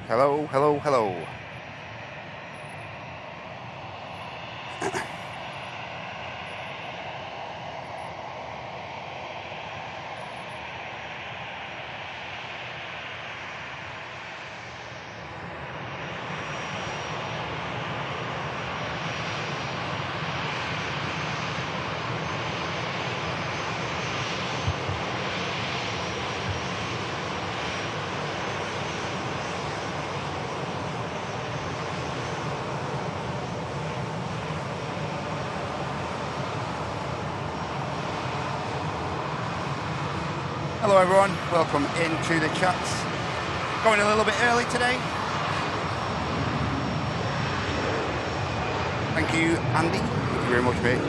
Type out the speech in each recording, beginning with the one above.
Hello, hello, hello. Hello everyone, welcome into the chats. Going a little bit early today. Thank you, Andy. Thank you very much, mate.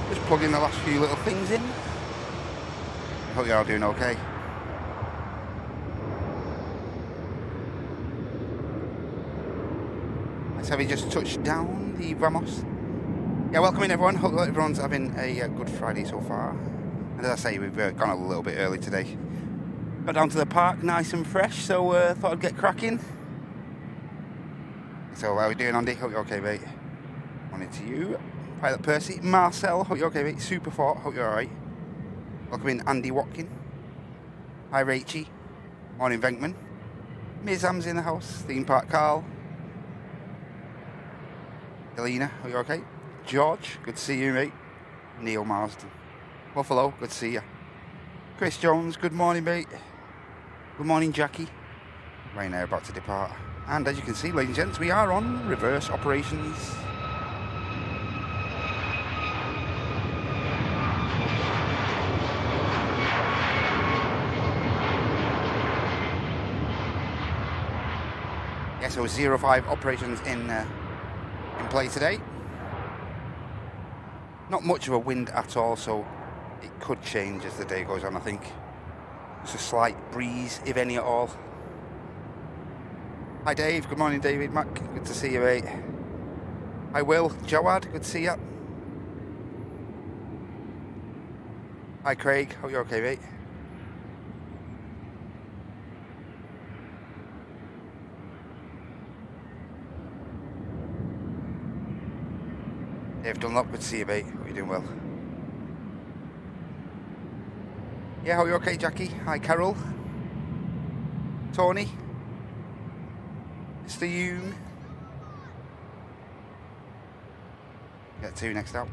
Just plugging the last few little things in. Hope you're all doing okay. Let's have you just touched down the Vamos. Yeah, welcome in everyone. Hope everyone's having a good Friday so far. And as I say, we've gone a little bit early today. Got down to the park nice and fresh, so thought I'd get cracking. So how are we doing, Andy? Hope you're okay, mate. Morning to you. Pilot Percy. Marcel, hope you're okay, mate. Super Fort, hope you're alright. Welcome in, Andy Watkin. Hi, Rachie. Morning, Venkman. Ms. Am's in the house. Theme Park Carl. Elena, hope you're okay. George, good to see you, mate. Neil Marsden. Buffalo, good to see you. Chris Jones, good morning, mate. Good morning, Jackie. Right now, about to depart. And as you can see, ladies and gents, we are on reverse operations. Yeah, so 05 operations in play today. Not much of a wind at all, so it could change as the day goes on, I think. Just a slight breeze, if any at all. Hi Dave, good morning David, Mac, good to see you, mate. Hi Will, Jawad, good to see you. Hi Craig, hope you're okay, mate. Dave Dunlop, good to see you, mate. Hope you're doing well. Yeah, how are you okay, Jackie? Hi, Carol. Tony. Mr. Hume. Get two next out.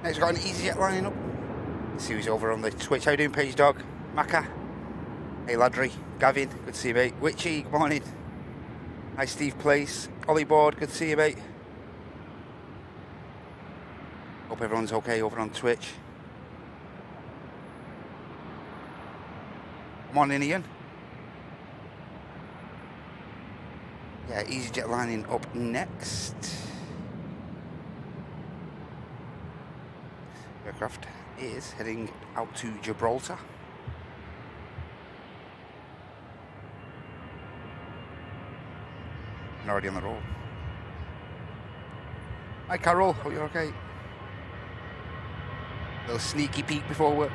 Next, we've got an EasyJet lining up. Let's see who's over on the Twitch. How you doing, Page Dog? Macca. Hey, Ladry. Gavin, good to see you, mate. Witchy, good morning. Hi, Steve Place. Ollie Board, good to see you, mate. Hope everyone's okay over on Twitch. Morning, Ian. Yeah, EasyJet lining up next. Aircraft is heading out to Gibraltar. And already on the roll. Hi Carol, hope you're okay. Little sneaky peek before work.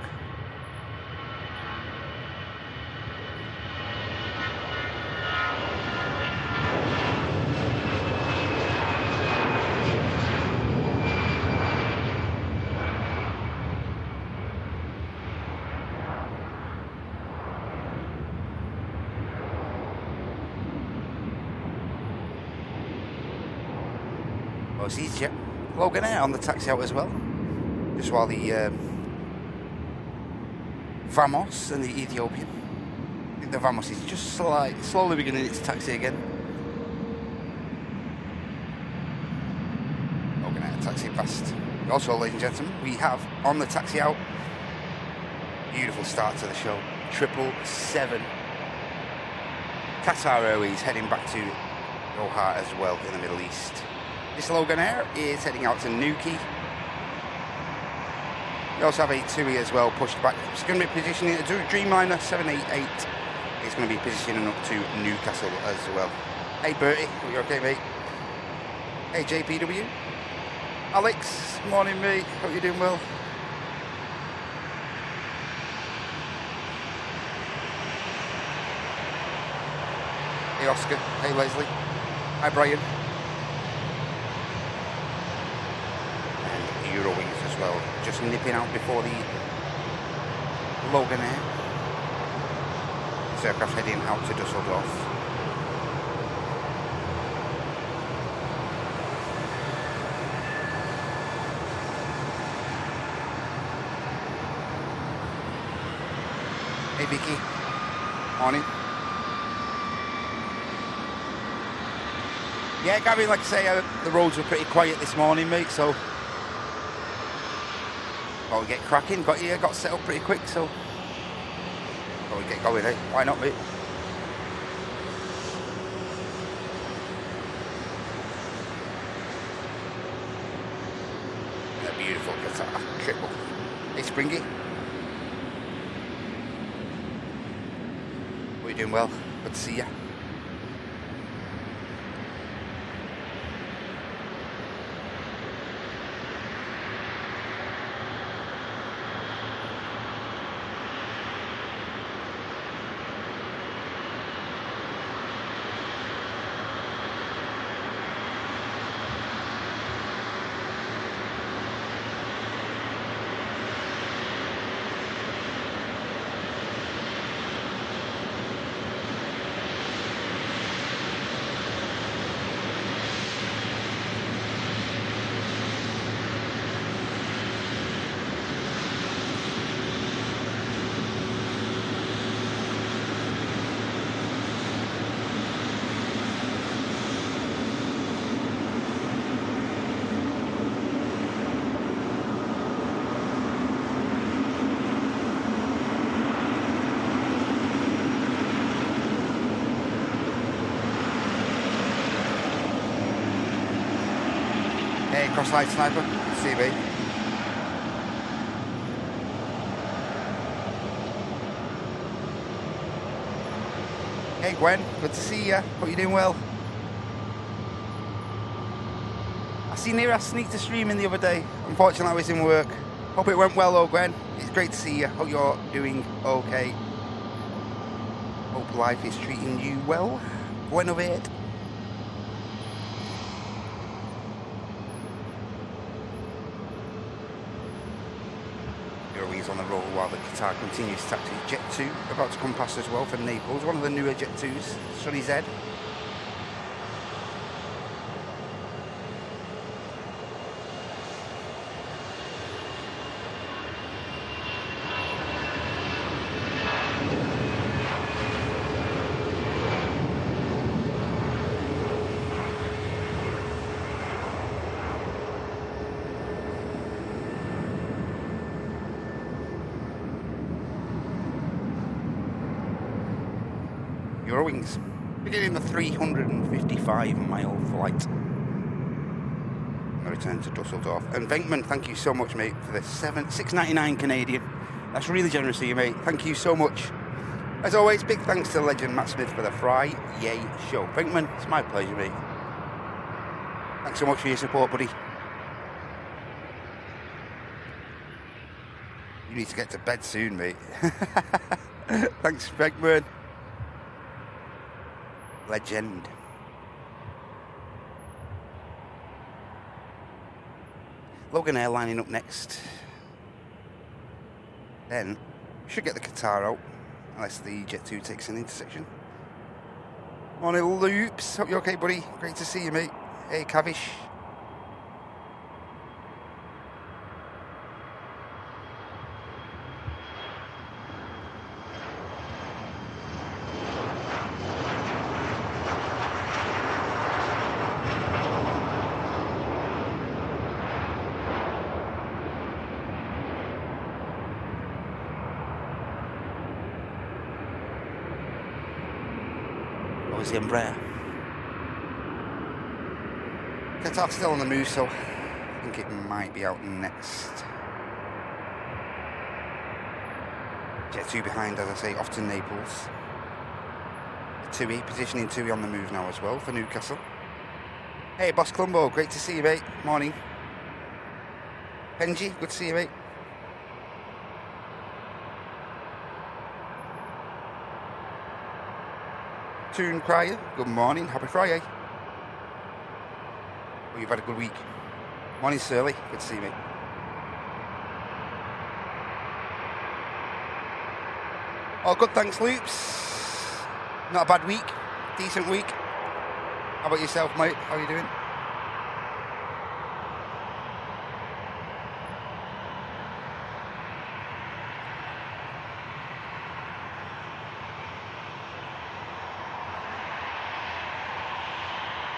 It's EasyJet. Logan Air on the taxi out as well. Just while the Vamos and the Ethiopian. I think the Vamos is just slowly beginning its taxi again. Logan Air taxi past. Also, ladies and gentlemen, we have on the taxi out. Beautiful start to the show. 777. Qatar Airways heading back to Doha as well in the Middle East. This Logan Air is heading out to Newquay. We also have a TUI as well pushed back. It's going to be positioning a Dreamliner 788. It's going to be positioning up to Newcastle as well. Hey Bertie, are you okay mate? Hey JPW. Alex, morning mate, hope you're doing well. Hey Oscar, hey Leslie, hi Brian. And Eurowings as well, just nipping out before the Logan Air. This aircraft heading out to Dusseldorf. Hey Vicky, morning. Yeah, Gary, like I say, the roads were pretty quiet this morning, mate, so got to get cracking, got set up pretty quick, so got to get going, eh? Why not, mate? A beautiful Qatar triple. Hey Springy. What are you doing? Well, good to see you. Hey, Crosslight Sniper, CB. Hey Gwen, good to see you. Hope you're doing well. I seen Nira sneak to streaming the other day. Unfortunately, I was in work. Hope it went well though, Gwen. It's great to see you. Hope you're doing okay. Hope life is treating you well. Gwen of 8. On the roll while the Qatar continues to taxi. Jet 2 about to come past as well from Naples, one of the newer Jet 2s, Sunny Z. Eurowings, beginning the 355-mile flight. I return to Dusseldorf. And Venkman, thank you so much, mate, for the $6.99 Canadian. That's really generous of you, mate. Thank you so much. As always, big thanks to legend Matt Smith for the Friday show. Venkman, it's my pleasure, mate. Thanks so much for your support, buddy. You need to get to bed soon, mate. Thanks, Venkman. Legend. Logan Air lining up next. Then should get the Qatar out unless the Jet 2 takes an intersection. Morning Loops, hope you're okay buddy. Great to see you mate. Hey Cavish. The Embraer. Qatar's still on the move, so I think it might be out next. Jet 2 behind, as I say, off to Naples. Tui, positioning Tui on the move now as well for Newcastle. Hey, Boss Clumbo, great to see you, mate. Morning. Benji, good to see you, mate. Toon Crier, good morning, happy Friday. Oh, you've had a good week. Morning, Surly, good to see you, mate. Oh, good, thanks, Loops. Not a bad week, decent week. How about yourself, mate? How are you doing?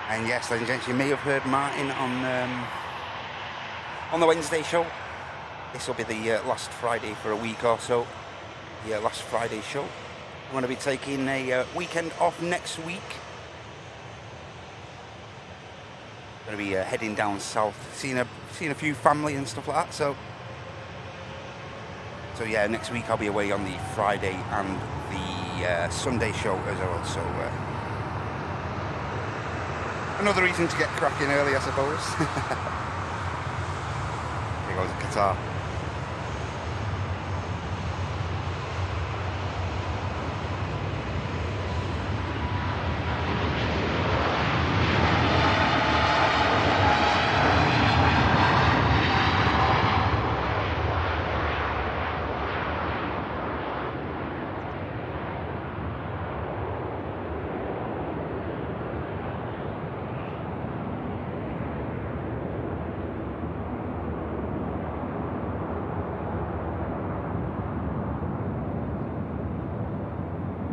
And yes, ladies and gents, you may have heard Martin on the Wednesday show. This will be the last Friday for a week or so. The last Friday show. I'm going to be taking a weekend off next week. Going to be heading down south, seeing a few family and stuff like that. So yeah, next week I'll be away on the Friday and the Sunday show as well. So another reason to get cracking early, I suppose. Here goes Qatar.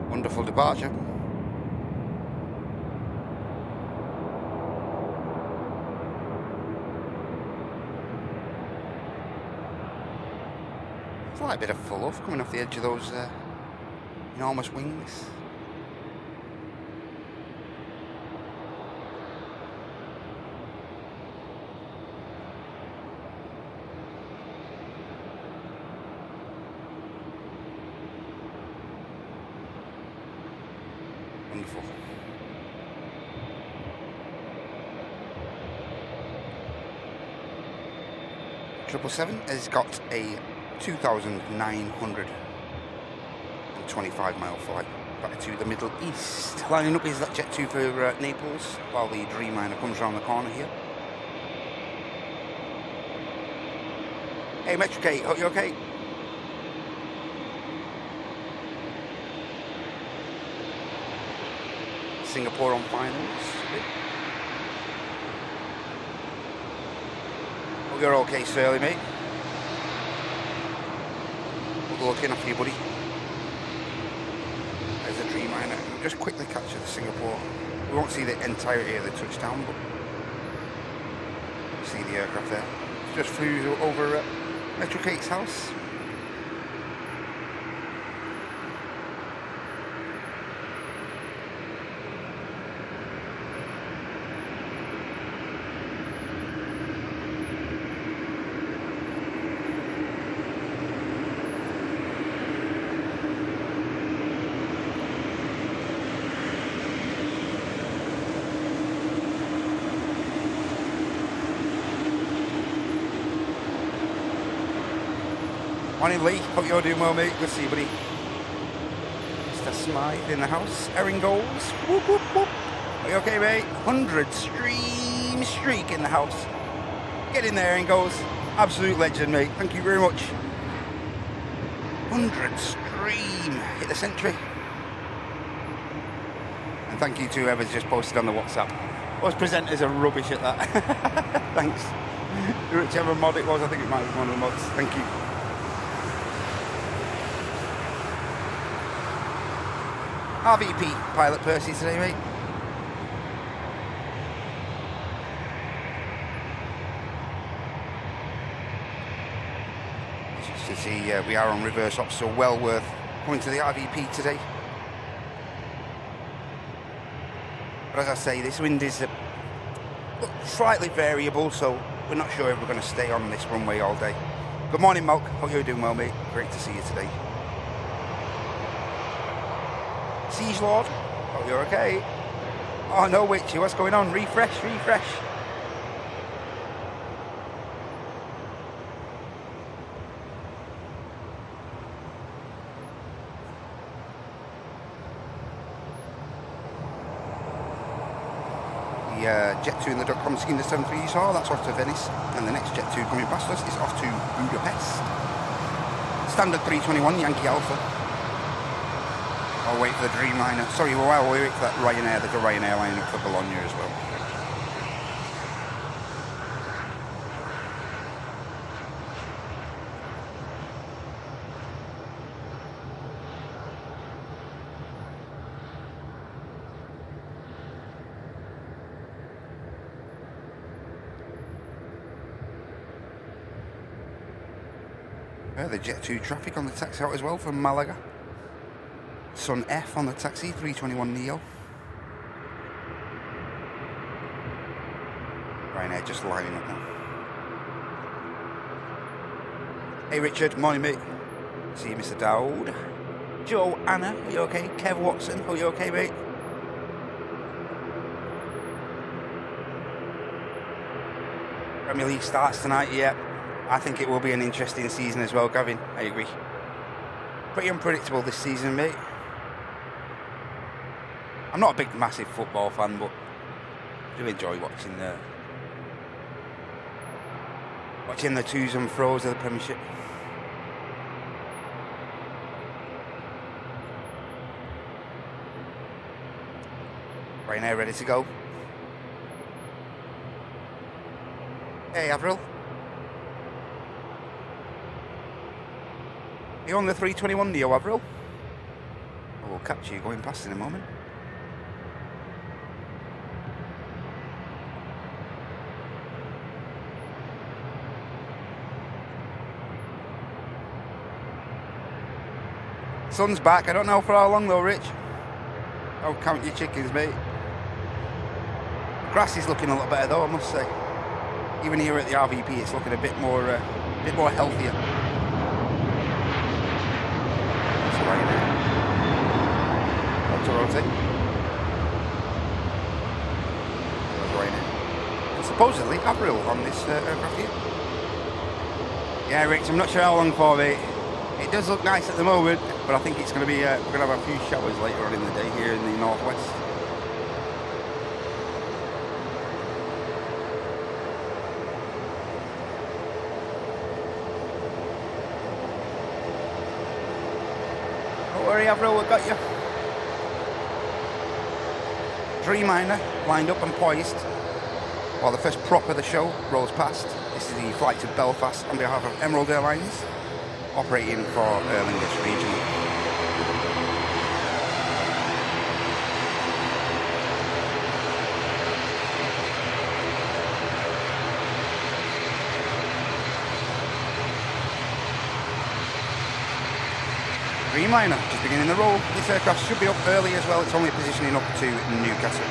Wonderful departure. It's like a bit of full off coming off the edge of those enormous wings. Wonderful. Triple 7 has got a 2,925 mile flight back to the Middle East. Lining up is that Jet 2 for Naples, while the Dreamliner comes around the corner here. Hey Metro Kate, hope you're okay. Singapore on finals. Hope you're okay, Surly, mate. We'll go looking after you, buddy. There's the Dreamliner. Just quickly capture the Singapore. We won't see the entirety of the touchdown, but see the aircraft there. Just flew over Metro Kate's house. Morning Lee, hope you're doing well, mate. Good to see you, buddy. Mr. Smythe in the house. Erin goals. Whoop, whoop, whoop. Are you okay, mate? 100 stream streak in the house. Get in there, Erin goals. Absolute legend, mate. Thank you very much. 100 stream. Hit the century. And thank you to whoever's just posted on the WhatsApp. Us presenters are rubbish at that. Thanks. Whichever mod it was, I think it might be one of the mods. Thank you. RVP pilot Percy today, mate. As you can see, we are on reverse ops, so well worth coming to the RVP today. But as I say, this wind is slightly variable, so we're not sure if we're going to stay on this runway all day. Good morning, Malk. Hope you're doing well, mate. Great to see you today. Siege Lord, hope you're okay. Oh no, Witchy, what's going on? Refresh. The Jet 2 in the .com scheme, the 73 you saw, that's off to Venice, and the next Jet 2 coming past us is off to Budapest. Standard 321 Yankee Alpha. I'll wait for the Dreamliner. Sorry, we'll wait for that Ryanair. There's a Ryanair line up for Bologna as well. The Jet 2 traffic on the taxi out as well from Malaga. Sun F on the taxi, 321 Neo. Ryanair just lining up now. Hey Richard, morning mate. See you Mr. Dowd. Joe, Anna, are you okay? Kev Watson, are you okay mate? Premier League starts tonight, yeah. I think it will be an interesting season as well, Gavin. I agree. Pretty unpredictable this season, mate. I'm not a big, massive football fan, but I do enjoy watching the twos and fros of the Premiership. Ryanair ready to go. Hey, Avril. Are you on the 321 Neo, Avril? I will capture you going past in a moment. Sun's back. I don't know for how long though, Rich. Oh, count your chickens, mate. Grass is looking a lot better though, I must say. Even here at the RVP, it's looking a bit more healthier. Rotate. And supposedly Avril on this aircraft here. Yeah, Rich, I'm not sure how long for, mate. It does look nice at the moment, but I think it's going to be we're going to have a few showers later on in the day here in the northwest. Don't worry, Avril, we've got you. Dreamliner lined up and poised while the first prop of the show rolls past. This is the flight to Belfast on behalf of Emerald Airlines, operating for Aer Lingus Regional. Dreamliner just beginning the roll. This aircraft should be up early as well. It's only positioning up to Newcastle.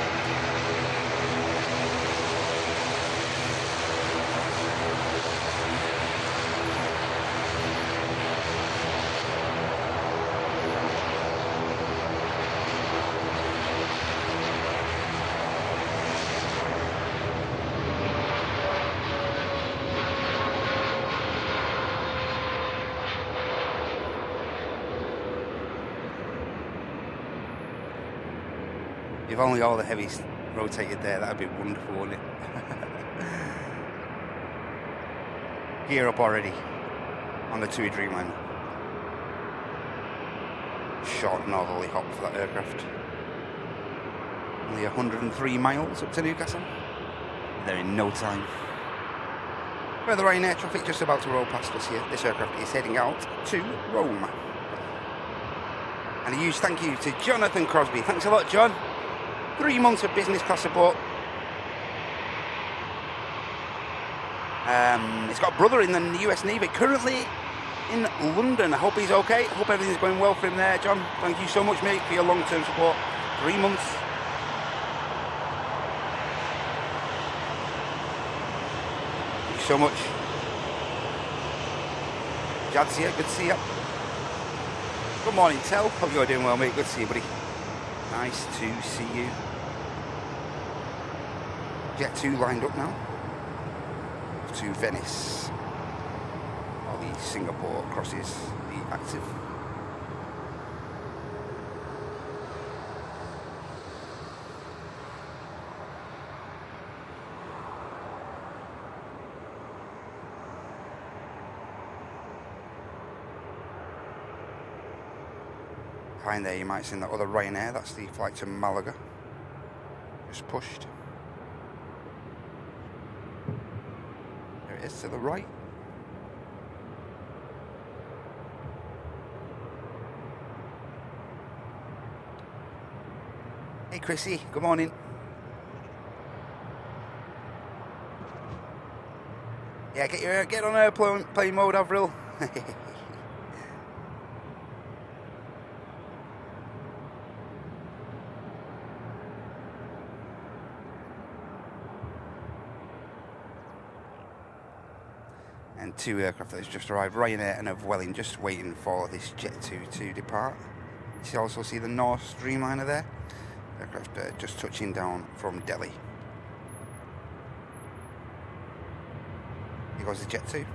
If only all the heavies rotated there, that would be wonderful, wouldn't it? Gear up already on the TUI Dreamliner. Short northerly hop for that aircraft. Only 103 miles up to Newcastle. There in no time. Further Ryanair traffic just about to roll past us here. This aircraft is heading out to Rome. And a huge thank you to Jonathan Crosby. Thanks a lot, John. 3 months of business class support. He's got a brother in the US Navy, currently in London. I hope he's okay. I hope everything's going well for him there, John. Thank you so much, mate, for your long-term support. 3 months. so much. Jadzia, good to see you. Good morning, Tel. Hope you're doing well, mate. Good to see you, buddy. Nice to see you. Jet 2 lined up now. To Venice. All the Singapore crosses, the active. Behind there you might see that other Ryanair, that's the flight to Malaga. Just pushed. There it is to the right. Hey Chrissy, good morning. Yeah, get on airplane mode, Avril. And 2 aircraft that has just arrived, Ryanair and of Welling, just waiting for this Jet 2 to depart. You also see the North Streamliner there. Aircraft just touching down from Delhi. Here goes the Jet 2.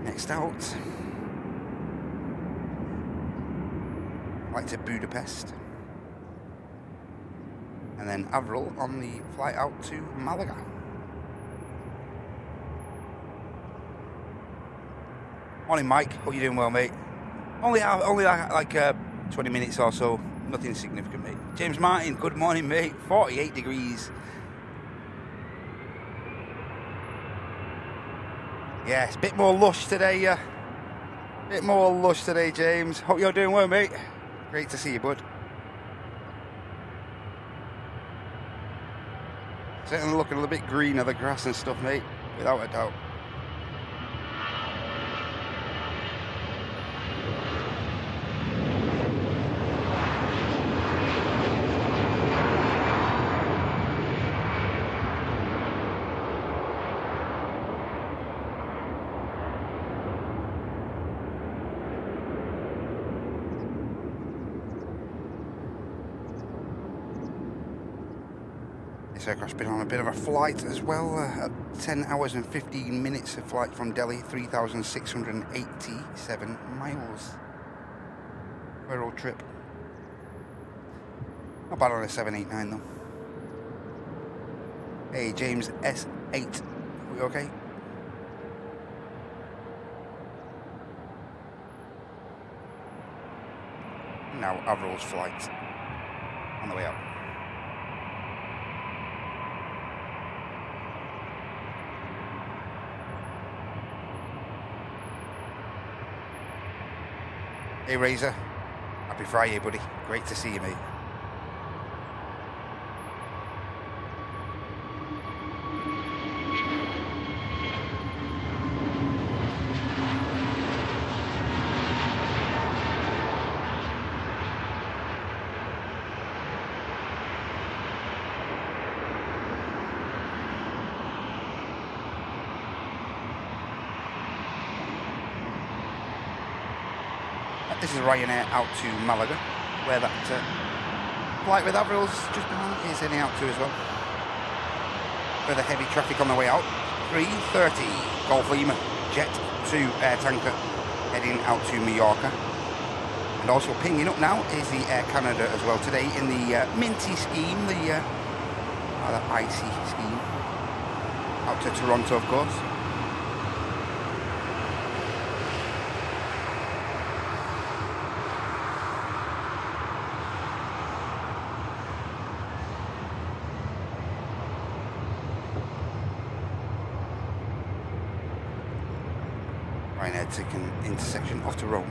Next out, flight to Budapest, and then Avril on the flight out to Malaga. Morning, Mike. Hope you're doing well, mate. Only like 20 minutes or so. Nothing significant, mate. James Martin. Good morning, mate. 48 degrees. Yeah, it's a bit more lush today, bit more lush today, James. Hope you're doing well, mate. Great to see you, bud. Certainly looking a little bit greener, the grass and stuff, mate, without a doubt. This aircraft's been on a bit of a flight as well, 10 hours and 15 minutes of flight from Delhi, 3,687 miles. For a road trip. Not bad on a 789 though. Hey James S8, are we okay? Now Avril's flight on the way out. Hey Razor, happy Friday, buddy. Great to see you, mate. This is Ryanair out to Malaga, where that flight with Avril's just behind is heading out to as well. Further heavy traffic on the way out. 3:30 Gulf Lima Jet 2 air tanker heading out to Mallorca. And also pinging up now is the Air Canada as well today in the minty scheme, the rather icy scheme. Out to Toronto, of course. Ryanair taking intersection off to Rome.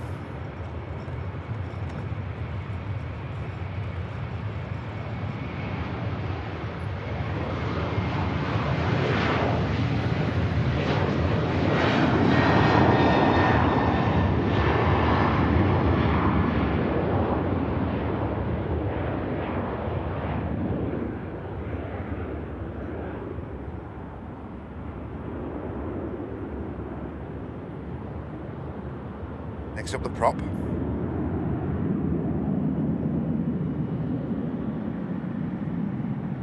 Next up, the prop. I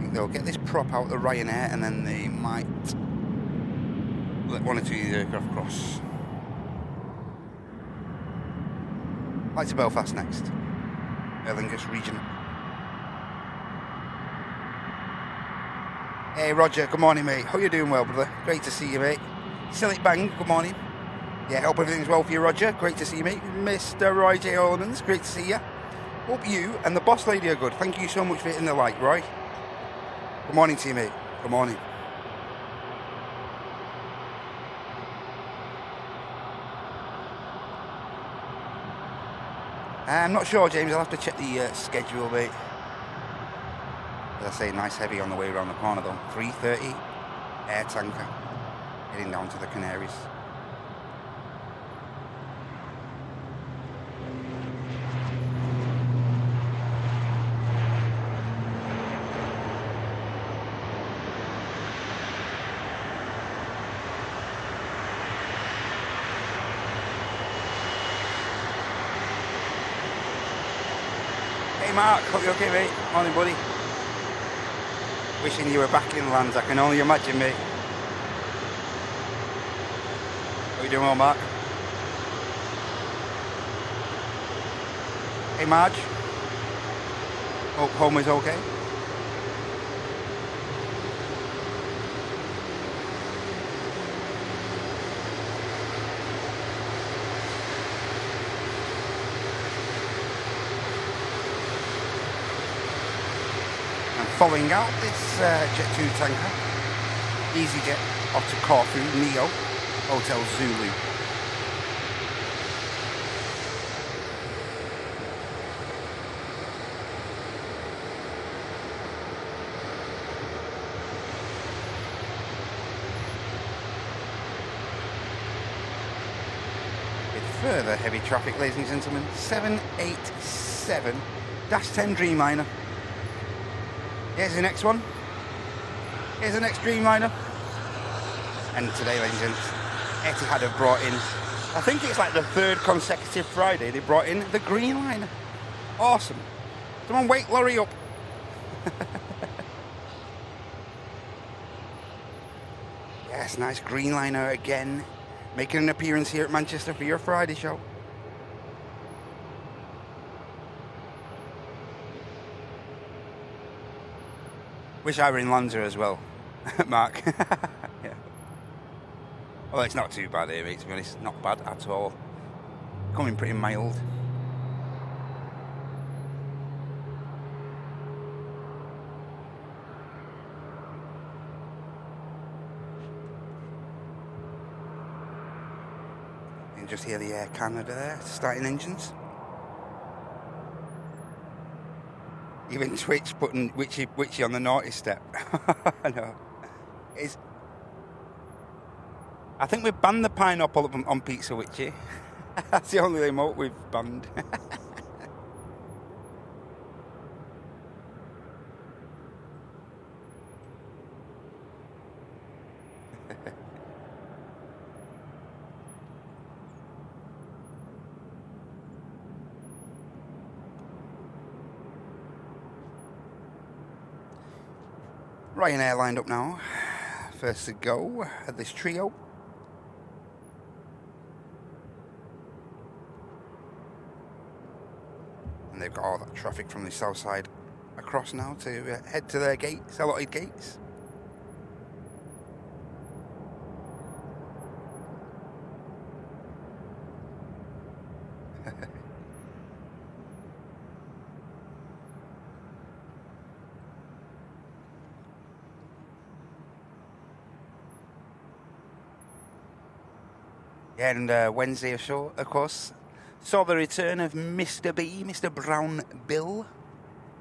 think they'll get this prop out of Ryanair and then they might let one or two of the aircraft cross. Flight to Belfast next. Aer Lingus region. Hey Roger, good morning mate. How you doing? Well, brother? Great to see you, mate. Silly Bang, good morning. Yeah, hope everything's well for you, Roger. Great to see you, mate. Mr. Roy J. Ormans, great to see you. Hope you and the boss lady are good. Thank you so much for hitting the like, Roy. Good morning to you, mate. Good morning. I'm not sure, James. I'll have to check the schedule, mate. As I say, nice heavy on the way around the corner, though. 3:30, air tanker, heading down to the Canaries. Mark, hope you're okay, mate. Morning, buddy. Wishing you were back in lands, I can only imagine, mate. How you doing, well, Mark? Hey, Marge. Hope home is okay. Following out this Jet 2 tanker, EasyJet off to Corfu, Neo, Hotel Zulu. With further heavy traffic, ladies and gentlemen, 787-10 Dreamliner. Here's the next one. Here's the next Dreamliner. And today, ladies and gents, Etihad have brought in, I think it's like the third consecutive Friday, they brought in the Greenliner. Awesome. Someone wake Laurie up. Yes, nice Greenliner again. Making an appearance here at Manchester for your Friday show. Wish I were in Lanza as well, Mark. Yeah. Well, it's not too bad here, mate, to be honest. Not bad at all. Coming pretty mild. You can just hear the Air Canada there, starting engines. Even Twitch putting Witchy on the naughty step. I know. I think we've banned the pineapple on Pizza Witchy. That's the only emote we've banned. Ryanair lined up now. First to go at this trio. And they've got all that traffic from the south side across now to head to their gates, allotted gates. Yeah, and Wednesday or so, of course, saw the return of Mr. B, Mr. Brown Bill.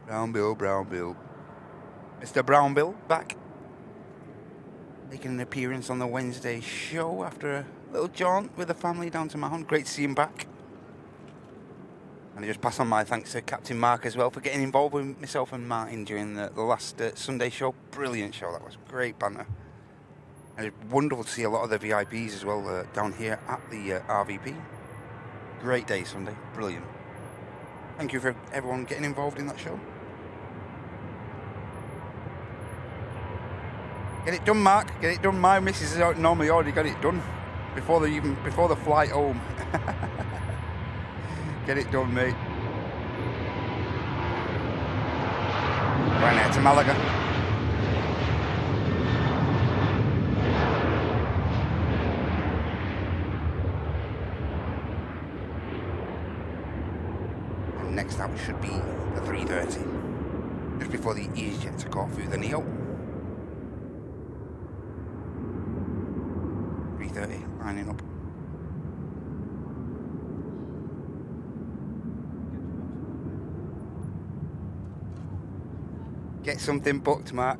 Brown Bill. Mr. Brown Bill back. Making an appearance on the Wednesday show after a little jaunt with the family down to Mahon. Great to see him back. And I just pass on my thanks to Captain Mark as well for getting involved with myself and Martin during the last Sunday show. Brilliant show, that was. Great banter. And it's wonderful to see a lot of the VIPs as well down here at the RVP. Great day Sunday, brilliant. Thank you for everyone getting involved in that show. Get it done, Mark. Get it done. My missus has normally already got it done before the flight home. Get it done, mate. Right now to Malaga. And next up should be the 3:30, just before the EasyJet took off through the Neo. 3:30, lining up. Get something booked, Mark.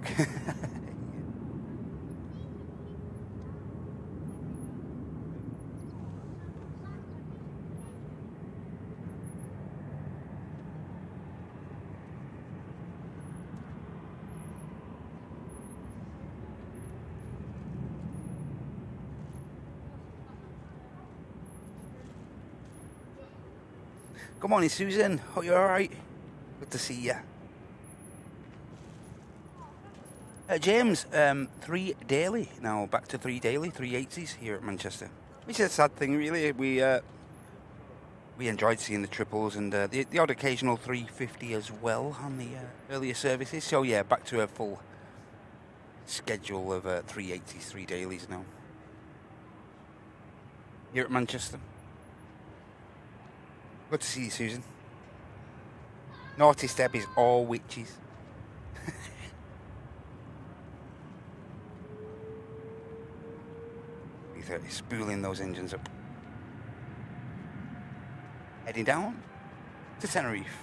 Good morning, Susan. Hope you're alright. Good to see you. James, 3 daily now, back to 3 daily, 380s here at Manchester. Which is a sad thing, really. We enjoyed seeing the triples and the odd occasional 350 as well on the earlier services. So yeah, back to a full schedule of 380s, 3 dailies now here at Manchester. Good to see you, Susan. Naughty step is all witches. Spooling those engines up. Heading down to Tenerife.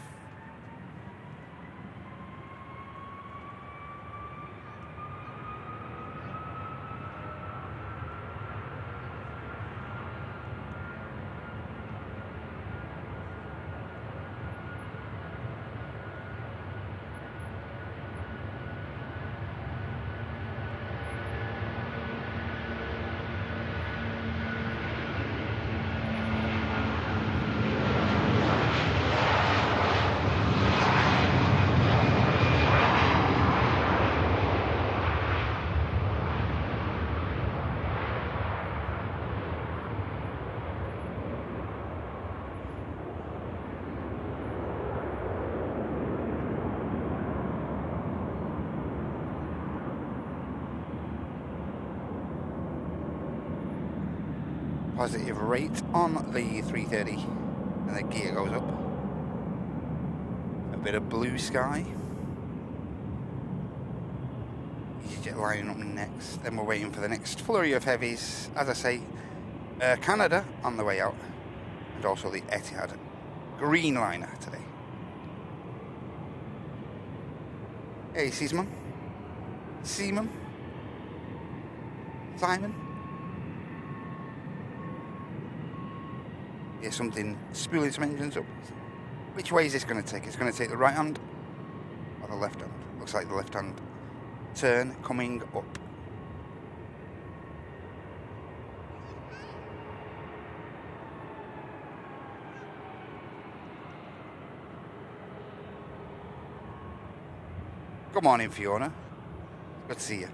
Positive rate on the 330 and the gear goes up. A bit of blue sky. EasyJet lining up next. Then we're waiting for the next flurry of heavies. As I say, Canada on the way out, and also the Etihad green liner today. Hey, Simon. Simon. Here's something spooling some engines up. Which way is this going to take? It's going to take the right hand or the left hand? Looks like the left hand turn coming up. Good morning, Fiona. Good to see you.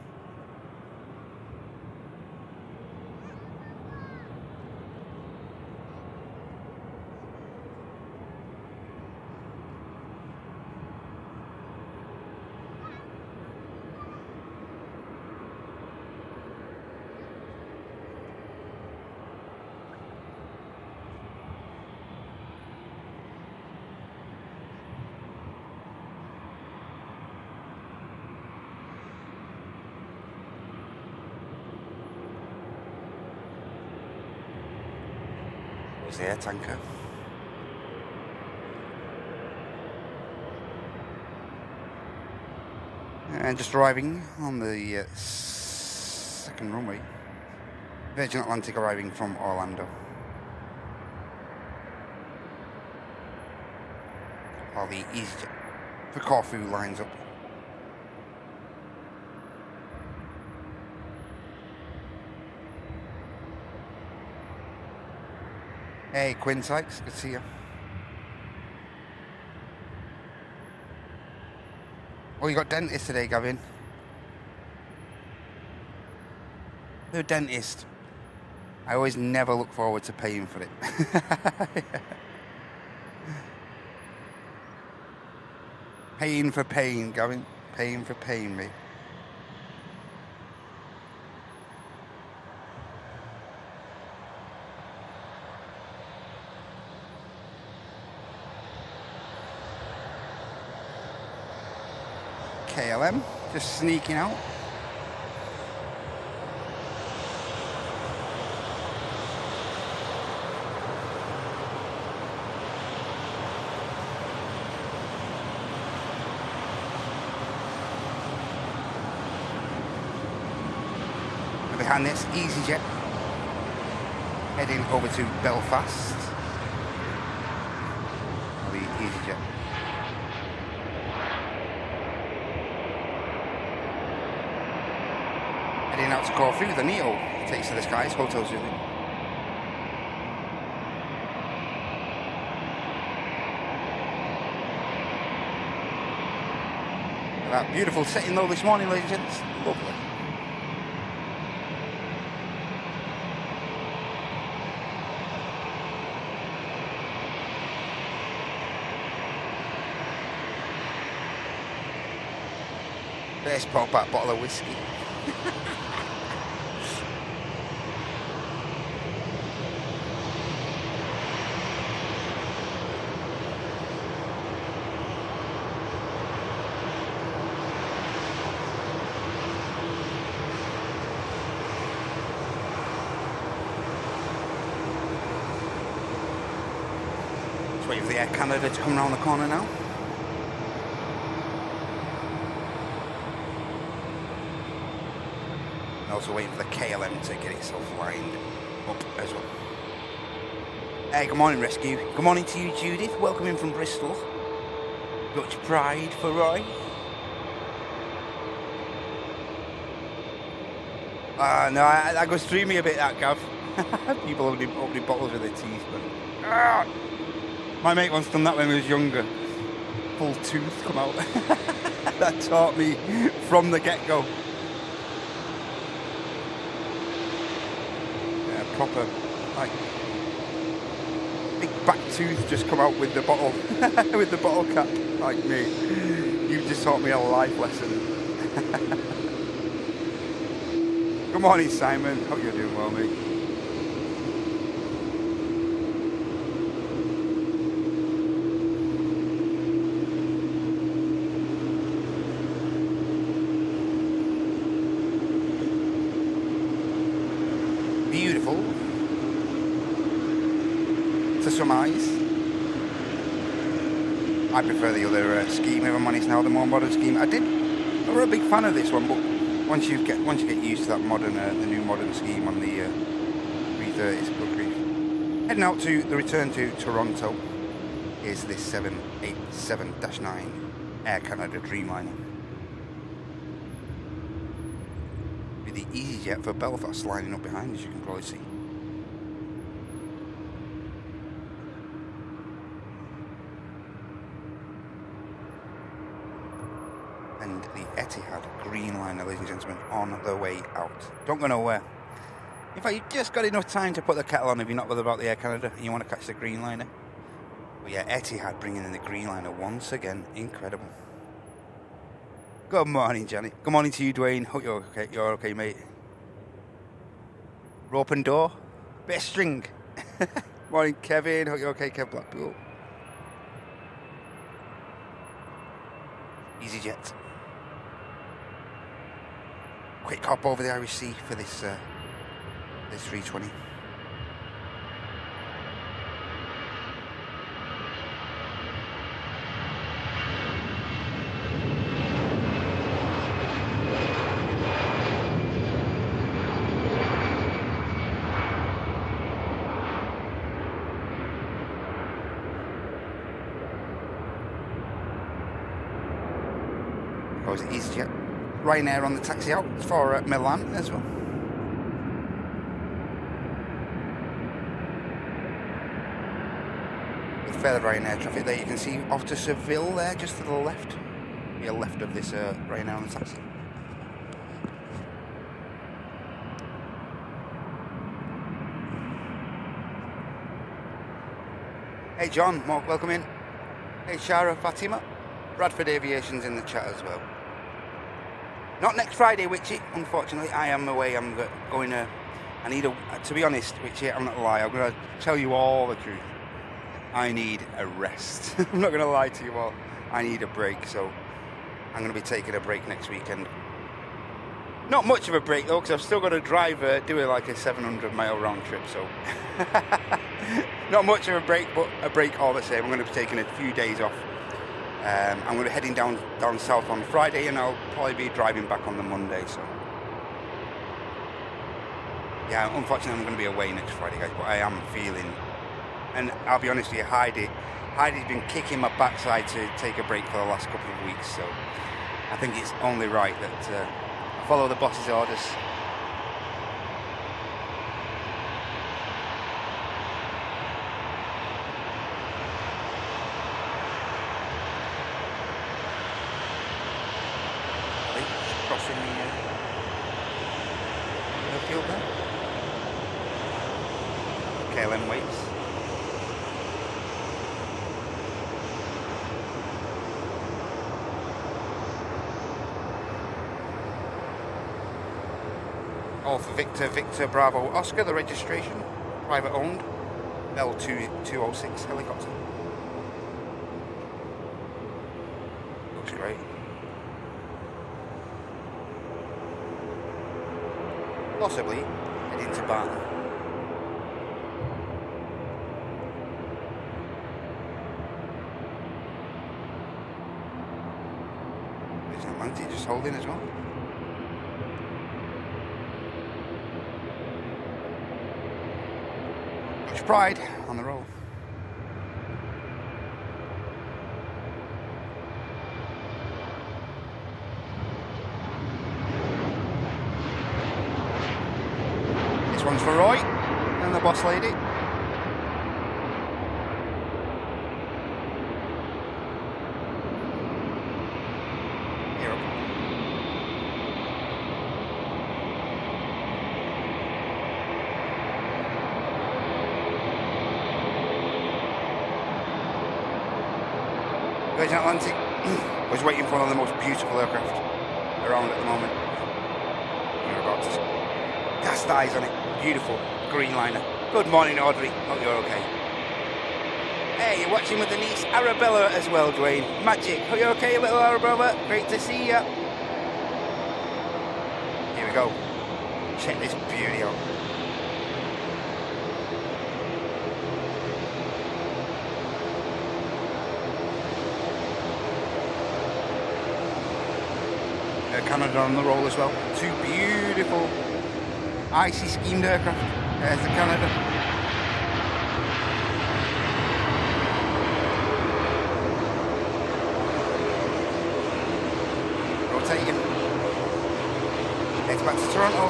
There's the air tanker. And just arriving on the second runway. Virgin Atlantic arriving from Orlando. While the EasyJet for Corfu lines up. Hey, Quinn Sykes, good to see you. Oh, you got dentist today, Gavin. The dentist. I always never look forward to paying for it. Paying for pain, Gavin. Paying for pain, mate. KLM, just sneaking out. And behind this, EasyJet heading over to Belfast. The EasyJet. Heading out to Corfu, the Neo takes to the skies, Hotel Zulu. That beautiful setting though this morning, ladies and gents, lovely. Let's pop that bottle of whiskey. Wait for the Air Canada to come around the corner now. And also waiting for the KLM to get itself lined up as well. Hey, good morning, Rescue. Good morning to you, Judith. Welcome in from Bristol. Dutch pride for Roy. No, that goes through me a bit, that, Gav. People opening bottles with their teeth, but... My mate once done that when he was younger. Full tooth come out. That taught me from the get-go. Yeah, proper, like, big back tooth just come out with the bottle, with the bottle cap. Like me, you just taught me a life lesson. Good morning, Simon. Hope you're doing well, mate. Beautiful to surmise. I prefer the other scheme, if I'm honest now, the more modern scheme. I'm a big fan of this one, but once you get used to that modern, the new modern scheme on the 330s, good grief. Heading out to the return to Toronto is this 787-9 Air Canada Dreamliner. With the EasyJet for Belfast lining up behind, as you can probably see. And the Etihad Greenliner, ladies and gentlemen, on the way out. Don't go nowhere. In fact, you've just got enough time to put the kettle on if you're not bothered about the Air Canada and you want to catch the Greenliner. But yeah, Etihad bringing in the Greenliner once again. Incredible. Good morning, Johnny. Good morning to you, Dwayne. Hope you're okay. You're okay, mate. Rope and door. Bit of string. Morning, Kevin. Hope you're okay, Kev Blackpool. EasyJet. Quick hop over the Irish Sea for this 320. Goes EasyJet. Ryanair on the taxi out for Milan as well. With further Ryanair traffic there, you can see off to Seville there, just to the left. Be left of this Ryanair on the taxi. Hey John, Mark, welcome in. Hey Shara, Fatima. Bradford Aviation's in the chat as well. Not next Friday, Witchy. Unfortunately, I am away. I'm going to... I need to be honest, Witchy, I'm not going to lie. I'm going to tell you all the truth. I need a rest. I'm not going to lie to you all. I need a break, so I'm going to be taking a break next weekend. Not much of a break, though, because I've still got to drive, do like a 700-mile round trip, so... Not much of a break, but a break all the same. I'm going to be taking a few days off. I'm going to be heading down south on Friday, and I'll probably be driving back on the Monday, so... Yeah, unfortunately I'm going to be away next Friday, guys, but I am feeling... And I'll be honest with you, Heidi's been kicking my backside to take a break for the last couple of weeks, so... I think it's only right that I follow the boss's orders. Crossing the field there. KLM waits. All for Victor Bravo Oscar, the registration, private owned, L206 helicopter. Looks great. Possibly heading to Barton. There's Atlantic just holding as well. Dutch Pride on the roll. This one's for Roy and the boss lady. Here up. Virgin Atlantic was waiting for one of the most beautiful aircraft around at the moment. You're about to cast eyes on it. Beautiful green liner. Good morning, Audrey. Hope you're okay. Hey, you're watching with the niece Arabella as well, Dwayne. Magic. Are you okay, little Arabella? Great to see you. Here we go. Check this beauty out. Canada on the roll as well. Two beautiful icy schemed aircraft. There's the Canada. Rotating. Heads back to Toronto.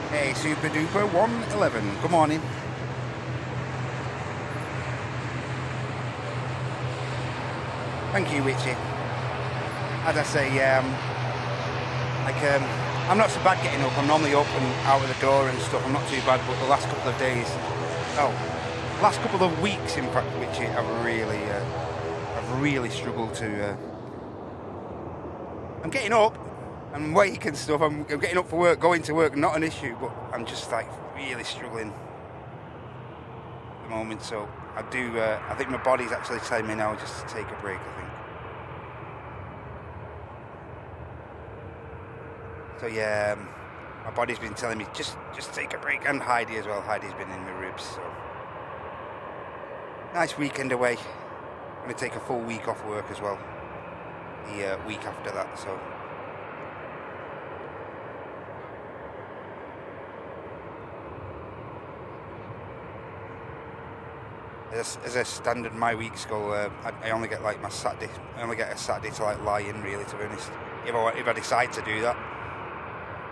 Hey, Super Duper 111. Good morning. Thank you, Witchy. As I say, I'm not so bad getting up. I'm normally up and out of the door and stuff. I'm not too bad, but the last couple of days, last couple of weeks, in fact, Witchy, I've really struggled to. I'm getting up. I'm awake and stuff. I'm getting up for work, going to work, not an issue, but I'm just like really struggling at the moment. So I think my body's actually telling me now just to take a break, I think. So yeah, my body's been telling me just take a break, and Heidi as well. Heidi's been in my ribs, so nice weekend away. I'm gonna take a full week off work as well. the week after that. So as a standard, my weeks go. I only get like my Saturday. I only get a Saturday to like lie in, really, to be honest. If I decide to do that,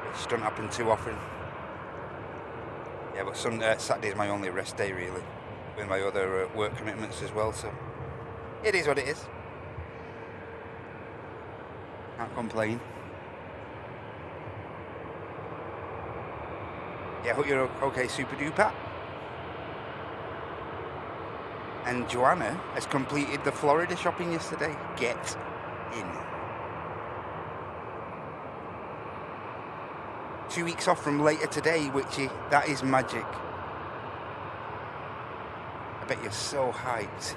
which doesn't happen too often. Yeah, but Saturday is my only rest day, really, with my other work commitments as well. So it is what it is. Can't complain. Yeah, hope you're okay, super duper. And Joanna has completed the Florida shopping yesterday. Get in. 2 weeks off from later today, that is magic. I bet you're so hyped.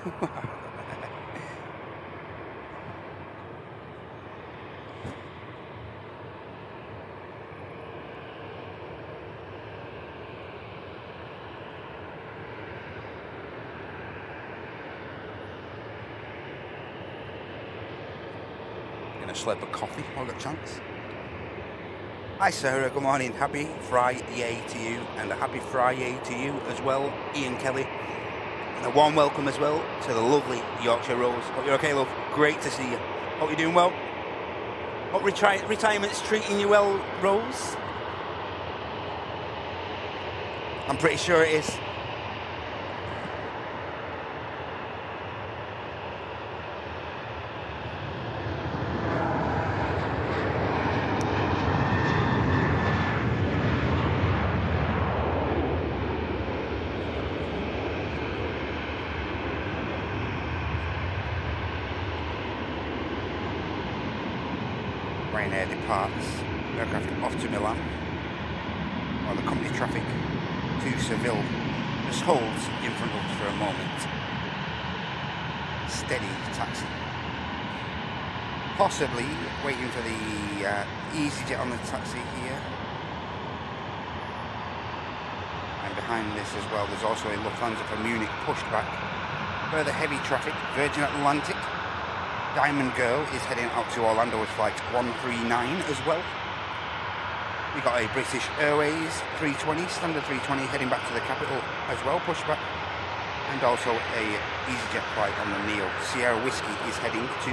Gonna slurp a coffee while I got a chance. Hi Sarah, good morning. Happy Friday to you, and a happy Friday to you as well, Ian Kelly. And a warm welcome as well to the lovely Yorkshire Rose. Hope you're okay, love. Great to see you. Hope you're doing well. Hope retirement's treating you well, Rose. I'm pretty sure it is. Ryanair departs, aircraft off to Milan, while the company traffic to Seville just holds in front of us for a moment. Steady taxi. Possibly waiting for the EasyJet on the taxi here. And behind this as well, there's also a Lufthansa for Munich pushed back. Further heavy traffic, Virgin Atlantic. Diamond Girl is heading out to Orlando with flight 139 as well. We got a British Airways 320, standard 320, heading back to the capital as well, pushback. And also a EasyJet flight on the Neo. Sierra Whiskey is heading to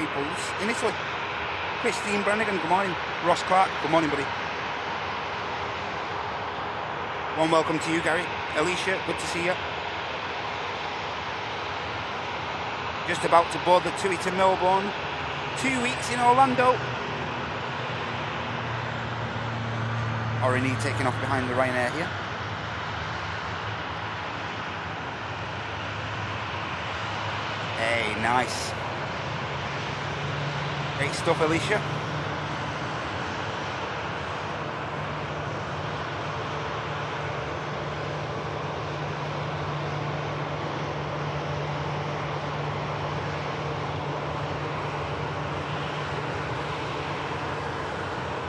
Naples in Italy. Christine Brannigan, good morning. Ross Clark, good morning, buddy. Warm welcome to you, Gary. Alicia, good to see you. Just about to board the TUI to Melbourne. 2 weeks in Orlando. Orini taking off behind the Ryanair here. Hey, nice. Great stuff, Alicia.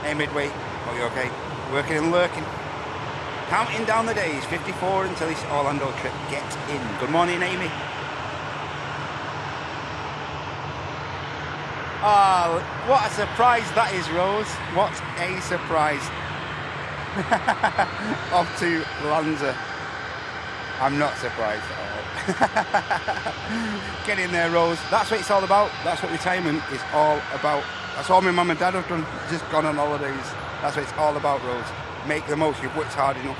Hey Midway, are you okay? Working and lurking. Counting down the days, 54 until this Orlando trip. Get in. Good morning, Amy. Oh, what a surprise that is, Rose. What a surprise. Off to Lanza. I'm not surprised at all. Get in there, Rose. That's what it's all about. That's what retirement is all about. That's all my mum and dad have done, just gone on holidays. That's what it's all about, Rose. Make the most, you've worked hard enough.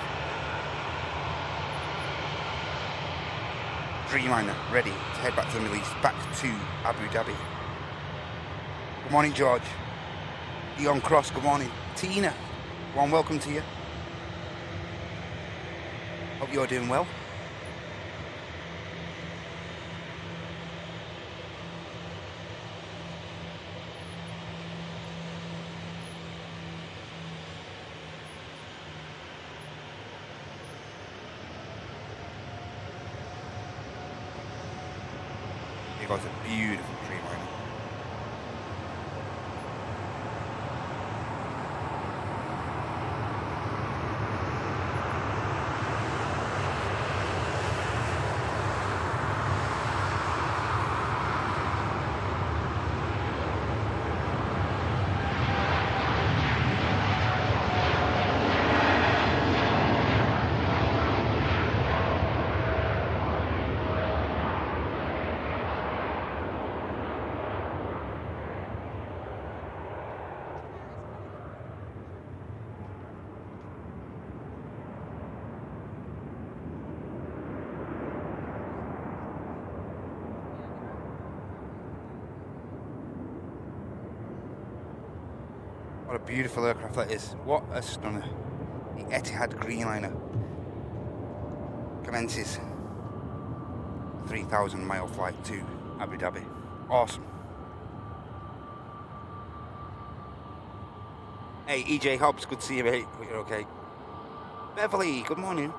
Dreamliner, ready to head back to the Middle East, back to Abu Dhabi. Good morning, George. Dion Cross, good morning. Tina, warm welcome to you. Hope you're doing well. It's a beautiful Dreamliner. a beautiful aircraft that is. What a stunner. The Etihad Greenliner commences 3,000 mile flight to Abu Dhabi. Awesome. Hey, EJ Hobbs, good to see you, mate. You're okay. Beverly, good morning.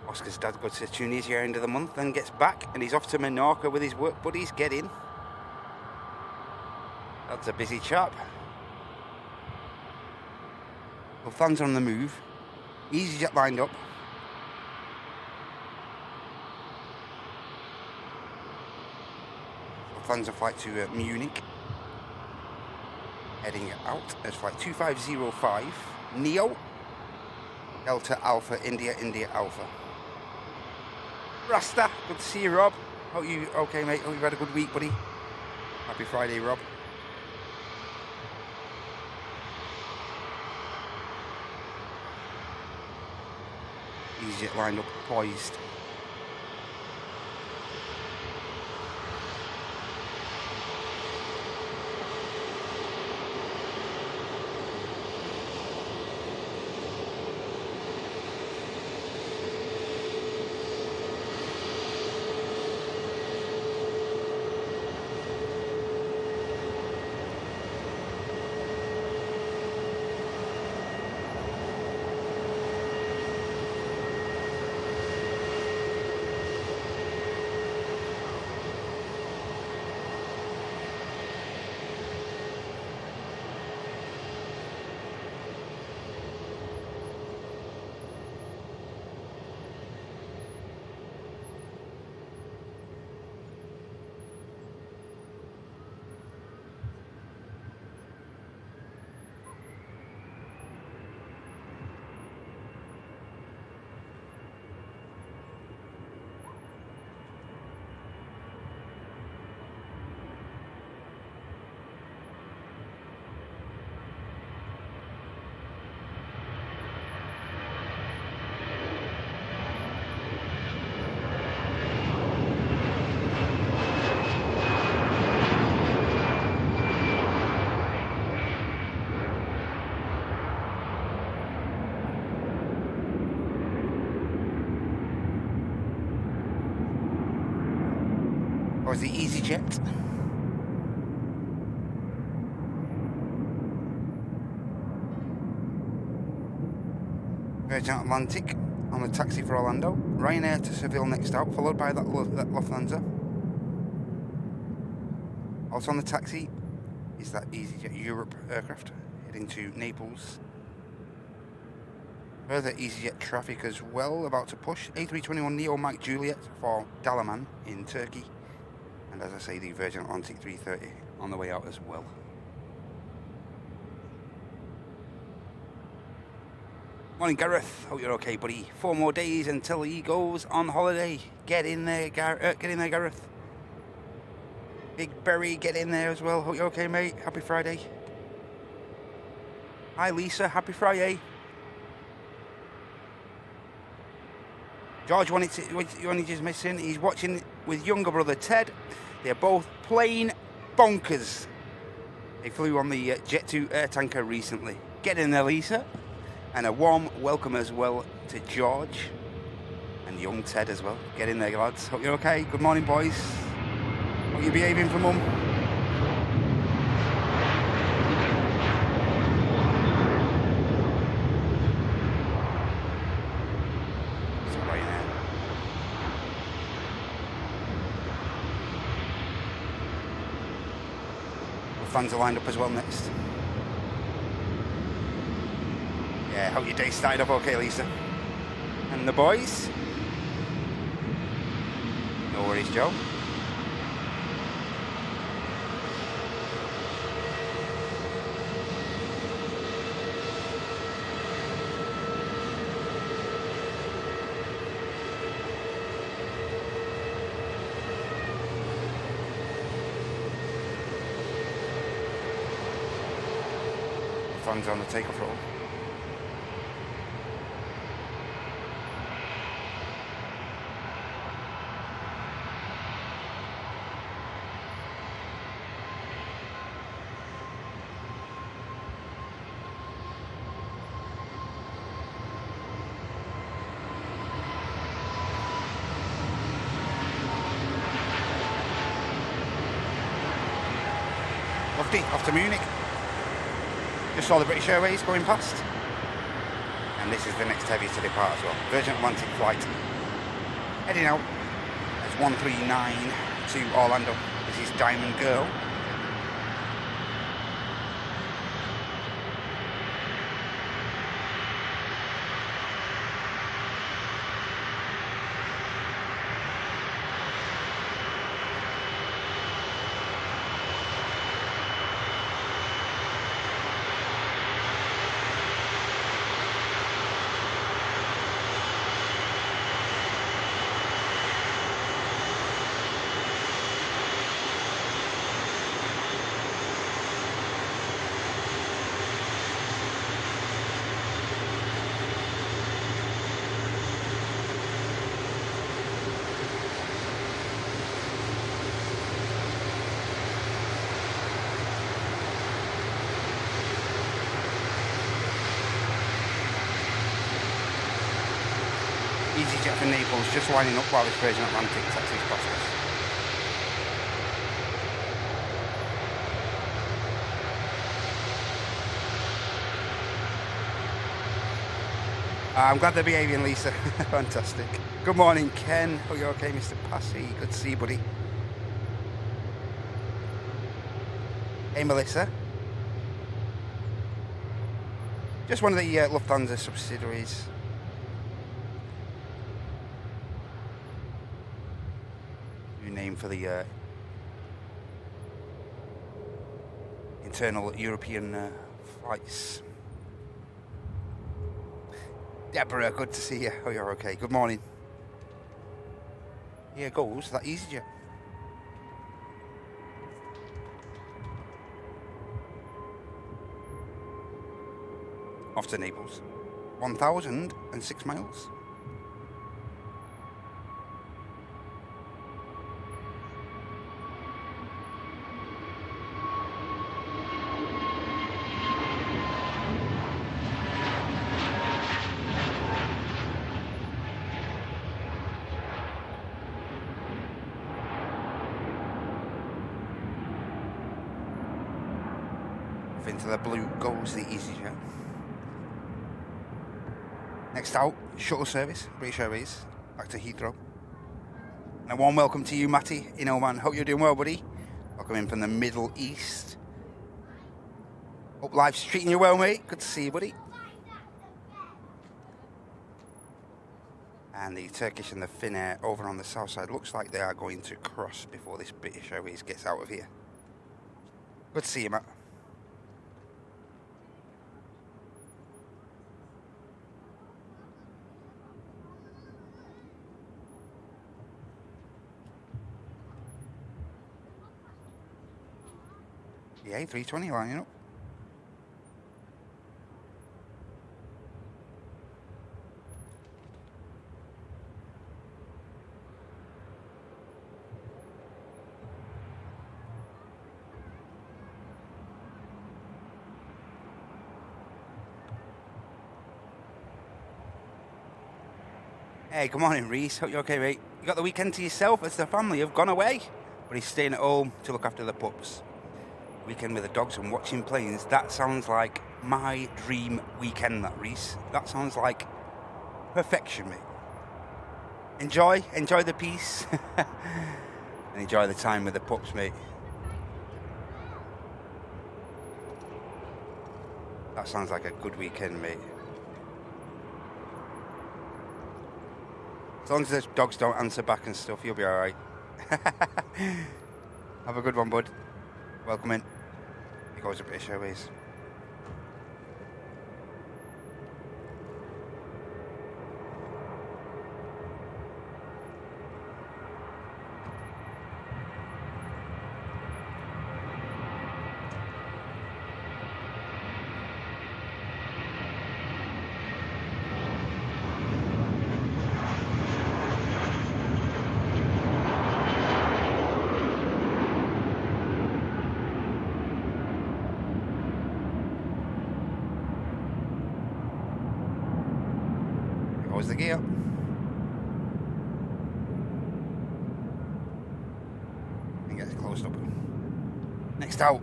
Oscar's dad goes to Tunisia end of the month, then gets back, and he's off to Menorca with his work buddies. Get in. That's a busy chap. Lufthansa on the move. EasyJet lined up. Lufthansa flight to Munich. Heading out as flight 2505. Neo. Delta Alpha, India, India Alpha. Rasta, good to see you, Rob. Hope you okay, mate. Hope you've had a good week, buddy. Happy Friday, Rob. EasyJet lined up, poised. Or is it EasyJet? Virgin Atlantic on the taxi for Orlando. Ryanair to Seville next out, followed by that Lufthansa. Also on the taxi is that EasyJet Europe aircraft heading to Naples. Further EasyJet traffic as well, about to push. A321 Neo Mike Juliet for Dalaman in Turkey. And as I say, the Virgin Atlantic 330 on the way out as well. Morning, Gareth. Hope you're okay, buddy. 4 more days until he goes on holiday. Get in there, Gareth. Big Berry, get in there as well. Hope you're okay, mate. Happy Friday. Hi, Lisa. Happy Friday. George wanted just missing. He's watching with younger brother Ted. They're both plain bonkers. They flew on the Jet2 air tanker recently. Get in there, Lisa. And a warm welcome as well to George and young Ted as well. Get in there, lads. Hope you're okay. Good morning, boys. Hope you're behaving for mum. Fans are lined up as well next. Yeah, hope your day started off okay, Lisa. And the boys? No worries, Joe. Fans on the takeoff roll. 250 off to Munich. Just saw the British Airways going past. And this is the next heavy to depart as well. Virgin Atlantic flight. Heading out as 139 to Orlando. This is Diamond Girl. EasyJet for Naples, just winding up while this Virgin Atlantic taxis past us. I'm glad they're behaving, Lisa. Fantastic. Good morning, Ken. Hope you're okay, Mr. Passy. Good to see you, buddy. Hey, Melissa. Just one of the Lufthansa subsidiaries. New name for the internal European flights. Deborah, good to see you. Oh, you're okay. Good morning. Here goes that EasyJet. Off to Naples. 1,006 miles. Into the blue goes the EasyJet. Next out, shuttle service, British Airways, back to Heathrow. And a warm welcome to you, Matty, in Oman. Hope you're doing well, buddy. Welcome in from the Middle East. Hope life's treating you well, mate. Good to see you, buddy. And the Turkish and the Finnair over on the south side looks like they are going to cross before this British Airways gets out of here. Good to see you, Matt. Yeah, 320 lining up. Hey, good morning, Reese. Hope you're okay, mate. You got the weekend to yourself as the family have gone away, but he's staying at home to look after the pups. Weekend with the dogs and watching planes. That sounds like my dream weekend, that, Reese. That sounds like perfection, mate. Enjoy the peace. And enjoy the time with the pups, mate. That sounds like a good weekend, mate. As long as the dogs don't answer back and stuff, you'll be alright. Have a good one, bud. Welcome in. Here goes the British Airways. The gear. And gets closed up. Next out,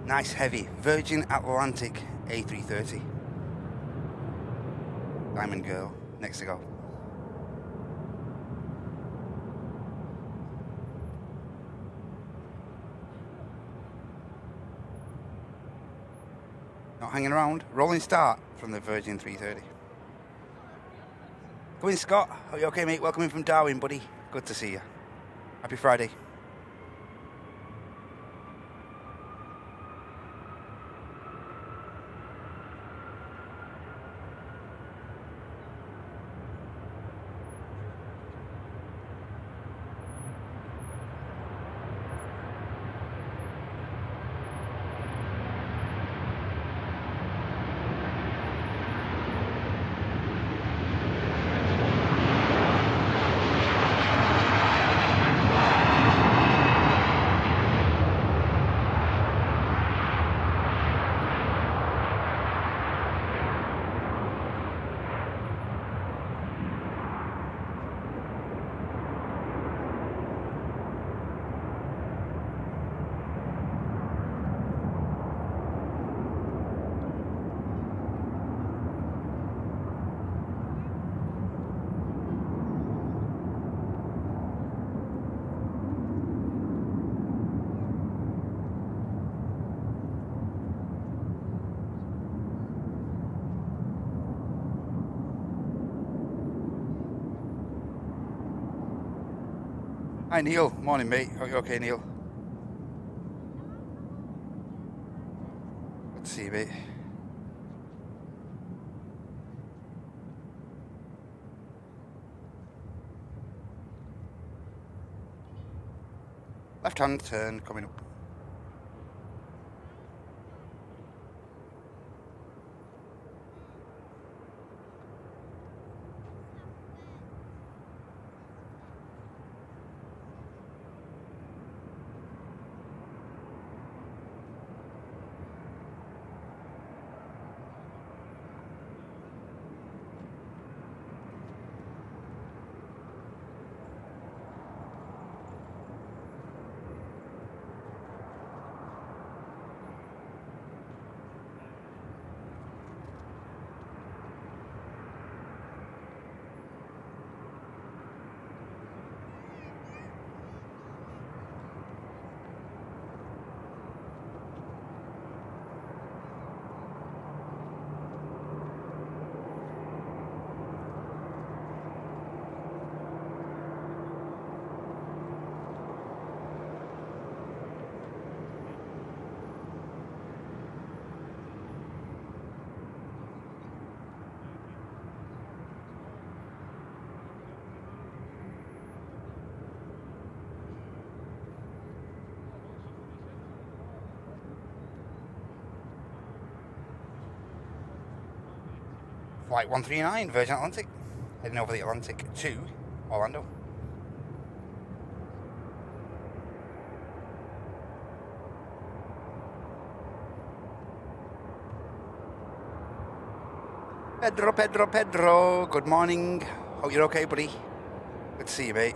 Nice heavy Virgin Atlantic A330. Diamond Girl, next to go. Not hanging around. Rolling start from the Virgin 330. Come in, Scott. Are you okay, mate? Welcome in from Darwin, buddy. Good to see you. Happy Friday. Hi Neil, morning mate. Are you okay, Neil? Good to see you, mate. Left hand turn coming up. Flight 139, Virgin Atlantic, heading over the Atlantic to Orlando. Pedro, good morning. Hope you're okay, buddy. Good to see you, mate.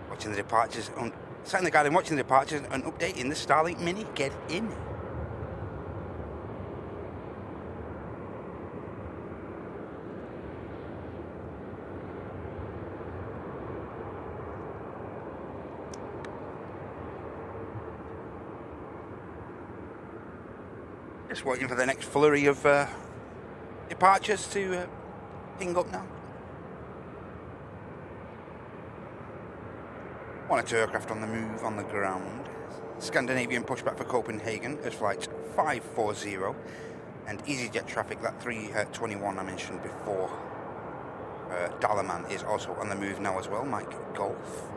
Watching the departures, sat in the garden watching the departures and updating the Starlink Mini. Get in. Just waiting for the next flurry of departures to ping up now. One or two aircraft on the move on the ground. Scandinavian pushback for Copenhagen as flight 540, and EasyJet traffic, that 321 I mentioned before. Dalaman is also on the move now as well, Mike Golf.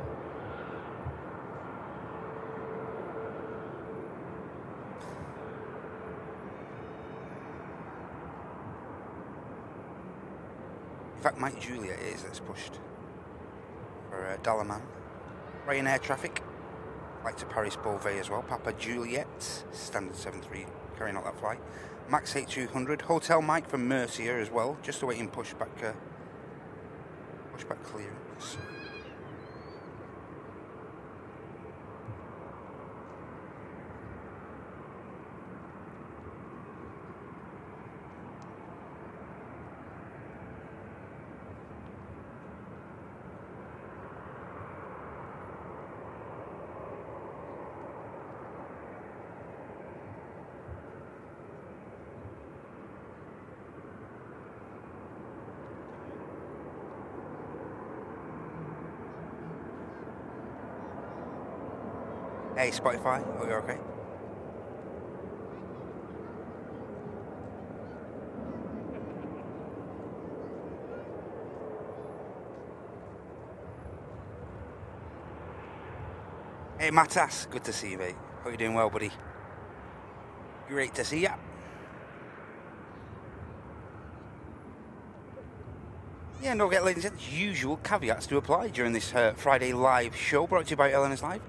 In fact, Mike Juliet is that's pushed for Dalaman. Ryanair traffic, flight to Paris Beauvais as well. Papa Juliet, standard 73, carrying out that flight. Max 8200, Hotel Mike from Mercia as well, just awaiting pushback Pushback clearance. Hey Spotify, hope you're okay. Hey Matas, good to see you, mate. Hope you're doing well, buddy. Great to see ya. Yeah, and don't get, ladies and gentlemen, usual caveats to apply during this Friday live show brought to you by Airline Live.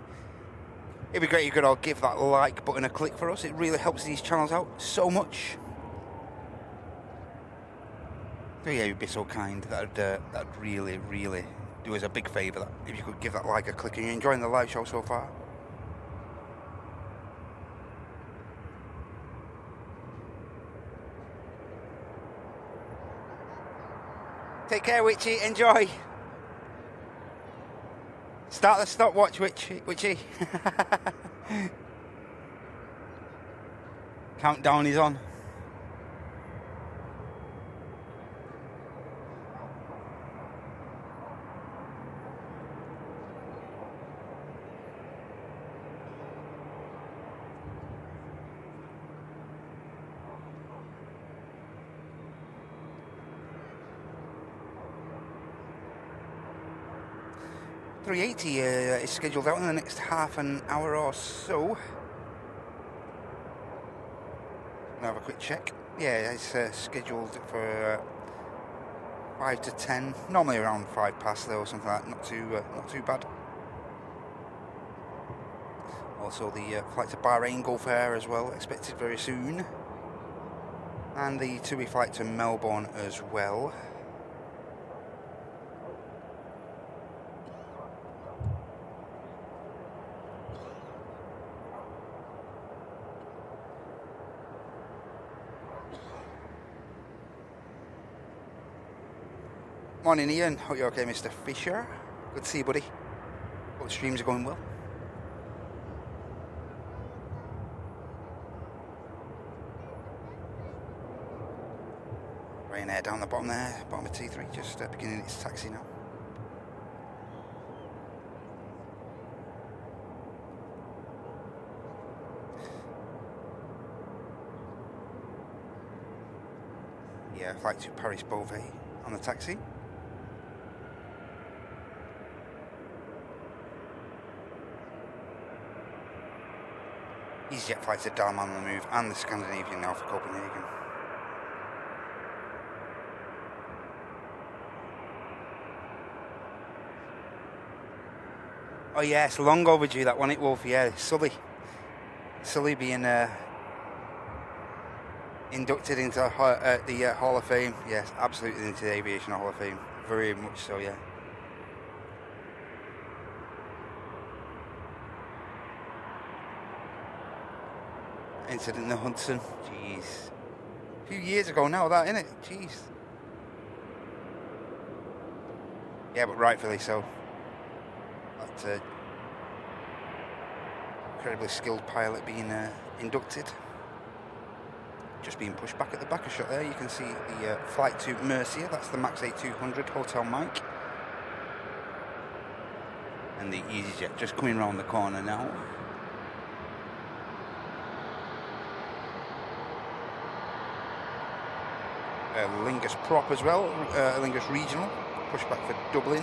It'd be great if you could all give that like button a click for us. It really helps these channels out so much. So yeah, you'd be so kind. That'd really, really do us a big favour that if you could give that like a click. Are you enjoying the live show so far? Take care, Witchy. Enjoy. Start the stopwatch, Witchy. Countdown is on. .380 is scheduled out in the next half an hour or so. I'll have a quick check. Yeah, it's scheduled for 5 to 10. Normally around 5 past though, or something like that. Not too bad. Also the flight to Bahrain Gulf Air as well, expected very soon. And the TUI flight to Melbourne as well. Morning Ian, hope you're okay Mr. Fisher. Good to see you buddy. Hope the streams are going well. Ryanair down the bottom there, bottom of T3, just beginning its taxi now. Yeah, flight to Paris Beauvais on the taxi. EasyJet flights to Dalaman on the move and the Scandinavian now for Copenhagen. Oh yes, long overdue that one, it Wolf, yeah, Sully being inducted into the Hall of Fame. Yes, absolutely into the Aviation Hall of Fame, very much so, yeah. Incident in the Hudson, jeez. A few years ago now, that, innit? Jeez. Yeah, but rightfully so. That incredibly skilled pilot being inducted. Just being pushed back at the back a shot there. You can see the flight to Murcia, that's the MAX 8200 Hotel Mike. And the EasyJet just coming around the corner now. Lingus Prop as well, Lingus Regional, pushback for Dublin.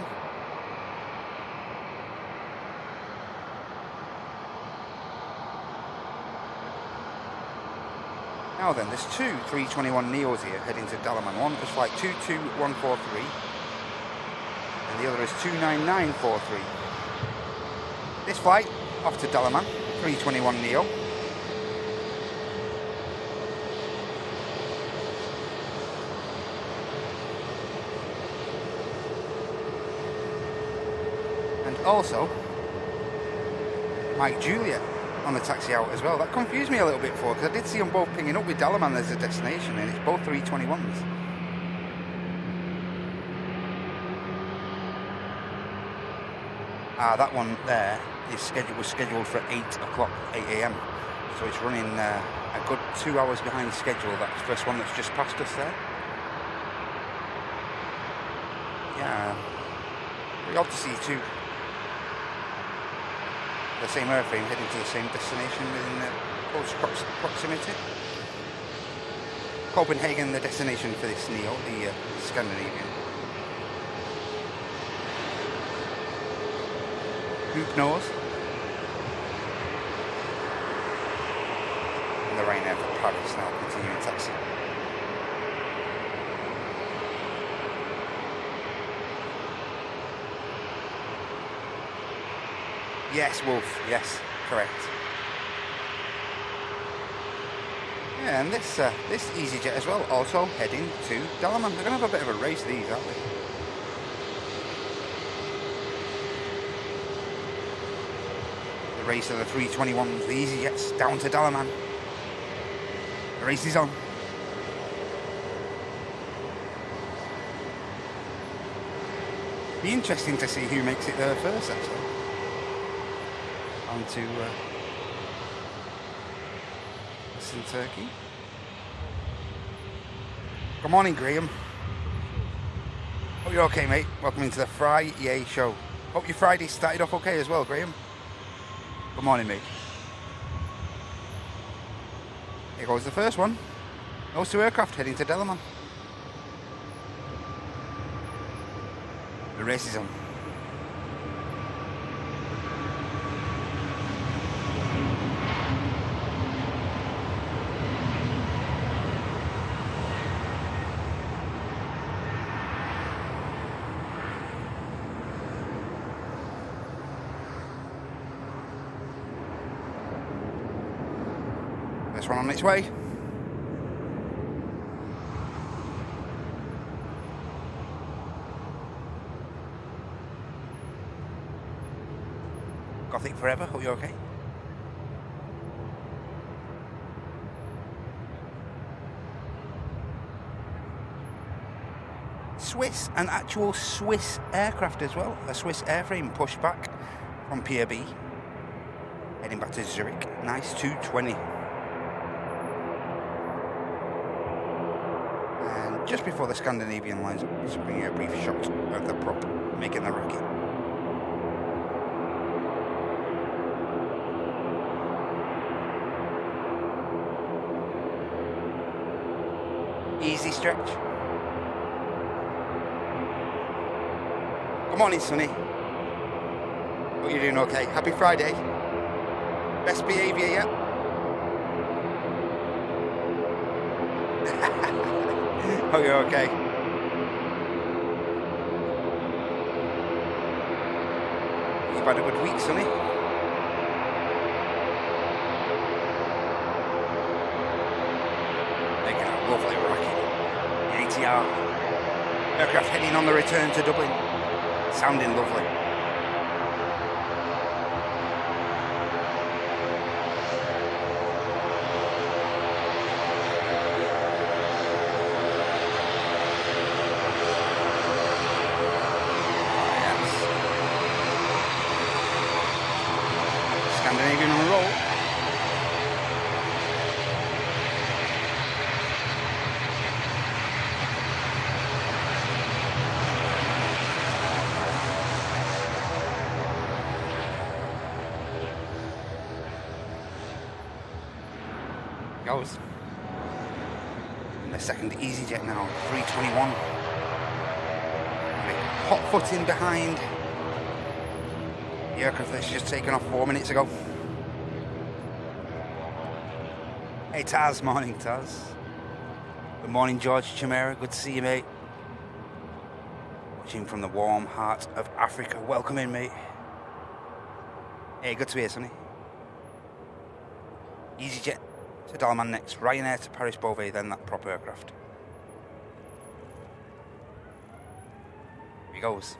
Now then, there's two 321 Neos here heading to Dalaman. One is flight 22143 and the other is 29943. This flight off to Dalaman, 321 Neo. also Mike Juliet on the taxi out as well. That confused me a little bit before, because I did see them both pinging up with Dalaman as a destination, and it's both 321s. That one there was scheduled for 8 o'clock, 8 a.m. So it's running a good 2 hours behind schedule. That's the first one that's just passed us there. Yeah, we ought to see the same airframe heading to the same destination within close proximity. Copenhagen, the destination for this Neo, the Scandinavian. Who knows? And the Ryanair for Paris now continuing taxi. Yes, Wolf. Yes, correct. Yeah, and this EasyJet as well, also heading to Dalaman. They're going to have a bit of a race, these, aren't they? The race of the 321s, the EasyJets down to Dalaman. The race is on. Be interesting to see who makes it there first, actually. On to Western Turkey. Good morning, Graham. Hope you're okay, mate. Welcome into the Friday show. Hope your Friday started off okay as well, Graham. Good morning, mate. Here goes the first one. Those two aircraft heading to Dalaman. The race is on. This one on its way. Gothic forever, hope you're okay. Swiss, an actual Swiss aircraft as well. A Swiss airframe pushed back from Pier B. Heading back to Zurich. Nice 220. Just before the Scandinavian lines up, just bringing a brief shot of the prop making the rocket. Easy stretch. Good morning, Sonny. Hope you're doing okay. Happy Friday. Best behaviour yet? Oh, you're okay. You've had a good week, Sonny. Making a lovely rocket. The ATR. Aircraft heading on the return to Dublin. Sounding lovely. Scandinavian on the roll. Goes. And the second EasyJet now, 321. Hot footing behind the aircraft that's just taken off 4 minutes ago. Hey Taz, morning Taz. Good morning George Chimera, good to see you mate. Watching from the warm heart of Africa, welcome in mate. Hey, good to be here Sonny. EasyJet to Dalaman next, Ryanair to Paris Beauvais, then that proper aircraft. Here he goes.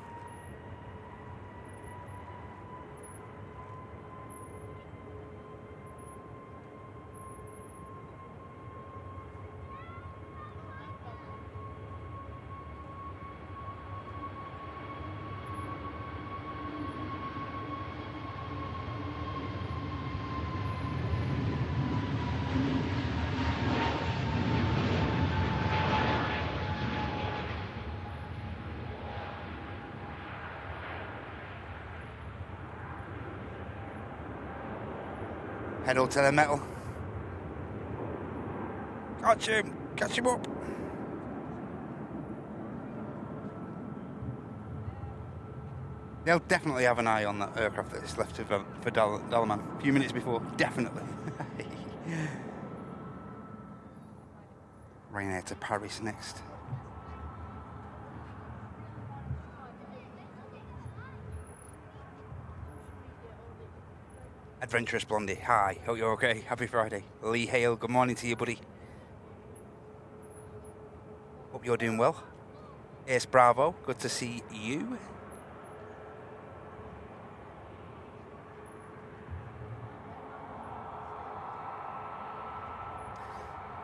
Pedal to the metal. Catch him! Catch him up! They'll definitely have an eye on that aircraft that's left for Dalaman a few minutes before. Definitely. Ryanair to Paris next. Adventurous Blondie, hi, hope you're okay. Happy Friday. Lee Hale, good morning to you, buddy. Hope you're doing well. Ace Bravo, good to see you.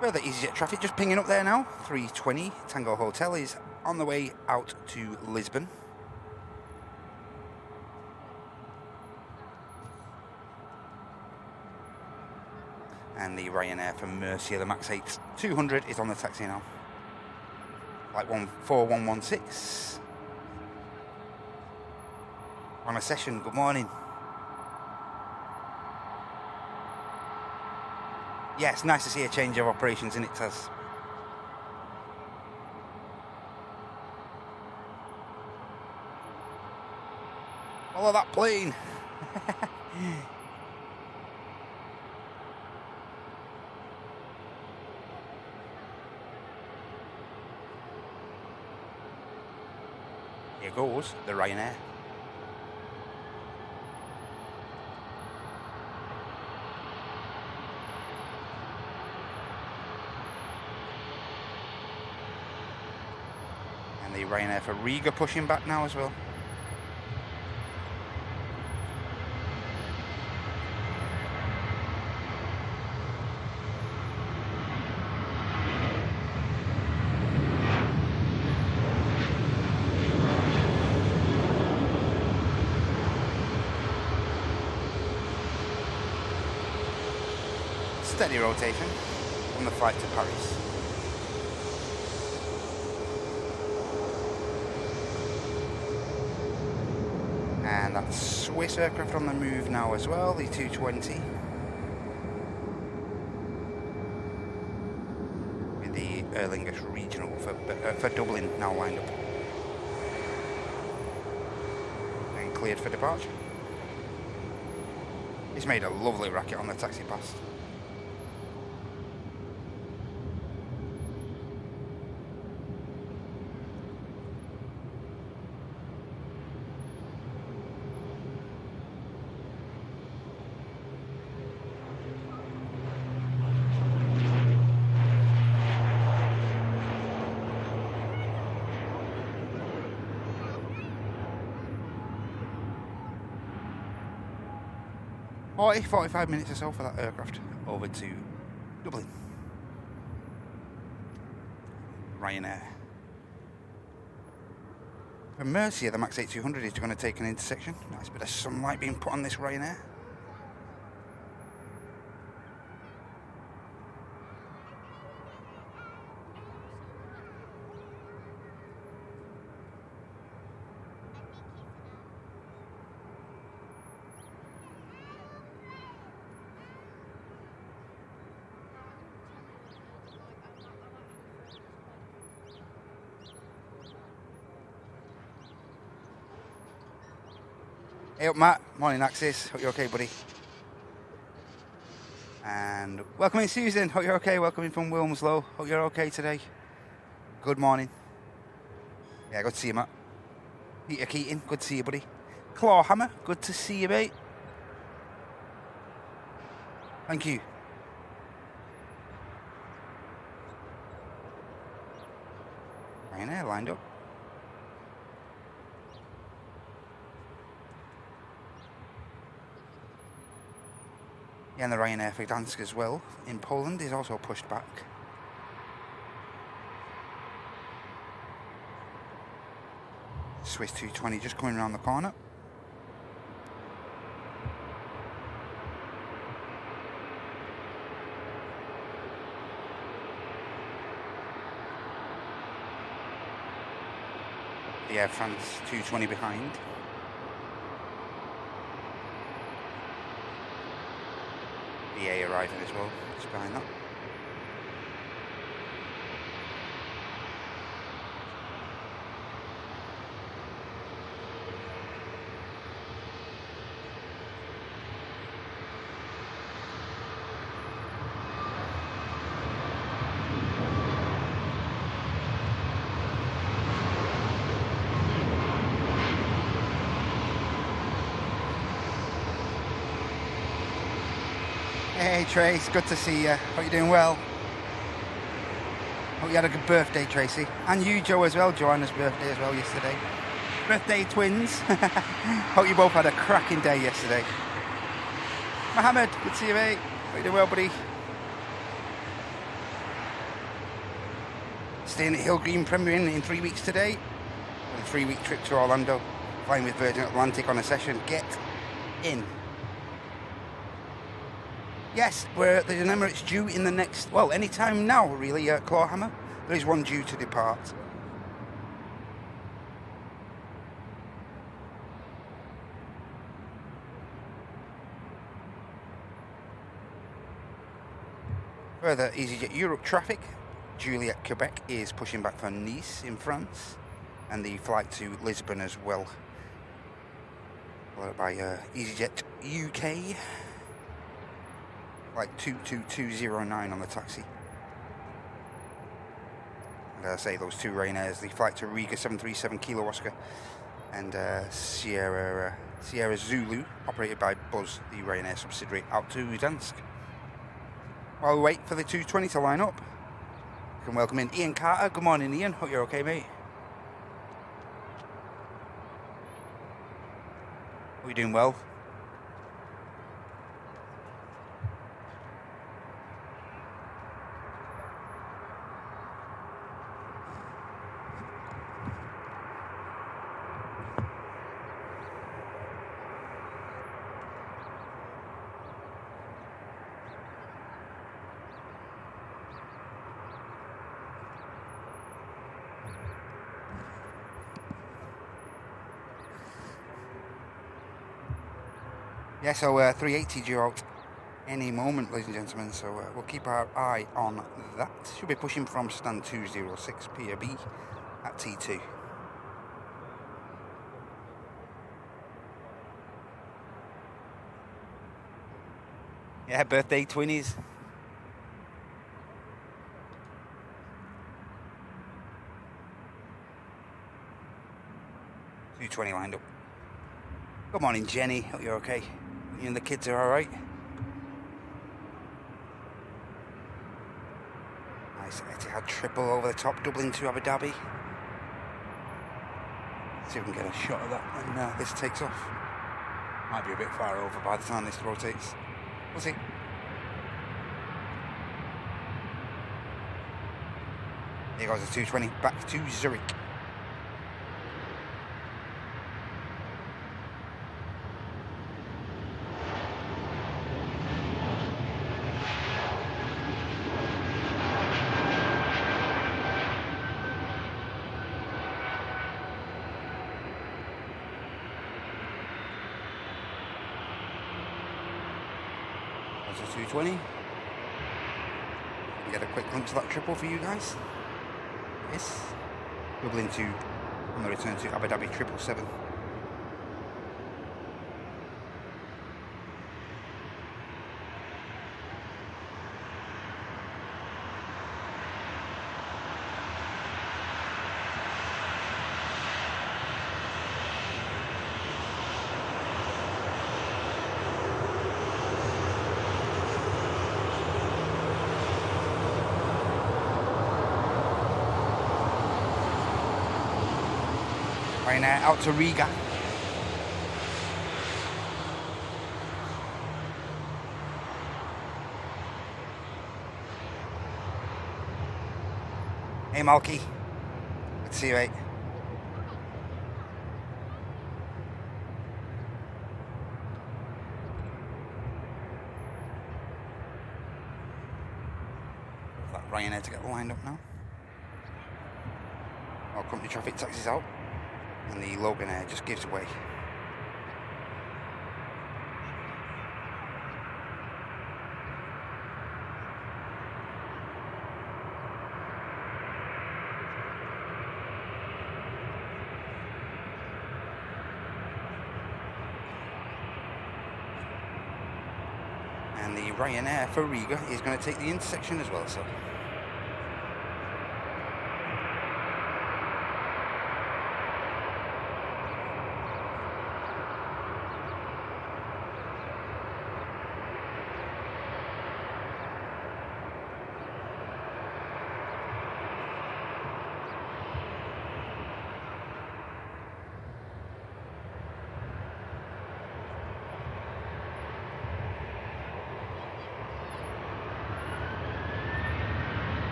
Further EasyJet traffic just pinging up there now. 320 Tango Hotel is on the way out to Lisbon. And the Ryanair from Murcia, the Max 8 200 is on the taxi now. Like 4116. On a session, good morning. Yeah, it's nice to see a change of operations in it, Taz. Follow that plane. Here goes the Ryanair. And the Ryanair for Riga pushing back now as well. Steady rotation on the flight to Paris. And that's Swiss aircraft on the move now as well, the 220. With the Aer Lingus regional for Dublin now lined up. And cleared for departure. He's made a lovely racket on the taxi past. Oh, 45 minutes or so for that aircraft over to Dublin. Ryanair. From Murcia, the Max 8 200 is going to take an intersection. Nice bit of sunlight being put on this Ryanair. Hey up, Matt. Morning, Axis. Hope you're okay, buddy. And welcome in, Susan. Hope you're okay. Welcome in from Wilmslow. Hope you're okay today. Good morning. Yeah, good to see you, Matt. Peter Keating, good to see you, buddy. Clawhammer, good to see you, mate. Thank you. Ryanair lined up. Yeah, and the Ryanair for Gdansk as well in Poland is also pushed back. Swiss 220 just coming around the corner. The Air France 220 behind. arriving as well, just behind that. Hey Trace, good to see you. Hope you're doing well. Hope you had a good birthday, Tracy. And you, Joe, as well. Joanna's birthday as well yesterday. Birthday twins. Hope you both had a cracking day yesterday. Mohammed, good to see you, mate. Hope you're doing well, buddy. Staying at Hill Green premiering in 3 weeks today. On a 3-week trip to Orlando. Flying with Virgin Atlantic on a session. Get in. Yes, there's an Emirates due in the next, well, any time now, really, Clawhammer. There is one due to depart. Further EasyJet Europe traffic. Juliet, Quebec is pushing back for Nice in France. And the flight to Lisbon as well. Followed by EasyJet UK. Like 22209 on the taxi. And I say those two Ryanairs, the flight to Riga 737 Kilo Oscar and Sierra Zulu, operated by Buzz, the Ryanair subsidiary, out to Gdansk. While we wait for the 220 to line up, we can welcome in Ian Carter. Good morning, Ian. Hope you're okay, mate. Are you doing well? Yeah, so 380 due out any moment, ladies and gentlemen, so we'll keep our eye on that. Should be pushing from stand 206 Pier B at T2. Yeah, birthday twinnies. $220 lined up. Good morning, Jenny. Hope you're okay. You and the kids are all right. Nice Etihad triple over the top, Dublin to Abu Dhabi. See if we can get a shot of that when this takes off. Might be a bit far over by the time this rotates. We'll see. Here goes the 220 back to Zurich. That's a 220. Get a quick glimpse of that triple for you guys. Yes. Dublin to, on the return to Abu Dhabi 777. Ryanair out to Riga. Hey Malky, good to see you, mate. That Ryanair to get lined up now. Our company traffic taxis out. And the Logan Air just gives way. And the Ryanair for Riga is going to take the intersection as well, so.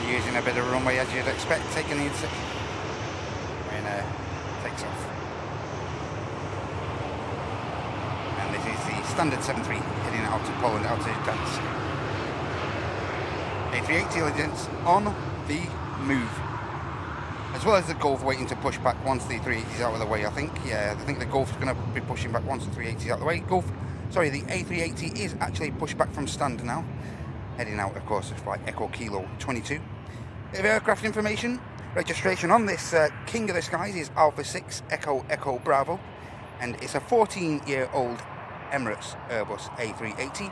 Using a bit of runway as you'd expect, taking the intersection. Ryanair takes off. And this is the standard 73 heading out to Poland, out to Gdansk. A380 legends on the move. As well as the Golf waiting to push back once the 380 is out of the way, I think. Yeah, I think the Golf is going to be pushing back once the 380 is out of the way. The A380 is actually pushed back from stand now. Heading out, of course, of flight Echo Kilo 22. Bit of aircraft information. Registration on this King of the Skies is Alpha 6 Echo Bravo, and it's a 14-year-old Emirates Airbus A380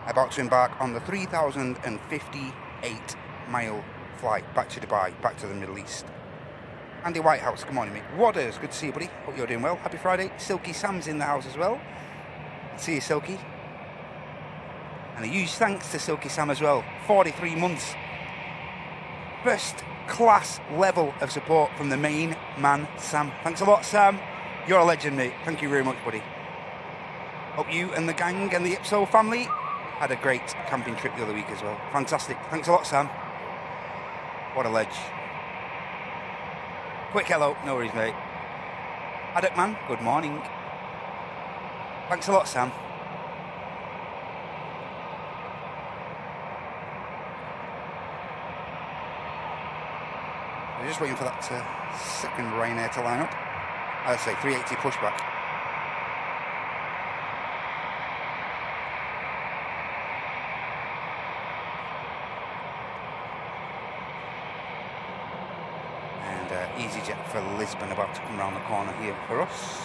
about to embark on the 3,058-mile flight back to Dubai, back to the Middle East. Andy Whitehouse, good morning, mate. Waters, good to see you, buddy. Hope you're doing well. Happy Friday. Silky Sam's in the house as well. See you, Silky. And a huge thanks to Silky Sam as well. 43 months. First class level of support from the main man, Sam. Thanks a lot, Sam. You're a legend, mate. Thank you very much, buddy. Hope you and the gang and the Ipso family had a great camping trip the other week as well. Fantastic. Thanks a lot, Sam. What a ledge. Quick hello. No worries, mate. Haddock man, good morning. Thanks a lot, Sam. We're just waiting for that second Ryanair to line up. I'd say 380 pushback. And EasyJet for Lisbon about to come round the corner here for us.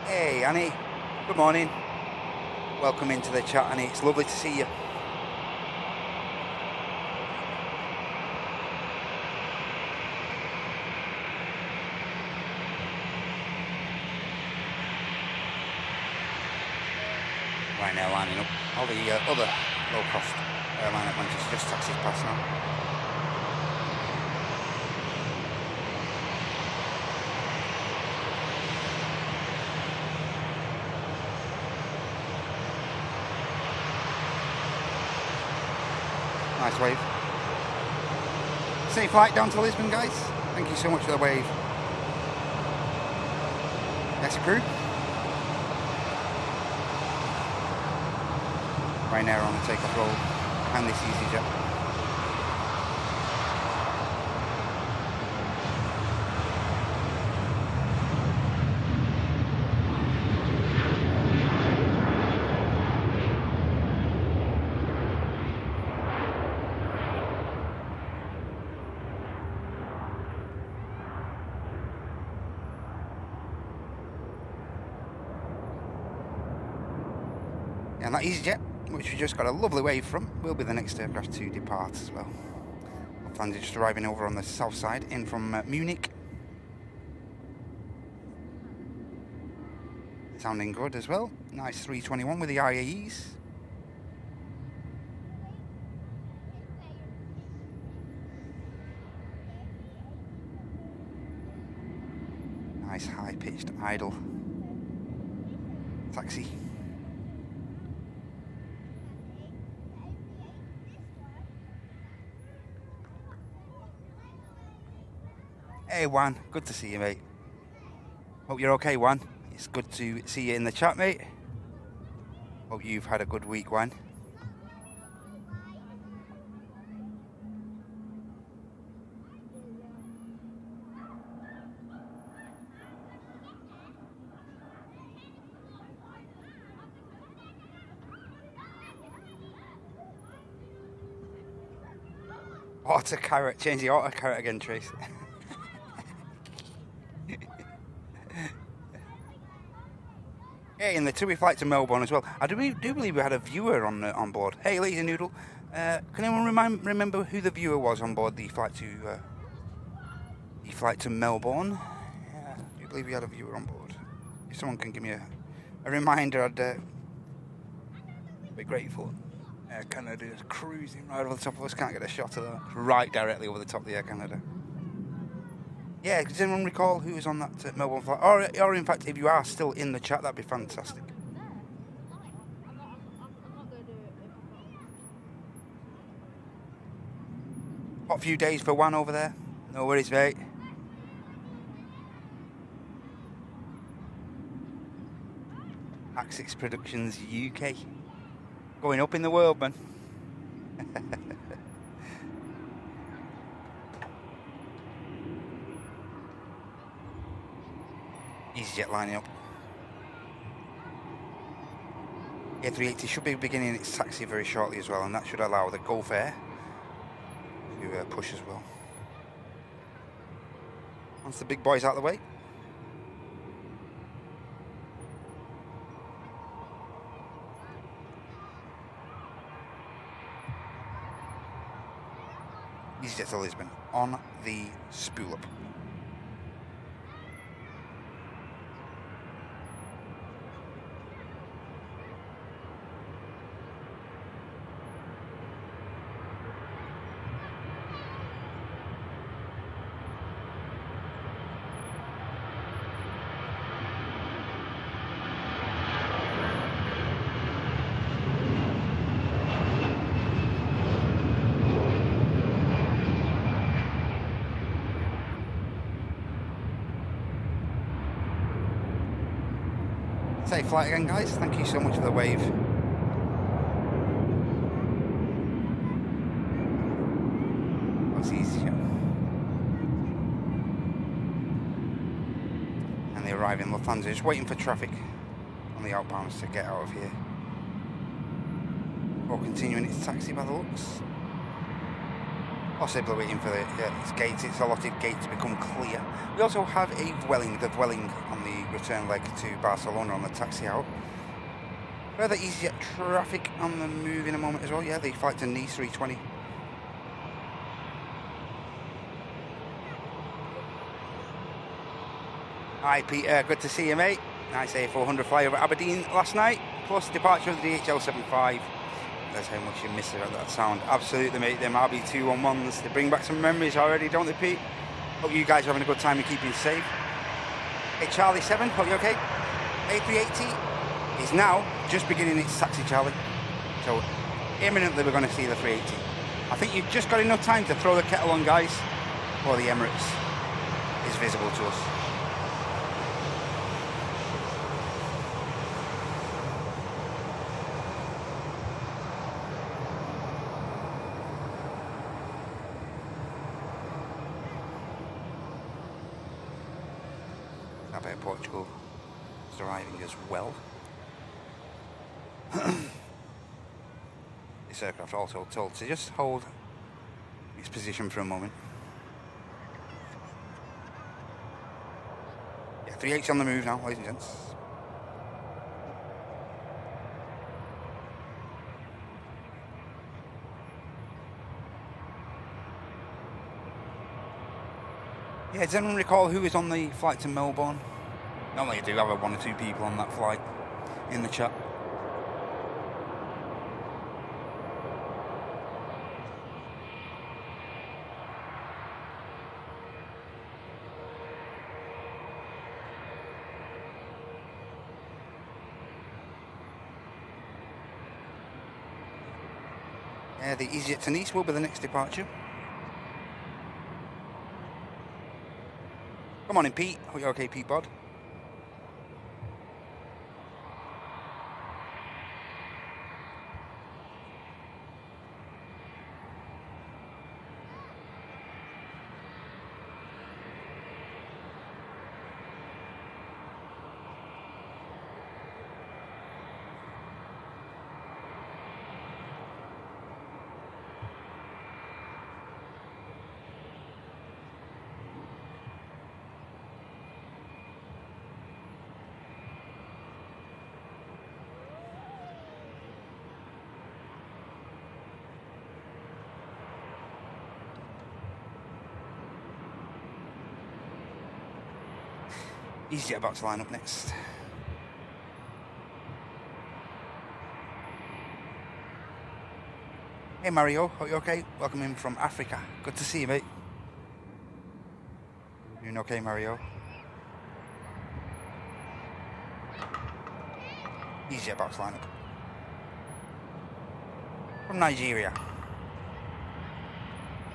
Hey Annie, good morning. Welcome into the chat, Annie. It's lovely to see you. Ryanair lining up. All the other low-cost airline at Manchester just taxis past now. Nice wave. Safe flight down to Lisbon, guys. Thank you so much for the wave. Yes, crew. Ryanair on the takeoff roll and this EasyJet. And that EasyJet, which we just got a lovely wave from, will be the next aircraft to depart as well. Lufthansa just arriving over on the south side, in from Munich. Sounding good as well. Nice 321 with the IAEs. Nice high-pitched idle taxi. Hey, Juan. Good to see you, mate. Hope you're okay, Juan. It's good to see you in the chat, mate. Hope you've had a good week, Juan. Auto carrot. Change the auto carrot again, Trace. Yeah, in the two-way flight to Melbourne as well. I do believe we had a viewer on board. Hey, Lazy Noodle. Can anyone remember who the viewer was on board the flight to Melbourne? Yeah, I do believe we had a viewer on board. If someone can give me a reminder, I'd be grateful. Air Canada is cruising right over the top of us. Can't get a shot of that. Right directly over the top of the Air Canada. Yeah, does anyone recall who was on that Melbourne flight? Or in fact, if you are still in the chat, that'd be fantastic. Hot few days for Juan over there. No worries, mate. Axis Productions UK. Going up in the world, man. EasyJet lining up. A380 should be beginning its taxi very shortly as well, and that should allow the Gulf Air to push as well. Once the big boy's out of the way. EasyJet to Lisbon on the spool up. Safe flight again, guys. Thank you so much for the wave. That's easier. And they arrive in Lufthansa, just waiting for traffic on the outbounds to get out of here. Or continuing its taxi by the looks. Possibly waiting for its gates, its allotted gate to become clear. We also have the Vueling on the return leg to Barcelona on the taxi out. Further EasyJet traffic on the move in a moment as well. Yeah, the flight to Nice 320. Hi Peter, good to see you, mate. Nice A400 fly over Aberdeen last night, plus departure of the DHL75. That's how much you miss it at that sound. Absolutely, mate. Them RB211s, they bring back some memories already, don't they, Pete? Hope you guys are having a good time and keeping safe. Hey, Charlie 7, hope you're okay. A380 is now just beginning its taxi, Charlie. So, imminently we're going to see the 380. I think you've just got enough time to throw the kettle on, guys, before the Emirates is visible to us. Portugal is arriving as well. This aircraft also told to just hold its position for a moment. Yeah, 380 on the move now, ladies and gents. Yeah, does anyone recall who was on the flight to Melbourne? Normally you do have one or two people on that flight in the chat. The EasyJet to Nice will be the next departure. Come on in, Pete. Are you okay, Pete Bod? EasyJet about to line up next. Hey Mario, are you okay? Welcome in from Africa. Good to see you, mate. You doing okay, Mario? EasyJet about to line up. From Nigeria.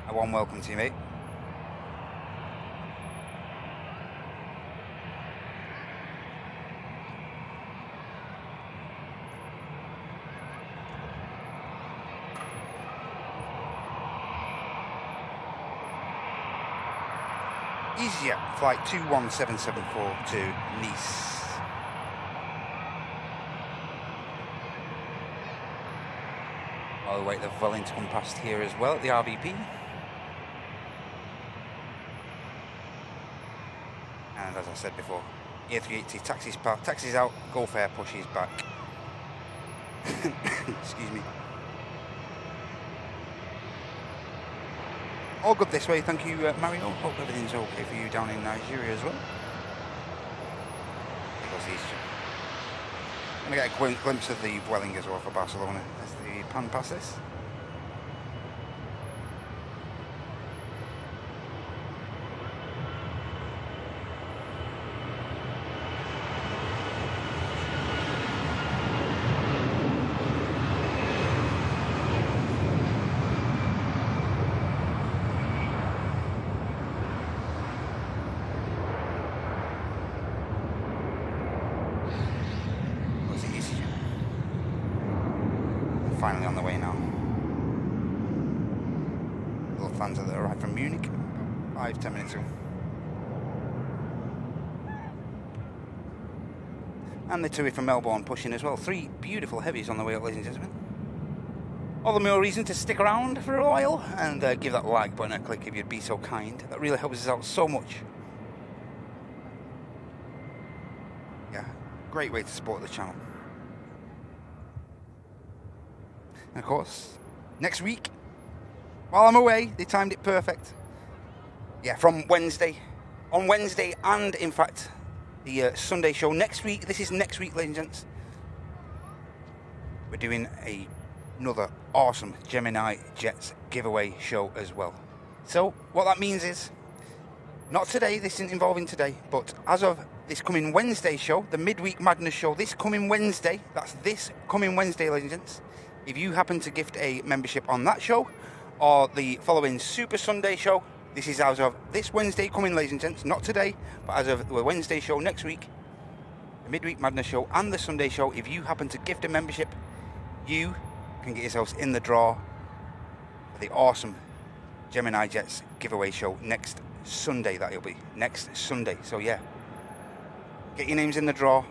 A warm welcome to you, mate. EasyJet flight 21774 to Nice. I'll wait the Vueling to come past here as well at the RVP. And as I said before, A380 taxis out, Gulf Air pushes back. Excuse me. All good this way, thank you, Mario. Hope everything's okay for you down in Nigeria as well. I'm going to get a glimpse of the Vueling as well for Barcelona as the pan passes. Finally on the way now. Lufthansa that arrived from Munich 5-10 minutes ago. And the TUI from Melbourne pushing as well. 3 beautiful heavies on the way up, ladies and gentlemen. All the more reason to stick around for a while and give that like button a click if you'd be so kind. That really helps us out so much. Yeah, great way to support the channel. And of course, next week, while I'm away, they timed it perfect. Yeah, from Wednesday. On Wednesday and, in fact, the Sunday show next week. This is next week, ladies and gents. We're doing another awesome Gemini Jets giveaway show as well. So, what that means is, not today, this isn't involving today, but as of this coming Wednesday show, the Midweek Madness show, this coming Wednesday, that's this coming Wednesday, ladies and gents. If you happen to gift a membership on that show, or the following Super Sunday show, this is as of this Wednesday coming, ladies and gents, not today, but as of the Wednesday show next week, the Midweek Madness show and the Sunday show, if you happen to gift a membership, you can get yourselves in the draw for the awesome Gemini Jets giveaway show next Sunday, that'll be, next Sunday. So yeah, get your names in the draw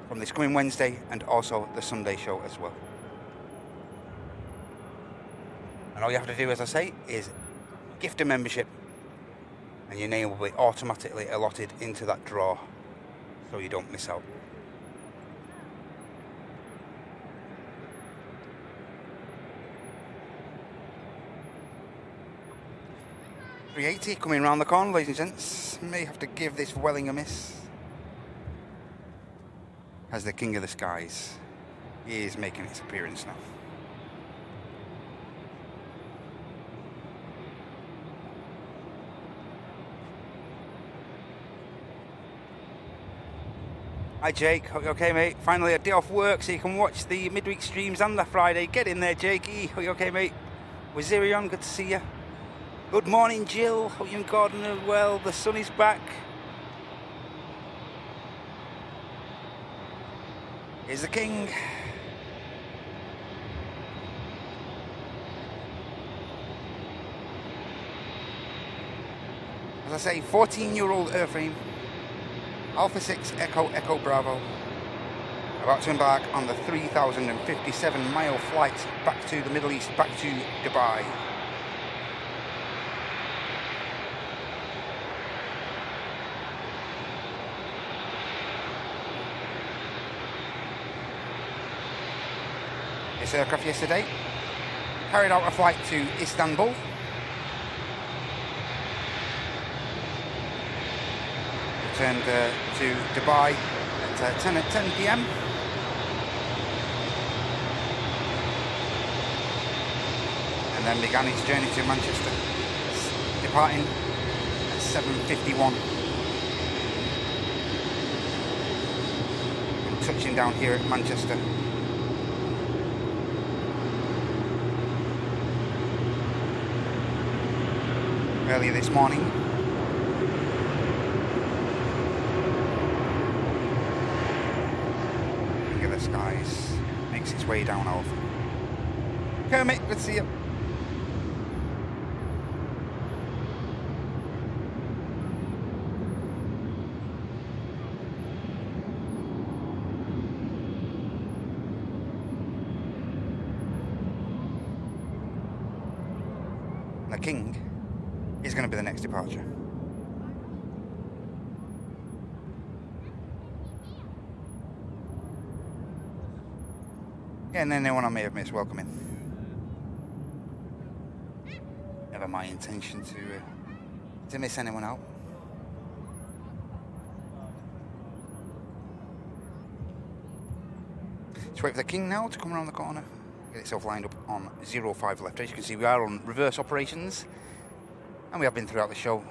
from this coming Wednesday and also the Sunday show as well. And all you have to do, as I say, is gift a membership and your name will be automatically allotted into that draw so you don't miss out. .380 coming round the corner, ladies and gents. May have to give this Vueling a miss. As the King of the Skies is making its appearance now. Hi Jake, hope you're okay mate. Finally a day off work so you can watch the midweek streams and the Friday. Get in there Jakey, hope you're okay mate. Wazirion, good to see you. Good morning Jill, hope you and Gordon are well. The sun is back. Here's the King. As I say, 14-year-old airframe, Alpha 6 Echo Echo Bravo, about to embark on the 3,057-mile flight back to the Middle East, back to Dubai. This aircraft yesterday carried out a flight to Istanbul. Returned to Dubai at 10 p.m. and then began its journey to Manchester, departing at 7:51 and touching down here at Manchester. Earlier this morning. Look at the skies. Makes its way down over. Kermit, good to see you. The King is going to be the next departure. Yeah, and anyone I may have missed, welcome in. Never my intention to miss anyone out. Just wait for the King now to come around the corner. Get itself lined up on 05 left. As you can see, we are on reverse operations. And we have been throughout the show,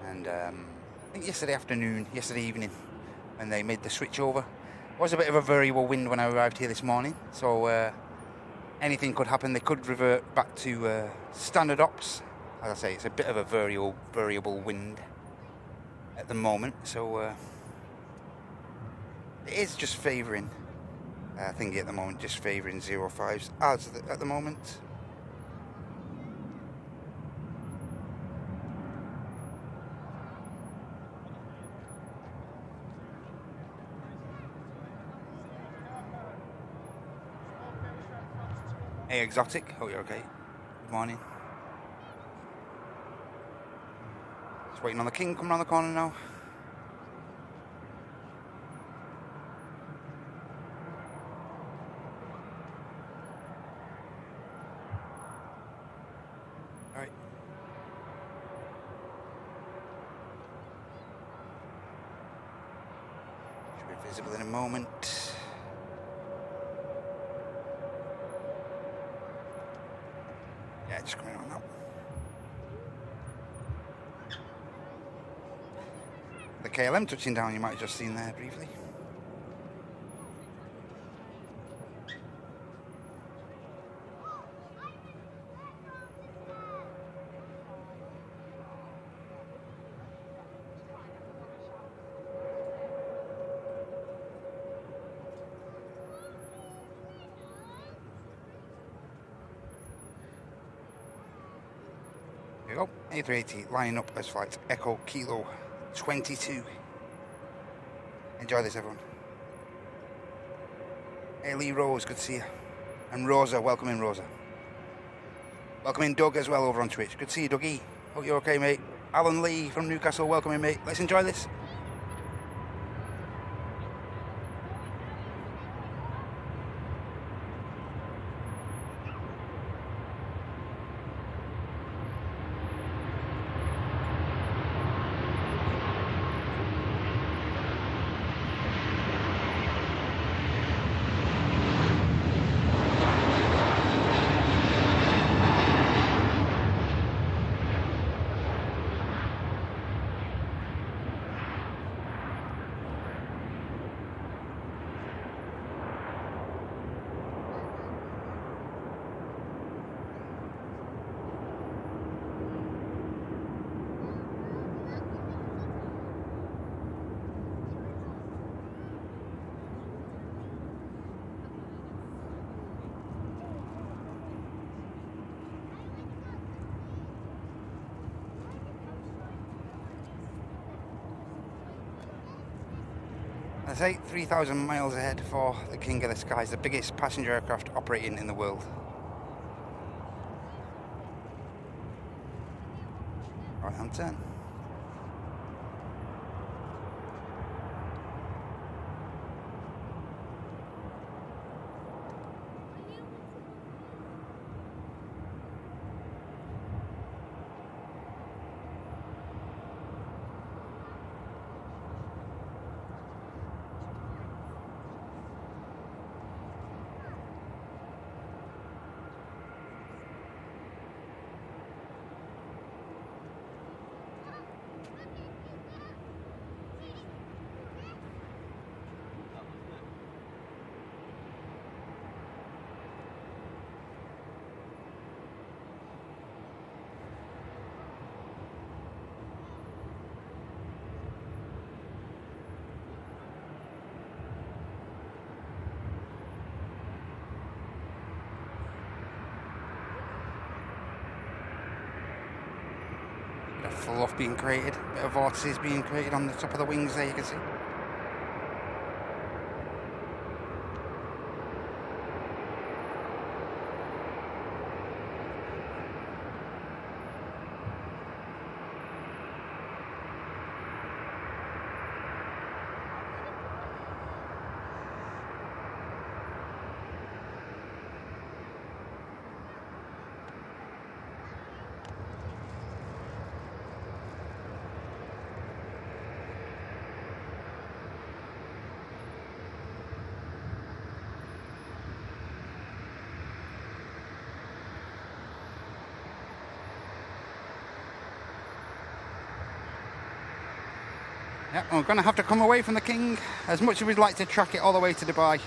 and I think yesterday evening, when they made the switch over, was a bit of a variable wind when I arrived here this morning, so anything could happen. They could revert back to standard ops. As I say, it's a bit of a variable wind at the moment, so it is just favouring, I think at the moment, just favouring 05s as at the moment. Hey Exotic, hope you're okay. Good morning. Just waiting on the King, coming around the corner now. Alright. Should be visible in a moment. Yeah, just coming on now. The KLM touching down, you might have just seen there briefly. There we go, A380 lining up as flight Echo Kilo 22. Enjoy this, everyone. Hey Lee Rose, good to see you. And Rosa, welcome in Rosa. Welcome in Doug as well over on Twitch. Good to see you, Dougie. Hope you're okay, mate. Alan Lee from Newcastle, welcome in, mate. Let's enjoy this. say 3,000 miles ahead for the King of the Skies, the biggest passenger aircraft operating in the world. Right hand turn. Bit of fluff being created, bit of vortices being created on the top of the wings there, you can see. Yep, we're going to have to come away from the King, as much as we'd like to track it all the way to Dubai.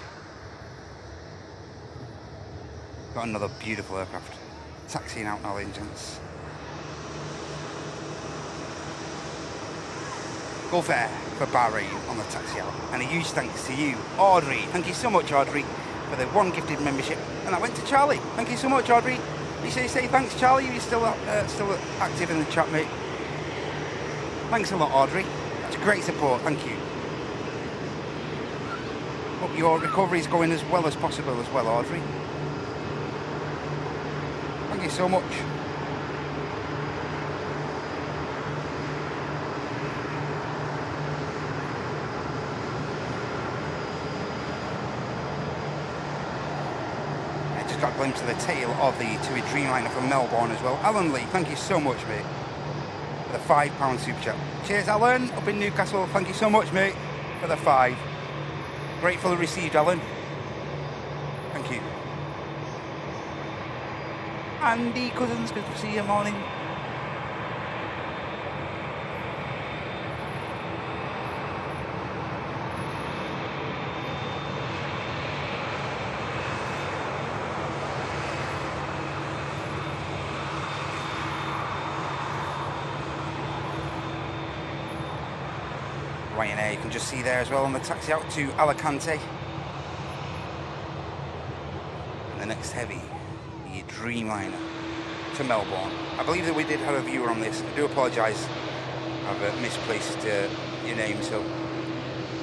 Got another beautiful aircraft. Taxiing out now, ladies and gents. Gulf Air for Bahrain on the taxi out. And a huge thanks to you, Audrey. Thank you so much, Audrey, for the one gifted membership. And that went to Charlie. Thank you so much, Audrey. You say thanks, Charlie. You're still active in the chat, mate. Thanks a lot, Audrey. That's great support. Thank you. Hope your recovery is going as well as possible as well, Audrey. Thank you so much. I just got a glimpse of the tail of the TUI Dreamliner from Melbourne as well. Alan Lee, thank you so much, mate, for the £5 super chat. Cheers, Alan, up in Newcastle. Thank you so much, mate, for the 5. Gratefully received, Alan. Thank you. Andy Cousins, good to see you, morning. Ryanair, you can just see there as well on the taxi out to Alicante. And the next heavy, the Dreamliner to Melbourne. I believe that we did have a viewer on this. I do apologise, I've misplaced your name. So,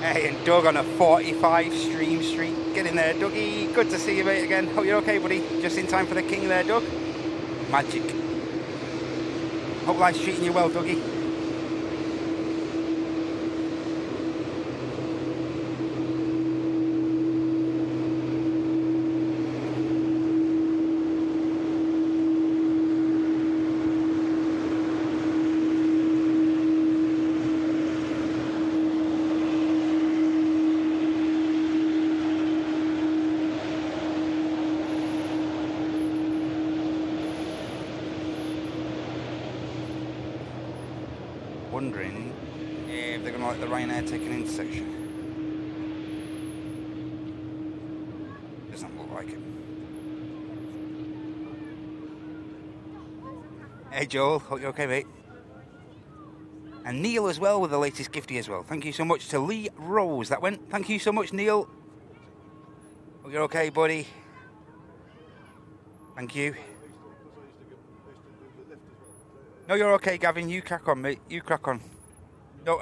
hey, and Doug on a 45 stream streak. Get in there, Dougie. Good to see you, mate, again. Hope you're okay, buddy. Just in time for the King there, Doug. Magic. Hope life's treating you well, Dougie. Wondering if they're going to let the Ryanair take an intersection. Doesn't look like it. Hey Joel, hope you're okay, mate. And Neil as well with the latest gifty as well. Thank you so much to Lee Rose. That went. Thank you so much, Neil. Hope you're okay, buddy. Thank you. No, you're okay, Gavin. You crack on, mate. You crack on.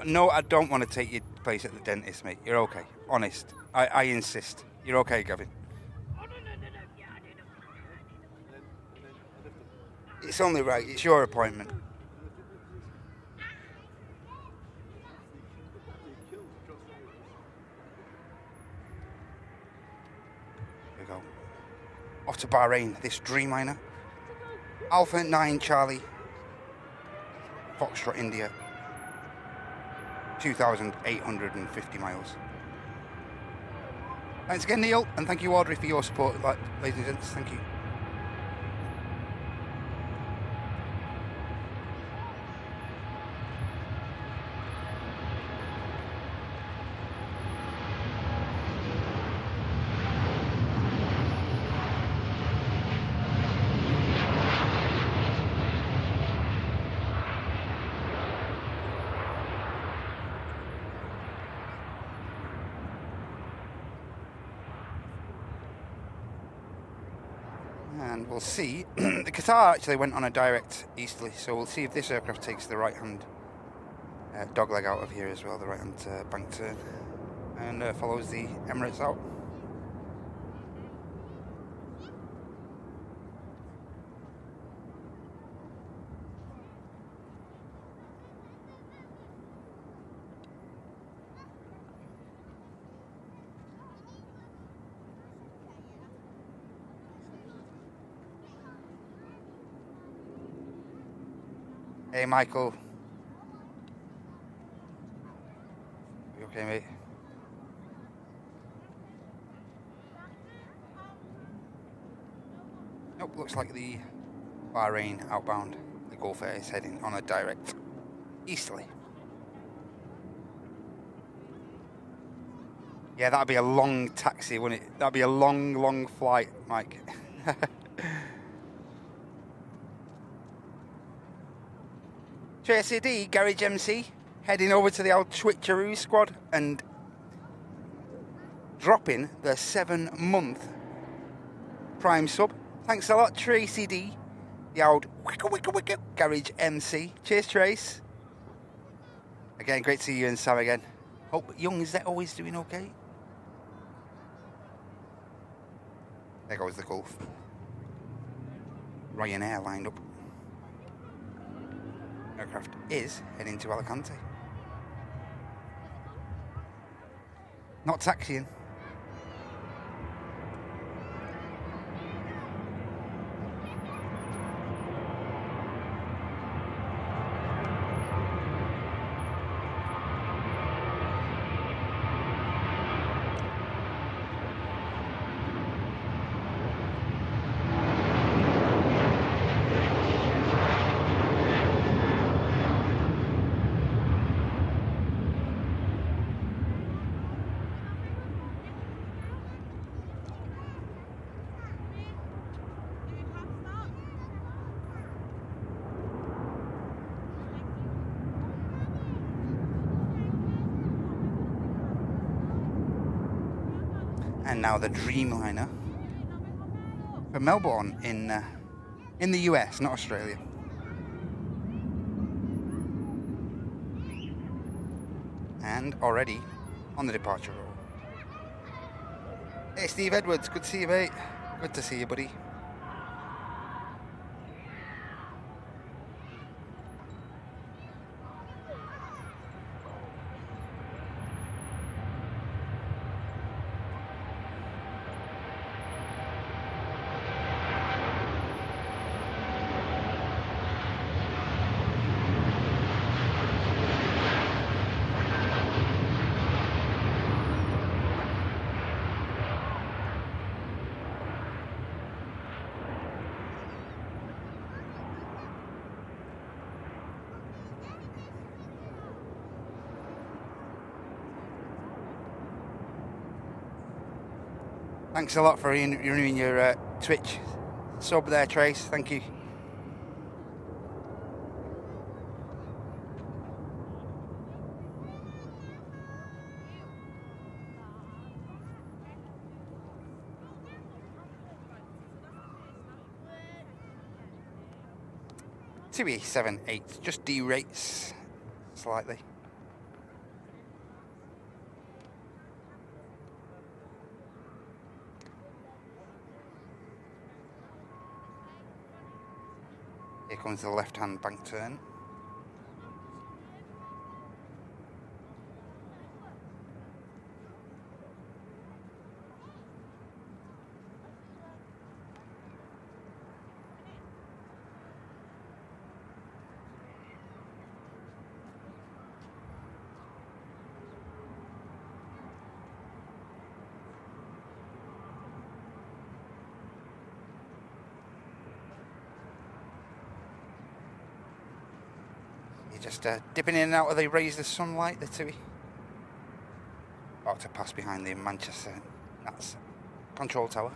No, I don't want to take your place at the dentist, mate. You're okay. honest. I insist. You're okay, Gavin? It's only right. It's your appointment. Here we go. Off to Bahrain, this Dreamliner. Alpha 9 Charlie. Foxtrot India. 2,850 miles. Thanks again, Neil, and thank you, Audrey, for your support, ladies and gents. Thank you. And we'll see. The Qatar actually went on a direct easterly, so we'll see if this aircraft takes the right-hand dogleg out of here as well, the right-hand bank turn, and follows the Emirates out. Hey, Michael. You okay, mate? Nope, looks like the Bahrain outbound, the Gulf Air, is heading on a direct easterly. Yeah, that'd be a long taxi, wouldn't it? That'd be a long, long flight, Mike. JCD, Garage MC, heading over to the old Twitcheroo squad and dropping the 7-month Prime sub. Thanks a lot, Tracy D, the old wicka Garage MC. Cheers, Trace. Again, great to see you and Sam again. Hope Young is always doing okay. There goes the Gulf. Ryanair lined up. Aircraft is heading to Alicante. Not taxiing. And now the Dreamliner for Melbourne in the US, not Australia. And already on the departure roll. Hey, Steve Edwards, good to see you, mate. Good to see you, buddy. Thanks a lot for renewing your Twitch sub there, Trace. Thank you. (2E78) just derates slightly. Here comes the left-hand bank turn. Just dipping in and out of the rays of sunlight, the TUI. About to pass behind the Manchester, that's control tower.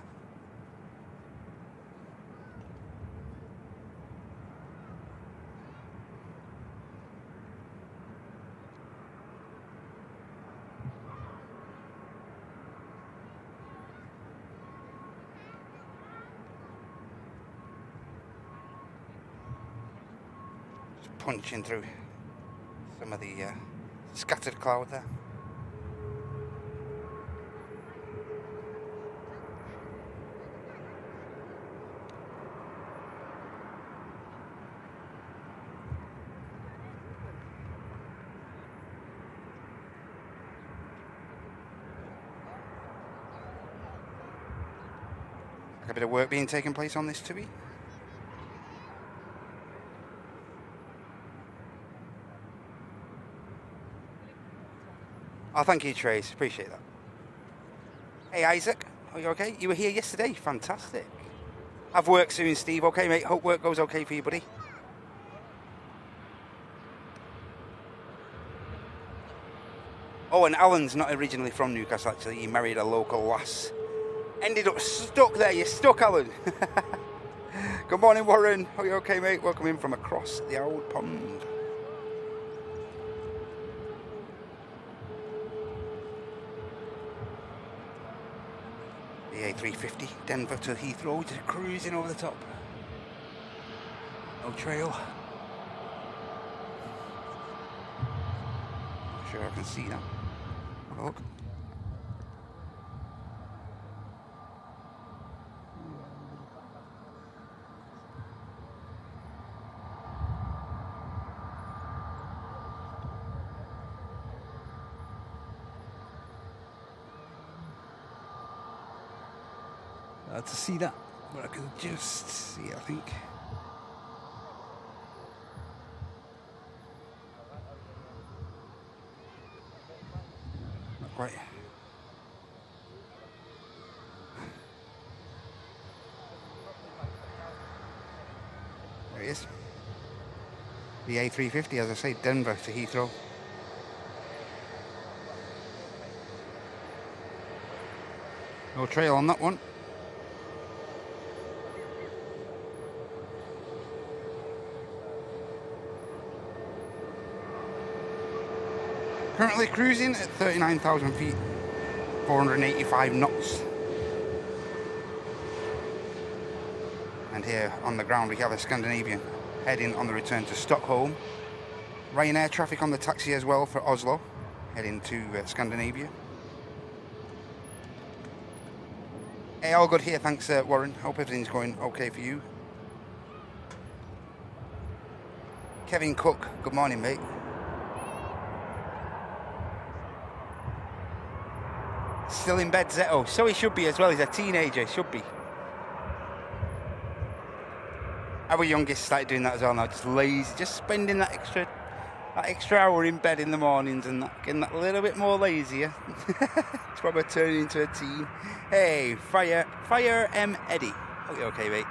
Just punching through some of the scattered cloud there. A bit of work being taken place on this TUI. Oh, thank you, Trace. Appreciate that. Hey, Isaac. Are you okay? You were here yesterday. Fantastic. Have work soon, Steve. Okay, mate. Hope work goes okay for you, buddy. Oh, and Alan's not originally from Newcastle, actually. He married a local lass. Ended up stuck there. You're stuck, Alan. Good morning, Warren. Are you okay, mate? Welcome in from across the old pond. The A350, Denver to Heathrow, just cruising over the top. No trail. Not sure I can see that. Have a look. To see that, but I can just see it, I think. Not quite. There he is. The A350, as I say, Denver to Heathrow. No trail on that one. Currently cruising at 39,000 feet, 485 knots. And here on the ground we have a Scandinavian heading on the return to Stockholm. Ryanair traffic on the taxi as well for Oslo, heading to Scandinavia. Hey, all good here, thanks Warren. Hope everything's going okay for you. Kevin Cook, good morning, mate. Still in bed, Zetto. So he should be as well. He's a teenager, should be. Our youngest started doing that as well now. Just lazy, just spending that extra hour in bed in the mornings and that, getting that little bit more lazier. It's probably turning into a teen. Hey, Fire M Eddie. Oh, you okay, mate?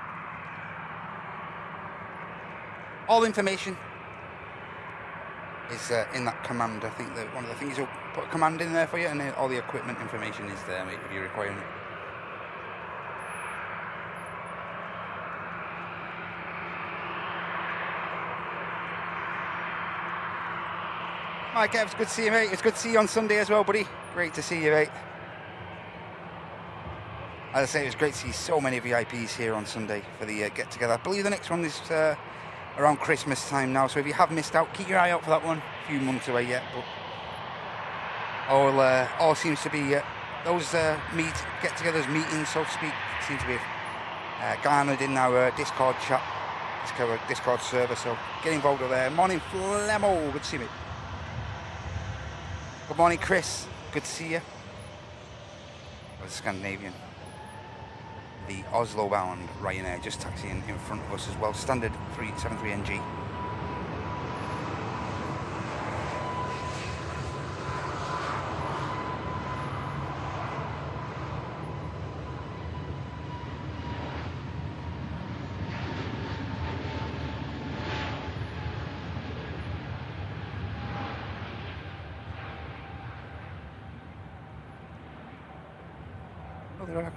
All information is in that command. I think that one of the things will put a command in there for you, and all the equipment information is there, mate, if you're requiring it. Hi Kev, it's good to see you, mate. It's good to see you on Sunday as well, buddy. Great to see you, mate. As I say, it was great to see so many VIPs here on Sunday for the get-together. I believe the next one is around Christmas time now, so if you have missed out, keep your eye out for that one. A few months away yet, but all seems to be those get-togethers, meetings, so to speak, seem to be garnered in our Discord chat. Discord server, so get involved over there. Morning, Flemo. Good to see you. Good morning, Chris. Good to see you. The Scandinavian. The Oslo bound Ryanair just taxiing in front of us as well. Standard 373NG.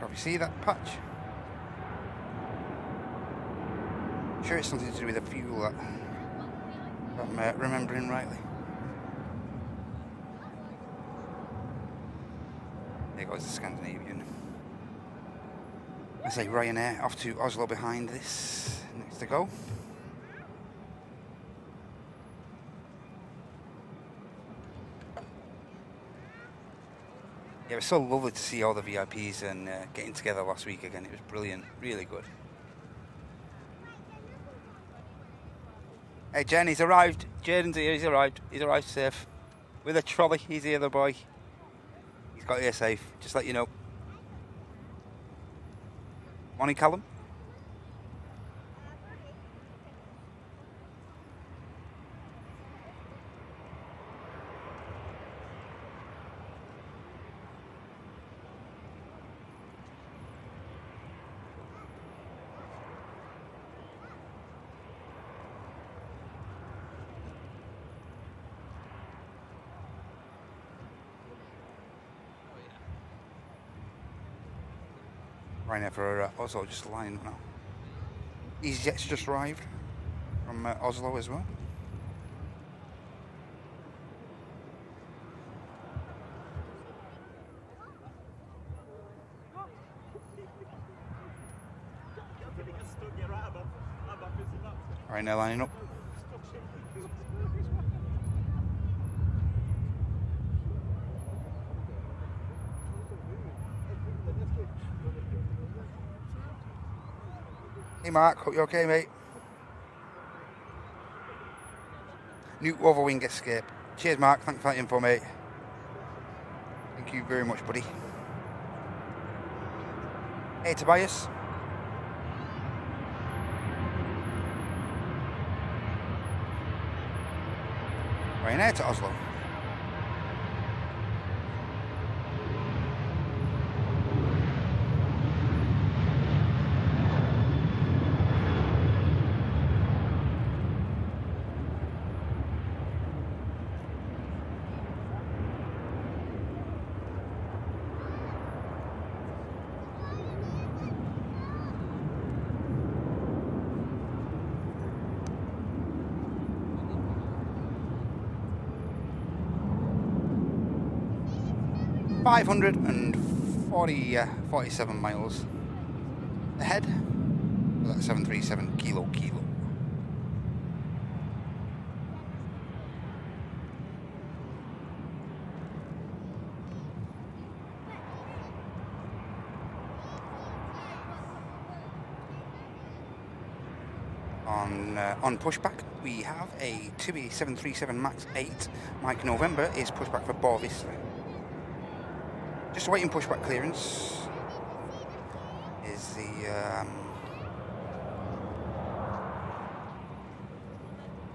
You see that patch? Sure, it's something to do with the fuel, that, if I'm remembering rightly. There goes the Scandinavian. I say Ryanair off to Oslo behind this. Next to go. Yeah, it was so lovely to see all the VIPs and getting together last week again. It was brilliant, really good. Hey Jen, he's arrived. Jaden's here, he's arrived. He's arrived safe. With a trolley, he's here, the boy. He's got here safe, just let you know. Morning, Callum. Ryanair for Oslo just lining up now. EasyJet's just arrived from Oslo as well. Ryanair lining up. Hey Mark, hope you're okay, mate. New overwing escape. Cheers Mark, thanks for that info, mate. Thank you very much, buddy. Hey Tobias. Ryanair to Oslo. .47 miles ahead. That's 737 kilo. On pushback, we have a TUI 737 MAX 8. Mike November is pushback for Borvis. Just awaiting pushback clearance is the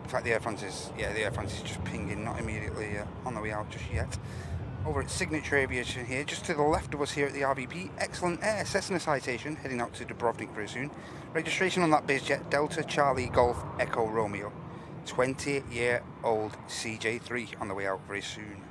in fact the Air France is just pinging, not immediately on the way out just yet. Over at Signature Aviation here, just to the left of us here at the RVP, Excellent Air Cessna citation, heading out to Dubrovnik very soon. Registration on that BizJet, Delta Charlie Golf Echo Romeo, 20-year-old CJ3 on the way out very soon.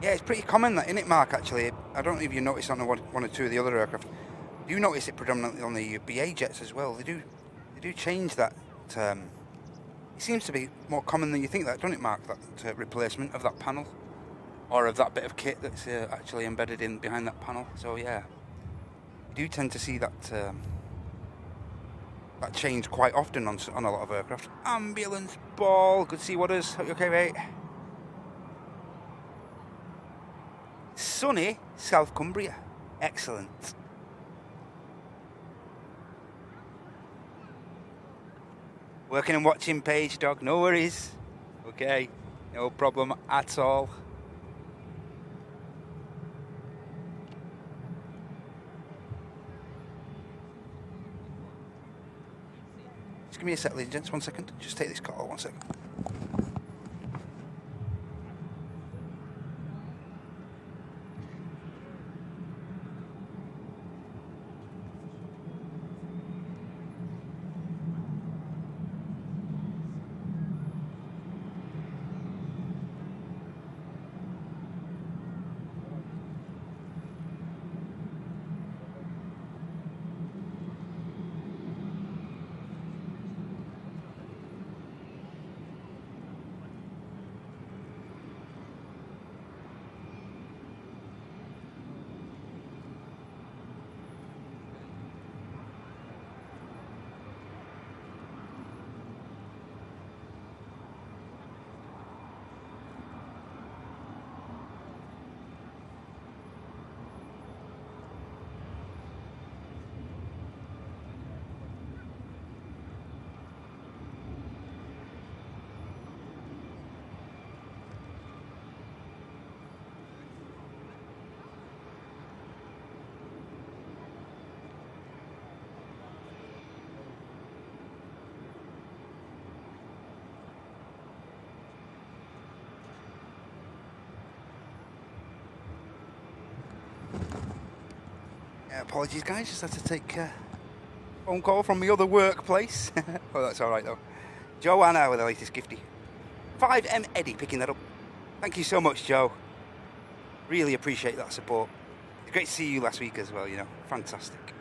Yeah, it's pretty common that, isn't it, Mark, actually? I don't know if you notice on one or two of the other aircraft. You notice it predominantly on the BA jets as well. They do change that. It seems to be more common than you think, that, doesn't it, Mark, that replacement of that panel? Or of that bit of kit that's actually embedded in behind that panel. So, yeah. You do tend to see that that change quite often on a lot of aircraft. Ambulance ball. Good to see you, Waters. Hope you're okay, mate. sunny South Cumbria. Excellent. Working and watching page, dog. No worries. Okay. No problem at all. Just give me a sec, ladies and gents. 1 second. Just take this call. 1 second. Apologies, guys. Just had to take a phone call from the other workplace. Oh, that's all right, though. Joanna with the latest gifty. 5M Eddie picking that up. Thank you so much, Joe. Really appreciate that support. It's great to see you last week as well, you know. Fantastic.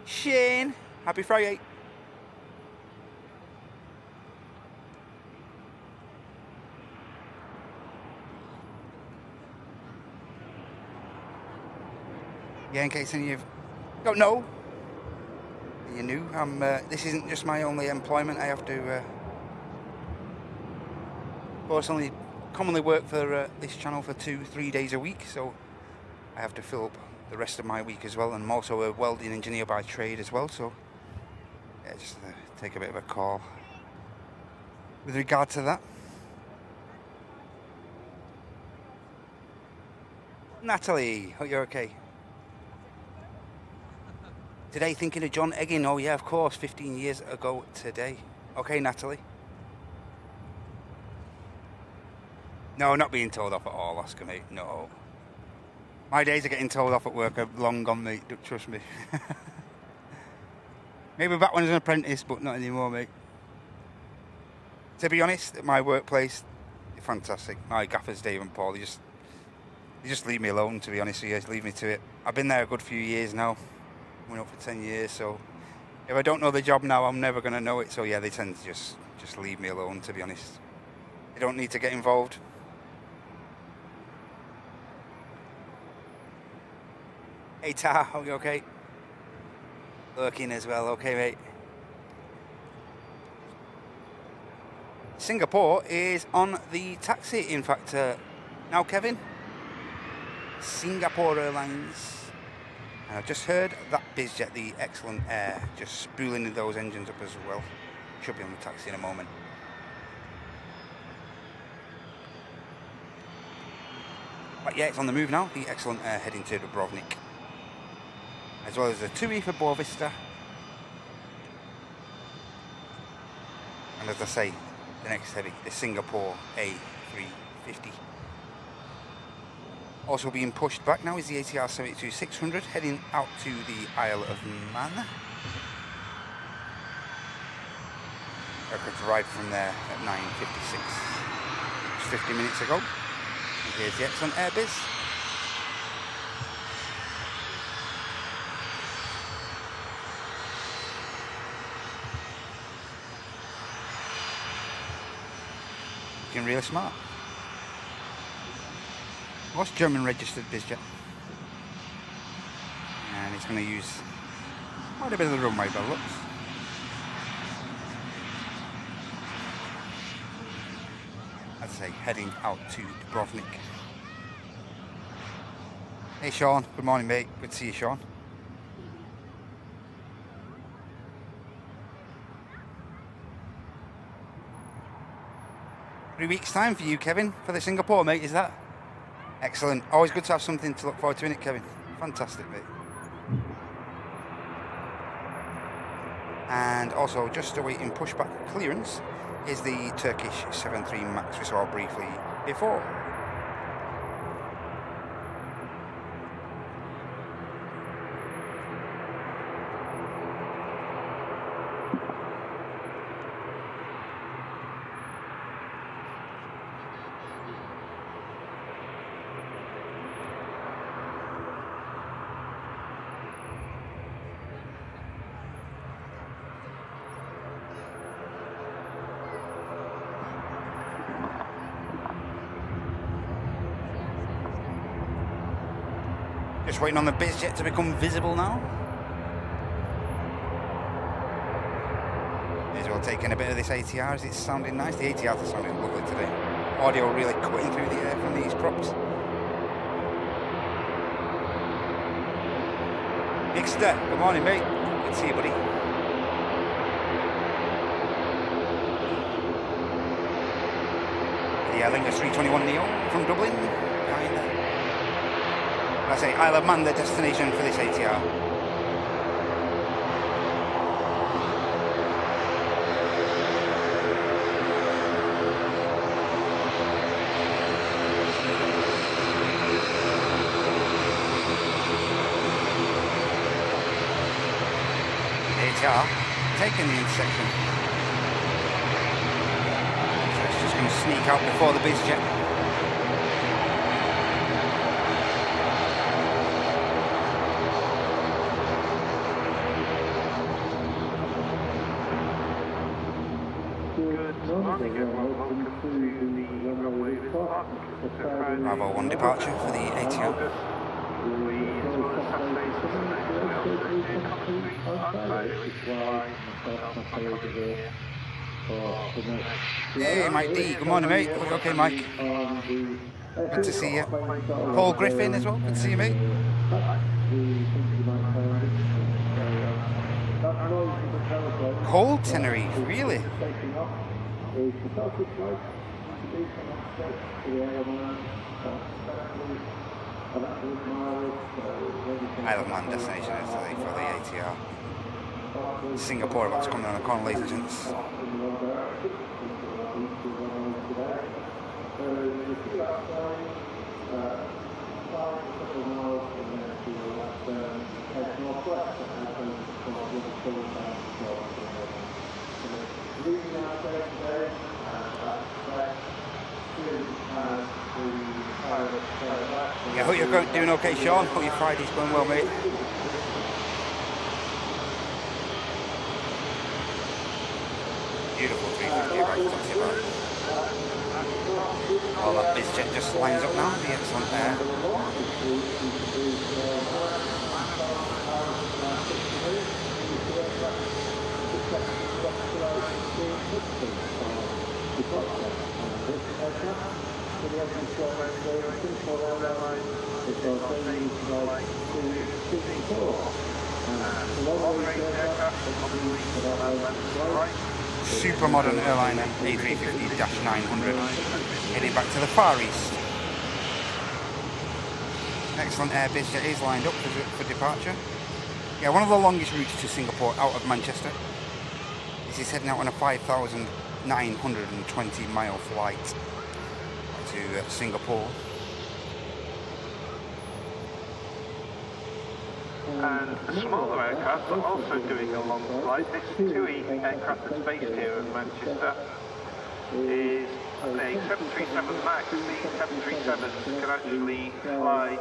Shane, happy Friday. Yeah, in case any of you don't know, you're new, this isn't just my only employment. I have to, of course, only commonly work for this channel for 2-3 days a week, so I have to fill up the rest of my week as well. And I'm also a welding engineer by trade as well, so yeah, just take a bit of a call with regard to that. Natalie, hope you're okay. Today thinking of John Egging. Oh yeah, of course, 15 years ago today. Okay, Natalie. No, not being told off at all, Oscar, mate. No. My days of getting told off at work are long gone, mate. Trust me. Maybe back when I was an apprentice, but not anymore, mate. To be honest, at my workplace, fantastic. My gaffers, Dave and Paul, they just leave me alone, to be honest with you. Leave me to it. I've been there a good few years now. Coming up for 10 years, so if I don't know the job now, I'm never going to know it. So yeah, they tend to just leave me alone, to be honest. They don't need to get involved. Hey Ta, are you okay? Lurking as well, okay mate. Singapore is on the taxi, in fact, now Kevin. Singapore Airlines. And I've just heard that BizJet, the excellent air, just spooling those engines up as well. Should be on the taxi in a moment. But yeah, it's on the move now. The excellent air heading to Dubrovnik. As well as the TUI for Boa Vista. And as I say, the next heavy, the Singapore A350. Also being pushed back now is the ATR 72-600 heading out to the Isle of Man. Aircraft arrived from there at 9:56, just 50 minutes ago. And here's the excellent Airbiz. Looking really smart. What's German registered BizJet? And it's going to use quite a bit of the runway by the looks. I'd say heading out to Dubrovnik. Hey Sean, good morning mate, good to see you Sean. Three weeks time for you Kevin, for the Singapore mate, is that? Excellent, always good to have something to look forward to in it Kevin, fantastic mate. And also just awaiting pushback clearance is the Turkish 73 MAX we saw briefly before. Just waiting on the BizJet to become visible now. May as well taking a bit of this ATR as it's sounding nice. The ATRs are sounding lovely today. Audio really cutting through the air from these props. Mixter, good morning mate. Good to see you buddy. The Air Lingus 321 Neo from Dublin. Behind there. I say Isle of Man, the destination for this ATR. ATR taking the intersection. So it's just going to sneak out before the BizJet. Bravo 1 departure for the ATR. Hey Mike D, good morning mate. Are you okay Mike? Good to see you. Paul Griffin as well, good to see you mate. Cold Tenerife, really? Isle of Man destination for the ATR. Singapore about to come down the corner, ladies and gents. Yeah, hope you're doing okay, Sean. Hope your Friday's going well, mate. Beautiful 350 about. Oh, that BizJet just lines up now. The excellent air. Super modern airliner A350-900 heading back to the Far East. Excellent air BizJet is lined up for departure. Yeah, one of the longest routes to Singapore out of Manchester. This is heading out on a 5,920 mile flight to Singapore. And the smaller aircraft are also doing a long flight. This TUI aircraft that's based here in Manchester is a 737 MAX. The 737s can actually fly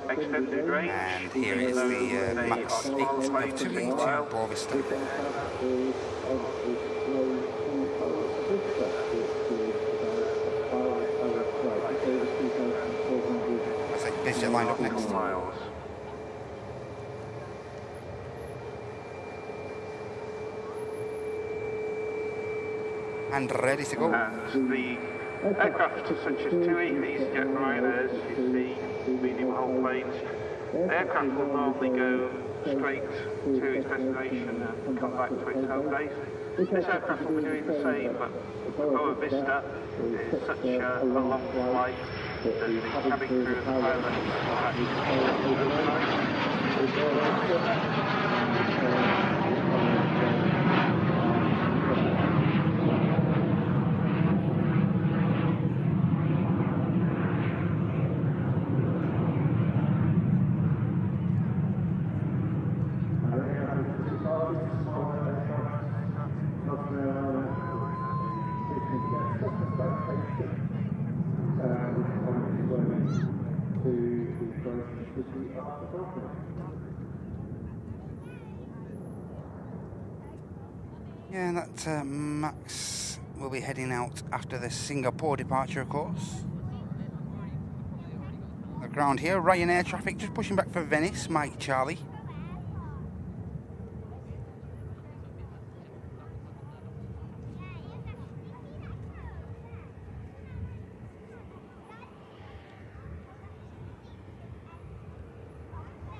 extended range. And here is the MAX 8 of TUI to Borvista. I said BizJet lined up next. Miles. And ready to go. And the aircraft such as TUI, these jet liners, you see, medium hull planes, The aircraft will normally go straight to its destination and come back to its home base. This aircraft will be doing the same, but Boa Vista is such a long flight that the cabin crew and the pilot are actually Yeah, that Max will be heading out after the Singapore departure, of course. The ground here, Ryanair traffic just pushing back for Venice, Mike Charlie.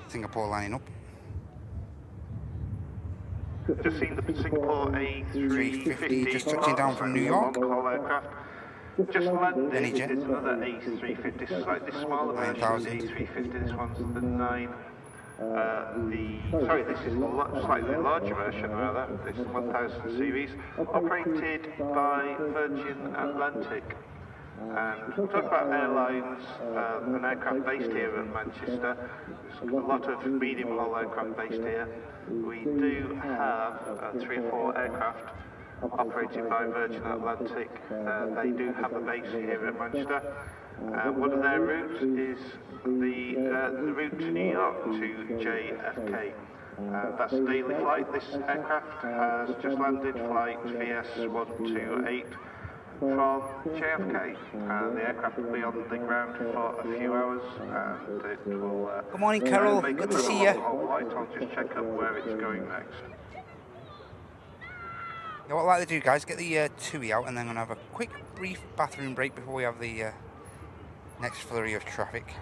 Singapore lining up. Just seen the Singapore A350 just touching down from New York. Aircraft. Just landed, it's another A350, slightly smaller version of the A350, this one's the 9. This is the slightly larger version rather, this is the 1000 series, operated by Virgin Atlantic. And talk about airlines, an aircraft based here in Manchester. There's a lot of medium-haul aircraft based here. We do have 3 or 4 aircraft operated by Virgin Atlantic. They do have a base here in Manchester. One of their routes is the route to New York to JFK. That's a daily flight. This aircraft has just landed flight VS128 from JFK. The aircraft will be on the ground for a few hours and it will... Good morning, Carol. Good to see you. I'll just check up where it's going next. Yeah, what I'd like to do, guys, get the TUI out and then I'm going to have a quick, brief bathroom break before we have the next flurry of traffic.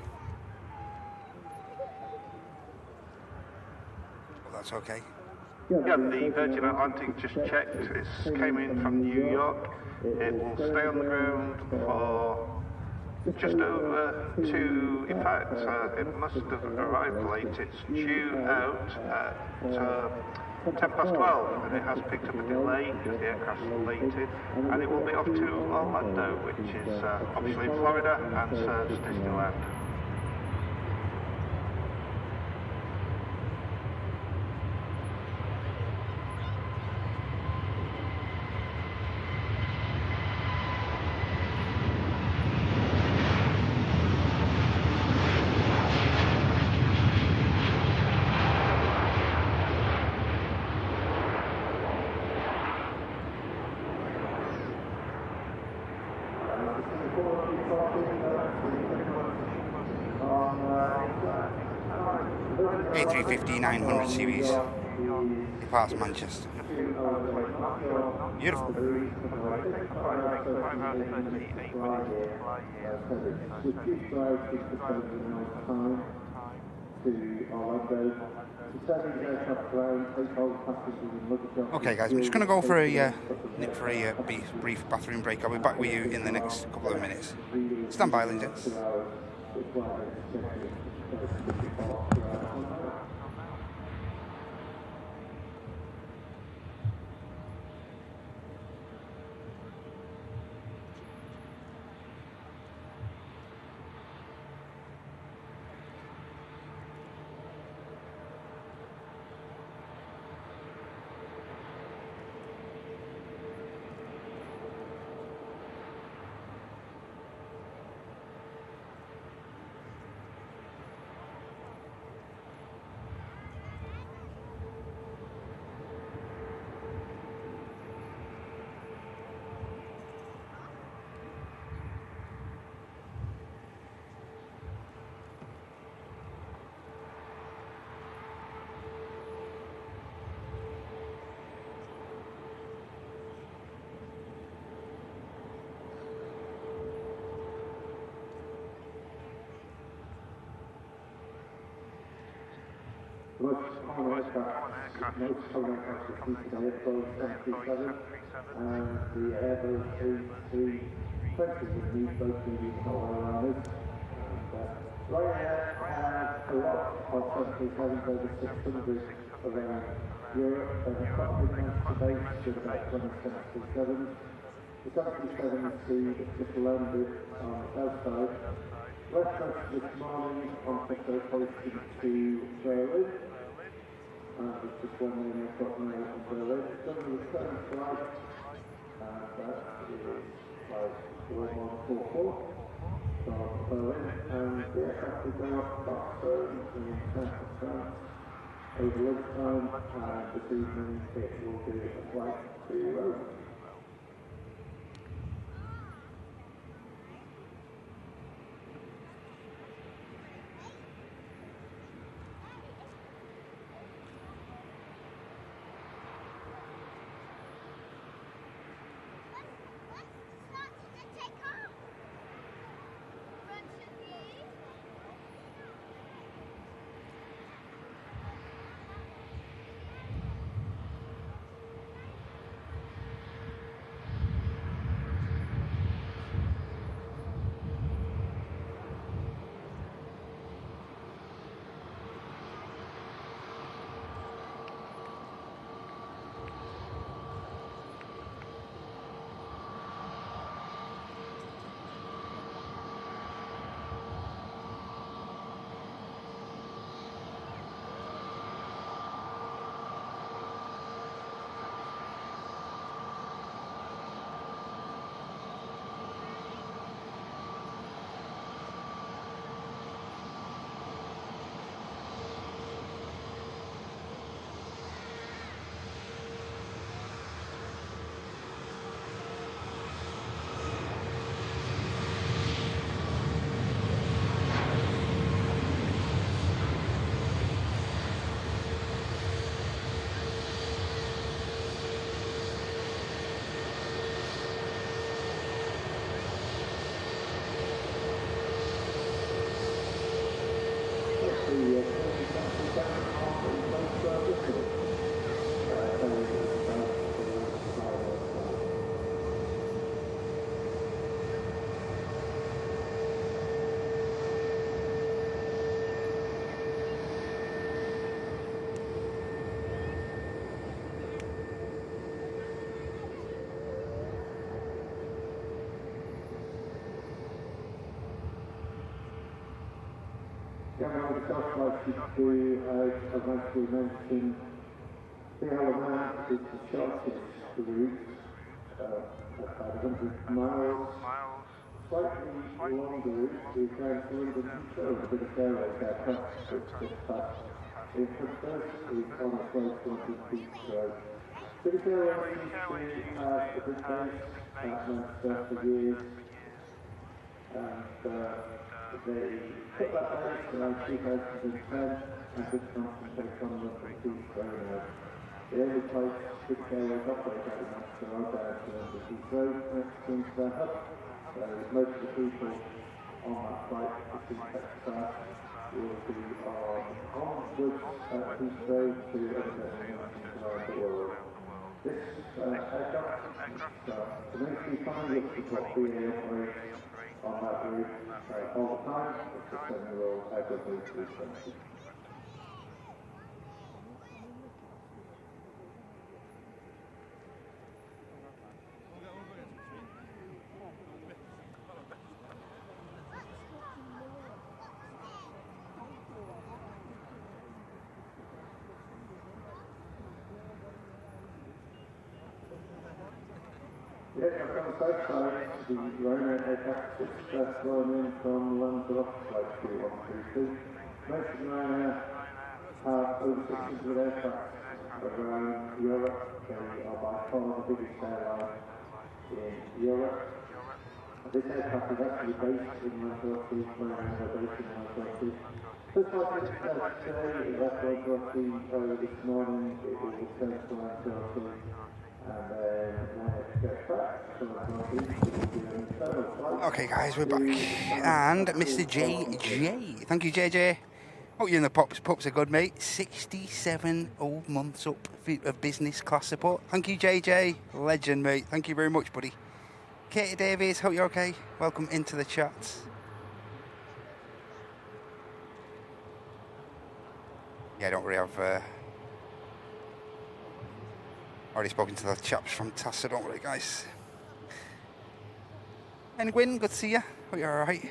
Well, that's okay. Yeah, the Virgin Atlantic just checked. It came in from New York. It will stay on the ground for just over 2, in fact, it must have arrived late. It's due out at 12:10, and it has picked up a delay because the aircraft's related, and it will be off to Orlando, which is obviously in Florida and serves Disneyland. A350-900 series departs Manchester. Beautiful. Okay, guys, we're just going to go for a brief bathroom break. I'll be back with you in the next couple of minutes. Stand by, Lindsay. Most common aircraft is today at Boeing 737 and the Airbus A320 with these both medium airliners. Ryanair has a lot of 737s, over 600 around Europe. They have quite a big master base with about 20 737s. The 737 that just landed on the south side left us this morning on location to Berlin. It's just one main airport now in Berlin. It's done the return flight, and that is flight 1144 from Berlin. And the aircraft will go up to Barcelona in south of France over lunchtime, and this evening it will be a flight to Rome. Governor itself likes to, as actually mentioned, the element is the shortest route, about 100 miles. Slightly longer route is down to London Heathrow, a bit of airways aircraft which dispatch in Frankfurt is on its way to London Heathrow. British Airways used to have a big base at Manchester for years, and they put that base around 2010 and just concentrate on London Heathrow now. The only place British Airways operate out of Manchester are down to London Heathrow next to their hub. So most of the people on that flight between Texas will be onwards at Heathrow to other destinations around the world. This aircraft the military finally looks at what BA operates on that route all the time. It's a 7-year-old Airbus A320. Yes, on the south side, the Ryanair aircraft is flown in from Lanzarote flight 2132. Most of Ryanair have over 600 aircraft around Europe. They are by far the biggest airline in Europe. This aircraft is actually based in Lanzarote, Ryanair are based in Lanzarote. Just like it today, it left Lanzarote this morning, it will return to Lanzarote. Okay guys, we're back, and Mr. JJ, thank you JJ Hope you and the pups are good, mate. 67 old months up of business class support. Thank you, JJ. Legend, mate. Thank you very much, buddy. Katie Davies, hope you're okay. Welcome into the chat. Yeah, don't worry, I've already spoken to the chaps from TAS, so don't worry, guys. And Gwyn, good to see you. Hope you're alright.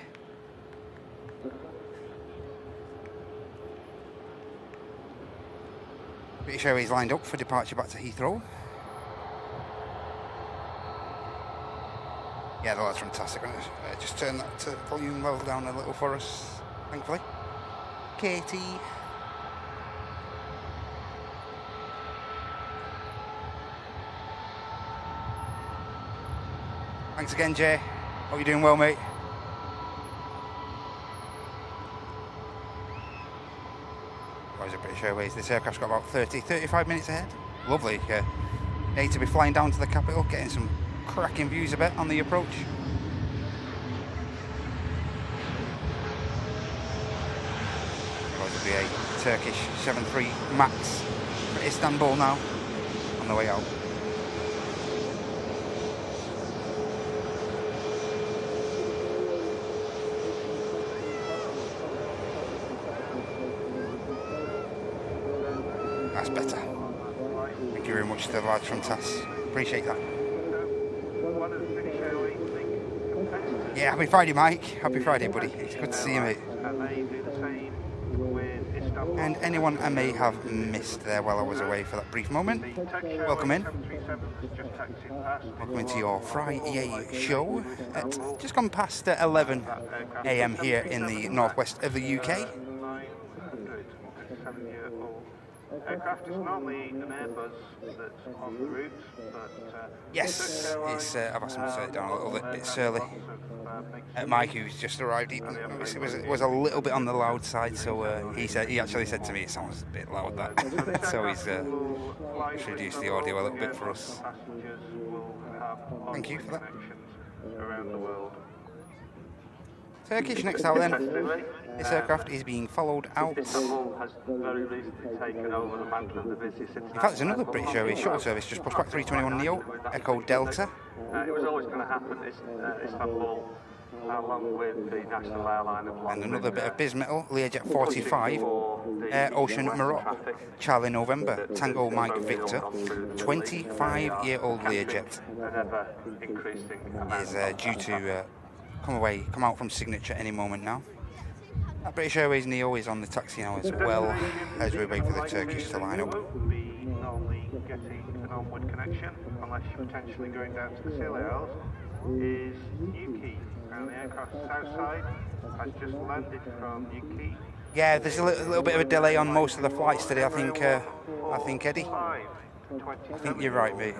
British Airways lined up for departure back to Heathrow. Yeah, the lads from TAS are going to just turn that volume level down a little for us, thankfully. Katie. Thanks again, Jay. Hope you're doing well, mate. Where's the British Airways? This aircraft's got about 35 minutes ahead. Lovely. Need to be flying down to the capital, getting some cracking views a bit on the approach. There'll be a Turkish 73 MAX for Istanbul now, on the way out. That's better. Thank you very much to the lads from TAS. Appreciate that. Yeah, happy Friday, Mike. Happy Friday, buddy. It's good to see you, mate. And anyone I may have missed there while I was away for that brief moment, welcome in. Welcome into your Friday show at just gone past 11 AM here in the northwest of the UK. Aircraft is normally an Airbus that's on the route, but yes, it's. I've asked him to turn it down a little bit. It's early. Mike, who's just arrived, it was a little bit on the loud side, so he actually said to me it sounds a bit loud that, so he's reduced the audio a little bit for us. Thank you for that. Around the world. Turkish next out then. This aircraft is being followed out. Istanbul has very recently taken over the mantle of the busiest city. In fact, there's another British Airways shuttle service just pushed back 321 Neo, Echo Delta. It was always going to happen, Istanbul, along with the national airline of London. And another bit of Bismetal, Learjet 45, Air Ocean Maroc, Charlie November, Tango Mike Victor, 25-year-old Learjet is due to come out from signature any moment now. That British Airways Neo is on the taxi now as well, as we wait for the Turkish to line up. Be normally getting an onward connection, unless you're potentially going down to the Scilly Isles, is Newquay. And the aircraft's south side has just landed from Newquay. Yeah, there's a little bit of a delay on most of the flights today, I think Eddie. I think you're right, mate.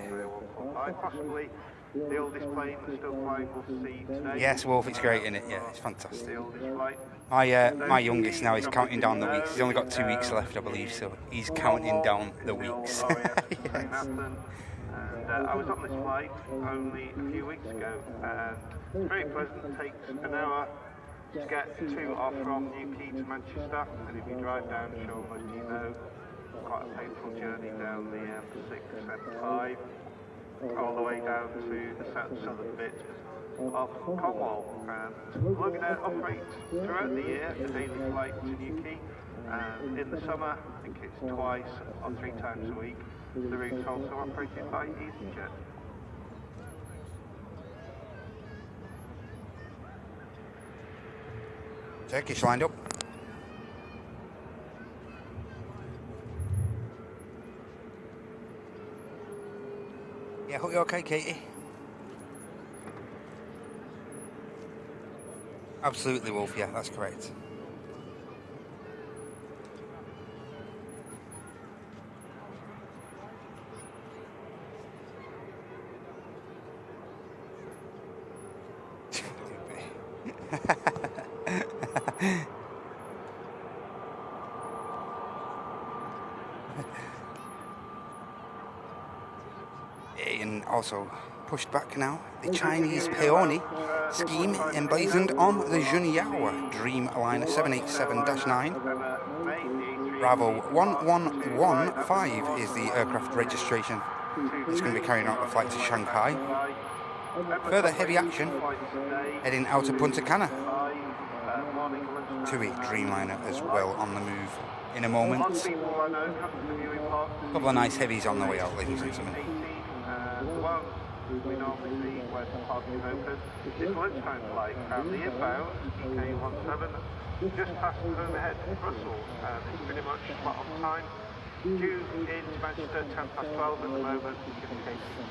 Possibly the oldest plane that's still flying we'll see today. Yes, Wolf, it's great, isn't it? Yeah, it's fantastic. The oldest flight. My youngest now is counting down the weeks. He's only got 2 weeks left, I believe, so he's counting down the weeks. Yes. I was on this flight only a few weeks ago, and it's very pleasant. It takes an hour to get to or from Newquay to Manchester, and if you drive down, sure most of you know, quite a painful journey down the M6 and 5, all the way down to the southern bit of Cornwall. And Lugano operates throughout the year a daily flight to Newquay, and in the summer I think it's twice or 3 times a week. The route's also operated by EasyJet. Turkish lined up. Yeah, hope you're okay, Katie. Absolutely, Wolf, yeah, that's correct. And also pushed back now. The Chinese peony scheme emblazoned on the Junyao Dreamliner 787-9. Bravo 1115 is the aircraft registration. It's going to be carrying out the flight to Shanghai. Further heavy action heading out of Punta Cana. TUI Dreamliner as well on the move in a moment. Couple of nice heavies on the way out, ladies and gentlemen. We normally see where the parking is open. This lunchtime flight from the inbound EK17 just past overhead Brussels, and it's pretty much spot on time. Due in Manchester 12 at the moment.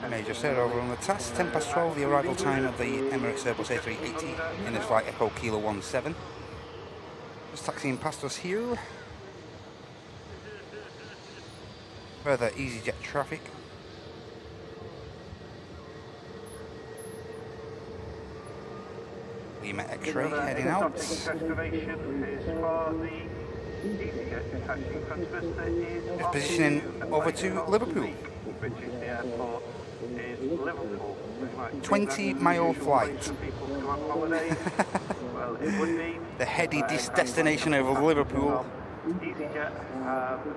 Major said over on the TAS, 12, the arrival time of the Emirates Airbus A380 in the flight Echo Kilo 17. Just taxiing past us here. Further EasyJet traffic. Lima X-ray heading out. Destination is for the EasyJet taxi from Just positioning over to Liverpool. Which is the airport in Liverpool. 20-mile flight. Well, it would be the heady destination over Liverpool. EasyJet,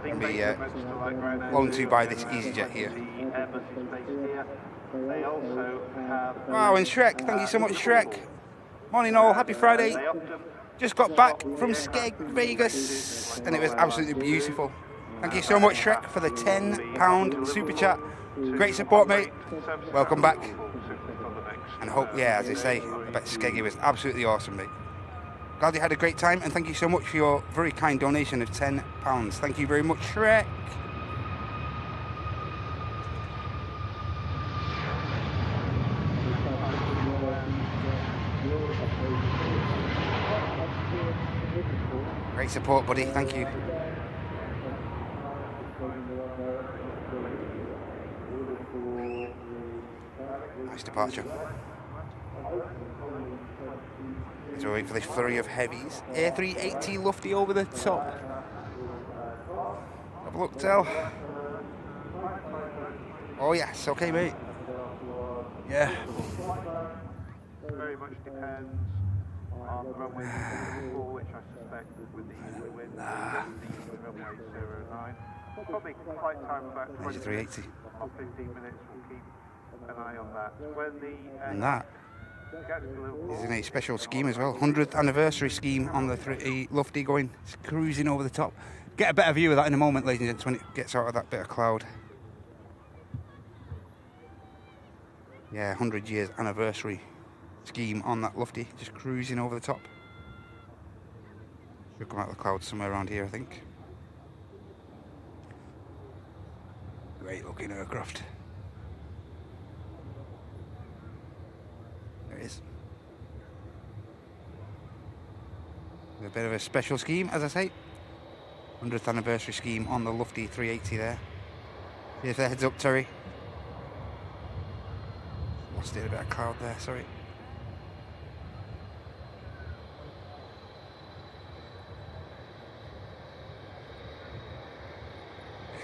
Can be flown to by this EasyJet here. They also have Wow, and Shrek, thank you so much, Shrek. Morning all, happy Friday. Just got back from Skeg, Vegas, and it was absolutely beautiful. Thank you so much, Shrek, for the £10 super chat. Great support, mate. Welcome back. And hope, yeah, as I say, I bet Skeggy was absolutely awesome, mate. Glad you had a great time, and thank you so much for your very kind donation of £10. Thank you very much, Shrek. Great support, buddy. Thank you. Nice departure. Let's wait for this flurry of heavies. A380 lofty over the top. Have a look, Tel. Oh yes, okay, mate. Yeah. Very much depends on the runway before, which I suspect with the easterly wind, the runway 09. Probably flight time about 20 380. or 15 minutes. We'll keep an eye on that. When the And that is in a special scheme as well. 100th anniversary scheme on the lofty going cruising over the top. Get a better view of that in a moment, ladies and gentlemen, when it gets out of that bit of cloud. Yeah, 100 years anniversary scheme on that lofty, just cruising over the top. Should come out of the clouds somewhere around here, I think. Great looking aircraft. There it is. A bit of a special scheme, as I say. 100th anniversary scheme on the lofty 380 there. Here's the heads up, Terry. Lost it a bit of cloud there, sorry.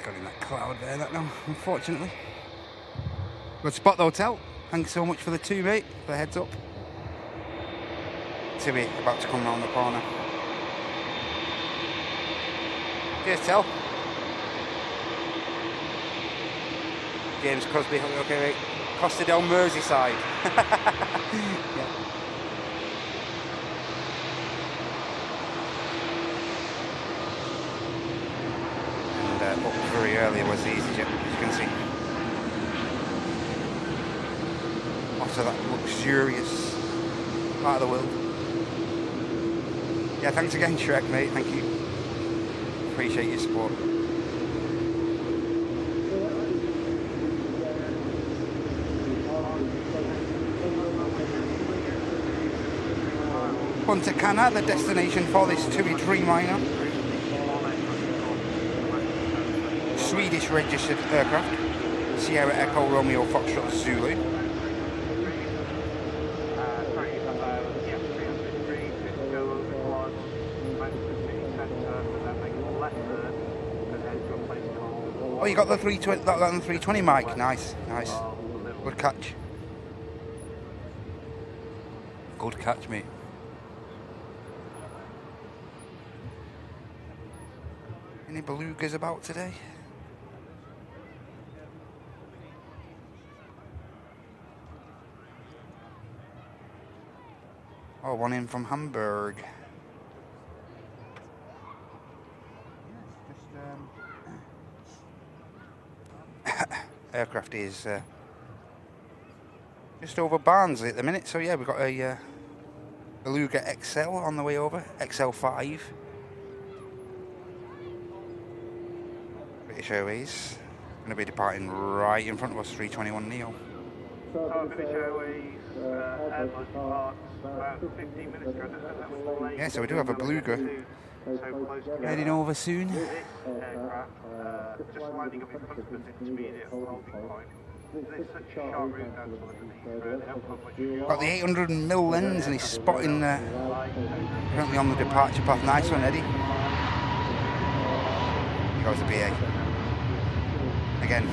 Got in that cloud there, that now, unfortunately. Good spot though, Tel. Thanks so much for the 2, mate, for the heads up. Timmy about to come round the corner. Cheers, Tel. James Crosby, okay, mate. Costa del Merseyside. Yeah. And up very early was the EasyJet, as you can see. Off to that luxurious part of the world. Yeah, thanks again, Shrek, mate. Thank you. Appreciate your support. Punta Cana, the destination for this TUI Dreamliner. Swedish registered aircraft. Sierra Echo Romeo Foxtrot Zulu. Oh, you got the 320, that on the 320 mic. Nice, nice. Good catch. Good catch, mate. Any belugas about today? Oh, one in from Hamburg. Aircraft is just over Barnsley at the minute, so yeah, we've got a Beluga XL on the way over, XL5. British Airways going to be departing right in front of us, 321 Neo. British Airways, Airbus departs about 15 minutes ago. That was late. Yeah, so we do have a Beluga heading over soon. This aircraft, just lining up in front of us intermediate holding point. There's such a sharp route down to the Got the 800 mil lens and he's spotting currently on the departure path. Nice one, Eddie. He goes to BA. Again,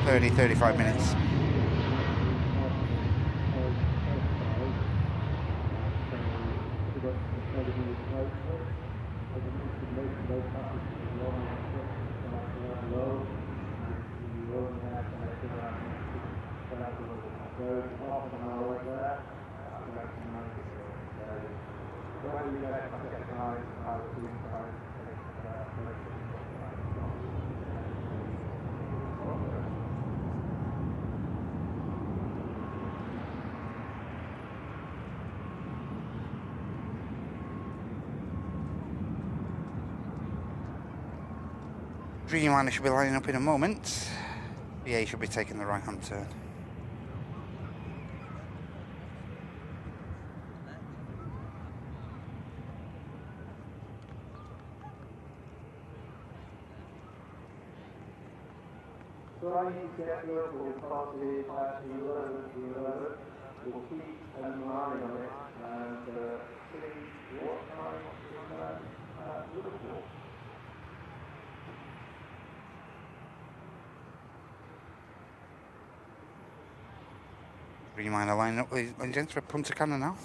30-35 minutes. Dreamliner should be lining up in a moment. BA should be taking the right hand turn. Trying to get local positive at 11. We'll keep an eye on it and see what time in Liverpool. Dreamliner lining up, ladies and gents, for Punta Cana now.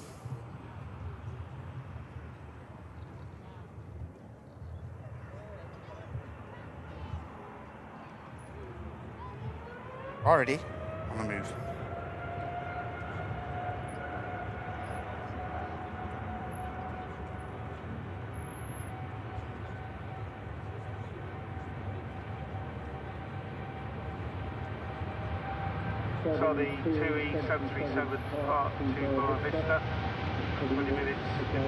Already on the move. So the 2E737 depart to Boa Vista, 20 minutes ago.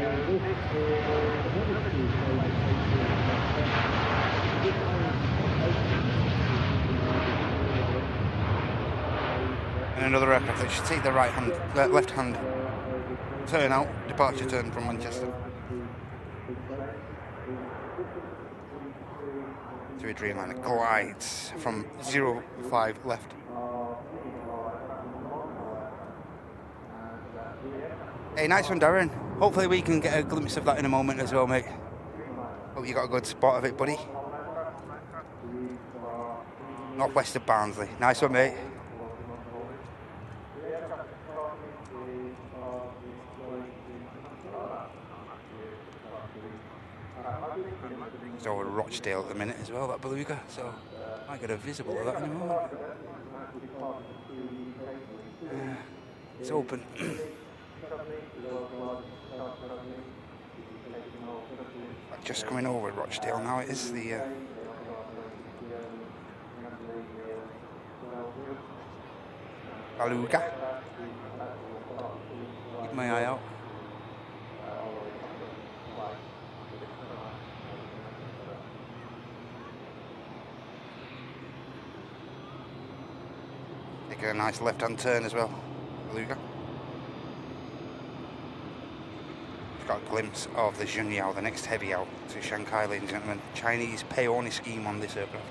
And another aircraft that should take the right hand, left hand turn out, departure turn from Manchester. To a Dreamliner glides from 05 left. Hey, nice one, Darren. Hopefully we can get a glimpse of that in a moment as well, mate. Hope you got a good spot of it, buddy. Northwest of Barnsley. Nice one, mate. It's over Rochdale at the minute as well, that Beluga, so might get a visible of that in a moment. It's open. Just coming over Rochdale now, it is the Beluga. Keep my eye out. Take a nice left-hand turn as well, Beluga. Got a glimpse of the Junyao, the next heavy out to Shanghai, ladies and gentlemen. Chinese pay-only scheme on this aircraft.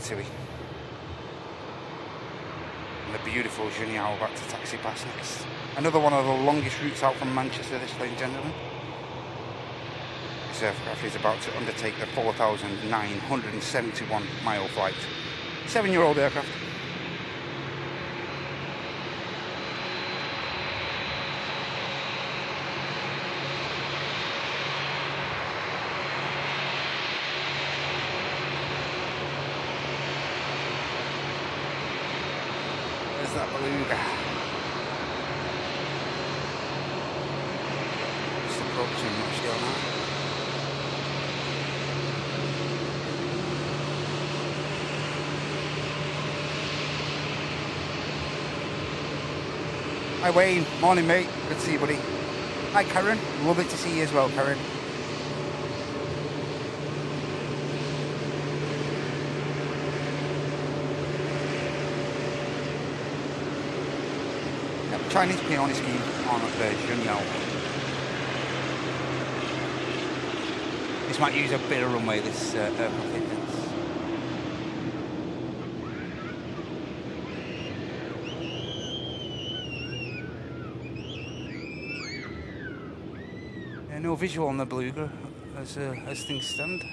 Tui. And the beautiful Juniao back to Taxi Pass next. Another one of the longest routes out from Manchester, this, ladies and gentlemen. This aircraft is about to undertake the 4,971 mile flight. 7-year-old aircraft. There's that beluga. Just approaching much still now. Hi Wayne, morning mate, good to see you buddy. Hi Karen, lovely to see you as well Karen. Yep, Chinese peony scheme on the Junyao. This might use a bit of runway, this aircraft. No visual on the beluga as things stand.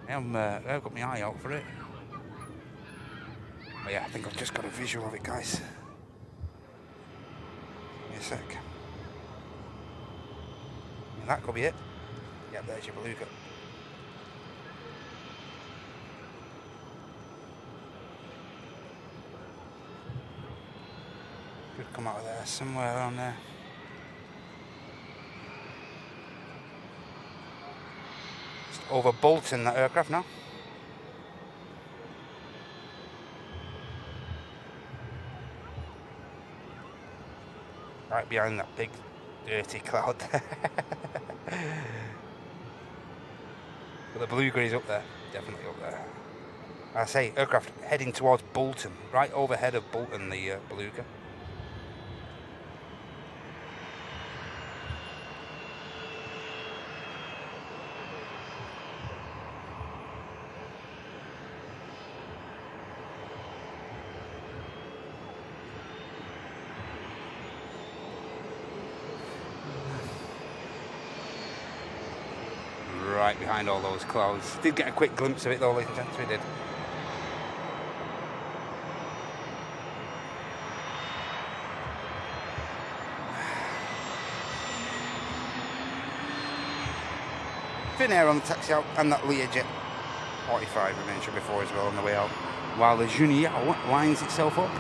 I've got my eye out for it. But yeah, I think I've just got a visual of it, guys. Give me a sec. And that could be it. Yeah, there's your beluga. Could come out of there somewhere on there. Over Bolton, that aircraft now. Right behind that big dirty cloud. But the beluga is up there, definitely up there. I say aircraft heading towards Bolton, right overhead of Bolton, the beluga. Right behind all those clouds. Did get a quick glimpse of it though, ladies and gents, we did. Finnair on the taxi out, and that Learjet 45 we mentioned before as well on the way out, while the Junyao lines itself up.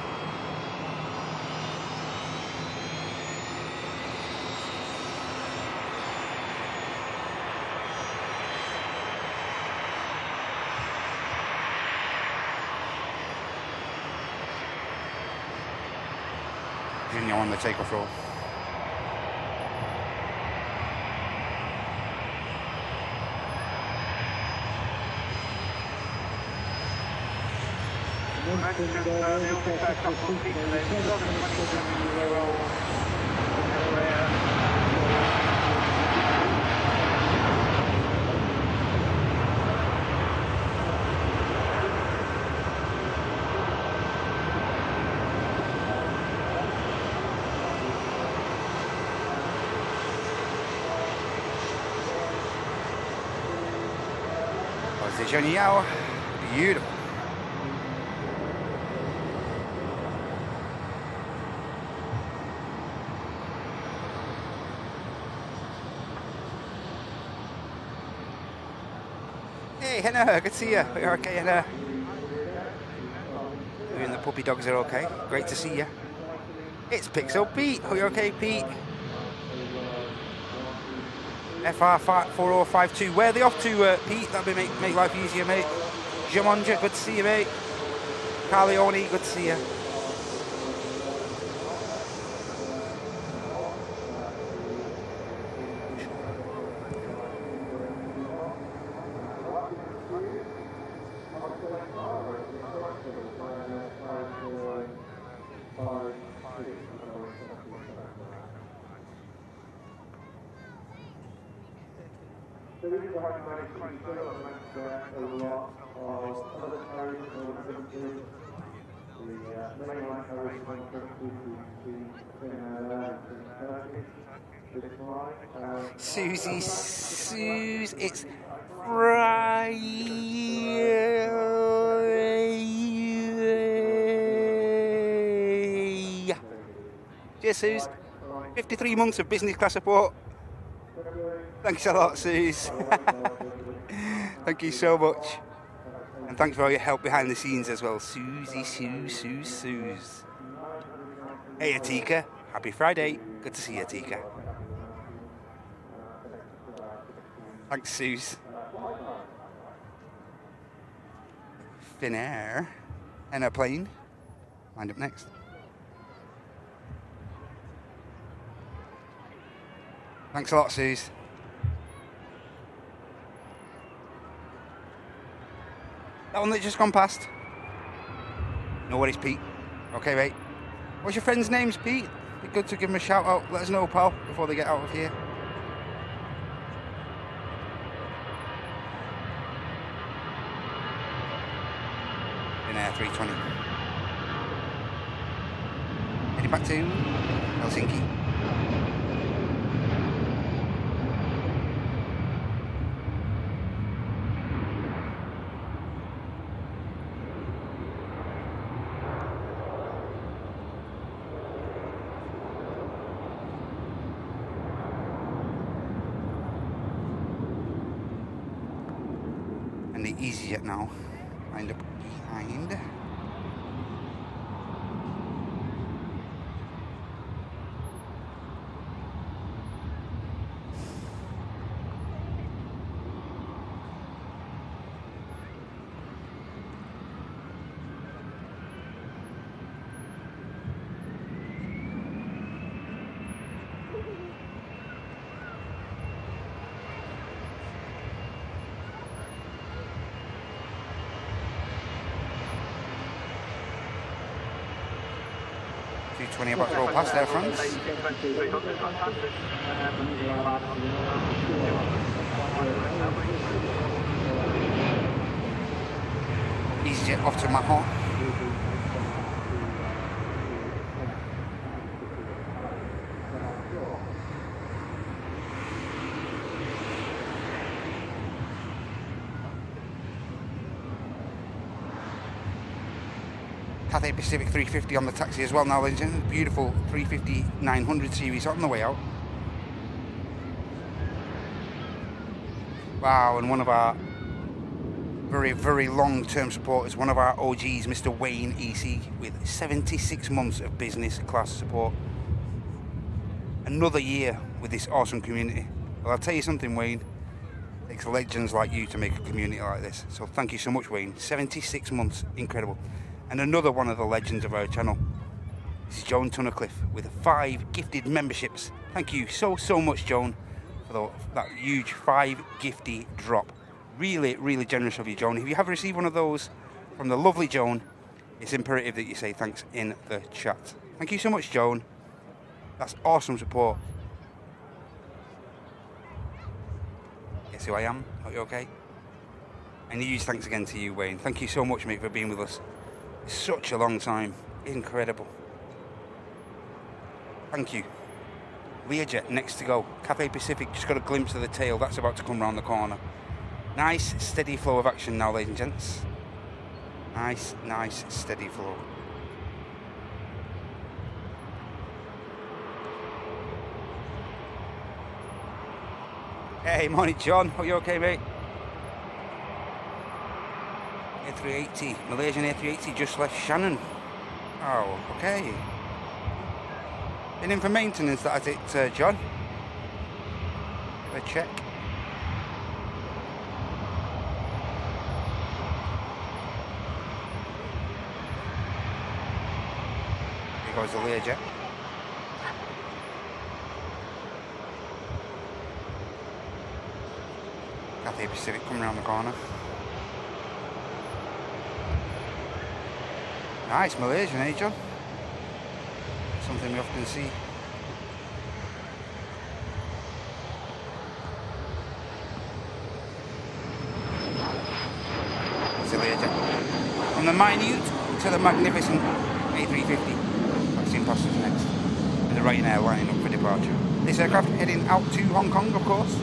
Junyao on the takeoff roll. Manchester, the only aircraft on peak today, the 27-year-old The Junyao, beautiful. Hey Henna, good to see you. You're okay Henna? You and the puppy dogs are okay. Great to see you. It's Pixel Pete. Are you okay Pete? FR4052. Where are they off to, Pete? That'd be make life easier, mate. Jamonja, good to see you, mate. Carleone, good to see you. So quite managed to fill and match a lot of other carriers over services. The mainline carriers on services between Finnair and Turkish. Susie, Suze, it's Friday. Cheers, Suze. 53 months of business class support. Thanks a lot, Suze. Thank you so much. And thanks for all your help behind the scenes as well. Susie, Suze. Hey, Atika. Happy Friday. Good to see you, Atika. Thanks, Suze. Finnair and a plane lined up next. Thanks a lot, Suze. That one that just gone past? No worries, Pete. Okay, mate. What's your friend's names, Pete? Be good to give him a shout out. Let us know, pal, before they get out of here. Air 320. Heading back to Helsinki. And the EasyJet now lined up behind. A220 about to roll past Air France. EasyJet off to Macron. Cathay Pacific 350 on the taxi as well now, ladies and gentlemen. Beautiful 350-900 series on the way out. Wow, and one of our very, very long-term supporters, one of our OGs, Mr. Wayne EC, with 76 months of business class support. Another year with this awesome community. Well, I'll tell you something, Wayne. It takes legends like you to make a community like this. So thank you so much, Wayne. 76 months, incredible. And another one of the legends of our channel. This is Joan Tunnicliffe with 5 gifted memberships. Thank you so much, Joan, for that huge 5 gifty drop. Really, really generous of you, Joan. If you have received one of those from the lovely Joan, it's imperative that you say thanks in the chat. Thank you so much, Joan. That's awesome support. Guess who I am? Are you okay? And a huge thanks again to you, Wayne. Thank you so much, mate, for being with us. Such a long time. Incredible. Thank you. Learjet next to go. Cathay Pacific just got a glimpse of the tail. That's about to come round the corner. Nice, steady flow of action now, ladies and gents. Nice, steady flow. Hey, morning, John. Are you okay, mate? A380, Malaysian A380 just left Shannon. Oh, okay. Been in for maintenance, that is it, John? Give a check. Here goes the Learjet. Cathay Pacific coming around the corner. Nice Malaysian, eh, John? Something we often see. to Learjet. From the minute to the magnificent A350. That's in passengers next. With the Ryanair lining up for departure. This aircraft heading out to Hong Kong, of course.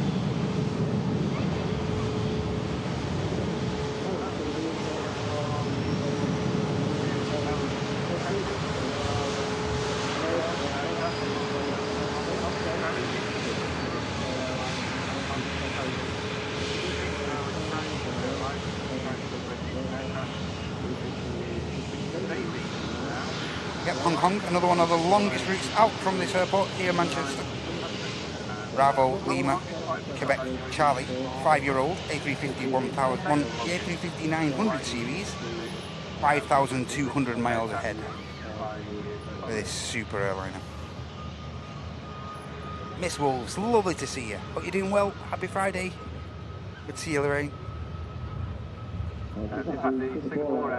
Yep, Hong Kong, another one of the longest routes out from this airport here in Manchester. Bravo, Lima, Quebec, Charlie, 5-year-old, A350 900 series, 5,200 miles ahead with this super airliner. Miss Wolves, lovely to see you. Hope you're doing well. Happy Friday. Good to see you, Lorraine.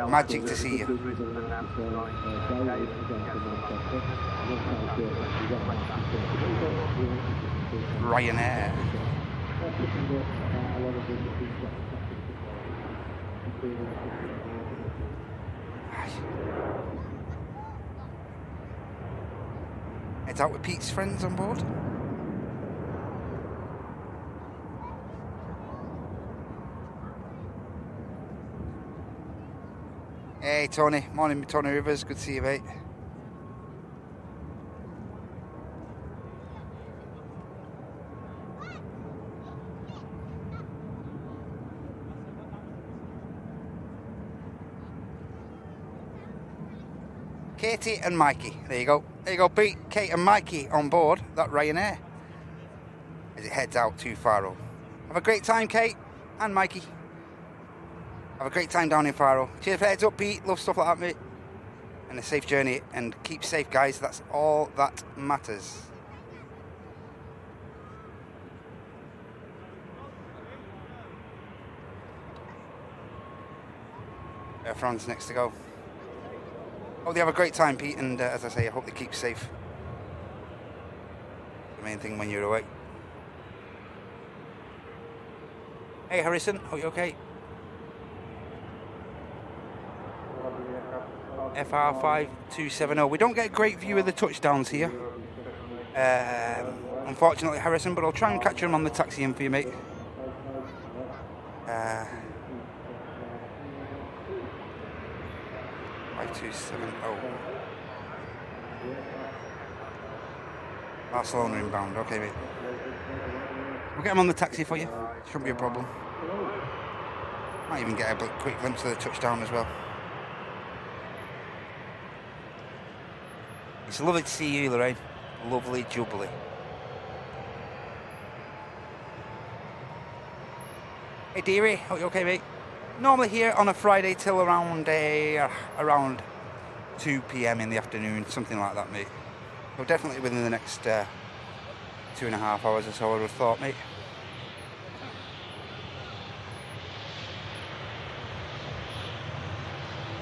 Magic to see you. Ryanair. It's out with Pete's friends on board. Hey Tony, morning Tony Rivers, good to see you mate. Katie and Mikey, there you go. There you go Pete, Kate and Mikey on board that Ryanair as it heads out to Faro. Have a great time Kate and Mikey. Have a great time down in Faro. Cheers for heads up Pete, love stuff like that mate. And a safe journey and keep safe guys, that's all that matters. Air France next to go. Hope they have a great time Pete and as I say I hope they keep safe. The main thing when you're away. Hey Harrison, hope you're okay. FR5270. We don't get a great view of the touchdowns here. Unfortunately, Harrison, but I'll try and catch them on the taxi in for you, mate. 5270. Barcelona inbound. Okay, mate. We'll get them on the taxi for you. Shouldn't be a problem. Might even get a quick glimpse of the touchdown as well. It's lovely to see you, Lorraine. Lovely jubbly. Hey, dearie. Hope you're okay, mate. Normally here on a Friday till around 2 p.m. in the afternoon, something like that, mate. So definitely within the next 2.5 hours or so, I would have thought, mate.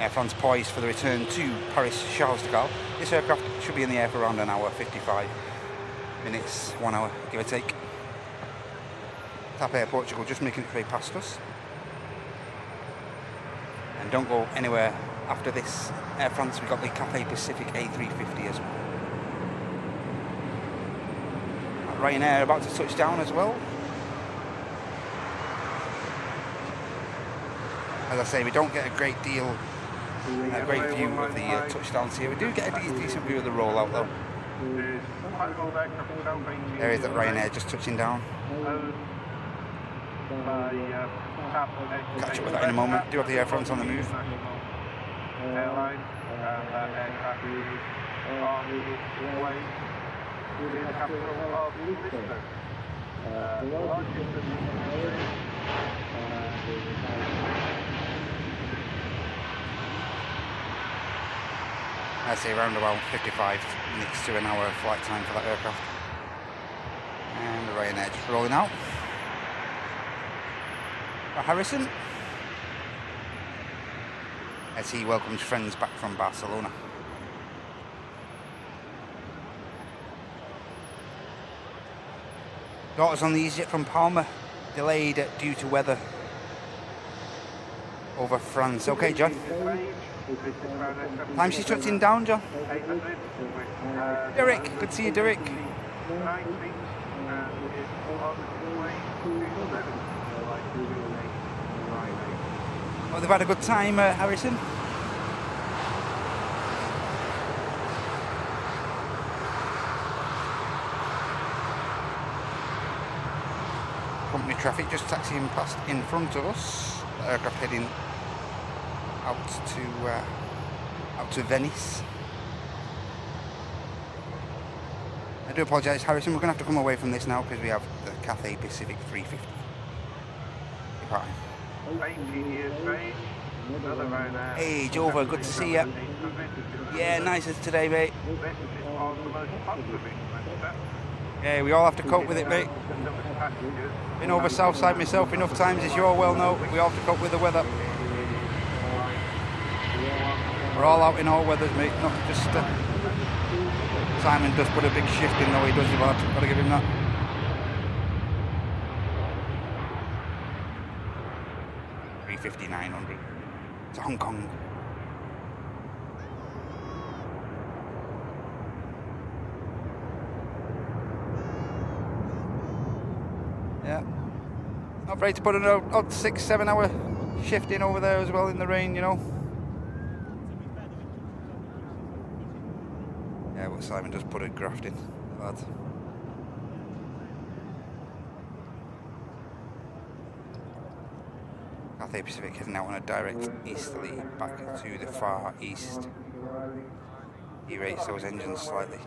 Air France poised for the return to Paris Charles de Gaulle. This aircraft should be in the air for around an hour, 55 minutes, 1 hour, give or take. TAP Air Portugal just making its way past us. And don't go anywhere after this Air France, we've got the Cathay Pacific A350 as well. Ryanair about to touch down as well. As I say, we don't get a great view of the touchdowns here. We do get a decent view of the rollout though. There is that Ryanair just touching down. Catch up with that in a moment. Do have the Air France on the move. Airline aircraft on its way to the capital of Lisbon. I'd say around about 55 minutes to an hour of flight time for that aircraft. And the Ryanair just rolling out. Harrison, as he welcomes friends back from Barcelona. Daughters on the EasyJet from Palma, delayed due to weather. over France. Okay, John. Time she's touching down, John. Derek, good to see you, Derek. Well, they've had a good time, Harrison. Company traffic just taxiing past in front of us. Aircraft heading out to Venice. I do apologise, Harrison. We're going to have to come away from this now because we have the Cathay Pacific 350 departing. 18 years of age, another round out. Hey, Jover, good to see you. Yeah, nice as today, mate. This is one of the most popular in Manchester. Yeah, we all have to cope with it, mate. Been over south side myself enough times, as you all well know. We all have to cope with the weather. We're all out in all weathers, mate. Not just Simon does put a big shift in, though he does, lad. Got to give him that. $350-900 to Hong Kong. Yeah. Not afraid to put an odd 6-7 hour shift in over there as well in the rain, you know. Yeah, but Simon does put a graft in, lad. Cathay Pacific is now on a direct easterly back to the far east. He rates those engines slightly.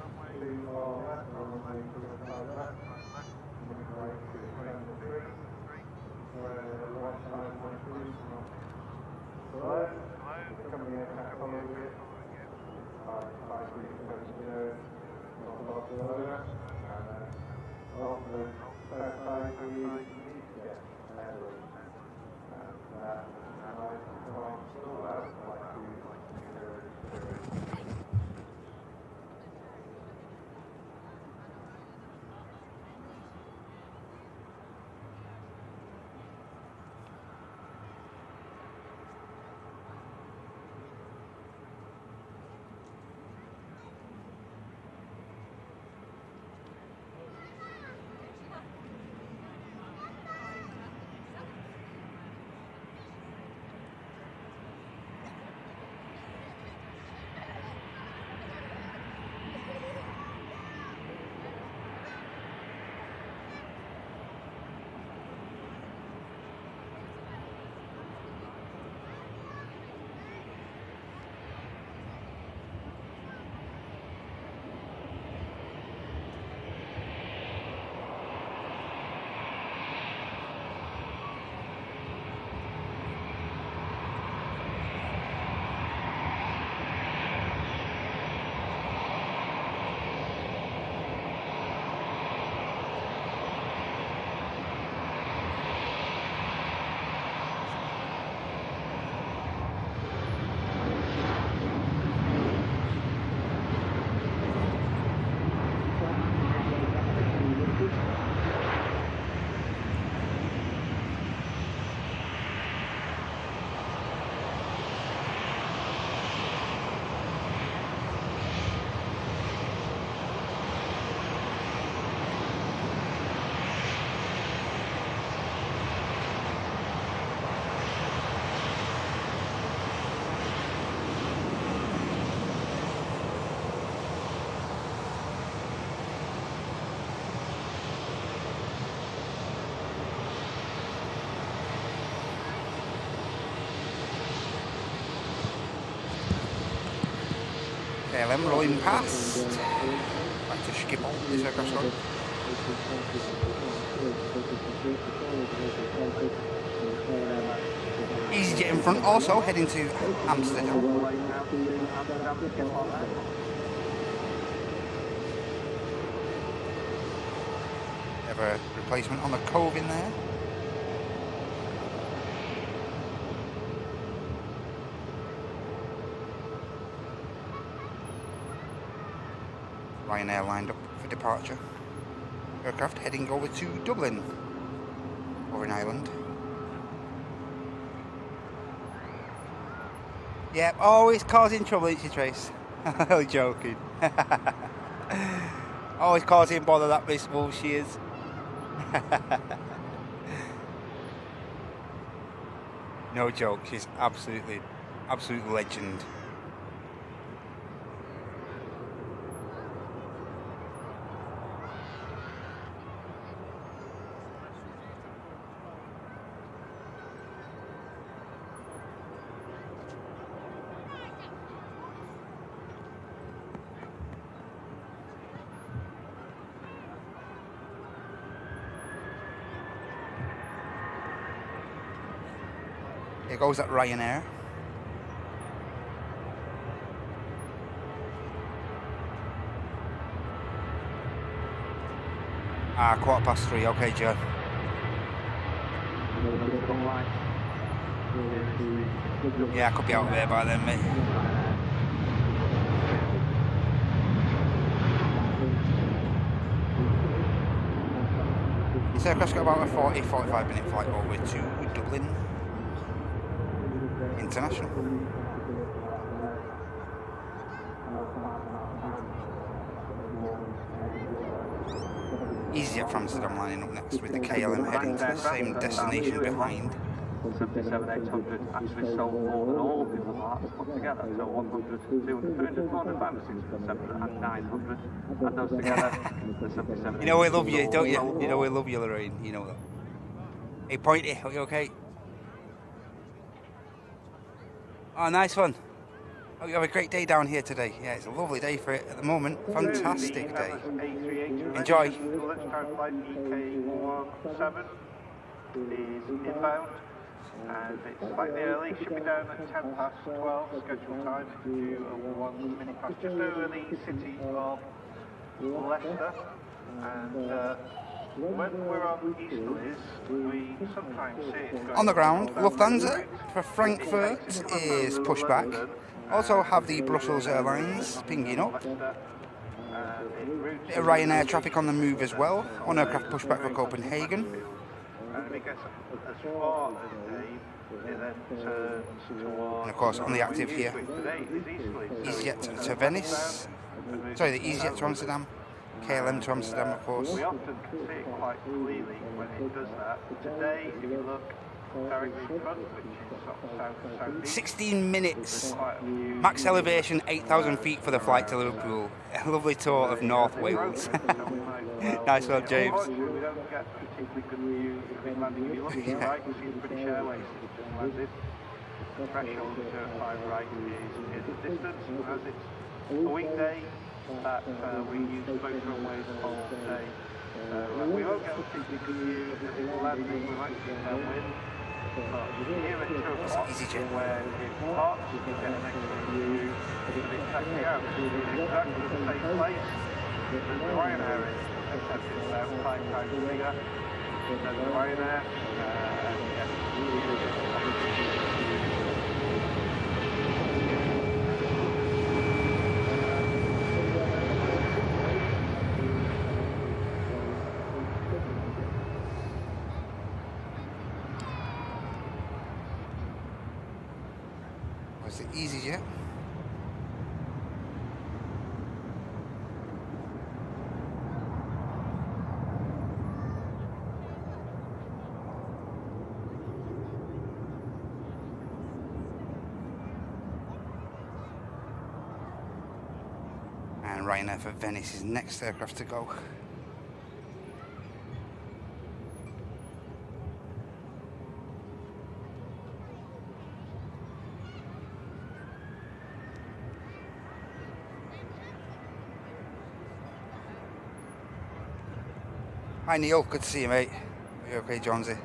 KLM rolling past. Back to Schiphol, this aircraft's gone. EasyJet in front, also heading to Amsterdam. Have a replacement on the Cove in there. Ryanair lined up for departure. Aircraft heading over to Dublin, over in Ireland. Yep, always causing trouble, isn't she, Trace? I'm joking. Always causing bother, that Miss Wolf, she is. No joke, she's absolute legend. Here goes that Ryanair. Ah, 3:15. Okay, Joe. Yeah, I could be out there by then, mate. This aircraft's got about a 40-45 minute flight over to Dublin International. EasyJet from Amsterdam lining up next with the KLM heading to the same destination behind. 787-800 actually sold more than all of the other parts put together. So 100, 200, 300, 400, 500, 600, 700 and 900. Add those together, the 77. You know we love you, don't you? You know we love you, Lorraine. You know that. Hey, Pointy, are you okay? Oh, nice one. Oh, you have a great day down here today. Yeah, it's a lovely day for it at the moment. Fantastic day. Enjoy. Lunchtime flight EK17 is inbound, and it's slightly early. Should be down at 12:10 scheduled time to 1 minute past, just over the city of Leicester. And when we're on easterlies, we sometimes see it on the ground. Lufthansa for Frankfurt is pushed back. Also have the Brussels Airlines pinging up. Bit of Ryanair traffic on the move as well. One aircraft pushed back for Copenhagen. And of course on the active here, EasyJet to Venice. Sorry, the EasyJet to Amsterdam. KLM to Amsterdam, of course. We often can see it quite clearly when it does that. Today, if you look directly in front, which is sort of south-east, 16 minutes. Max elevation 8,000 feet for the flight to Liverpool. A lovely tour of North Wales. Nice one, James. We don't get particularly good views of it landing. If you look to the right, you see the British Airways has just landed. The threshold to 5 right is the distance. As it's a weekday, that we use both runways all day. We won't get a particularly good view of it landing. We might see downwind. But here at 2 o'clock, where it parks, you get an excellent view of it taxi out. It's in exactly the same place that the Ryanair is, except it's about 5 times bigger than the Ryanair. Was it EasyJet? And Ryanair for Venice is next aircraft to go. Hi Neil, good to see you, mate. Are you okay, Johnsy?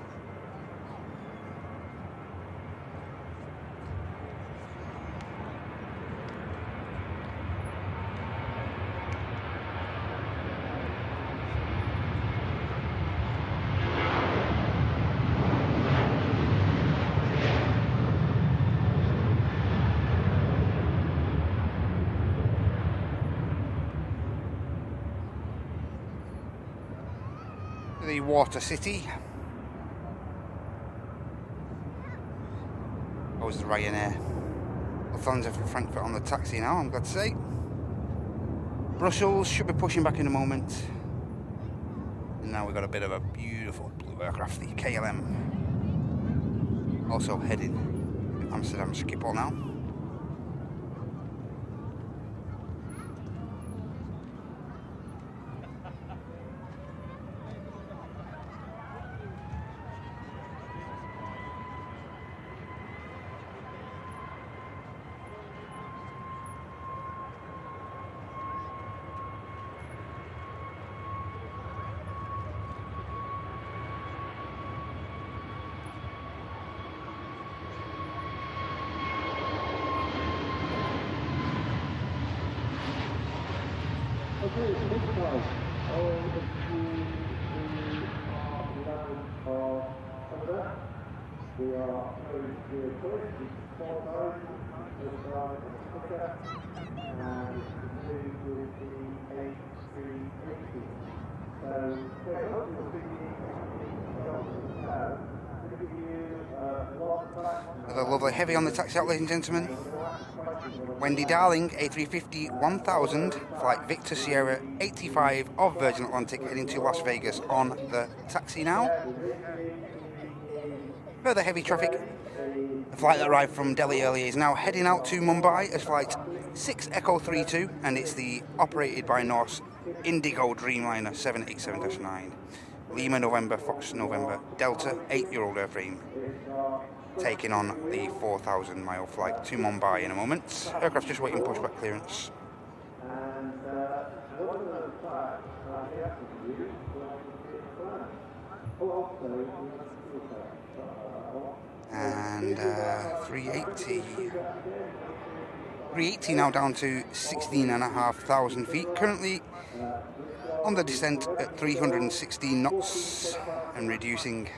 The Water City. That was the Ryanair. Lufthansa for Frankfurt on the taxi now, I'm glad to say. Brussels should be pushing back in a moment. And now we've got a bit of a beautiful blue aircraft, the KLM. Also heading to Amsterdam Schiphol now. Okay, so next time, we are going to do a choice, it's 4 hours, this ride is quicker, and it's continued with the 8380. So, hopefully we'll Another lovely heavy on the taxi out, ladies and gentlemen. Wendy Darling, A350 1000, flight Victor Sierra 85 of Virgin Atlantic, heading to Las Vegas on the taxi now. Further heavy traffic. The flight that arrived from Delhi earlier is now heading out to Mumbai as flight 6 Echo 32, and it's the operated by Norse Indigo Dreamliner 787-9. Lima November, Fox November, Delta 8-year-old airframe. Taking on the 4,000-mile flight to Mumbai in a moment. Aircraft just waiting pushback clearance. And 380 now down to 16,500 feet. Currently on the descent at 316 knots and reducing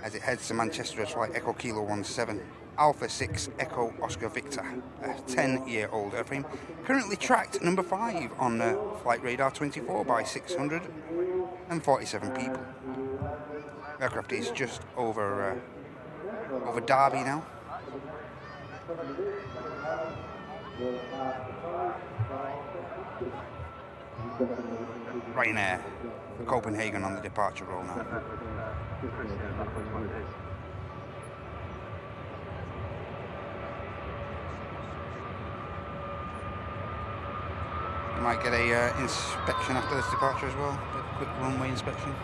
as it heads to Manchester as flight Echo Kilo 17, Alpha 6 Echo Oscar Victor, a 10-year-old airframe. Currently tracked number 5 on Flight Radar 24 by 647 people. Aircraft is just over Derby now. Ryanair for Copenhagen on the departure roll now. Might get a inspection after this departure as well, a quick runway inspection.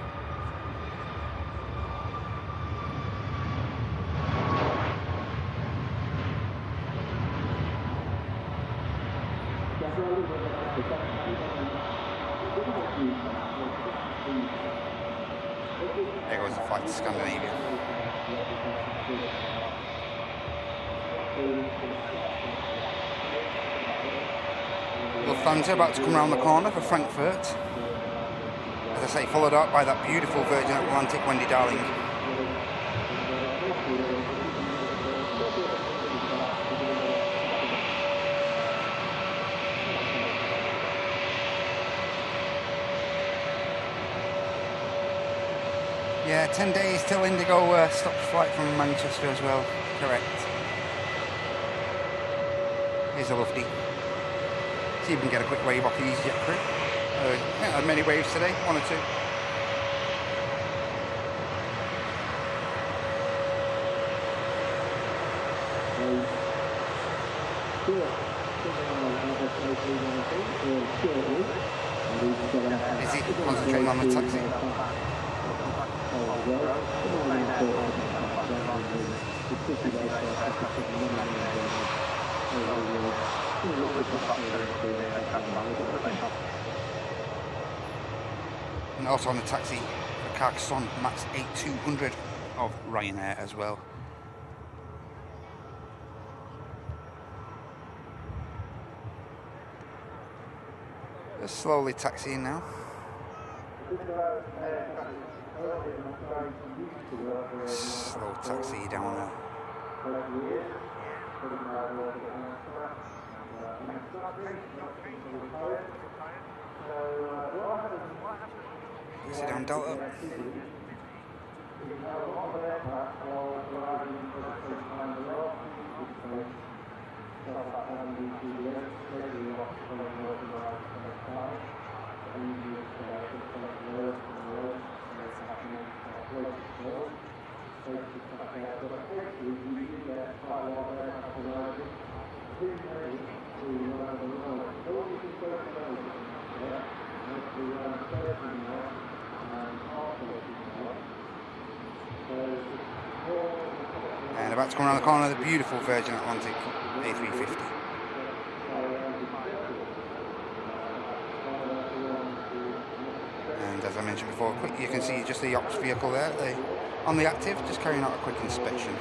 There goes the flight to Scandinavia. Lufthansa about to come around the corner for Frankfurt. As I say, followed up by that beautiful Virgin Atlantic Wendy Darling. Yeah, 10 days till Indigo stops flight from Manchester as well. Correct. Here's a lofty. See if we can get a quick wave off the EasyJet crew. Yeah, many waves today, 1 or 2. Is he concentrating on the taxi? And also on the taxi, the Carcassonne Max 8200 of Ryanair as well. Just slowly taxiing now. Slow taxi down there. Sit down, Delta. about to come around the corner of the beautiful Virgin Atlantic A350. And as I mentioned before, quick, you can see just the ops vehicle there, on the active, just carrying out a quick inspection.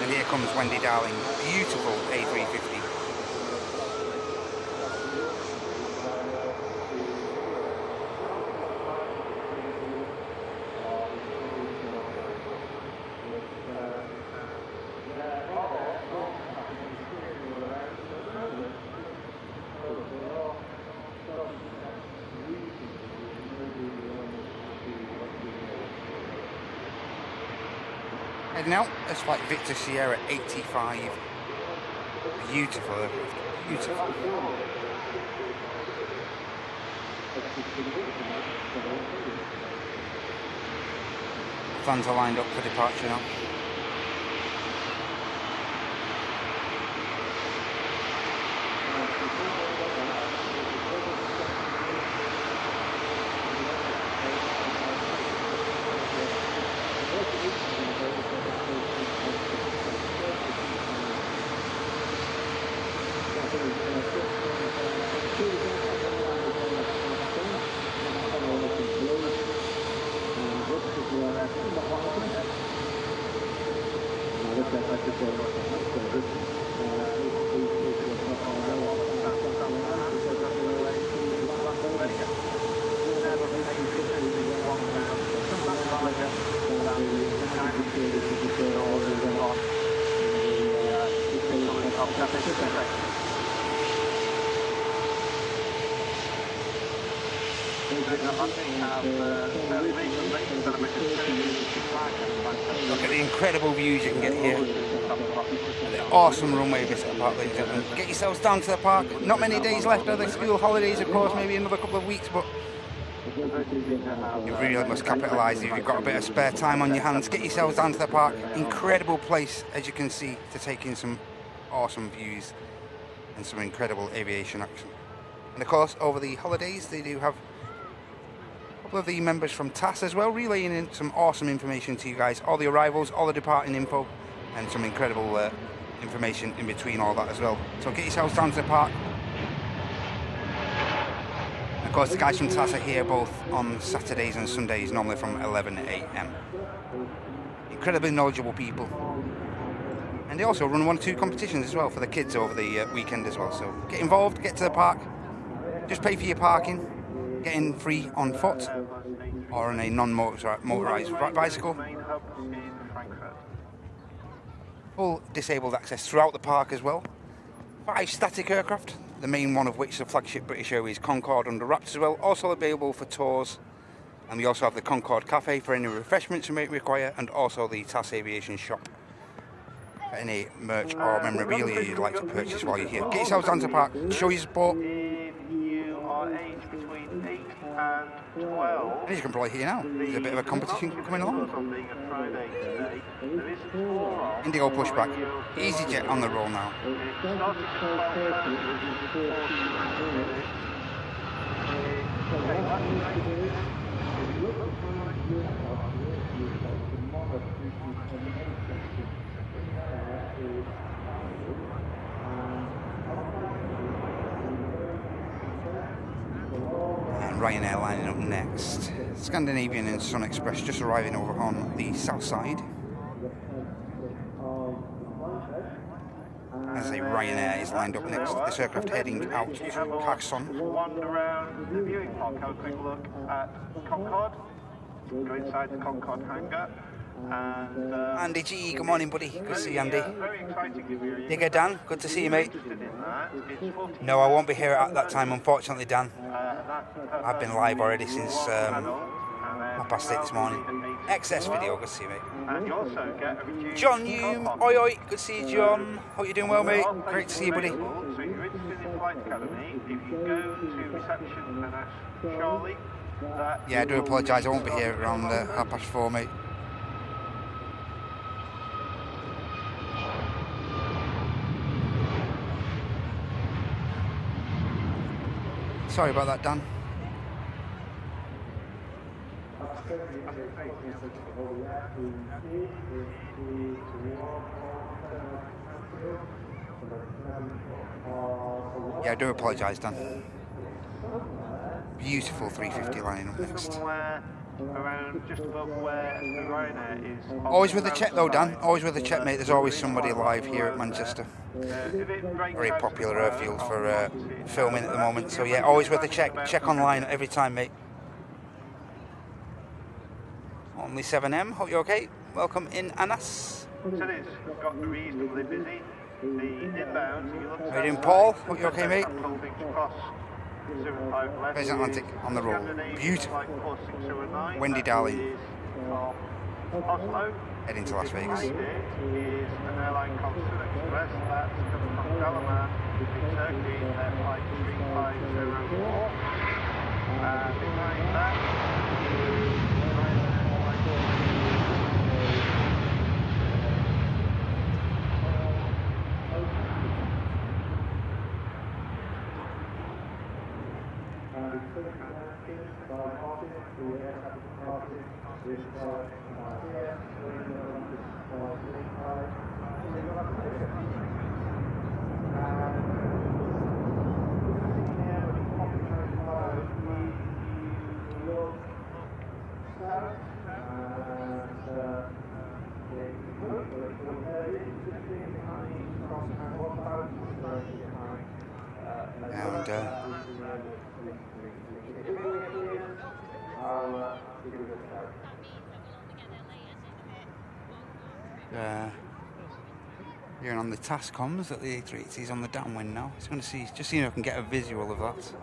And here comes Wendy Darling, beautiful A350. Heading out, it's like Victor Sierra 85. Beautiful aircraft, beautiful. Plans are lined up for departure now. Look at the incredible views you can get here. The awesome runway visit at Park, ladies and gentlemen. Get yourselves down to the park. Not many days left of the school holidays, of course, maybe another couple of weeks, but you really must capitalise if you've got a bit of spare time on your hands. Get yourselves down to the park. Incredible place, as you can see, to take in some awesome views and some incredible aviation action. And of course, over the holidays, they do have a couple of the members from TAS as well, relaying in some awesome information to you guys. All the arrivals, all the departing info, and some incredible information in between all that as well. So get yourselves down to the park. And of course, the guys from TAS are here both on Saturdays and Sundays, normally from 11 AM. Incredibly knowledgeable people. And they also run 1 or 2 competitions as well for the kids over the weekend as well. So get involved, get to the park, just pay for your parking, get in free on foot or on a non-motorised bicycle. Full disabled access throughout the park as well. 5 static aircraft, the main one of which, the flagship British Airways Concorde under wraps as well, also available for tours. And we also have the Concorde Cafe for any refreshments you may require, and also the TAS Aviation shop for any merch or memorabilia you'd like to purchase while you're here. Get yourselves down to the park, show your support. Aged between 8 and 12. And as you can probably hear now, there's a bit of a competition coming along. Indigo pushback, EasyJet on the roll now. Ryanair lining up next. Scandinavian and Sun Express just arriving over on the south side. As a Ryanair is lined up next, this aircraft heading out to Carcassonne. Wander around the viewing park, have a quick look at Concorde. Go inside the Concorde hangar. And Andy G, good morning, buddy. Good to see you, Andy. very exciting. Digger Dan, good to see you, mate. No, I won't be here at that time, unfortunately, Dan. I've been live already since 8:30 this morning. XS video, good to see you, mate. And you also get a reduced John Hume, oi oi, good to see you, John. Hope you're doing well, mate. Great to see you, buddy. So if you're interested in Flight Academy, if you go to reception and ask Charlie, yeah, I do apologise, I won't be here around 4:30, mate. Sorry about that, Dan. Yeah, I do apologise, Dan. Beautiful 350 lining up next. Somewhere around just above where the Ryanair is. Always with a check though, Dan. Always with a check, mate. There's always somebody live here at Manchester. Very popular airfield for filming at the moment. So yeah, always with a check. Check online every time, mate. Only 7M. Hope you're okay. Welcome in, Anas. Today's got reasonably busy. The inbound. How you doing, Paul? Hope you're okay, mate. There's Atlantic on the roll. Beautiful. Wendy Darling. Oslo. Heading to Las Vegas. Is an airline Constant Express that's coming from Dalaman in Turkey at flight 3504. Behind that is Here on the task comms that the A380 is on the downwind now. He's going to see, just see if I can get a visual of that.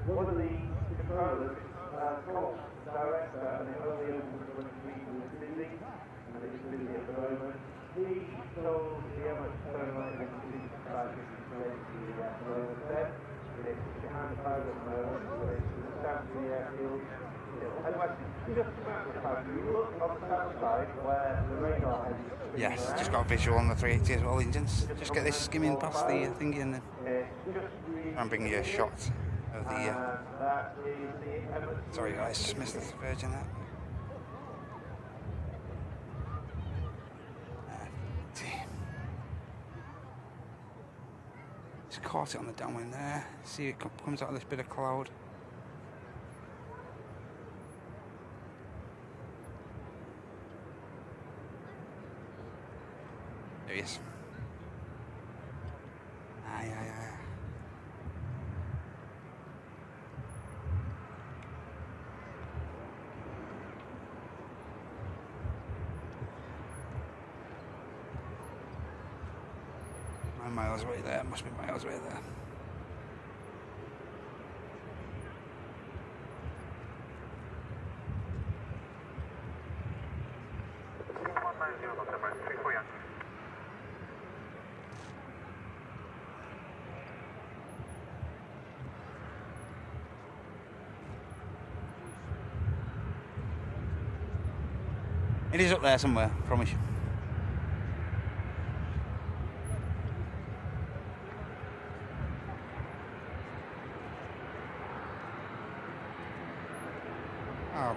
one of the controllers, director, and it only opened when he was busy, and it's busy at the moment. He told the Emirates airline that he was driving to the said it's behind the pilot at the moment, it's down to the airfield. Anyway, just about the time, you look on the south side where the radar head is. Yes, just got a visual on the 380 as well, engines. Just get this skimming past the thingy and then I'm bringing you a shot of the. Sorry guys, just missed the Virgin there. Just caught it on the downwind there. See it comes out of this bit of cloud. There he is. Aye. Miles away there, must be miles away there. It is up there somewhere, promise you.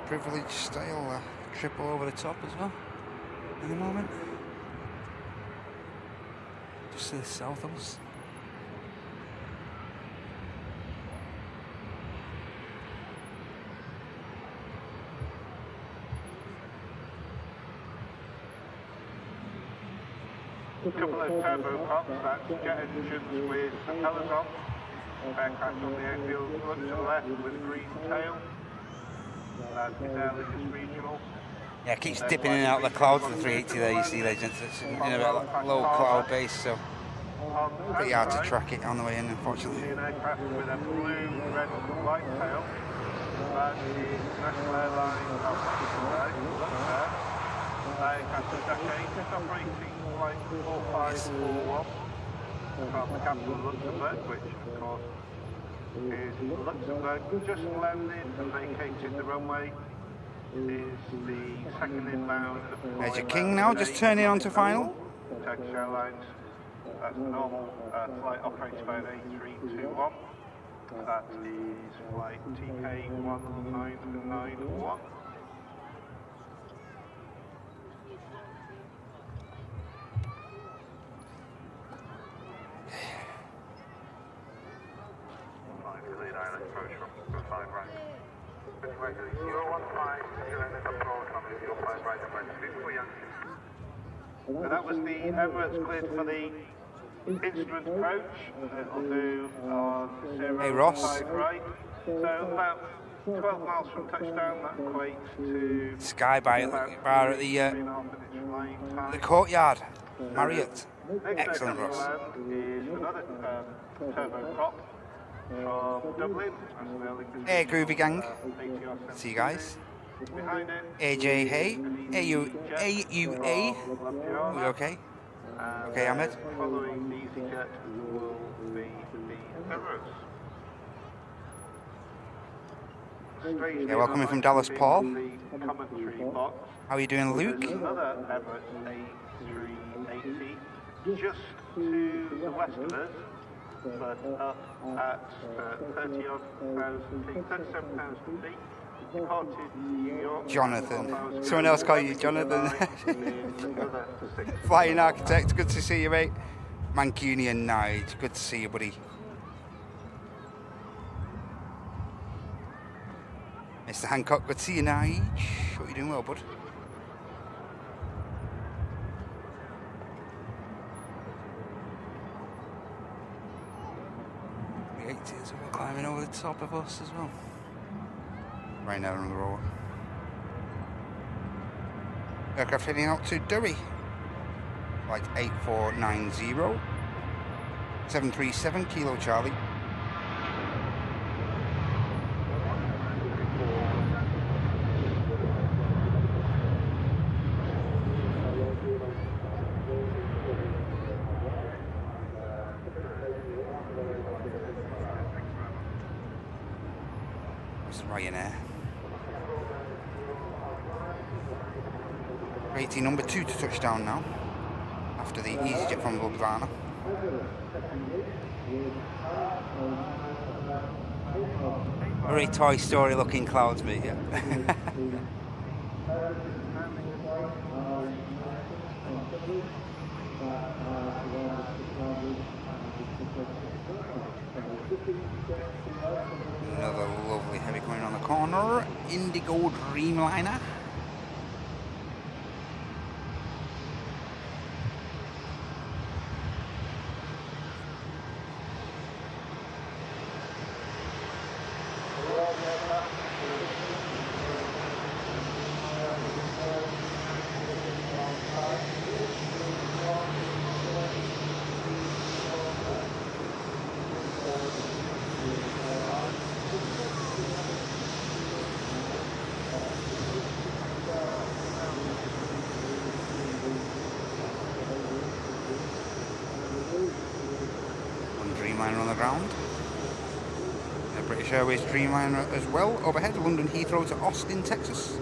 Privileged style triple over the top as well in the moment. Just to the south of us. A couple of turboprops, that's jet engines with propellers on. Aircraft on the airfield, look to the left with a green tail. That's his Air Lingus Regional. Yeah, it keeps dipping in and out of the clouds, the 380 there, you see, legends. It's in a bit low cloud base, so pretty hard to track it on the way in, unfortunately. An aircraft with a blue, red, and white tail. That is National Airline of Luxembourg. Aircraft is decade, operating flight 4541 from the capital of Luxembourg, which of course is Luxembourg. Just landed and vacated the runway is the second inbound. There's your King now, just turning on to final. Turkish Airlines, that's normal flight operates by 8321. That is flight TK1991. So that was the Emirates cleared for the instrument approach. It'll do on 0.5 right. So about 12 miles from touchdown, that equates to Sky bar at the courtyard, Marriott. Excellent, Ross. Is another turboprop from Dublin. Hey, Groovy Gang. See you guys. Behind it, AJ, hey. AUA. Are we okay? Okay, Ahmed. Following the EasyJet will be the Emirates. Yeah, welcome in from Dallas, Paul. Commentary box. How are you doing, Luke? Another Emirates A380 just to the west of us, but up at 37,000 feet. Departed New York. Jonathan. Someone else call you Jonathan. Flying Architect, good to see you, mate. Mancunian Nige, good to see you, buddy. Mr. Hancock, good to see you, Nige. Hope you're doing well, bud. The 80s are climbing over the top of us as well. Right now on the road. Aircraft heading out to Derry. Flight 8490. 737 Kilo Charlie. This is Ryanair. 18 number 2 to touchdown now, after the EasyJet from Ljubljana. Very Toy Story looking clouds, mate, yeah. Another lovely heavy coming on the corner, Indigo Dreamliner. Dreamliner on the ground. The British Airways Dreamliner as well overhead, London Heathrow to Austin, Texas.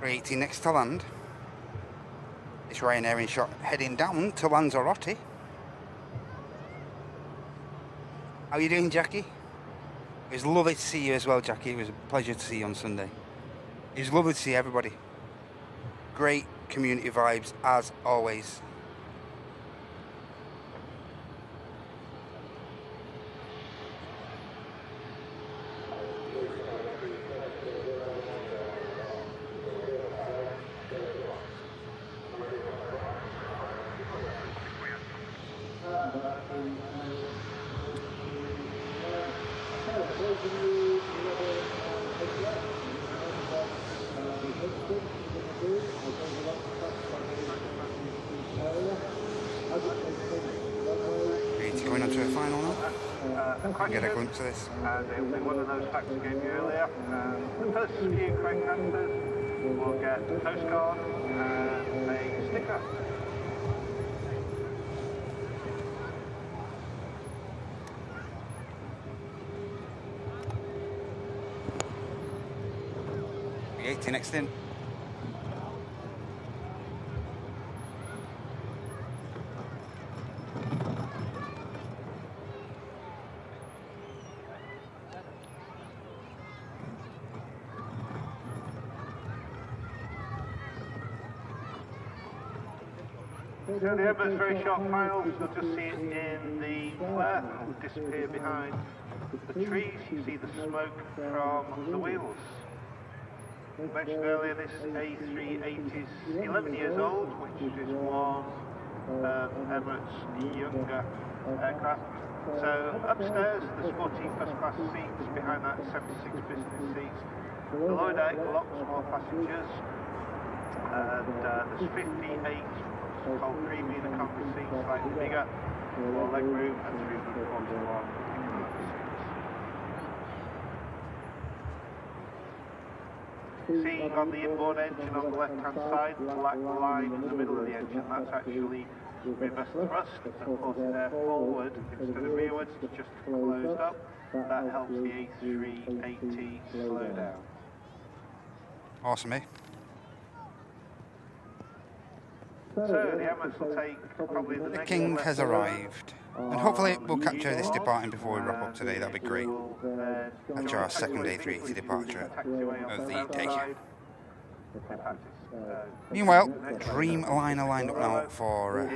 .380 next to land. It's Ryanair in shot heading down to Lanzarote. How are you doing, Jackie? It was lovely to see you as well, Jackie. It was a pleasure to see you on Sunday. It was lovely to see everybody. Great community vibes as always. Get a glimpse of this. And it'll be one of those facts I gave you earlier. The first few correct answers will get a postcard and a sticker. The 80 next in. So the Emma's very short files, you'll just see it in the flare, it'll disappear behind the trees, you see the smoke from the wheels. I mentioned earlier this A380 is 11 years old, which is one of Emirates' younger aircraft. So upstairs there's 14 first class seats, behind that 76 business seats. Below deck lots more passengers, and there's 58 called premium economy seats, slightly bigger, more leg room, and 341 seats. See on the inboard engine on the left hand side, the black line in the middle of the engine, that's actually reverse thrust, and of course they're forward instead of rearwards, it's just closed up. That helps the A380 slow down. Awesome, eh? So the Emirates will take probably the next King has arrived. And hopefully we'll capture this departing before we wrap up today, that'd be great. Capture our second A380 departure of the day. Meanwhile, Dreamliner lined up now for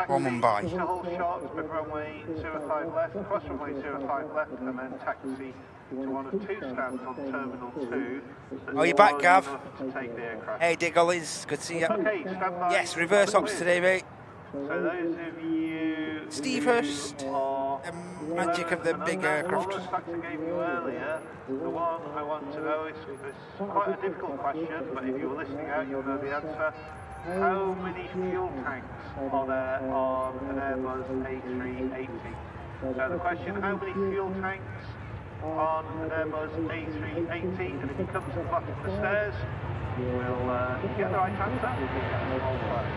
Mumbai. The whole shot, but runway 05 left, cross runway 05 left, and then taxi to one of two stands on Terminal 2. Oh, you're back, Gav. To take the aircraft. Hey, Diggles, good to see you. Okay, stand by. Yes, reverse ops today, mate. So those of you... Steve Hurst, the magic of the big aircraft. The facts I gave you earlier, the one I want to know is quite a difficult question, but if you were listening out, you'll know the answer. How many fuel tanks are there on an Airbus A380? So the question, how many fuel tanks on an Airbus A380? And if you come to the bottom of the stairs, we'll get the right answer. We'll get a small prize.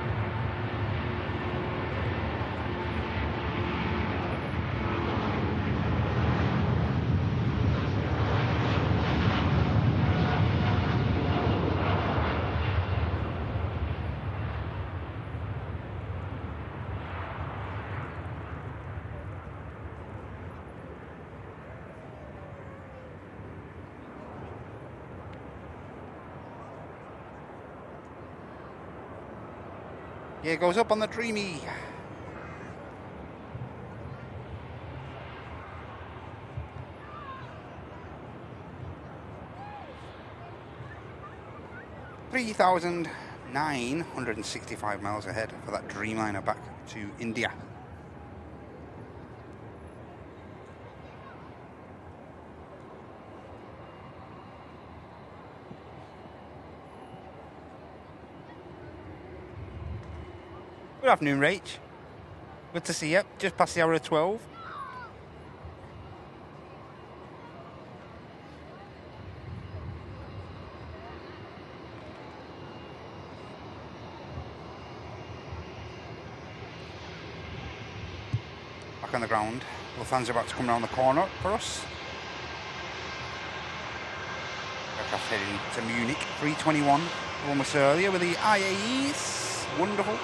Here goes up on the Dreamy. $3,965 miles ahead for that Dreamliner back to India. Good afternoon, Rach. Good to see you. Just past the hour of 12. Back on the ground. Lufthansa about to come around the corner for us. Aircraft heading to Munich. 321. The one we saw earlier with the IAEs. Wonderful.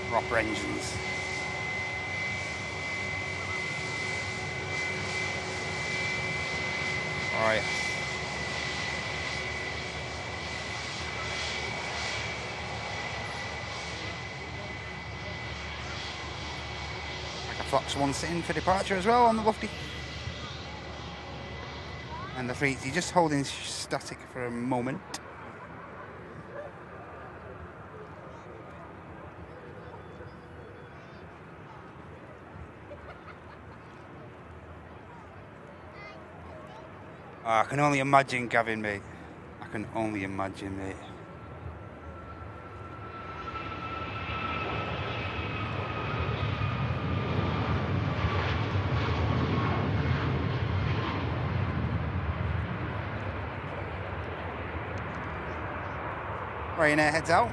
Proper engines. Oh yeah. Like a Fox 1 sitting for departure as well on the lofty. And the 380 just holding static for a moment. I can only imagine, Gavin, mate. I can only imagine, mate. Ryanair heads out.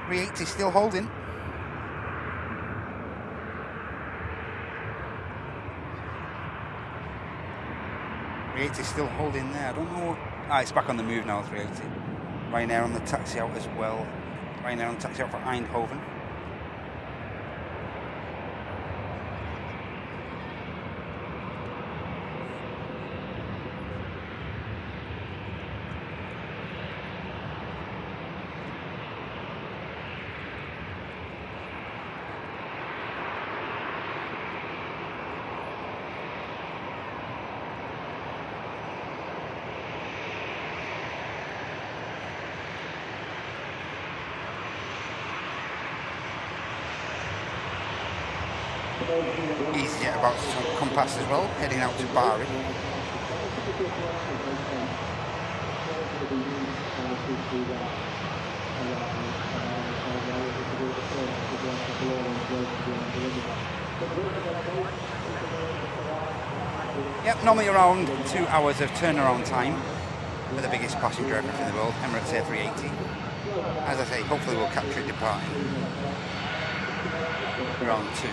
.380 still holding. .380 still holding there. I don't know what... it's back on the move now, 380. Ryanair on the taxi out as well. Ryanair on the taxi out for Eindhoven. EasyJet about to come past as well, heading out to Bari. Yep, normally around 2 hours of turnaround time for the biggest passenger aircraft in the world, Emirates A380. As I say, hopefully we'll capture it departing around 2.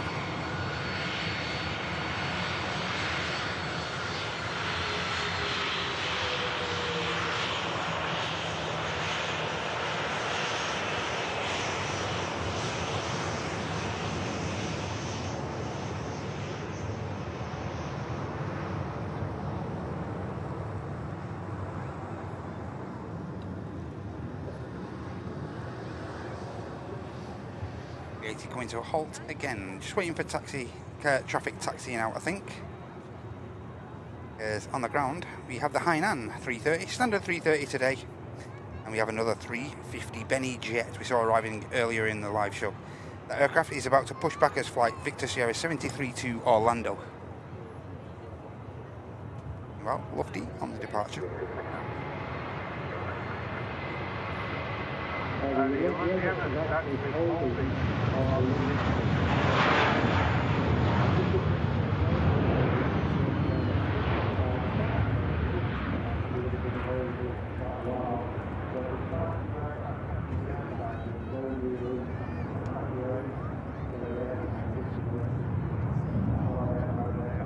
Coming to a halt again, just waiting for traffic taxiing out, I think. Because on the ground we have the Hainan 330, standard 330 today, and we have another 350 Benny jet we saw arriving earlier in the live show. That aircraft is about to push back as flight Victor Sierra 73 to Orlando. Well, Lufty on the departure.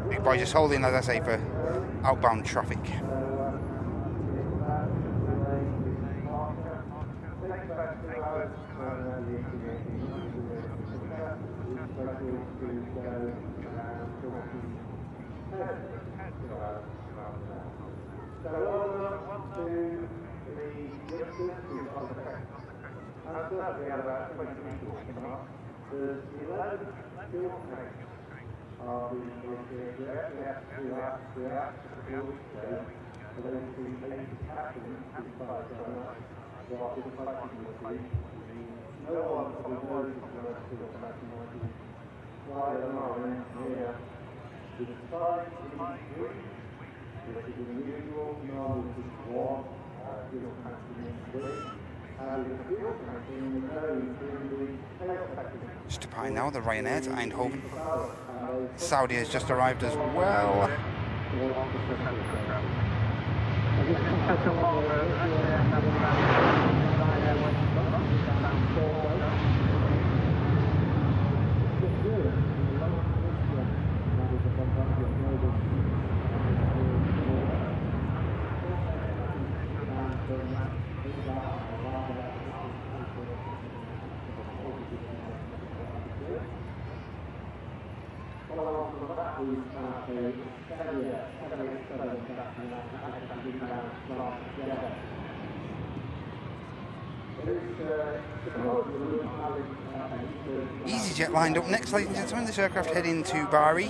Big boy just holding, as I say, for outbound traffic. Just departing now, the Ryanair to Eindhoven. Saudi has just arrived as well. EasyJet lined up next, ladies and gentlemen. This aircraft heading to Bari.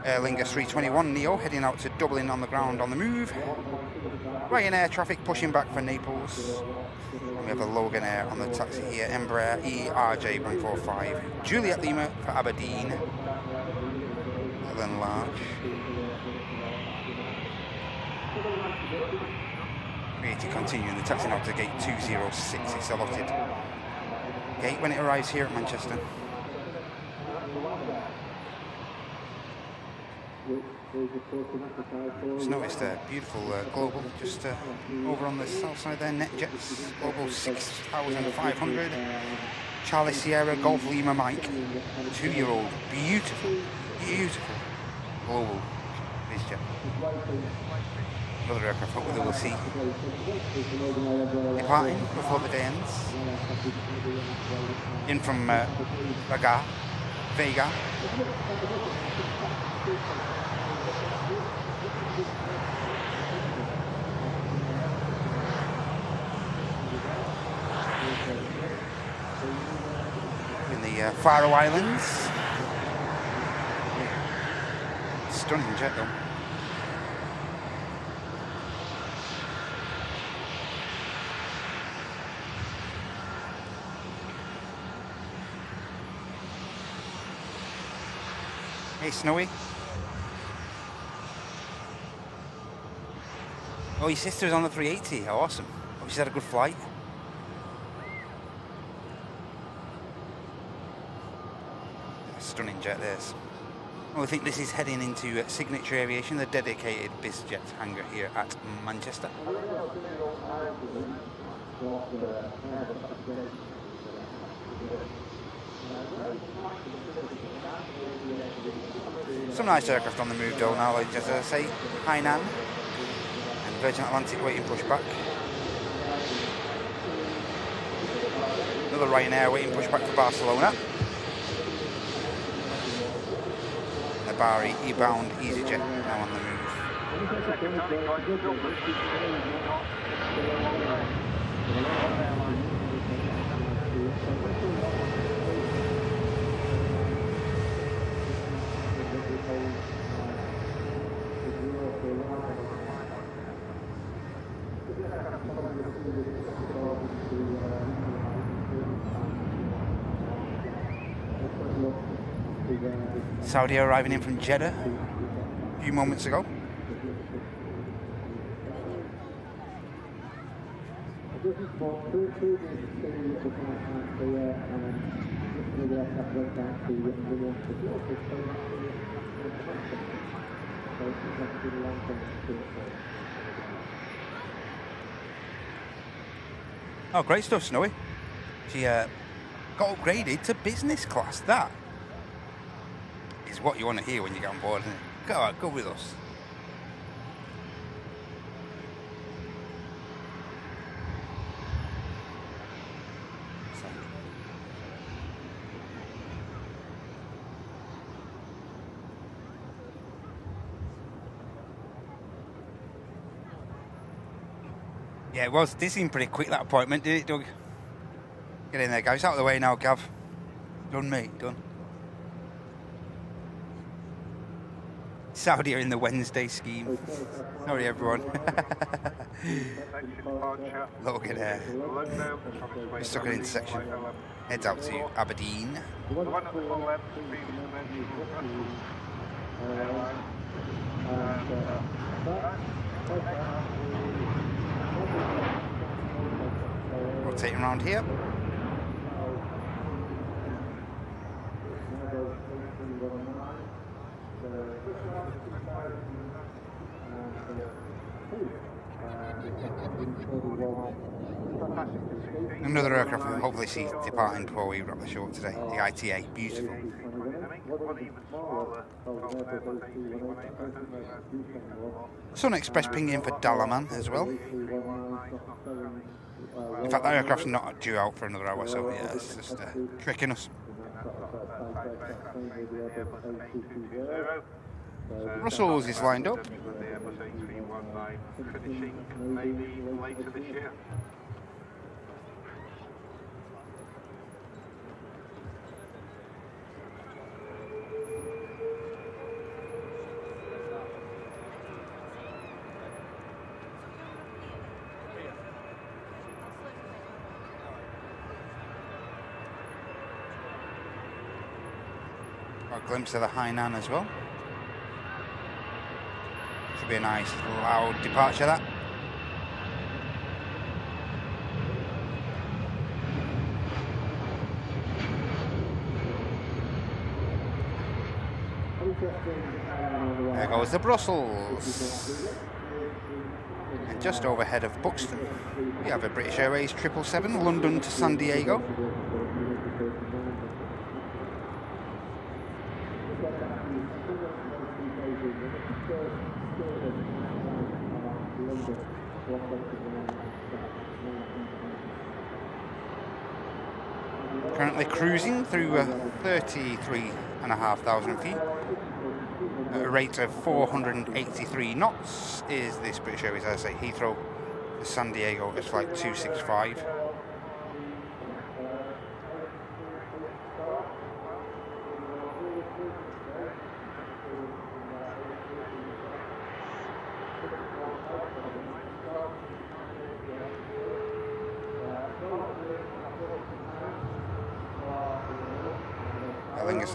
Aer Lingus 321 Neo heading out to Dublin on the ground on the move. Ryanair traffic pushing back for Naples. And we have a Logan Air on the taxi here, Embraer ERJ145. Juliet Lima for Aberdeen. Then large. 380 continuing the taxi now to gate 206. It's allotted gate when it arrives here at Manchester. Just noticed a beautiful Global just over on the south side there, NetJets Global 6500. Charlie Sierra Golf Lima Mike, 2-year-old, beautiful Global VizJet. Another aircraft hopefully we'll see departing before the day ends. In from Vega. In the Faroe Islands. Stunning jet though. Hey, Snowy. Oh, your sister's on the 380. How awesome. Hope she's had a good flight. Stunning jet this. Well, I think this is heading into Signature Aviation, the dedicated BizJet hangar here at Manchester. Some nice aircraft on the move though now, like as I say, Hainan and Virgin Atlantic waiting pushback. Another Ryanair waiting pushback for Barcelona. The Bari E-bound EasyJet now on the move. Saudi arriving in from Jeddah a few moments ago. Oh, great stuff, Snowy. She got upgraded to business class. That is what you want to hear when you get on board, isn't it? Go on, go with us. Yeah, it was. This seemed pretty quick, that appointment, did it, Doug? Get in there, guys. Out of the way now, Gav. Done, mate. Done. Saudi are in the Wednesday scheme. Sorry, everyone. Logan Air. We're stuck in an intersection. Heads out to Aberdeen. Rotating around here. Another aircraft we'll hopefully see departing before we wrap the show up today. The ITA, beautiful. Sun Express pinging in for Dalaman as well. In fact, that aircraft's not due out for another hour, so yeah, it's just tricking us. Russell's is lined up. Finishing maybe later this year. Got a glimpse of the Hainan as well. Should be a nice loud departure, that. There goes the Brussels. And just overhead of Buxton, we have a British Airways 777 London to San Diego. Currently cruising through 33,500 feet. At a rate of 483 knots is this British Airways, as I say, Heathrow to San Diego is flight 265.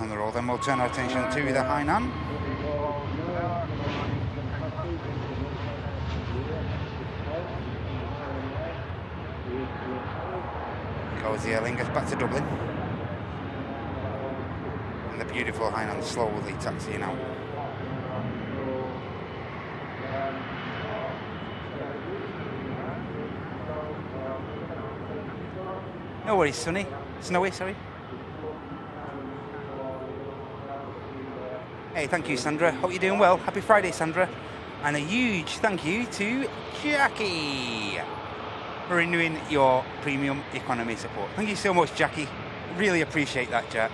On the roll, then we'll turn our attention to the Hainan. Goes the Aer Lingus back to Dublin, and the beautiful Hainan slowly taxiing out. No worries, Snowy, sorry. Hey, thank you, Sandra. Hope you're doing well. Happy Friday, Sandra. And a huge thank you to Jackie for renewing your premium economy support. Thank you so much, Jackie. Really appreciate that, Jack.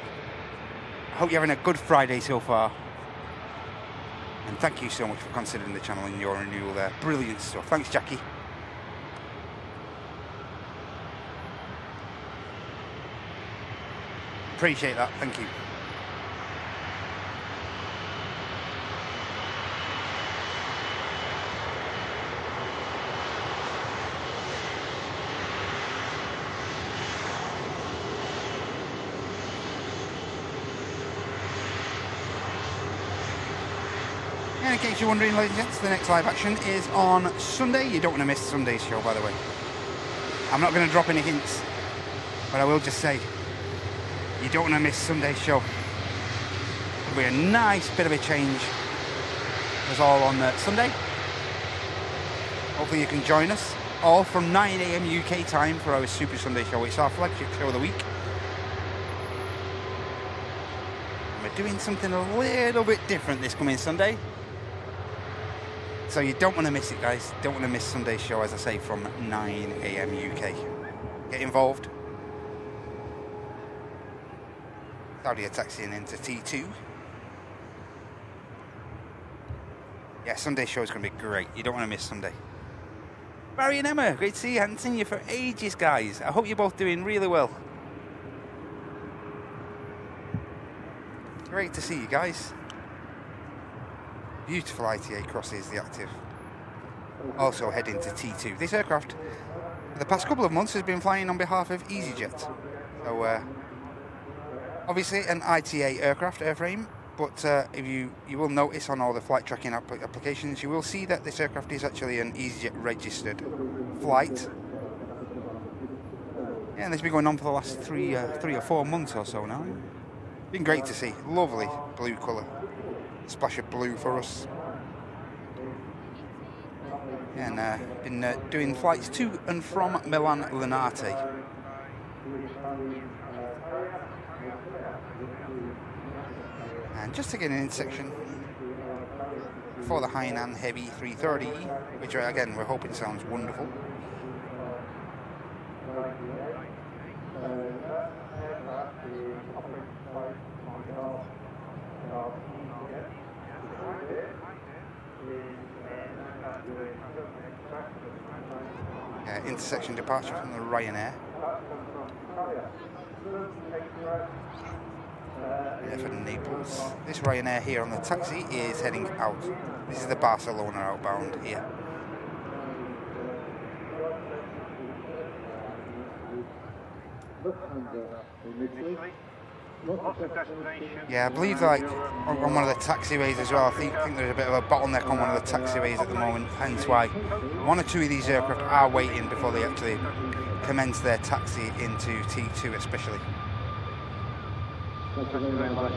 I hope you're having a good Friday so far. And thank you so much for considering the channel and your renewal there. Brilliant stuff. Thanks, Jackie. Appreciate that. Thank you. In case you're wondering, ladies and gents, the next live action is on Sunday. You don't want to miss Sunday's show, by the way. I'm not going to drop any hints, but I will just say, you don't want to miss Sunday's show. It'll be a nice bit of a change. It's all on Sunday. Hopefully you can join us, all from 9 AM UK time for our Super Sunday show. It's our flagship show of the week. And we're doing something a little bit different this coming Sunday. So you don't want to miss it, guys. Don't want to miss Sunday's show, as I say, from 9 AM UK. Get involved. Saudi are taxiing into T2. Yeah, Sunday's show is going to be great. You don't want to miss Sunday. Barry and Emma, great to see you. Haven't seen you for ages, guys. I hope you're both doing really well. Great to see you guys. Beautiful ITA crosses the active. Also heading to T2. This aircraft, for the past couple of months, has been flying on behalf of EasyJet. So, obviously an ITA aircraft, airframe, but if you will notice on all the flight tracking applications, you will see that this aircraft is actually an EasyJet registered flight. Yeah, and this has been going on for the last three or 4 months or so now. Been great to see. Lovely blue colour. Splash of blue for us. And been doing flights to and from Milan Linate. And just to get an intersection for the Hainan Heavy 330, which again we're hoping sounds wonderful. Intersection departure from the Ryanair. For Naples. This Ryanair here on the taxi is heading out. This is the Barcelona outbound here. Lots of destinations. Yeah, I believe like on one of the taxiways as well. I think there's a bit of a bottleneck on one of the taxiways at the moment, hence why one or two of these aircraft are waiting before they actually commence their taxi into T2 especially. Thank you very much.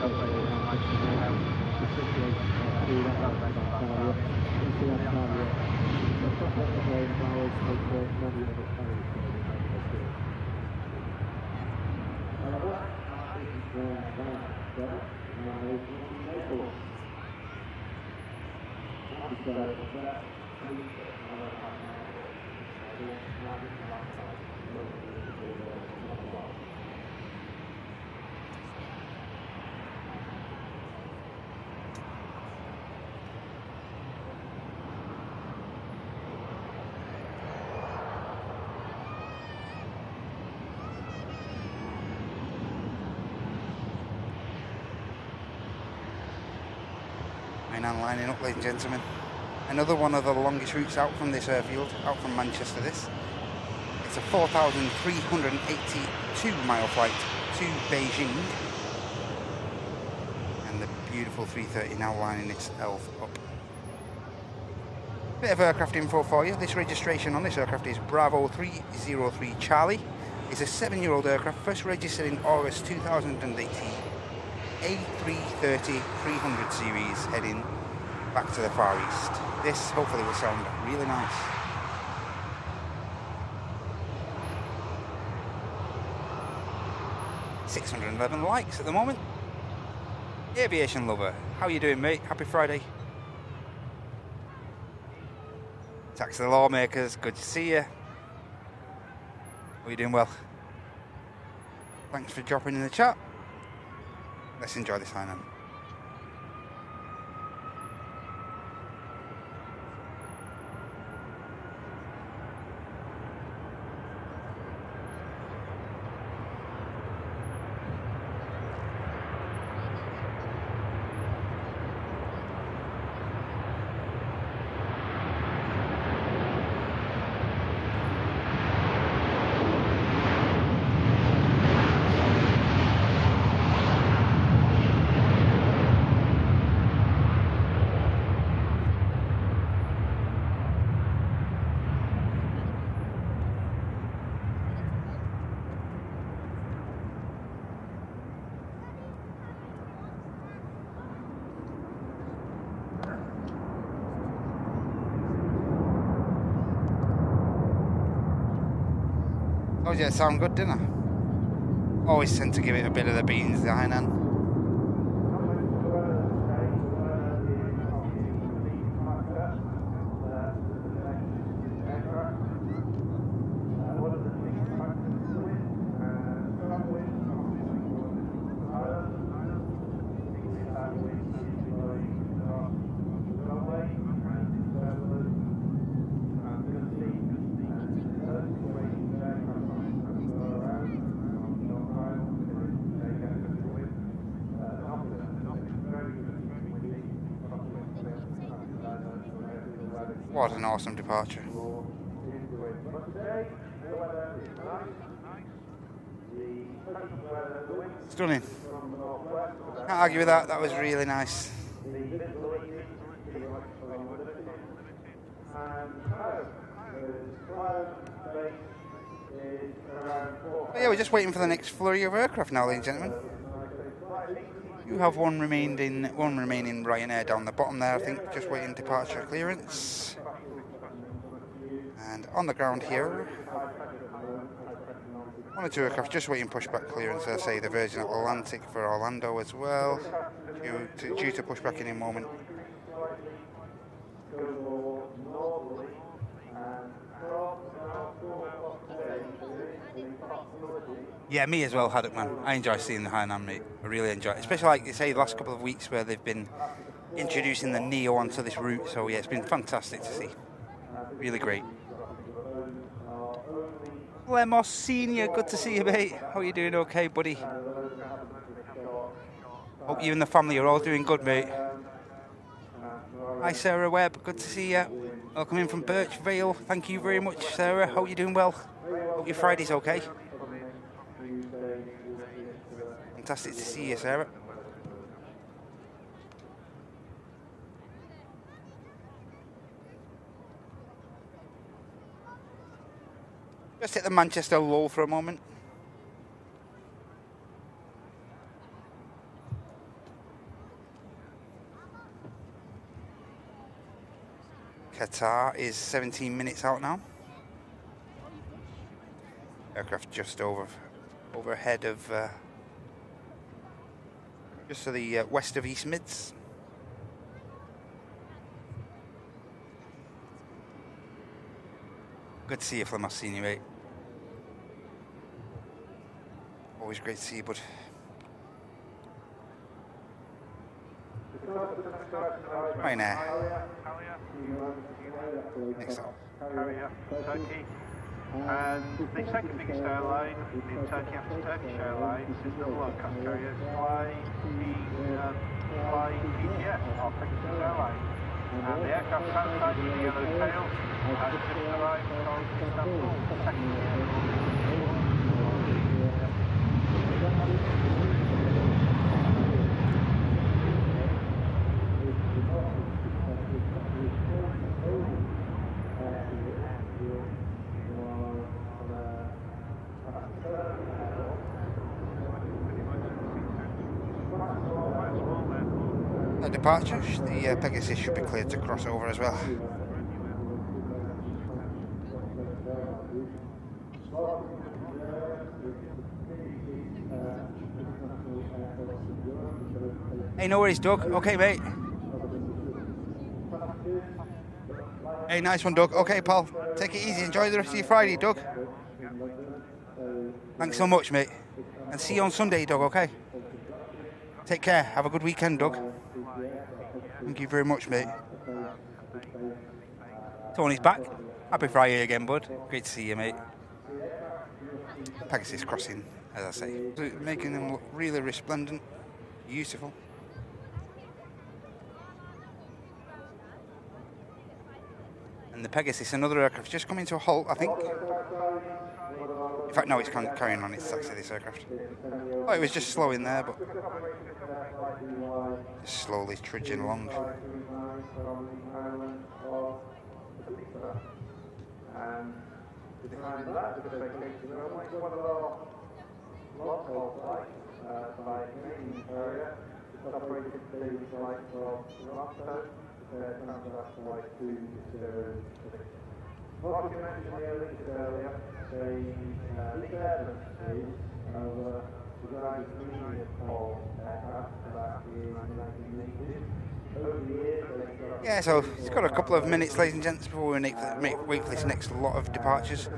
And lining up, ladies and gentlemen. Another one of the longest routes out from this airfield, out from Manchester this. It's a 4,382 mile flight to Beijing. And the beautiful 330 now lining itself up. Bit of aircraft info for you. This registration on this aircraft is Bravo 303 Charlie. It's a 7-year-old aircraft, first registered in August 2018. A330-300 series heading back to the Far East. This hopefully will sound really nice. $611 likes at the moment. Aviation lover, how you doing, mate? Happy Friday. Tax to the lawmakers, good to see you. Are you doing well? Thanks for dropping in the chat. Let's enjoy this line. Oh yeah, sound good, didn't I? Always tend to give it a bit of the beans, the Hainan. What an awesome departure. Stunning. Can't argue with that, that was really nice. But yeah, we're just waiting for the next flurry of aircraft now, ladies and gentlemen. You have one remaining Ryanair down the bottom there, I think, just waiting departure clearance. And on the ground here, one or two aircraft just waiting pushback clearance. I say the Virgin Atlantic for Orlando as well, due to pushback in a moment. Yeah, me as well, Haddock, man. I enjoy seeing the Hainan, mate. I really enjoy it. Especially, like you say, the last couple of weeks where they've been introducing the Neo onto this route. So, yeah, it's been fantastic to see. Really great. Lemos Senior, good to see you, mate. How are you doing? Okay, buddy? Hope you and the family are all doing good, mate. Hi, Sarah Webb. Good to see you. Welcome in from Birch Vale. Thank you very much, Sarah. Hope you're doing well. Hope your Friday's okay. Fantastic to see you, Sarah. Just hit the Manchester low for a moment. Qatar is 17 minutes out now. Aircraft just overhead of just to the west of East Mids. Good to see you, Flem. I've seen you, mate. Always great to see you, bud. Right now. Next up. Carrier, Turkey. And the second biggest airline in Turkey after Turkish Airlines is the low-cost carrier fly PTS, or Pegasus Airline. And the aircraft outside with the yellow tail has just arrived from Istanbul, the second departure. The Pegasus should be cleared to cross over as well. Hey, no worries, Doug. Okay, mate. Hey, nice one, Doug. Okay, pal. Take it easy. Enjoy the rest of your Friday, Doug. Thanks so much, mate. And see you on Sunday, Doug, okay? Take care. Have a good weekend, Doug. Thank you very much, mate. Tony's back. Happy Friday again, bud. Great to see you, mate. Pegasus crossing, as I say. Making them look really resplendent. Beautiful. And the Pegasus, another aircraft, just coming to a halt, I think. In fact, no, it's carrying on its taxi, this aircraft. Oh, it was just slow in there, but just slowly trudging along. What you mentioned earlier, the design aircraft back in 1980s. Over the years, yeah, so it's got a couple of minutes, ladies and gents, before we wait for this next lot of departures.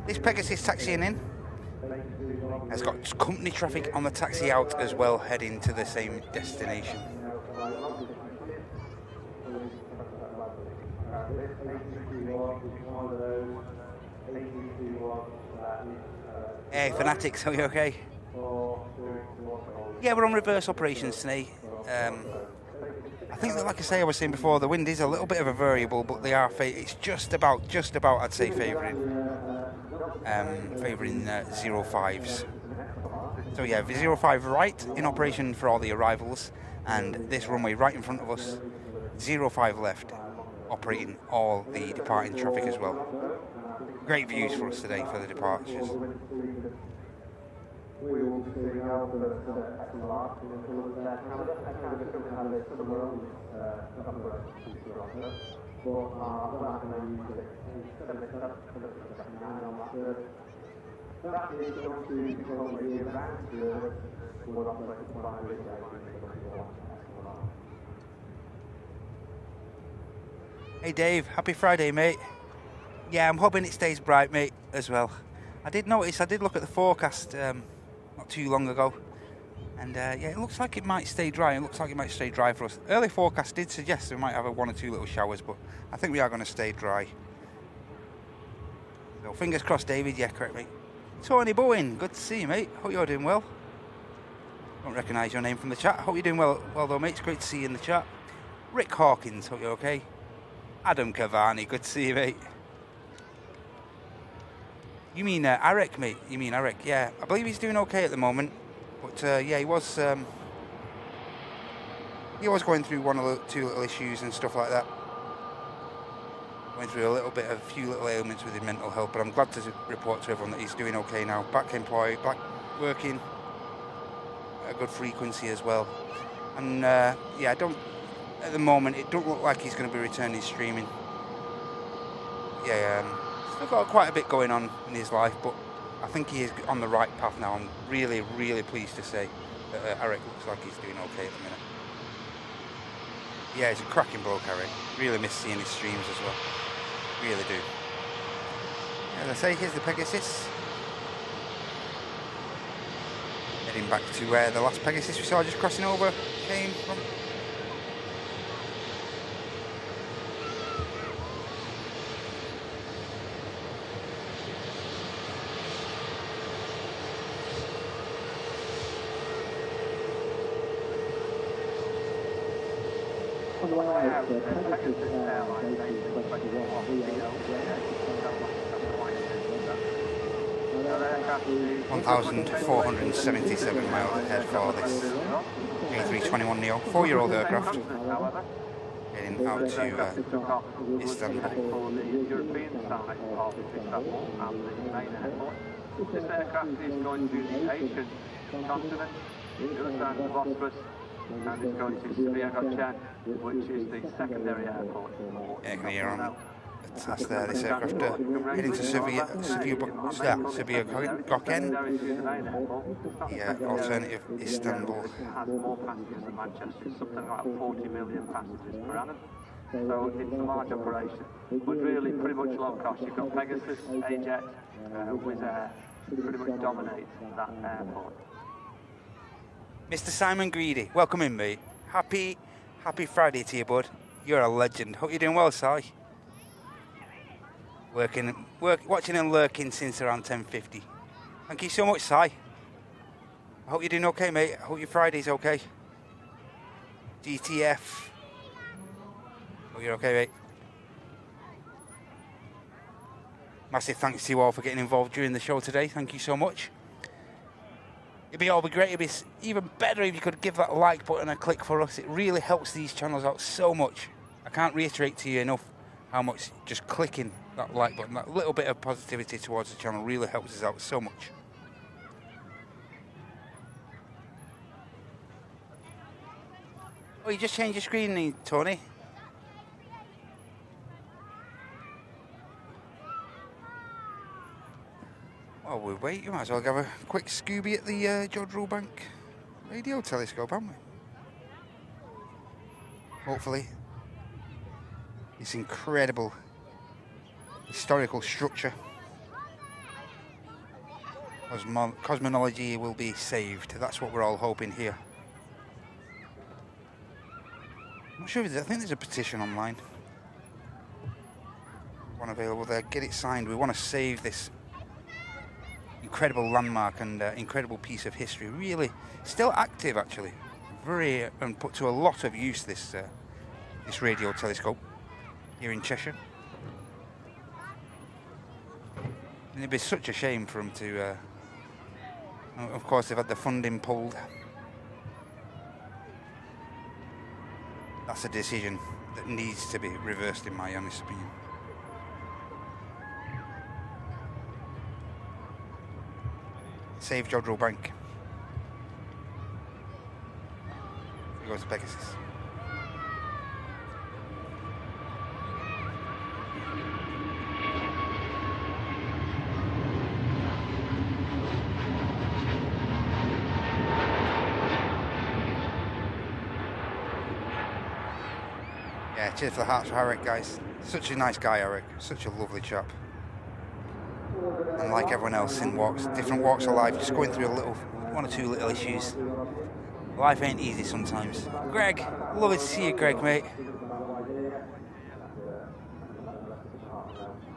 This Pegasus taxiing in has got company traffic on the taxi out as well, heading to the same destination. Hey, Fanatics, are you okay? Yeah, we're on reverse operations today. I think that, like I say, I was saying before, the wind is a little bit of a variable, but they are. It's just about, I'd say, favouring 05s. So yeah, 05 right in operation for all the arrivals, and this runway right in front of us, 05 left, operating all the departing traffic as well. Great views for us today for the departures. Hey Dave, happy Friday, mate. Yeah, I'm hoping it stays bright, mate, as well. I did look at the forecast not too long ago, and yeah, it looks like it might stay dry. It looks like it might stay dry for us. Early forecast did suggest we might have one or two little showers, but I think we are going to stay dry. So fingers crossed, David. Yeah, correct, mate. Tony Bowen, good to see you, mate. Hope you're doing well. Don't recognise your name from the chat. Hope you're doing well though, mate. It's great to see you in the chat. Rick Hawkins, hope you're okay. Adam Cavani, good to see you, mate. You mean Arek, mate? You mean Arek? Yeah, I believe he's doing okay at the moment. But yeah, he was going through one or two little issues and stuff like that. Went through a few little ailments with his mental health, but I'm glad to report to everyone that he's doing okay now. Back employed, back working at a good frequency as well. And yeah, at the moment, it don't look like he's going to be returning streaming. Yeah, still got quite a bit going on in his life, but I think he is on the right path now. I'm really, really pleased to say that Eric looks like he's doing okay at the minute. Yeah, he's a cracking bloke, Eric. Really miss seeing his streams as well. Really do. As I say, here's the Pegasus. Heading back to where the last Pegasus we saw just crossing over came from. On the way out, Pegasus Airline, 1,477 miles ahead for this A321neo, 4-year-old aircraft, heading out to Istanbul. This aircraft is going to the Asian continent, the other side of the Bosphorus, and it's going to Sofia, which is the secondary airport. Yeah, can hear on. That's there, this aircraft heading to Sofia Gökçen, the alternative Istanbul. It has more passengers than Manchester, it's something like 40 million passengers per annum. So it's a large operation, but really pretty much low cost. You've got Pegasus, Ajet, Wizz Air, pretty much dominate that airport. Mr. Simon Greedy, welcome in, mate. Happy Friday to you, bud. You're a legend. Hope you're doing well, Si. Watching and lurking since around 10:50. Thank you so much, Si. I hope you're doing okay, mate. I hope your Friday's okay. GTF. Hope you're okay, mate. Massive thanks to you all for getting involved during the show today. Thank you so much. It'd be great. It'd be even better if you could give that like button a click for us. It really helps these channels out so much. I can't reiterate to you enough how much just clicking that like button, that little bit of positivity towards the channel really helps us out so much. Oh, you just changed your screen, Tony. While we wait, you might as well have a quick Scooby at the George Roebank radio telescope, haven't we? Hopefully, this incredible historical structure, cosmology will be saved. That's what we're all hoping here. I'm not sure if I think there's a petition online. One available there. Get it signed. We want to save this incredible landmark and incredible piece of history. Really, still active actually. Very and put to a lot of use. This radio telescope here in Cheshire. And it'd be such a shame for them to. Of course, they've had the funding pulled. That's a decision that needs to be reversed, in my honest opinion. Save George Roebank. He goes to Pegasus. Yeah, cheers for the hearts for Eric, guys. Such a nice guy, Eric. Such a lovely chap. And like everyone else in different walks of life, just going through one or two little issues. Life ain't easy sometimes. Greg, lovely to see you, Greg, mate.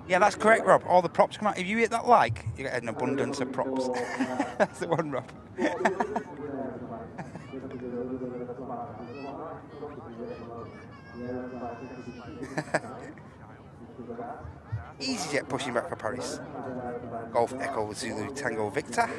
Yeah, that's correct, Rob. All the props come out. If you hit that like, you get an abundance of props. That's the one, Rob. EasyJet pushing back for Paris. Golf Echo Zulu Tango Victor.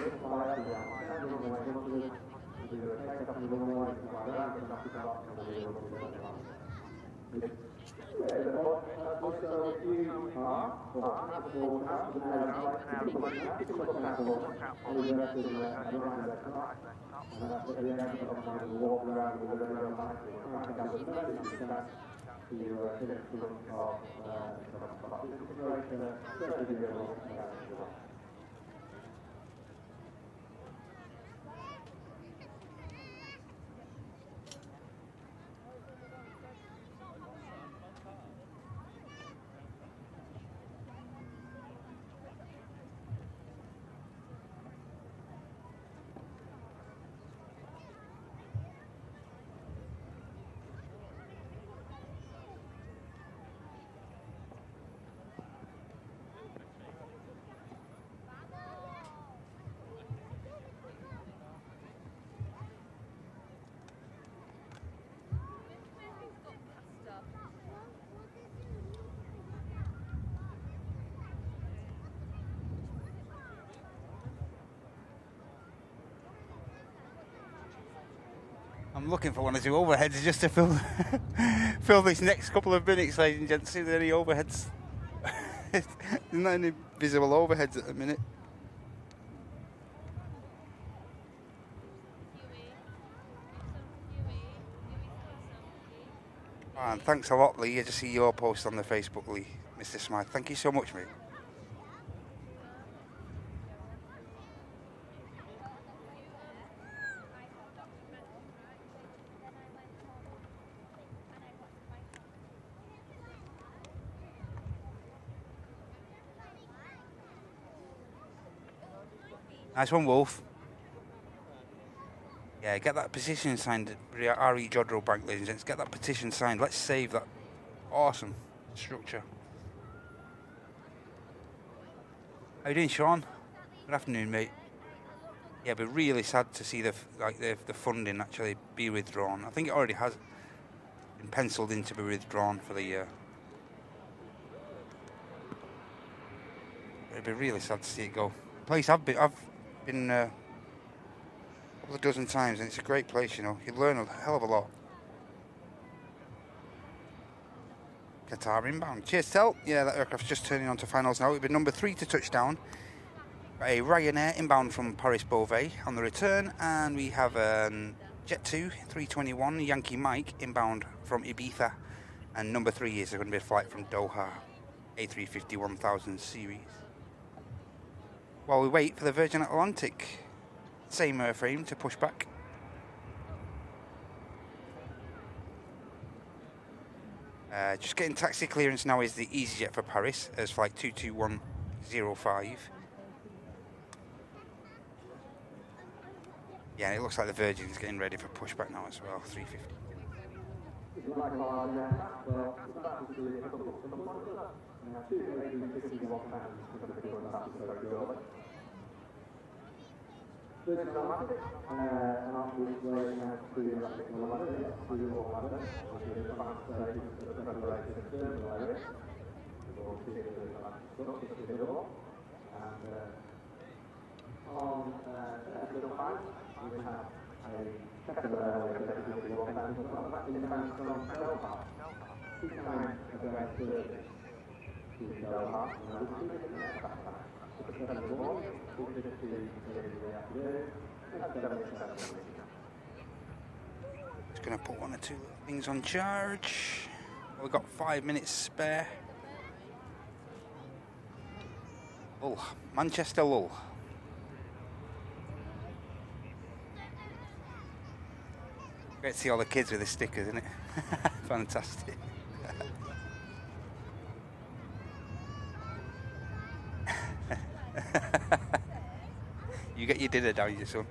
I'm looking for one or two overheads just to fill fill this next couple of minutes, ladies and gents. See if there are any overheads. There's not any visible overheads at the minute. And thanks a lot, Lee. I just see your post on the Facebook, Lee. Mr. Smythe, thank you so much, mate. Nice one, Wolf. Yeah, get that petition signed at RE Jodrell Bank, ladies and gents. Get that petition signed. Let's save that awesome structure. How you doing, Sean? Good afternoon, mate. Yeah, but really sad to see the funding actually be withdrawn. I think it already has been penciled in to be withdrawn for the year. It'd be really sad to see it go. Place I've been a couple of dozen times, and it's a great place, you know. You learn a hell of a lot. Qatar inbound. Cheers, Tel. Yeah, that aircraft's just turning on to finals now. It'll be number 3 to touchdown. Got a Ryanair inbound from Paris Beauvais on the return, and we have Jet 2 321 Yankee Mike inbound from Ibiza, and number 3 is going to be a flight from Doha, A350 1000 series. While we wait for the Virgin Atlantic, same airframe to push back. Just getting taxi clearance now is the EasyJet for Paris as flight 22105. Yeah, it looks like the Virgin is getting ready for pushback now as well, 350. Just going to put one or two things on charge. We've got 5 minutes spare. Hull, Manchester Hull. Great to see all the kids with the stickers, isn't it? Fantastic. You get your dinner down, your son.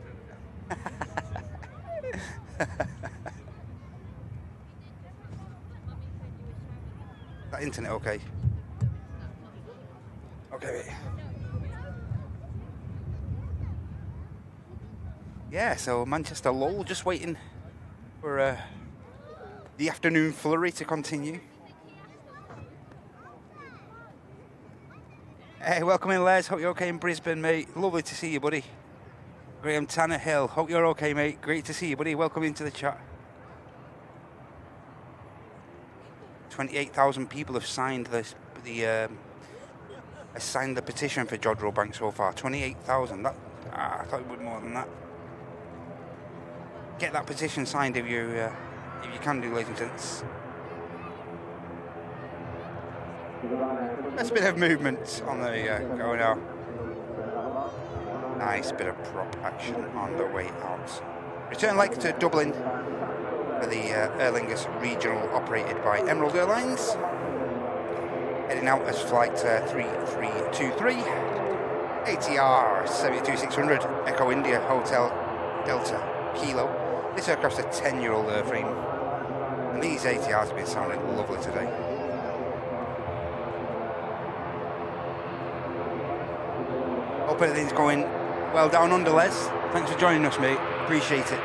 That internet okay? Okay, mate. Yeah, so Manchester Lowell just waiting for the afternoon flurry to continue. Hey, welcome in, Les. Hope you're okay in Brisbane, mate. Lovely to see you, buddy. Graham Tanner Hill. Hope you're okay, mate. Great to see you, buddy. Welcome into the chat. 28,000 people have signed the petition for Jodrell Bank so far. 28,000. That I thought it would be more than that. Get that petition signed if you can do, ladies and gents. There's a bit of movement on the go now. Nice bit of prop action on the way out. Return leg to Dublin for the Aer Lingus regional operated by Emerald Airlines. Heading out as flight 3323, ATR 72600, Echo India Hotel Delta Kilo. This aircraft's a 10-year-old airframe, and these ATRs have been sounding lovely today. Hope everything's going well down under, Les. Thanks for joining us, mate. Appreciate it.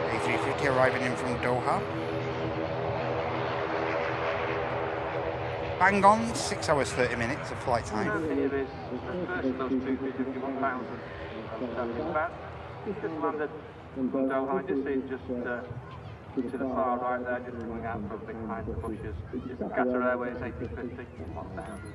A350 arriving in from Doha. Bang on, 6 hours 30 minutes of flight time. Here is the first of those 251,000. He's just landed from Doha, just to the far right there, just coming out from behind the bushes. Just Qatar Airways 8050, 1,000.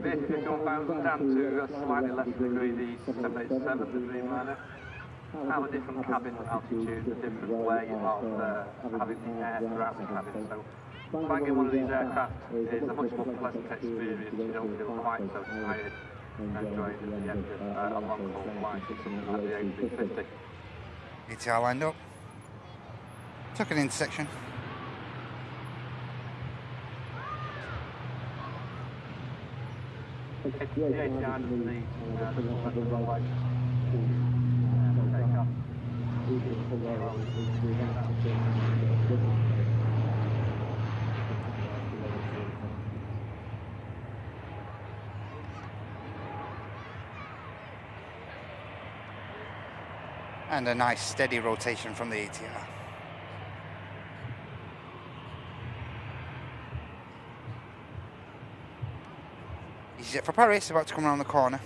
Basically 1,000 down to a slightly less degree, the 787, the Dreamliner. Have a different cabin altitude, a different way of having the air throughout the cabin. So flying in one of these aircraft is a much more pleasant experience. You don't feel quite so tired enjoying the end of a long haul flight at the A350. ATR lined up. Took an intersection. The ATR doesn't need the runway. And a nice steady rotation from the ATR. EasyJet for Paris, about to come around the corner.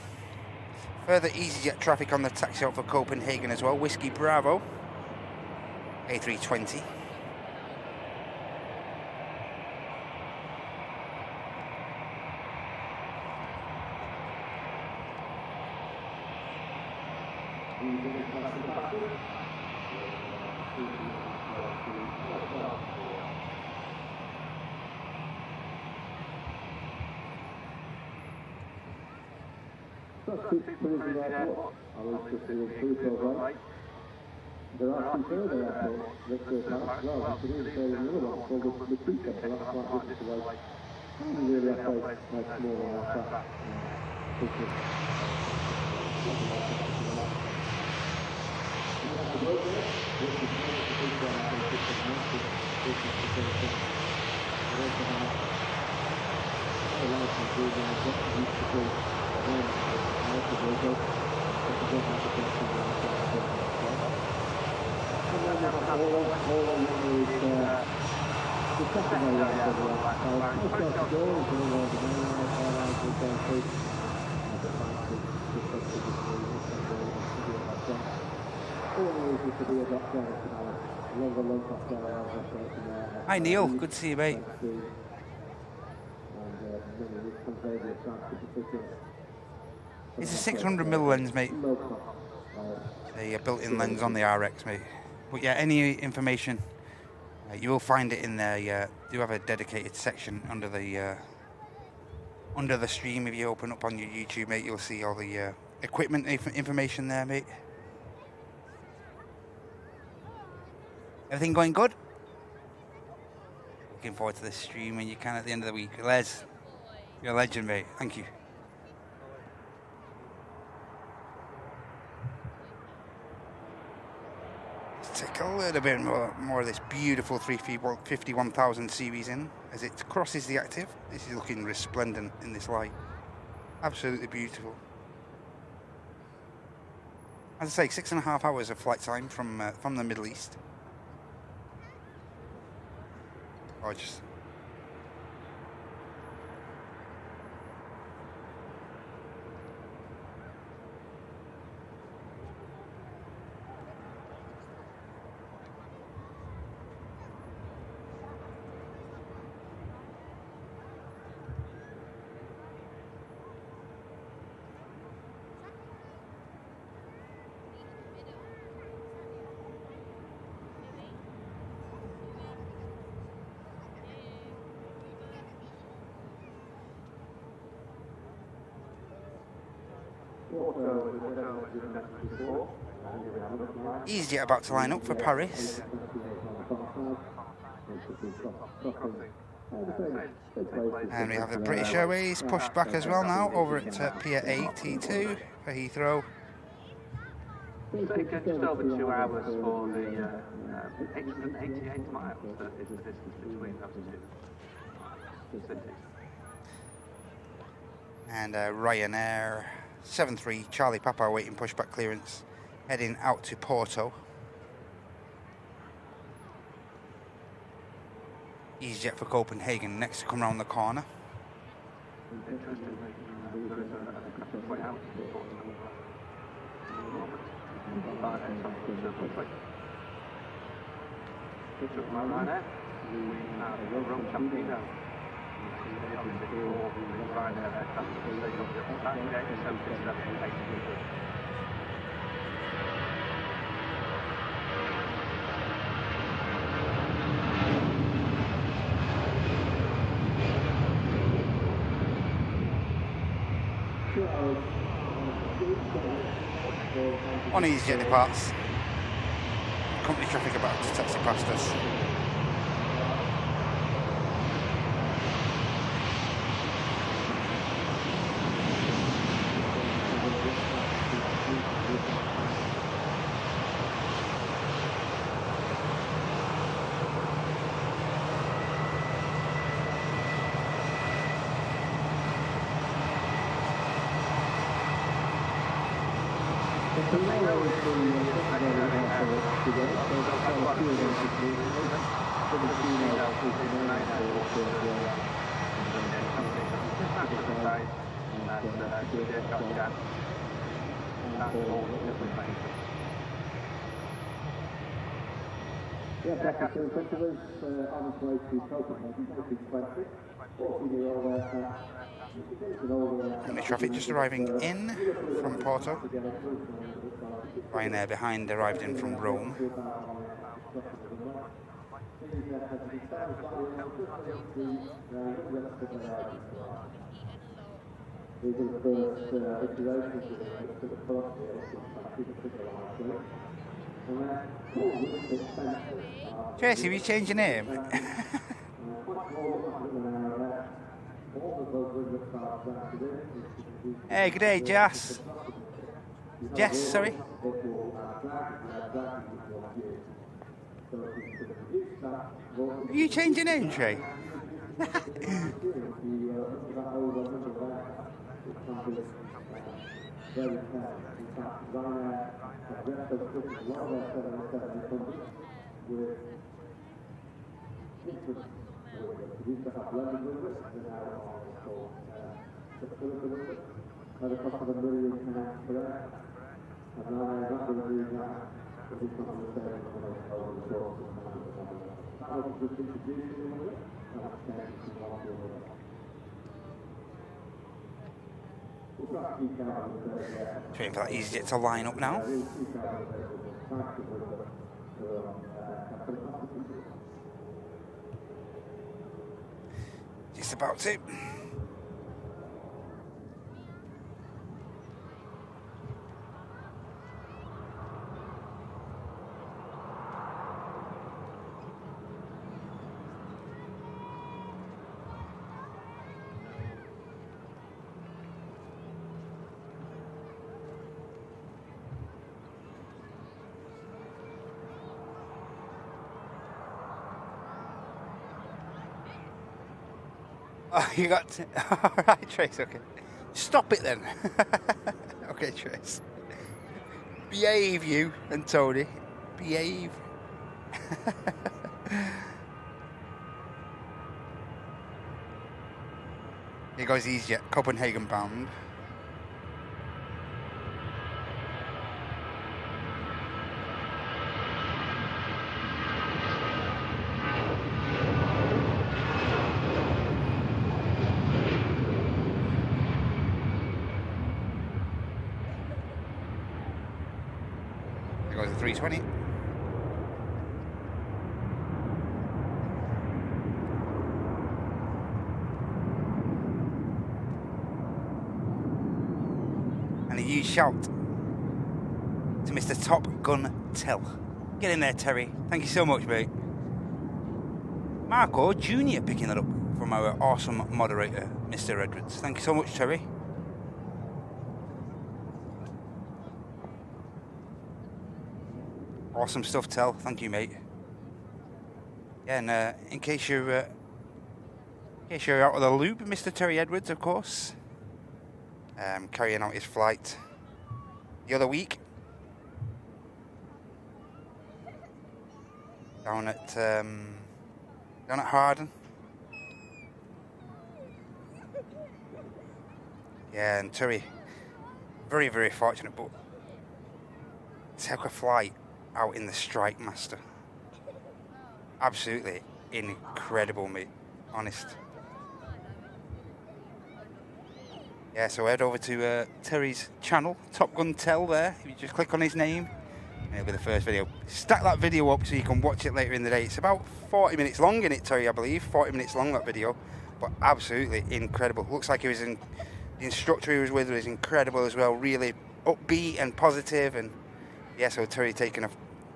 Further EasyJet traffic on the taxi out for Copenhagen as well. Whiskey Bravo, A320. There are some further airports that go back as well. There's another one called the Makita, the last flight just away. And really I play smaller aircraft. Hi Neil, good to see you, mate. It's a 600mm lens, mate. a built-in lens on the RX, mate. But yeah, any information, you will find it in there. You do have a dedicated section under the stream. If you open up on your YouTube, mate, you'll see all the equipment information there, mate. Everything going good? Looking forward to this stream when you can at the end of the week. Les, you're a legend, mate. Thank you. Let's take a little bit more of this beautiful 51,000 series in as it crosses the active. This is looking resplendent in this light. Absolutely beautiful. As I say, 6.5 hours of flight time from the Middle East. Gorgeous. EasyJet about to line up for Paris. And we have the British Airways pushed back as well now over at Pier A T2 for Heathrow. Just over 2 hours for the 888 miles that is the distance between those two cities. And Ryanair 73 Charlie Papa waiting pushback clearance, heading out to Porto. EasyJet for Copenhagen next to come round the corner. On EasyJet departs. Company traffic about to taxi past us. Company traffic just arriving in from Porto. Ryanair behind arrived in from Rome. Tracy, will you change your name? Hey, good day, Jess. Jess, sorry. Have you changed your name, Trey? waiting for that EasyJet to line up now. Just about to. Oh, you got to... All right, Trace, okay. Stop it then. Okay, Trace. Behave, you and Tony. Behave. Here goes EasyJet, Copenhagen bound. Here goes the 320. And a huge shout to Mr. Top Gun Tell. Get in there, Terry. Thank you so much, mate. Marco Jr. picking that up from our awesome moderator, Mr. Edwards. Thank you so much, Terry. Awesome stuff, Tell. Thank you, mate. Yeah, and in case you're out of the loop, Mr. Terry Edwards, of course, carrying out his flight the other week down at Harden. Yeah, and Terry, very, very fortunate, but took a flight out in the Strike Master. Absolutely incredible, mate. Honest. Yeah, so head over to Terry's channel, Top Gun Tell there. If you just click on his name, and it'll be the first video. Stack that video up so you can watch it later in the day. It's about 40 minutes long in it, Terry, I believe. 40 minutes long, that video. But absolutely incredible. Looks like he was in... The instructor he was with was incredible as well. Really upbeat and positive. And yeah, so Terry taking a...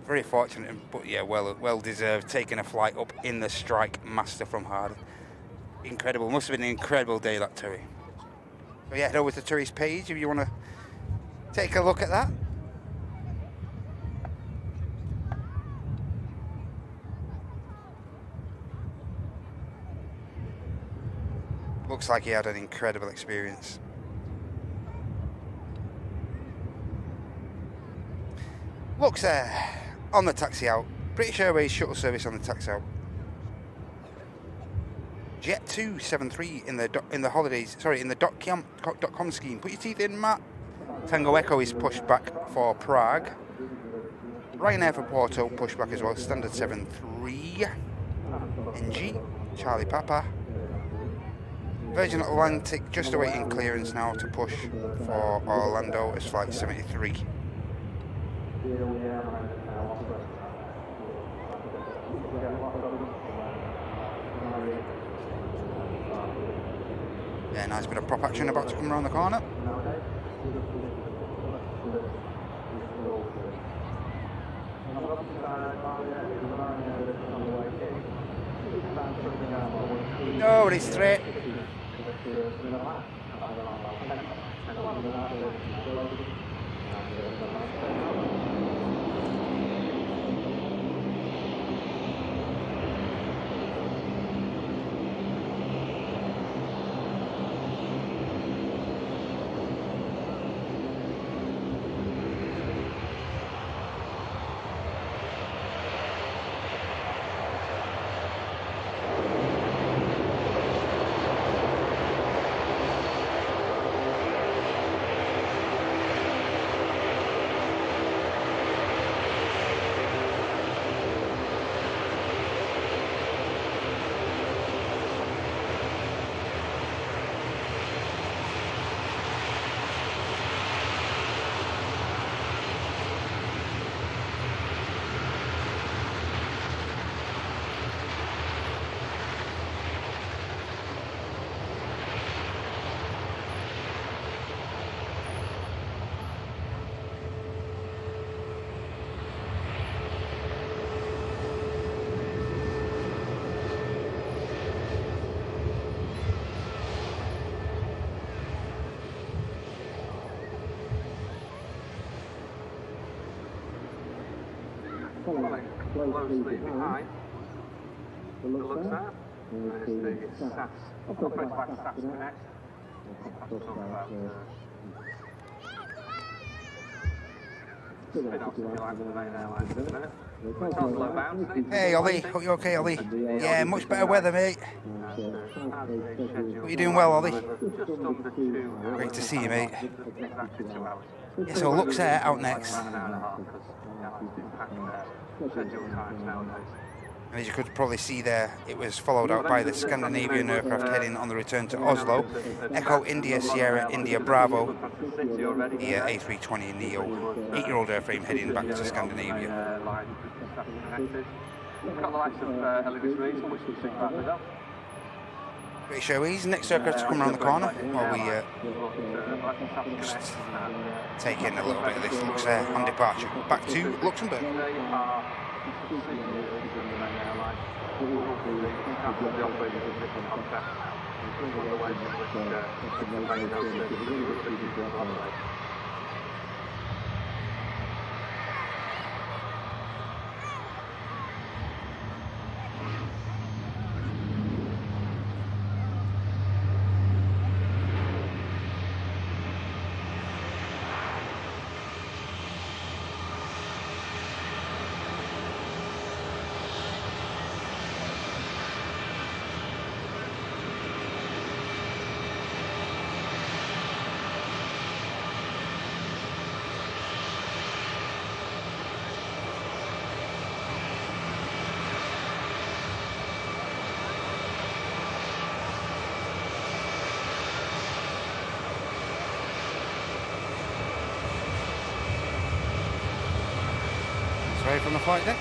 Very fortunate, but yeah, well deserved, taking a flight up in the Strike Master from Harden. Incredible. Must have been an incredible day, that, Terry. So yeah, head over to Terry's page if you want to take a look at that. Looks like he had an incredible experience. Looks on the taxi out. British Airways shuttle service on the taxi out. Jet 273 in the holidays. Sorry, in the .com scheme. Put your teeth in, Matt. Tango Echo is pushed back for Prague. Ryanair for Porto pushed back as well. Standard 73. NG. Charlie Papa. Virgin Atlantic just awaiting clearance now to push for Orlando as flight 73. Yeah, nice bit of prop action about to come around the corner. No, it's straight. following closely behind the Luxor is the SAS, operated by SAS Connect. We'll talk about spin-offs, if you like, from the main airlines in a minute. Low bounce. Hey Ollie, hope you're okay, Ollie. Yeah, much better weather, mate. What are you doing well, Ollie? Great to see you, mate. Yeah, so Luxor out next. And as you could probably see there, it was followed out by the Scandinavian aircraft heading on the return to Oslo. Echo India Sierra India Bravo, the A320 Neo 8-year-old airframe heading back to Scandinavia. We've got the likes of Elvis Rees, which we think about with us. British Airways, next aircraft to come around the corner while we just take in a little bit of this Luxor on departure. Back to Luxembourg. Away from the flight deck.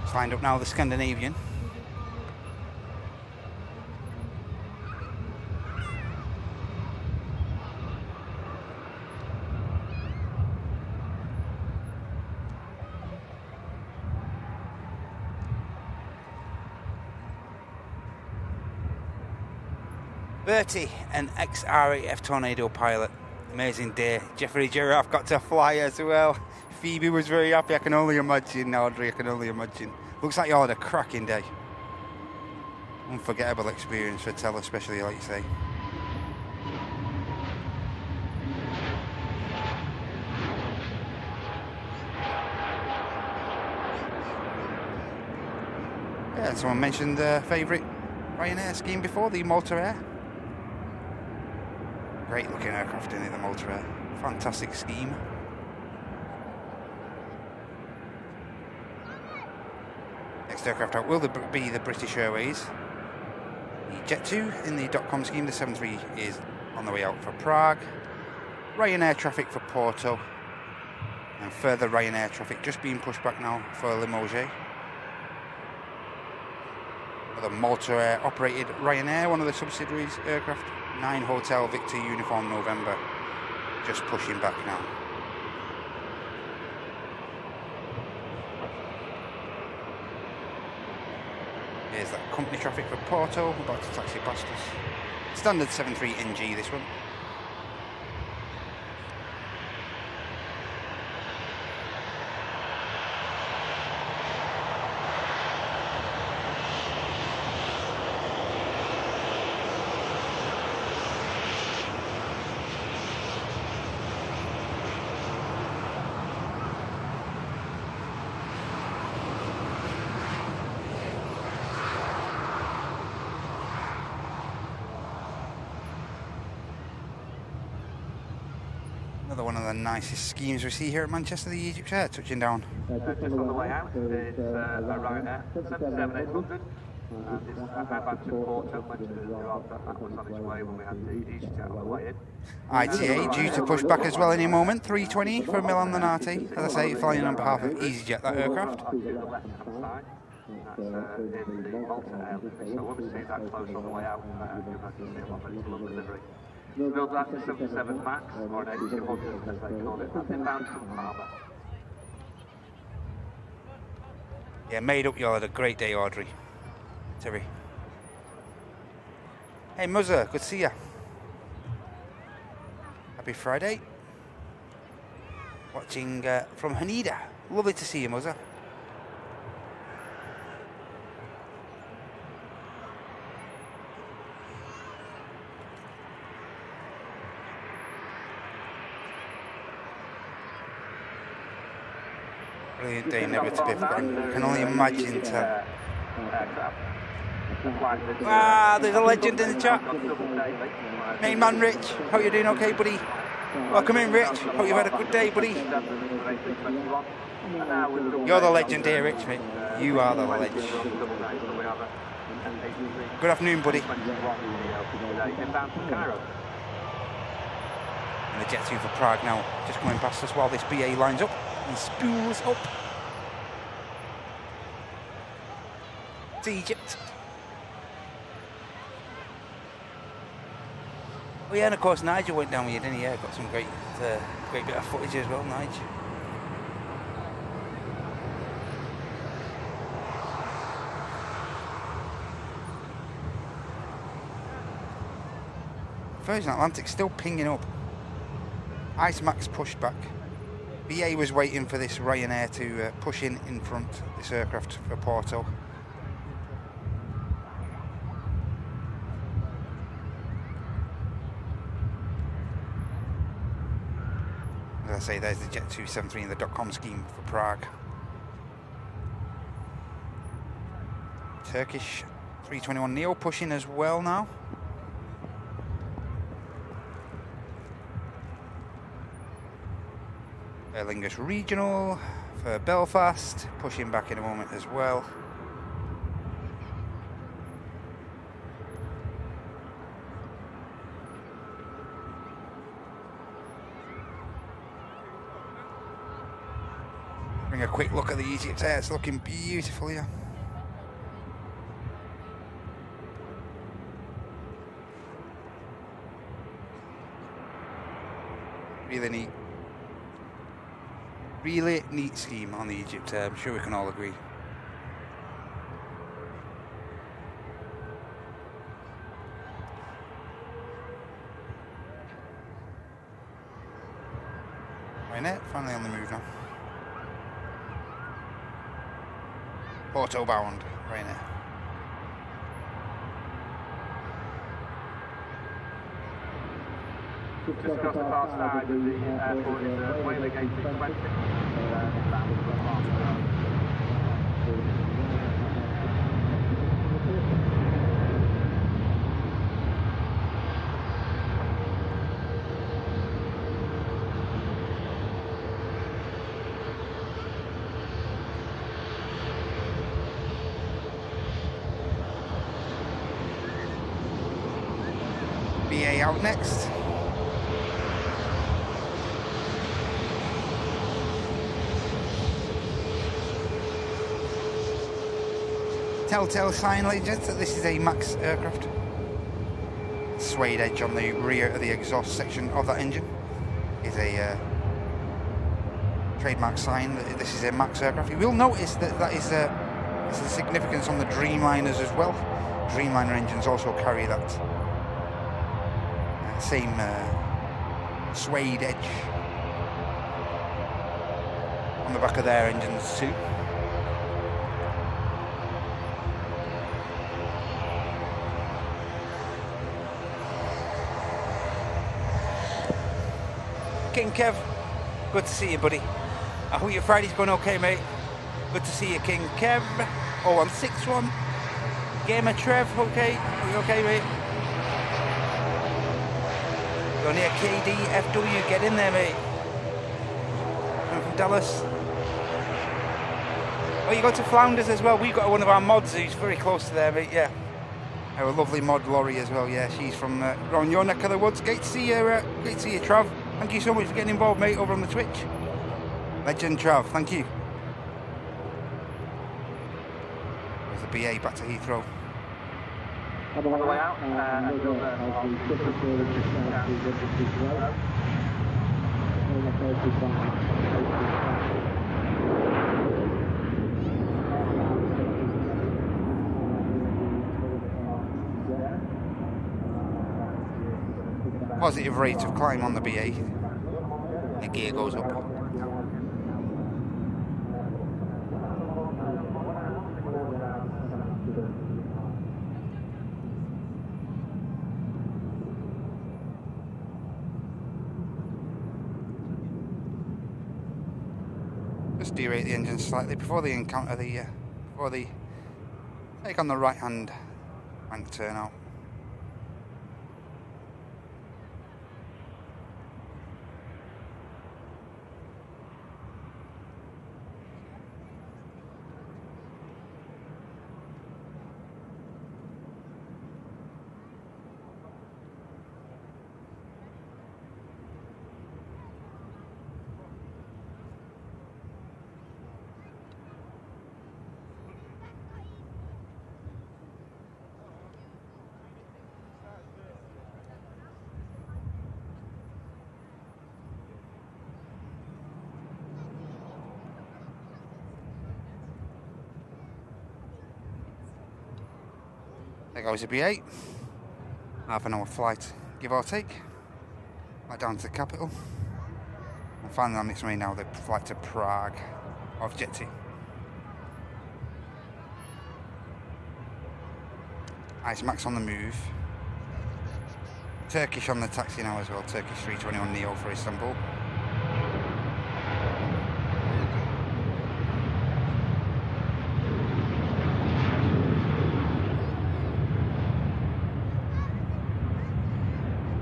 It's lined up now, the Scandinavian. Bertie, an ex-RAF Tornado pilot. Amazing day. Jeffrey Giraffe got to fly as well. Phoebe was very happy. I can only imagine, Audrey, I can only imagine. Looks like you had a cracking day. Unforgettable experience for Tel, especially, like you say. Yeah, someone mentioned the favourite Ryanair scheme before, the Malta Air. Great looking aircraft in it, the Malta Air. Fantastic scheme. Next aircraft out will be the British Airways. The Jet 2 in the .com scheme, the 73 is on the way out for Prague. Ryanair traffic for Porto. And further Ryanair traffic just being pushed back now for Limoges. The Malta Air operated Ryanair, one of the subsidiaries aircraft. 9 Hotel Victor Uniform November, just pushing back now. Here's that company traffic for Porto, about to taxi past us. Standard 73 NG this one. Another one of the nicest schemes we see here at Manchester, the Egypt Air touching down. Just on the way out, it's a Ryanair 77800. It's back to Porto, that was on its way when we had the EasyJet on the way in. ITA due to push back as well any moment, 320 for Milan Donati, as I say, flying on behalf of EasyJet, that aircraft. To the left-hand side, that's in the Malta Air, so we'll see that close on the way out, because I can see a lot of delivery. Build that to 77 max, or an 8200 as they call it. That's inbound from harbour. Yeah, made up. You had a great day, Audrey. Terry. Hey, Muzza, good to see you. Happy Friday. Watching from Haneda. Lovely to see you, Muzza. Brilliant day, never to be forgotten. I can only imagine to... there's a legend in the chat. Main man Rich, how you doing? Okay, buddy? Welcome in, Rich. Hope you've had a good day, buddy. You're the legend here, Rich, mate. You are the legend. Good afternoon, buddy. And the jet 2 for Prague now, just coming past us while this BA lines up and spools up to Egypt. Oh yeah, and of course Nigel went down with you, didn't he? Yeah, got some great bit of footage as well, Nigel. Virgin Atlantic still pinging up. Ice Max pushed back. BA was waiting for this Ryanair to push in front, this aircraft for Porto. As I say, there's the Jet 273 in the .com scheme for Prague. Turkish 321 Neo pushing as well now. Aer Lingus Regional for Belfast, pushing back in a moment as well. Bring a quick look at the Egypt Air, it's looking beautiful here. Really neat. Really neat scheme on the Egypt Air, I'm sure we can all agree. Ryanair, finally on the move now. Porto bound, Ryanair. Just across the far side of the airport is a Whaler Gate 320. BA out next. Telltale sign, legends, that this is a MAX aircraft. Suede edge on the rear of the exhaust section of that engine is a trademark sign that this is a MAX aircraft. You will notice that that is the significance on the Dreamliners as well. Dreamliner engines also carry that same suede edge on the back of their engines too. King Kev, good to see you, buddy. I hope your Friday's going okay, mate. Good to see you, King Kev. 0161. Gamer Trev, okay? Are you okay, mate? You're near KD, FW, get in there, mate. I'm from Dallas. Oh, you go to Flounders as well. We've got one of our mods who's very close to there, mate, yeah. Our lovely mod, Laurie, as well, yeah. She's from around your neck of the woods. Great to see you, Trav. Thank you so much for getting involved, mate, over on the Twitch. Legend Trav, thank you. There's the BA back to Heathrow. On the way out, another of the positive rate of climb on the BA. The gear goes up. Just derate the engine slightly before they encounter the before they take on the right hand bank turnout. There goes the B8. Half an hour flight, give or take. Right down to the capital. And finally on next way now, the flight to Prague of Jetty. Ice Max on the move. Turkish on the taxi now as well. Turkish 321 Neo for Istanbul.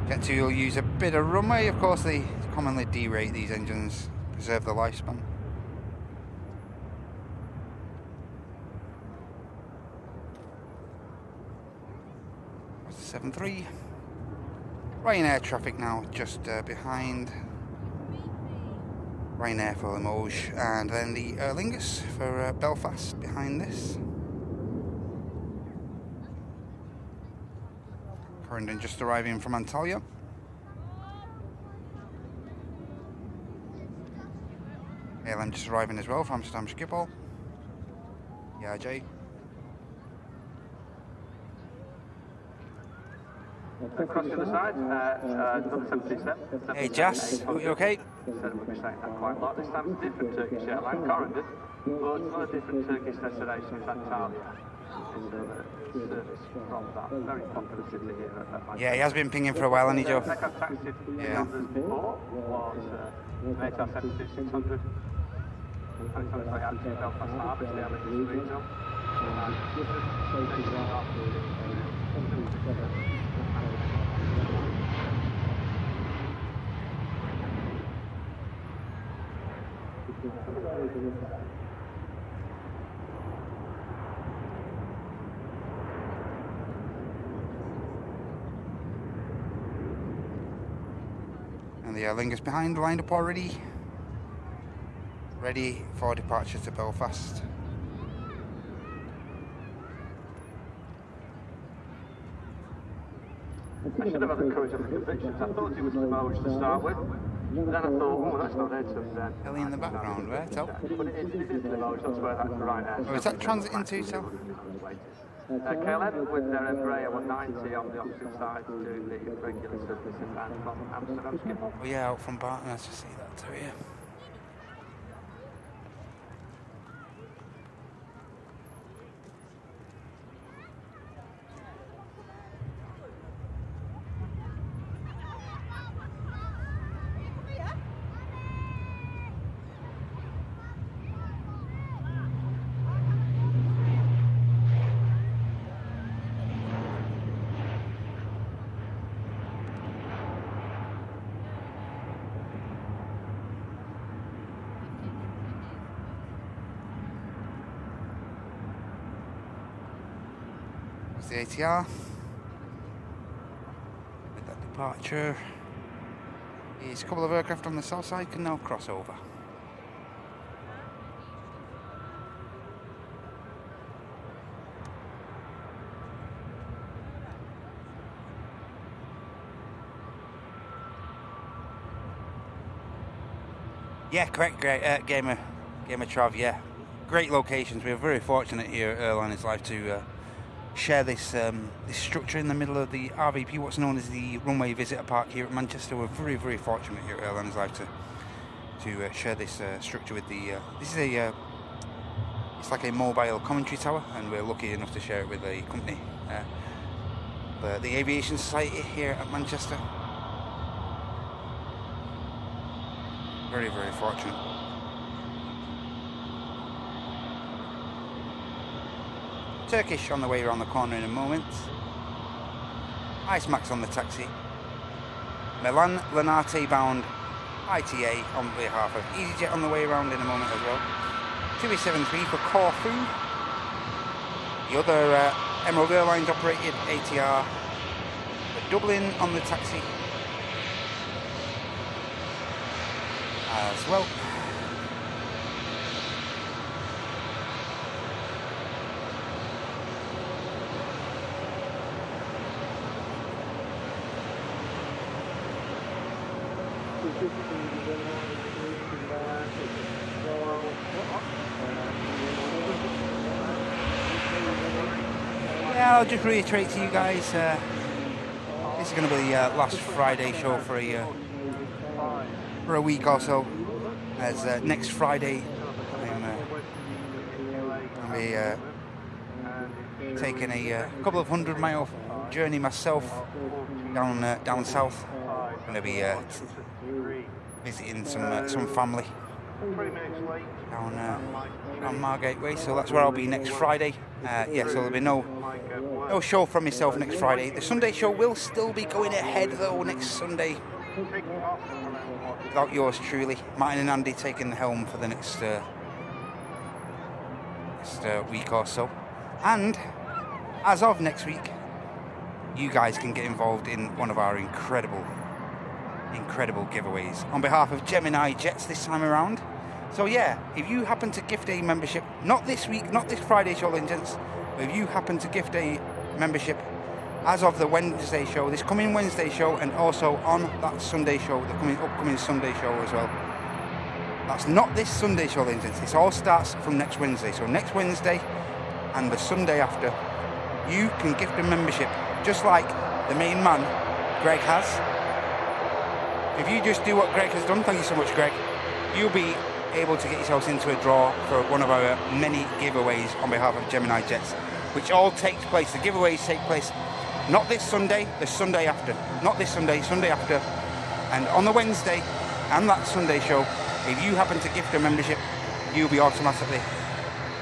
Jet2 will use a bit of runway. Of course, they commonly derate these engines, preserve the lifespan. That's 7.3. Ryanair traffic now just behind. Ryanair for Limoges, and then the Aer Lingus for Belfast behind this. Corendon just arriving from Antalya. ALM just arriving as well from Amsterdam Schiphol. Yeah, Jay. Across the other side, number 737. Hey Jas, are you okay? Said we'll be saying that quite a lot. This time it's a different Turkish airline, Corendon, but it's not a different Turkish destination, it's Antalya. Service from that very popular city here at Yeah, he has been pinging for a while, hasn't he, Joe? I've taxied before was Meta 72600. And it's obviously out to Belfast Harbour, it's the Air Lingus regional. And the Aer Lingus behind, lined up already. Ready for departure to Belfast. I should have had the courage of the convictions. I thought it was Limoges to start with. Then I thought, oh, that's not it. Ellie in the background, where? Tell. But it is Limoges, that's where that's Ryanair. Oh, is that transit into Tell? KLM with their Embraer 190 on the opposite side doing the regular service inbound from Amsterdam Schiphol. Oh yeah, out from Barton, I just see that too, yeah. The ATR with that departure. There's a couple of aircraft on the south side can now cross over. Yeah, correct. Great, Gamer Trav. Yeah, great locations. We're very fortunate here at Airline is Live to share this this structure in the middle of the RVP, what's known as the Runway Visitor Park here at Manchester. We're very, very fortunate here at Airline is Live to share this structure with the. This is a it's like a mobile commentary tower, and we're lucky enough to share it with a company, the Aviation Society here at Manchester. Very, very fortunate. Turkish on the way around the corner in a moment. Ice Max on the taxi. Milan Linate bound ITA on behalf of EasyJet on the way around in a moment as well. 273 for Corfu. The other Emerald Airlines operated ATR for Dublin on the taxi as well. Yeah, I'll just reiterate to you guys, this is going to be the last Friday show for a week or so, as next Friday I'm going to be taking a couple of 100-mile journey myself down south. I'm going to be visiting some family down Margate Way, so that's where I'll be next Friday. Yeah, so there'll be no show from myself next Friday. The Sunday show will still be going ahead though next Sunday, without yours truly, Martin and Andy taking the helm for the next week or so. And as of next week, you guys can get involved in one of our incredible giveaways on behalf of Gemini Jets this time around. So yeah, if you happen to gift a membership, not this week, not this Friday show, gents, but if you happen to gift a membership as of the Wednesday show, this coming Wednesday show, and also on that Sunday show, the upcoming Sunday show as well. That's not this Sunday show, gents. This all starts from next Wednesday. So next Wednesday and the Sunday after, you can gift a membership, just like the main man, Greg, has. If you just do what Greg has done, thank you so much, Greg, you'll be able to get yourselves into a draw for one of our many giveaways on behalf of Gemini Jets, which all takes place, the giveaways take place not this Sunday, the Sunday after. Not this Sunday, Sunday after. And on the Wednesday and that Sunday show, if you happen to gift a membership, you'll be automatically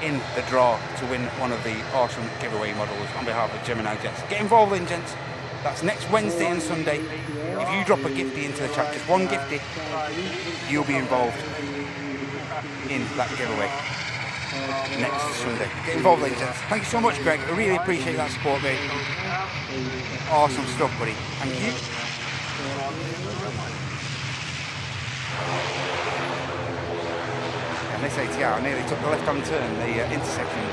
in the draw to win one of the awesome giveaway models on behalf of Gemini Jets. Get involved in, gents. That's next Wednesday and Sunday. If you drop a gifty into the chat, just one gifty, you'll be involved in that giveaway next Sunday. Get involved, ladies and gents. Thank you so much, Greg. I really appreciate that support, mate. Awesome stuff, buddy. Thank you. And this ATR nearly took the left-hand turn. The intersection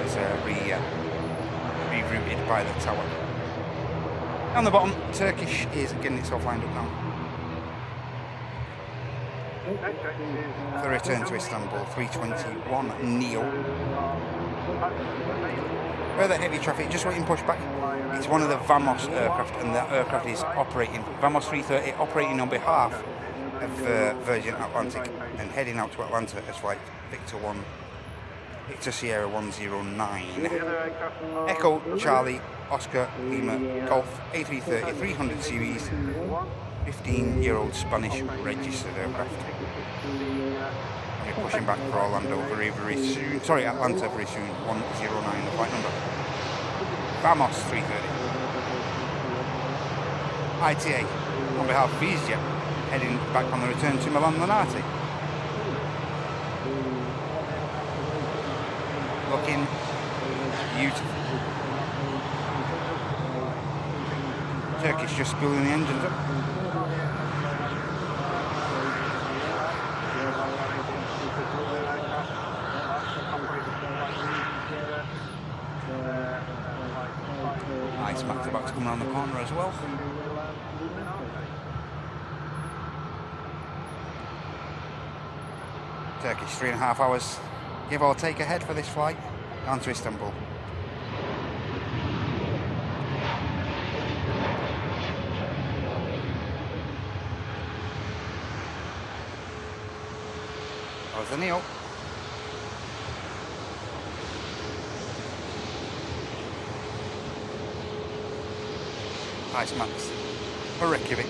was rerouted by the tower. On the bottom, Turkish is getting itself lined up now. The return to Istanbul, 321 Neo. Where the heavy traffic, just waiting pushback. It's one of the Vamos aircraft, and that aircraft is operating, Vamos 330, operating on behalf of Virgin Atlantic and heading out to Atlanta as flight Victor Sierra 109. Echo Charlie Oscar Lima Golf A330 300 series, 15-year-old Spanish registered aircraft. We're pushing back for Orlando very soon. Sorry, Atlanta very soon. 109, the flight number. Vamos 330. ITA on behalf of EasyJet, heading back on the return to Milan Linate. Looking beautiful. Turkish just spooling the engines up. Ice Max about to come around the corner as well. Turkish 3.5 hours, give or take, ahead for this flight down to Istanbul. That was the Neo. Ice Max for Reykjavik.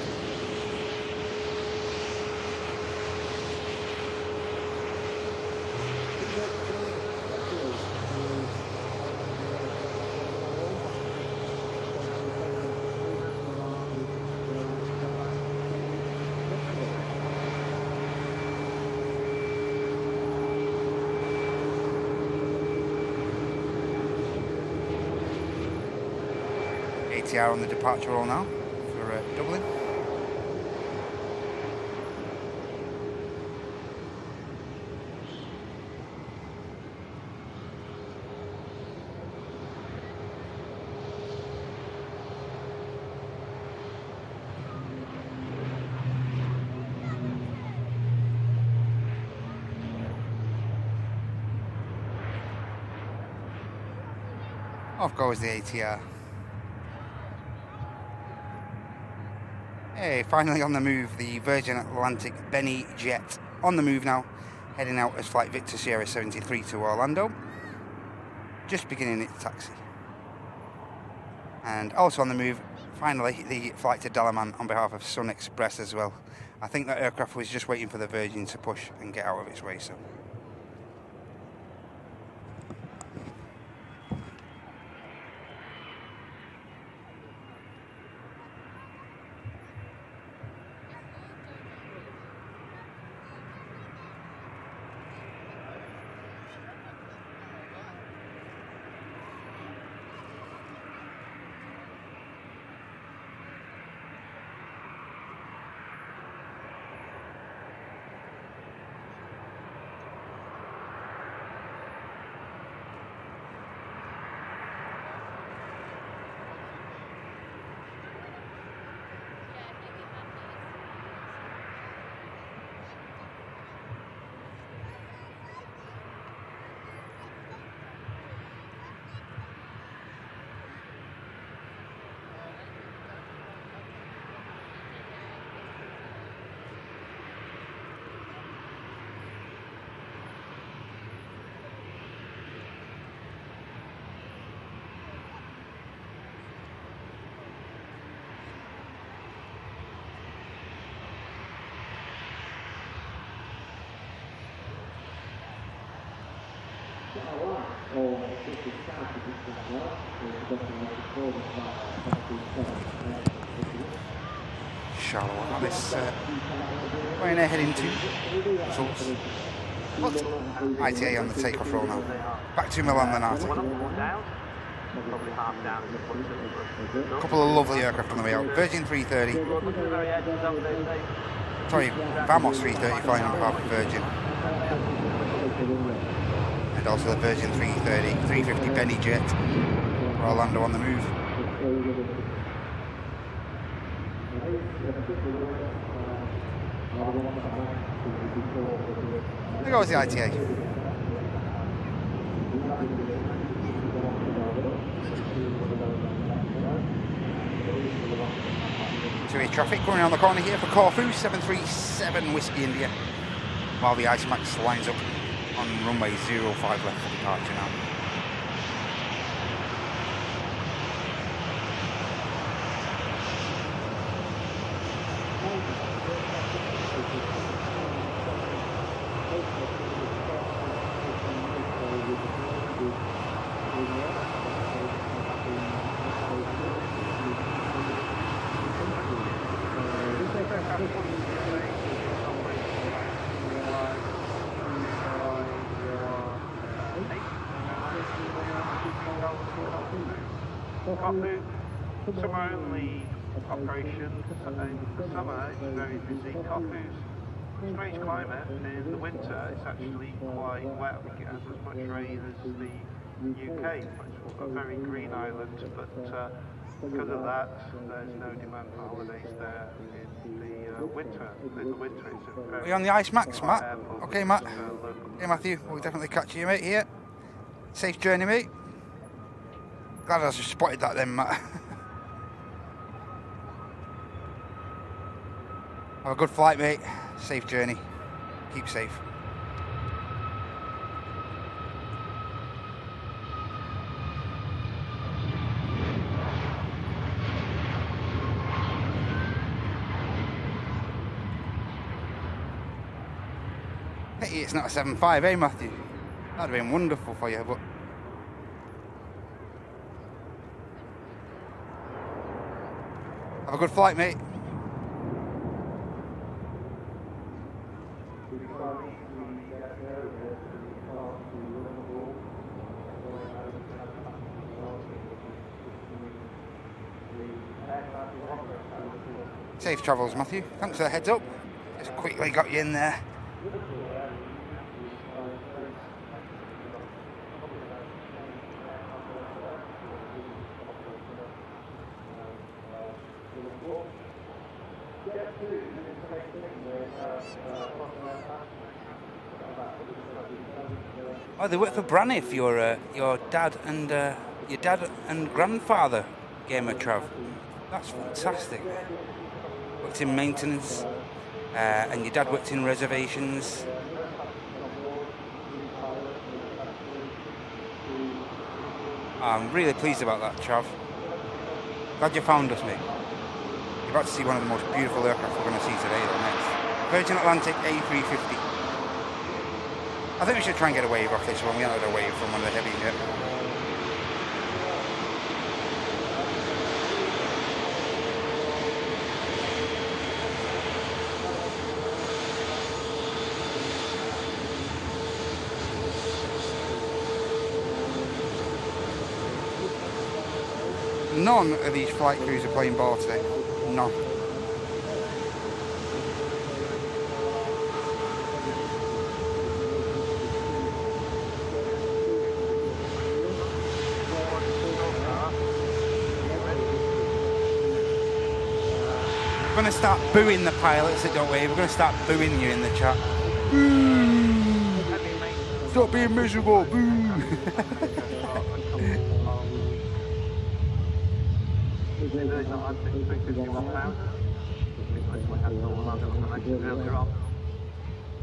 ATR on the departure roll now for Dublin. Off goes the ATR. Hey, finally on the move, the Virgin Atlantic Benny jet on the move now, heading out as Flight Victor Sierra 73 to Orlando, just beginning its taxi. And also on the move, finally, the flight to Dalaman on behalf of Sun Express as well. I think that aircraft was just waiting for the Virgin to push and get out of its way, so. Shallow on this Ryanair heading to results. But ITA on the takeoff roll now. Back to Milan Linate. Couple of lovely aircraft on the way out. Virgin 330. Sorry, Vamos 330 flying on behalf of Virgin. And also the Virgin 330, 350 Benny jet for Orlando on the move. There goes the ITA. Two-way traffic going around the corner here for Corfu, 737 Whiskey India, while the Ice Max lines up on runway 05 left for departure now. Corfu, summer-only operations. In the summer it's very busy. Corfu's strange climate. In the winter it's actually quite wet. We get as much rain as the UK. It's a very green island, but because of that, there's no demand for holidays there in the winter. In the winter, it's a very... Are you on the ice, Max, Matt? airport. Okay, Matt. So, Hey, Matthew, we'll definitely catch you, mate, here. Safe journey, mate. Glad I just spotted that then, Matt. Have a good flight, mate. Safe journey. Keep safe. Pity it's not a 7.5, eh, Matthew? That'd have been wonderful for you, but... Have a good flight, mate. Safe travels, Matthew. Thanks for the heads up. Just quickly got you in there. Oh, they work for Braniff, your dad and grandfather, Gamer Trav. That's fantastic. Worked in maintenance, and your dad worked in reservations. I'm really pleased about that, Trav. Glad you found us, mate. You're about to see one of the most beautiful aircraft we're going to see today, though, next. Virgin Atlantic A350. I think we should try and get a wave off this one. We haven't had a wave from one of the heavies yet. None of these flight crews are playing ball today. None. We're going to start booing the pilots that don't wave. We're going to start booing you in the chat. Boo! Stop being miserable. Boo!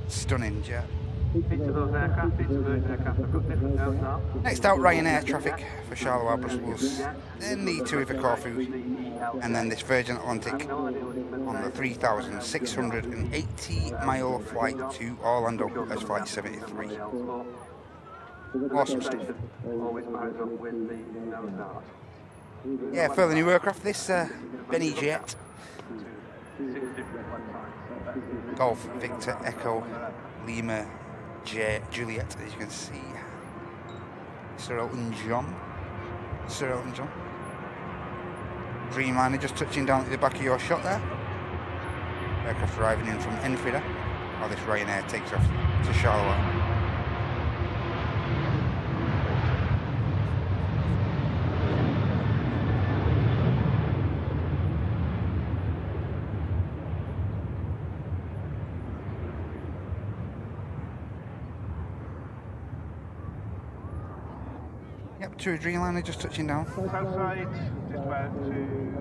Stunning jet. Next out, Ryanair traffic for Charleroi, Brussels, then the Tarifa Corfu, and then this Virgin Atlantic on the 3,680 mile flight to Orlando as flight 73. Awesome stuff. Yeah, further new aircraft, this Benny Jet. Golf Victor Echo Lima Juliet, as you can see. Sir Elton John. Dreamliner just touching down at the back of your shot there. Aircraft arriving in from Enfida, while this Ryanair takes off to Charleroi. Yep, to a Dreamliner just touching down. Southside, just about to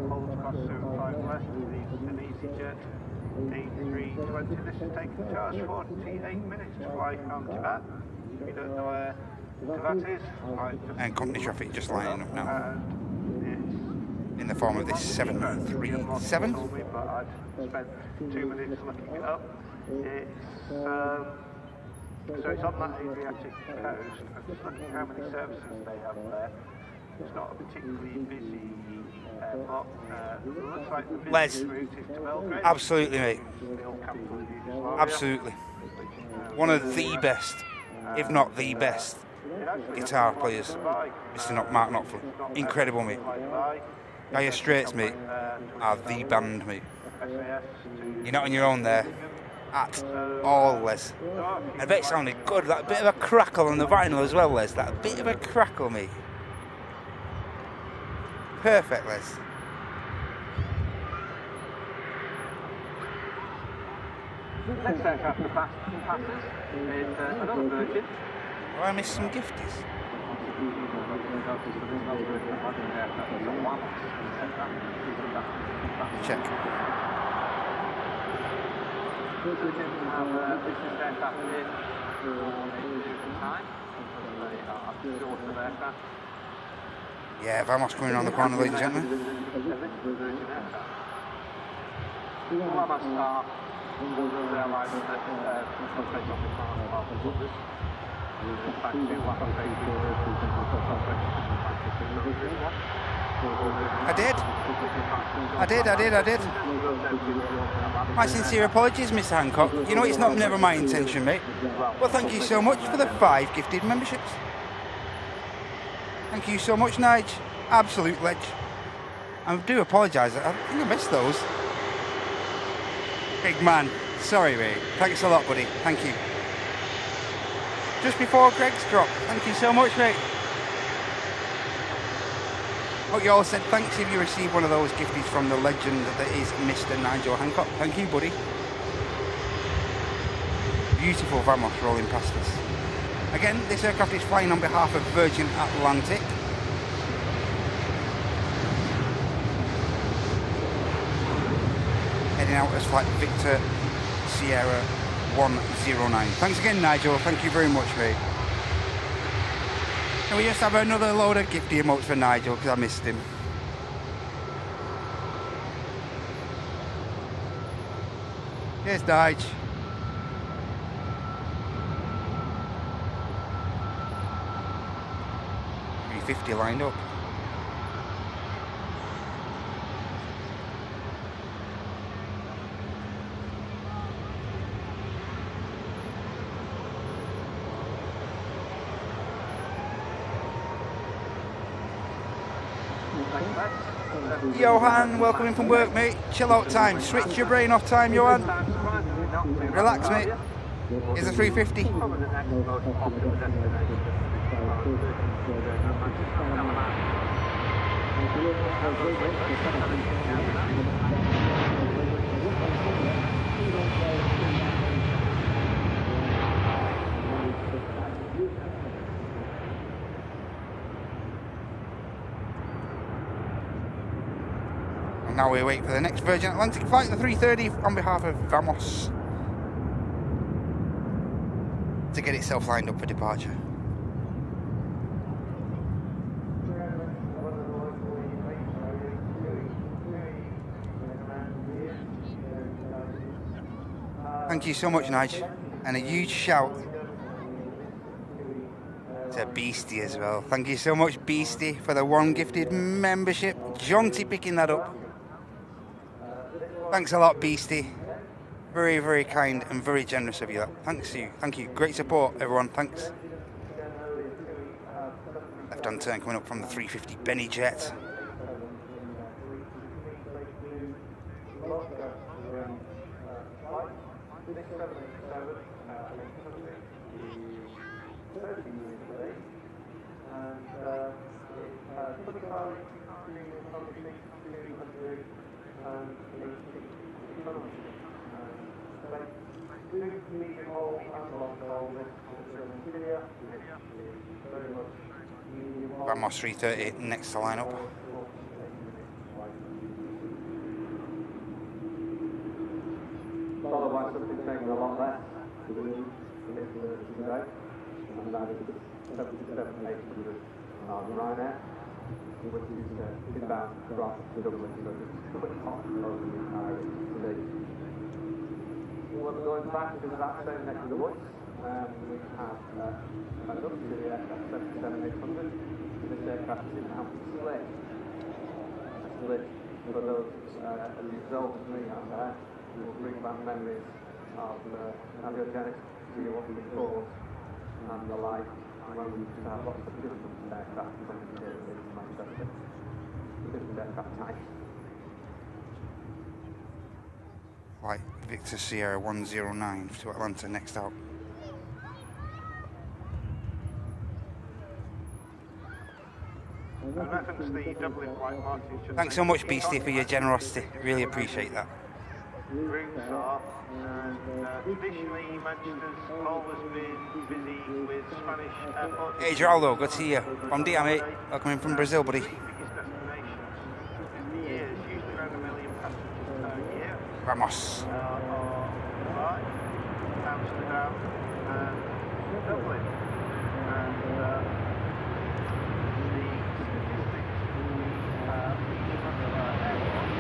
hold across 75 left, an EasyJet A320. This is taking charge 48 minutes to fly from Tibet. If you don't know where Tibet is, and company traffic just lining up now. In the form of this 737. But I've spent 2 minutes looking it up. So it's on that Adriatic coast. I'm just looking how many services they have there. It's not a particularly busy airport. It looks like the busiest route is to Belgrade. Absolutely, mate. Absolutely. One of the best, if not the best, guitar players, Mr. Mark Knopfler. Incredible, mate. Dire Straits, mate, are the band, mate. You're not on your own there. At all, Les. I bet it sounded good. That bit of a crackle on the vinyl as well, Les. That bit of a crackle, mate. Perfect, Les. Next aircraft to pass is another Virgin. Oh, I missed some gifties. Check. Business aircraft in time. Yeah, Vamos coming around the corner, ladies and gentlemen. I did. My sincere apologies, Mr. Hancock. You know, it's never my intention, mate. Well, thank you so much for the 5 gifted memberships. Thank you so much, Nige. Absolute ledge. I do apologise. I think I missed those. Big man. Sorry, mate. Thanks a lot, buddy. Thank you. Just before Greg's drop. Thank you so much, mate. Hope you all said thanks if you received one of those gifties from the legend that is Mr. Nigel Hancock. Thank you, buddy. Beautiful Vamos rolling past us. Again, this aircraft is flying on behalf of Virgin Atlantic. Heading out as flight Victor Sierra 109. Thanks again, Nigel. Thank you very much, mate. Can we just have another load of gifty emotes for Nigel, because I missed him. Here's Nige. $350 lined up. Johan, welcome in from work, mate. Chill out time. Switch your brain off time, Johan. Relax, mate. Here's a 350. And now we wait for the next Virgin Atlantic flight, the 330, on behalf of Vamos, to get itself lined up for departure. Thank you so much, Nige, and a huge shout to Beastie as well. Thank you so much, Beastie, for the 1 gifted membership. Jaunty picking that up. Thanks a lot, Beastie. Very, very kind and very generous of you. Thanks you. Thank you. Great support, everyone. Thanks. Left-hand turn coming up from the 350 Benny Jet. Vamos 330 next to line up. Otherwise, something's taking a lot less to do today. And that is 77,800 on Ryanair, which is inbound across to Dublin, so it's quite hot over the entire today. We're going back to that same neck of the woods. We have another Syria aircraft, 77,800. This aircraft is now split. Split for those results we have there. We will bring back memories of aviogenics, see what we before, and the like. When we used to have lots of different aircraft when we did in Manchester. Different aircraft types. Right, Victor Sierra 109 to Atlanta next out. And that's hence the double in white marks. Thanks so much, Beastie, for your generosity. Really appreciate that. Routes are, and traditionally Manchester's always been busy with Spanish airports. Hey, Geraldo, good to see you. Bom dia, mate. Welcome in from Brazil, buddy. Biggest destinations in the year is usually around 1 million passengers per year. Vamos. Dubai, Amsterdam, and Dublin. And the statistics each of our airports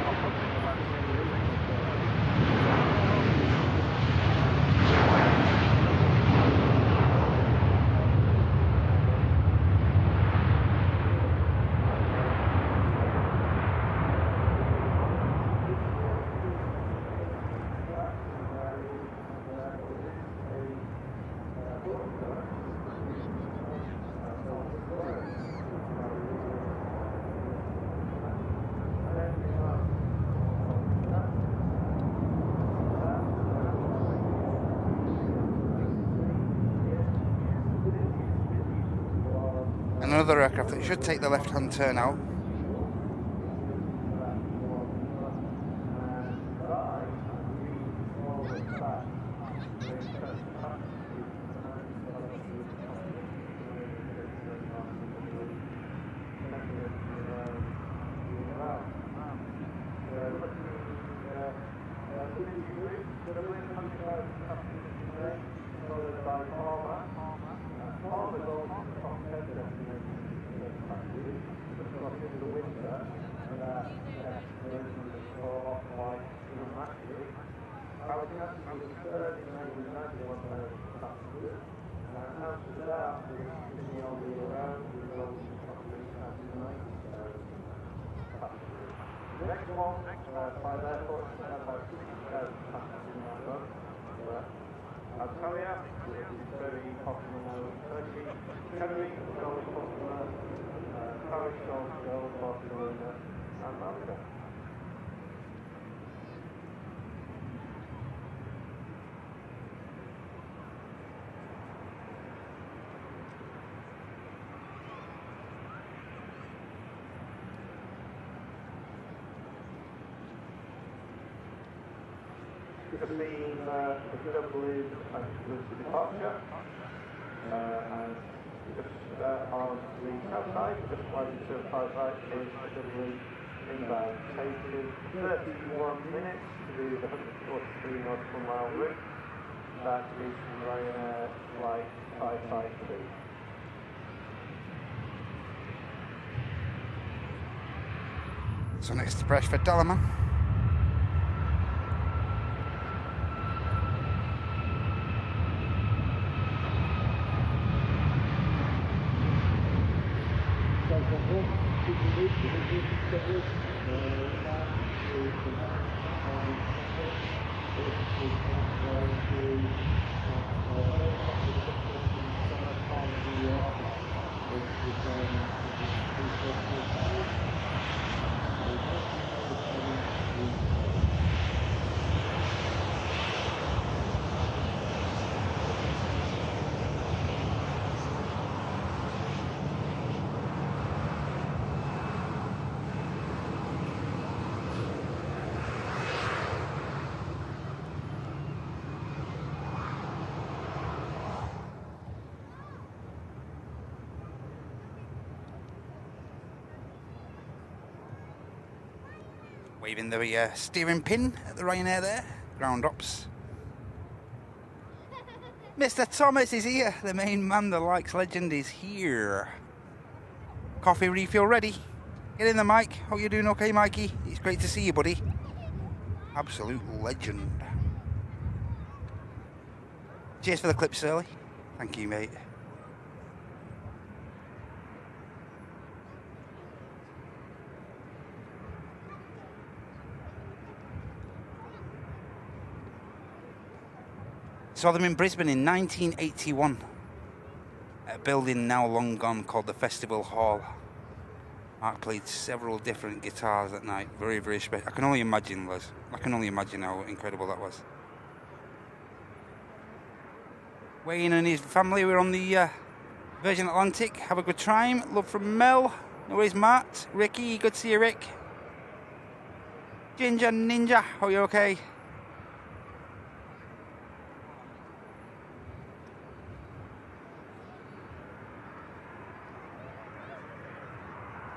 are published about 6 weeks. Another aircraft that should take the left-hand turn out. Antalya, which is very popular now in Turkey. Kennery, very popular. Paris, also, Barcelona, and Malaga. This has been the Dublin exclusive departure, and just on the south side, just slightly to the south side, is Dublin inbound. Taking 31 minutes to do the 143 nautical mile route. That is Ryanair flight 553. So next to press for Dalaman. Waving the steering pin at the Ryanair there, ground ops. Mr. Thomas is here, the main man, the likes legend is here. Coffee refill ready. Get in the mic. Hope you're doing okay, Mikey. It's great to see you, buddy. Absolute legend. Cheers for the clips early. Thank you, mate. Saw them in Brisbane in 1981 at a building now long gone called the Festival Hall. Mark played several different guitars that night. Very, very special. I can only imagine, Les. I can only imagine how incredible that was. Wayne and his family were on the Virgin Atlantic. Have a good time. Love from Mel. No worries, Matt. Ricky, good to see you, Rick. Ginger Ninja, are you okay?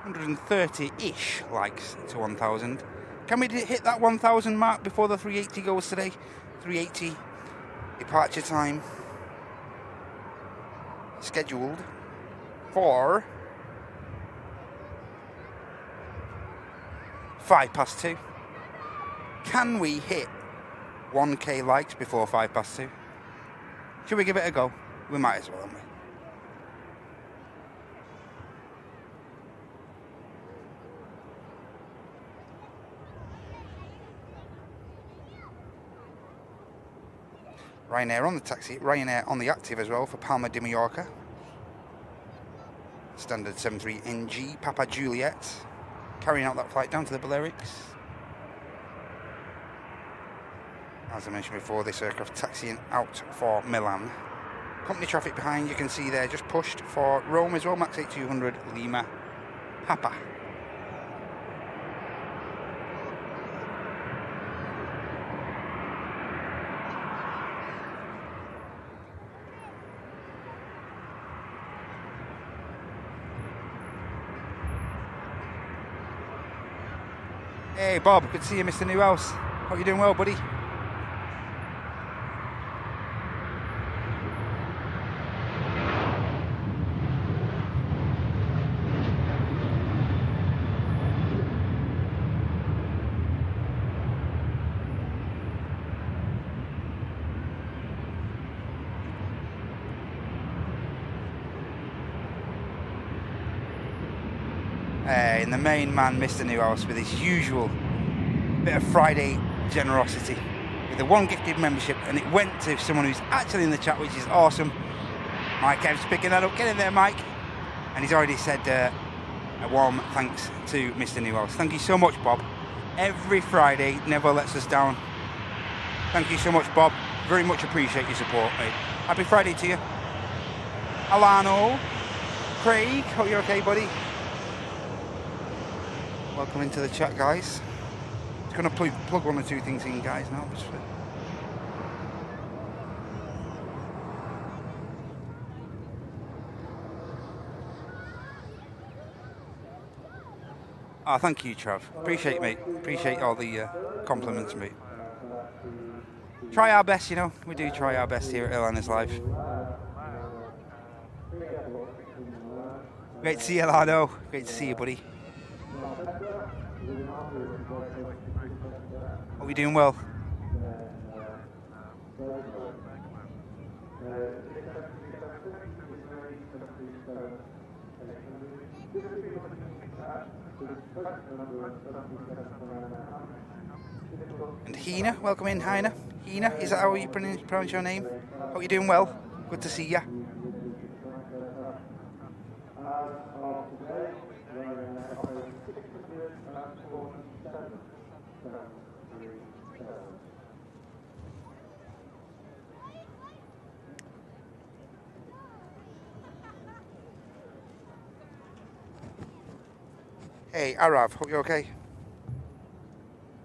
$130-ish likes to 1,000. Can we hit that 1,000 mark before the 380 goes today? 380 departure time scheduled for 2:05. Can we hit 1k likes before 2:05? Should we give it a go? We might as well, haven't we? Ryanair on the taxi, Ryanair on the active as well for Palma de Mallorca. Standard 73NG, Papa Juliet, carrying out that flight down to the Balearics. As I mentioned before, this aircraft taxiing out for Milan. Company traffic behind, you can see there, just pushed for Rome as well, Max 8200 Lima, Papa. Hey Bob, good to see you, Mr. Newhouse. Hope you're doing well, buddy. And the main man, Mr. Newhouse, with his usual bit of Friday generosity with the one gifted membership, and it went to someone who's actually in the chat, which is awesome. Mike Ev's picking that up. Get in there, Mike. And he's already said a warm thanks to Mr. Newhouse. Thank you so much, Bob. Every Friday never lets us down. Thank you so much, Bob. Very much appreciate your support, mate. Happy Friday to you. Alano, Craig, hope you're okay, buddy. Welcome into the chat, guys. Just going to plug one or two things in, guys, now. Oh, thank you, Trav. Appreciate it, mate. Appreciate all the compliments, mate. Try our best, you know. We do try our best here at Airliners Live. Great to see you, Lado. Great to see you, buddy. Are we doing well? And Hina, welcome in, Hina. Hina, is that how you pronounce your name? Hope you're doing well. Good to see ya. Hey, Arav, hope you're okay.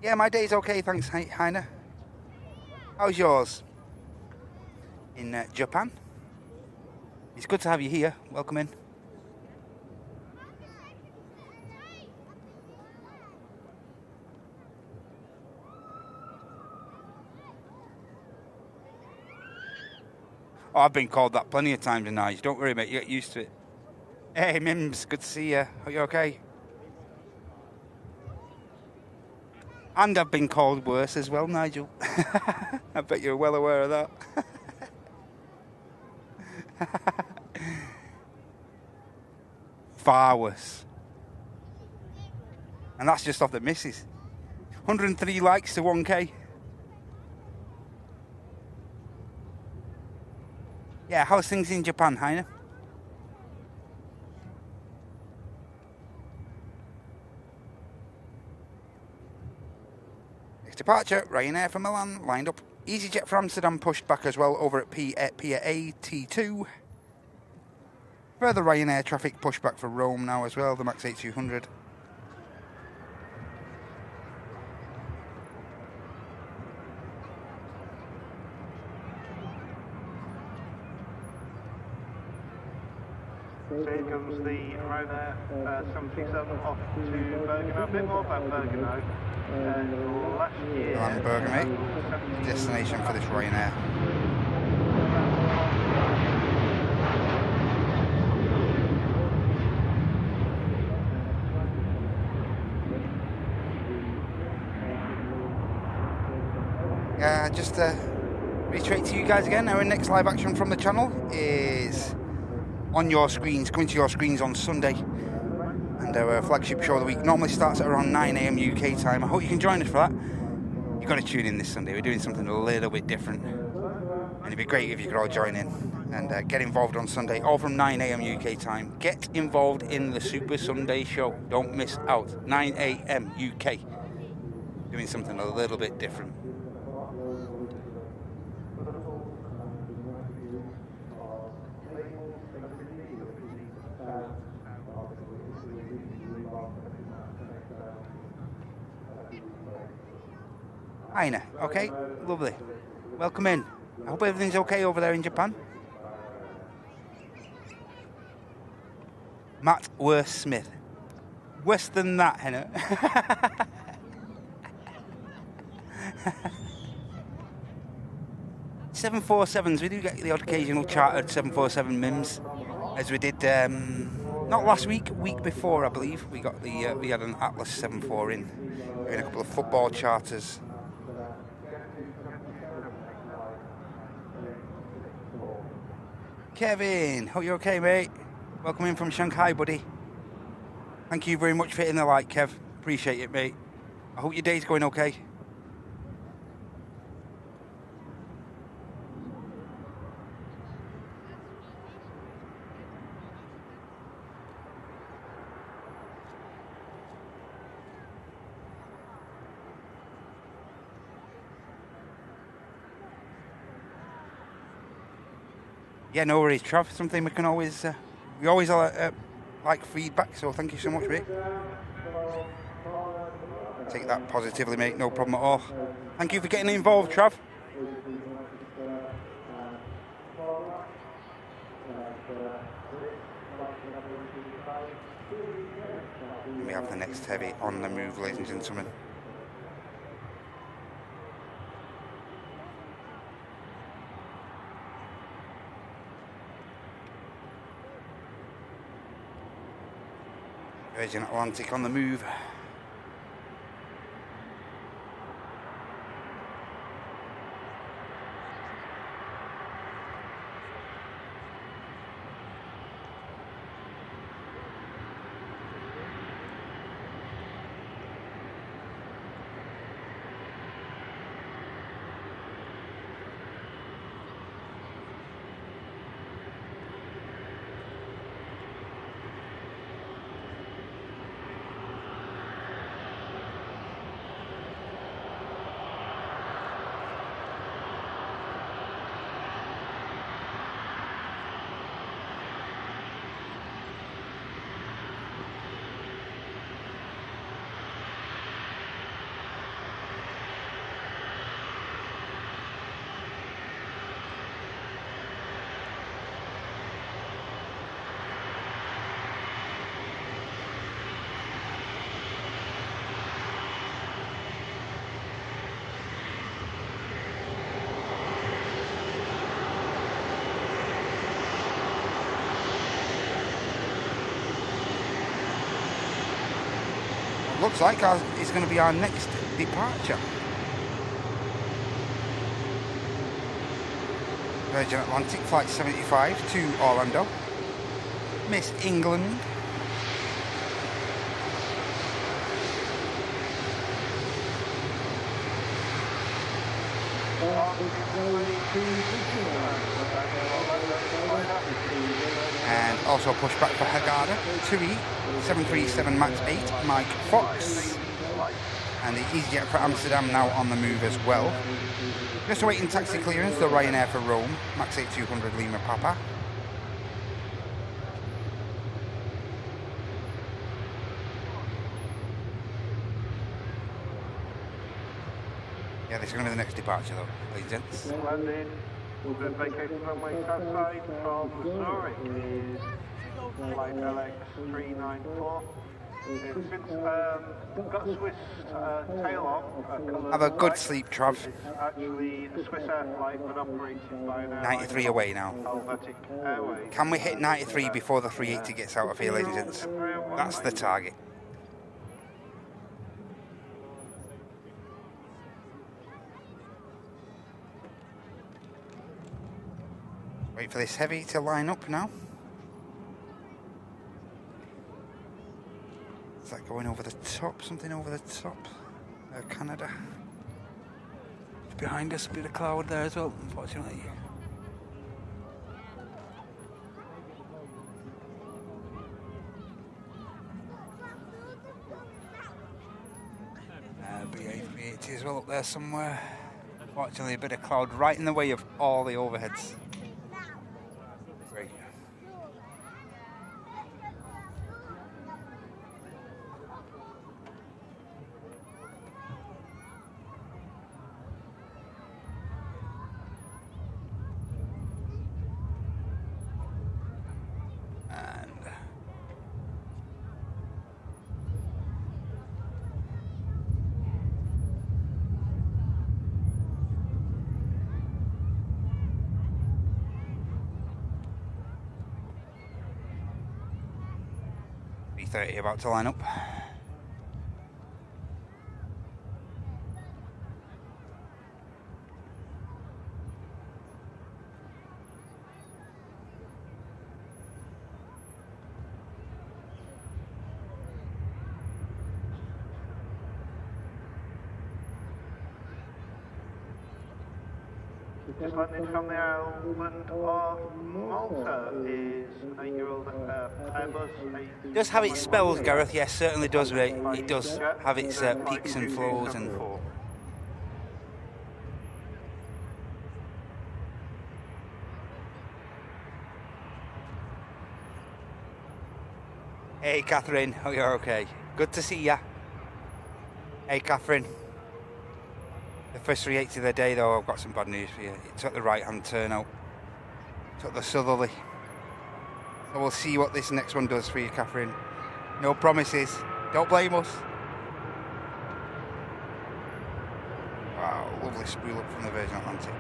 Yeah, my day's okay, thanks, Heiner. How's yours? In Japan? It's good to have you here. Welcome in. Oh, I've been called that plenty of times tonight. Don't worry, mate. You get used to it. Hey, Mims, good to see you. Are you okay? And I've been called worse as well, Nigel. I bet you're well aware of that. Far worse. And that's just off the misses. 103 likes to 1k. Yeah, how's things in Japan, Heiner? Departure, Ryanair from Milan, lined up. EasyJet for Amsterdam pushed back as well over at Pier A, T2. Further Ryanair traffic pushback for Rome now as well, the Max 8200. So here comes the Ryanair 737 off to Bergamo. A bit more about Bergamo. Last year... Milan Bergamo, destination for this Ryanair. Just to reiterate to you guys again, our next live action from the channel is on your screens, coming to your screens on Sunday. And our flagship show of the week normally starts at around 9 AM UK time. I hope you can join us for that. You've got to tune in this Sunday. We're doing something a little bit different. And it'd be great if you could all join in and get involved on Sunday, all from 9 AM UK time. Get involved in the Super Sunday show. Don't miss out. 9 AM UK. Doing something a little bit different. Aina, okay, lovely. Welcome in. I hope everything's okay over there in Japan. Matt Worth Smith. Worse than that, Henna. 747s, we do get the odd occasional chartered 747 MIMS, as we did not last week, week before I believe. We got the we had an Atlas 74 in a couple of football charters. Kevin, hope you're okay, mate. Welcome in from Shanghai, buddy. Thank you very much for hitting the like, Kev. Appreciate it, mate. I hope your day's going okay. Yeah, no worries, Trav. Something we can always, we always like feedback, so thank you so much, mate. Take that positively, mate, no problem at all. Thank you for getting involved, Trav. We have the next heavy on the move, ladies and gentlemen. Virgin Atlantic on the move. Looks like it's going to be our next departure. Virgin Atlantic Flight 75 to Orlando. Miss England. And also push back for Hagada, 2E, 737 MAX 8, Mike Fox. And the EasyJet for Amsterdam now on the move as well. Just awaiting taxi clearance, the Ryanair for Rome, MAX 8200 Lima Papa. Yeah, this is going to be the next departure though, ladies and gents. Landing, the vacated runway outside from Zurich is flight LX394. It's since got Swiss tail on. Have a good sleep, Trav. It's actually a Swiss Air flight but operated by an airline 93 away now. Helvetic Airways. Can we hit 93 before the 380 gets out of here, ladies and gents? That's the target. Wait for this heavy to line up now. Is that going over the top? Something over the top? Canada. Behind us, a bit of cloud there as well, unfortunately. BA380 as well up there somewhere. Unfortunately, a bit of cloud right in the way of all the overheads. Great. B30 about to line up. Just landed from the island of Malta is an 8-year-old Airbus. Does have its spells, Gareth? Yes, certainly does, mate. It does have its peaks and flows and. Hey, Catherine. Oh, you're okay. Good to see ya. Hey, Catherine. The first 380 of the day, though, I've got some bad news for you. It took the right-hand turn out. Took the southerly. So we'll see what this next one does for you, Catherine. No promises. Don't blame us. Wow, lovely spool up from the Virgin Atlantic.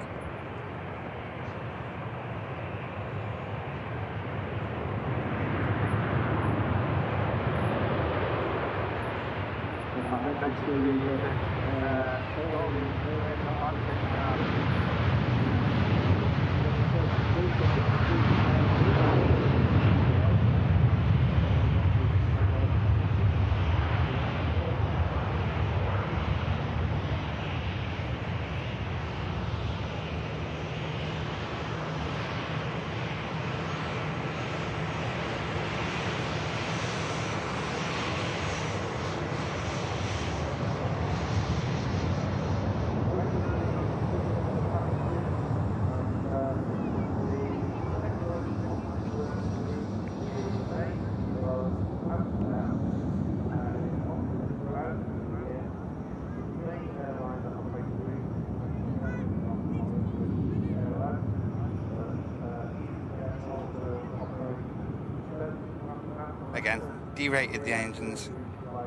Again, derated the engines,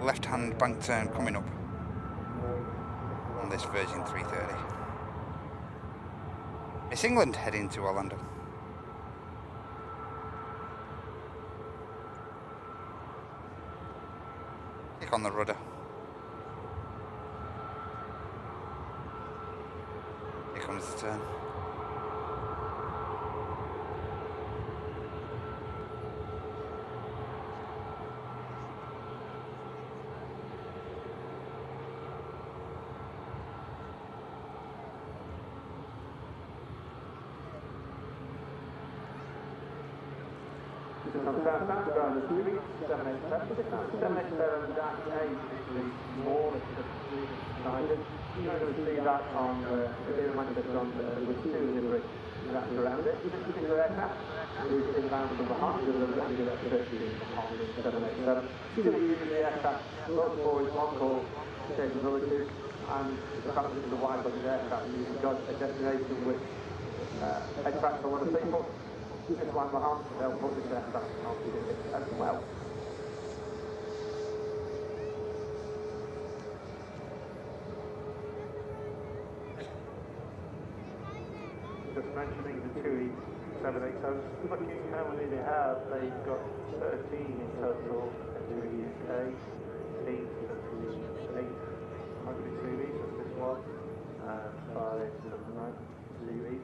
left-hand bank turn coming up on this Virgin 330. It's England heading to Orlando. Click on the rudder. Here comes the turn. From Southampton, going to Zurich, 787 dash 8 is more excited. You're going to see that on the Manchester on with 2 delivery wrapped around it. This particular aircraft is inbound from the heart, with a landing at 30 on the 787. She's going to use the aircraft, both forward, one call capabilities, and the fact that it's a wide-body aircraft, you've got a destination which attracts a lot of people. Just like Mohammed, they'll put this aircraft onto it as well. Just mentioning the TUI 787s, looking how many they have, they've got 13 in total at TUI UK, 8 series as this one, and 5 series.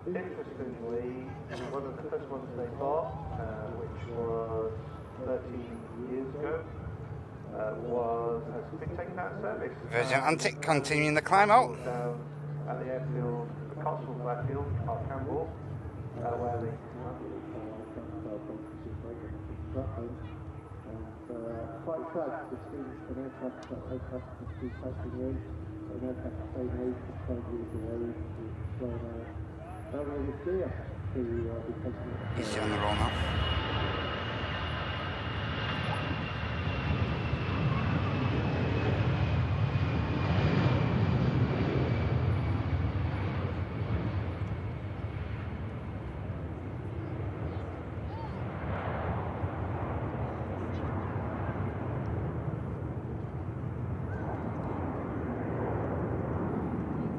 Interestingly, one of the first ones they bought, which was 13 years ago, has been taken out of service. Virgin Atlantic continuing the climb out. Down at the airfield, the Cotswold airfield, Park Campbell, where they quite sad to see an aircraft that aircraft is still taking in, an aircraft the same age, 12 years away, is flown out. That way it's there to be taking it. He's on the roll now.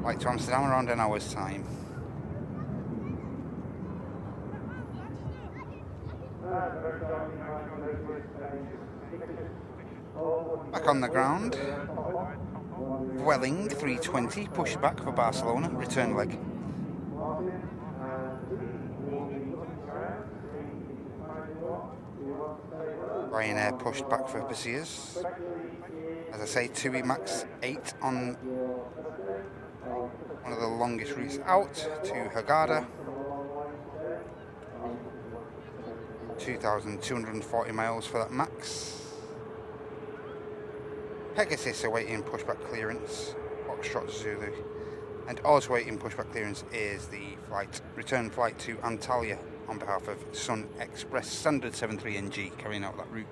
Flight to Amsterdam around an hour's time. Back on the ground. Welling 320, push back for Barcelona, return leg. Ryanair pushed back for Bessiers. As I say, TUI Max 8 on one of the longest routes out to Hurghada. 2,240 miles for that Max. Pegasus awaiting pushback clearance, Foxtrot Zulu. And also awaiting pushback clearance is the return flight to Antalya on behalf of Sun Express Standard 73NG carrying out that route.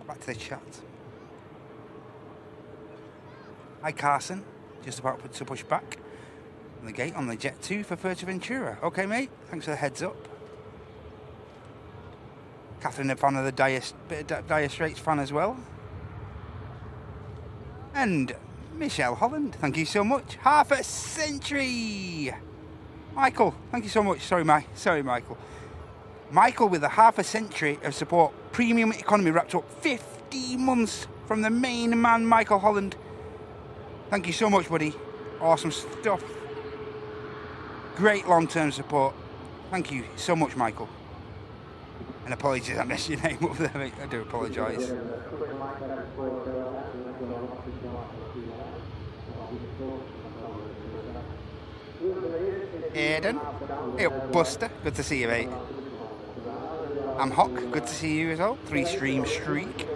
Back to the chat. Hi Carson, just about to push back on the gate on the Jet 2 for Fuerteventura. Okay mate, thanks for the heads up. Catherine, a fan of the Dire Straits fan as well. And Michelle Holland, thank you so much. Half a century! Michael, thank you so much. Sorry Michael. Michael with a half a century of support. Premium economy wrapped up 50 months from the main man, Michael Holland. Thank you so much, buddy. Awesome stuff. Great long-term support. Thank you so much, Michael. And apologies, I messed your name up there, mate. I do apologise. Aiden. Hey up, Buster. Good to see you, mate. I'm Hock. Good to see you as well. 3-stream streak.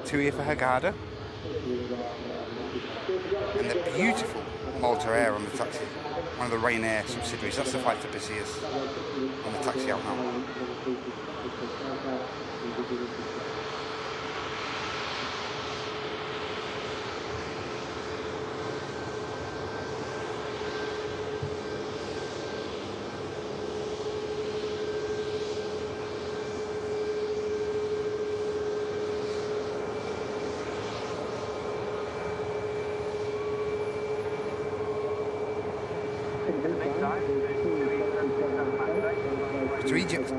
2 here for Hurghada. And the beautiful Malta Air on the taxi. One of the Ryanair subsidiaries. That's the flight for Bessiers. On the taxi out now. To Egypt.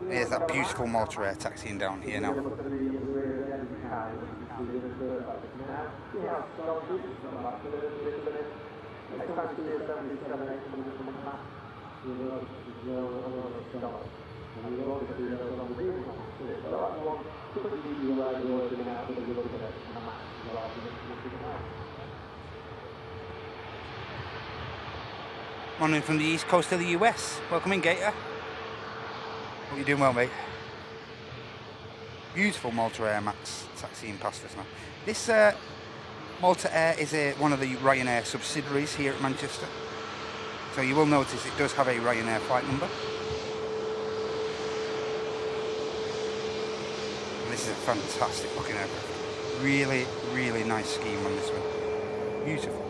Here's that beautiful Malta Air taxiing down here now. Morning from the east coast of the US. Welcome in, Gator. Hope you're doing well, mate. Beautiful Malta Air Max taxiing past us now. This Malta Air is one of the Ryanair subsidiaries here at Manchester. So you will notice it does have a Ryanair flight number. this is a fantastic looking aircraft. Really, really nice scheme on this one. Beautiful.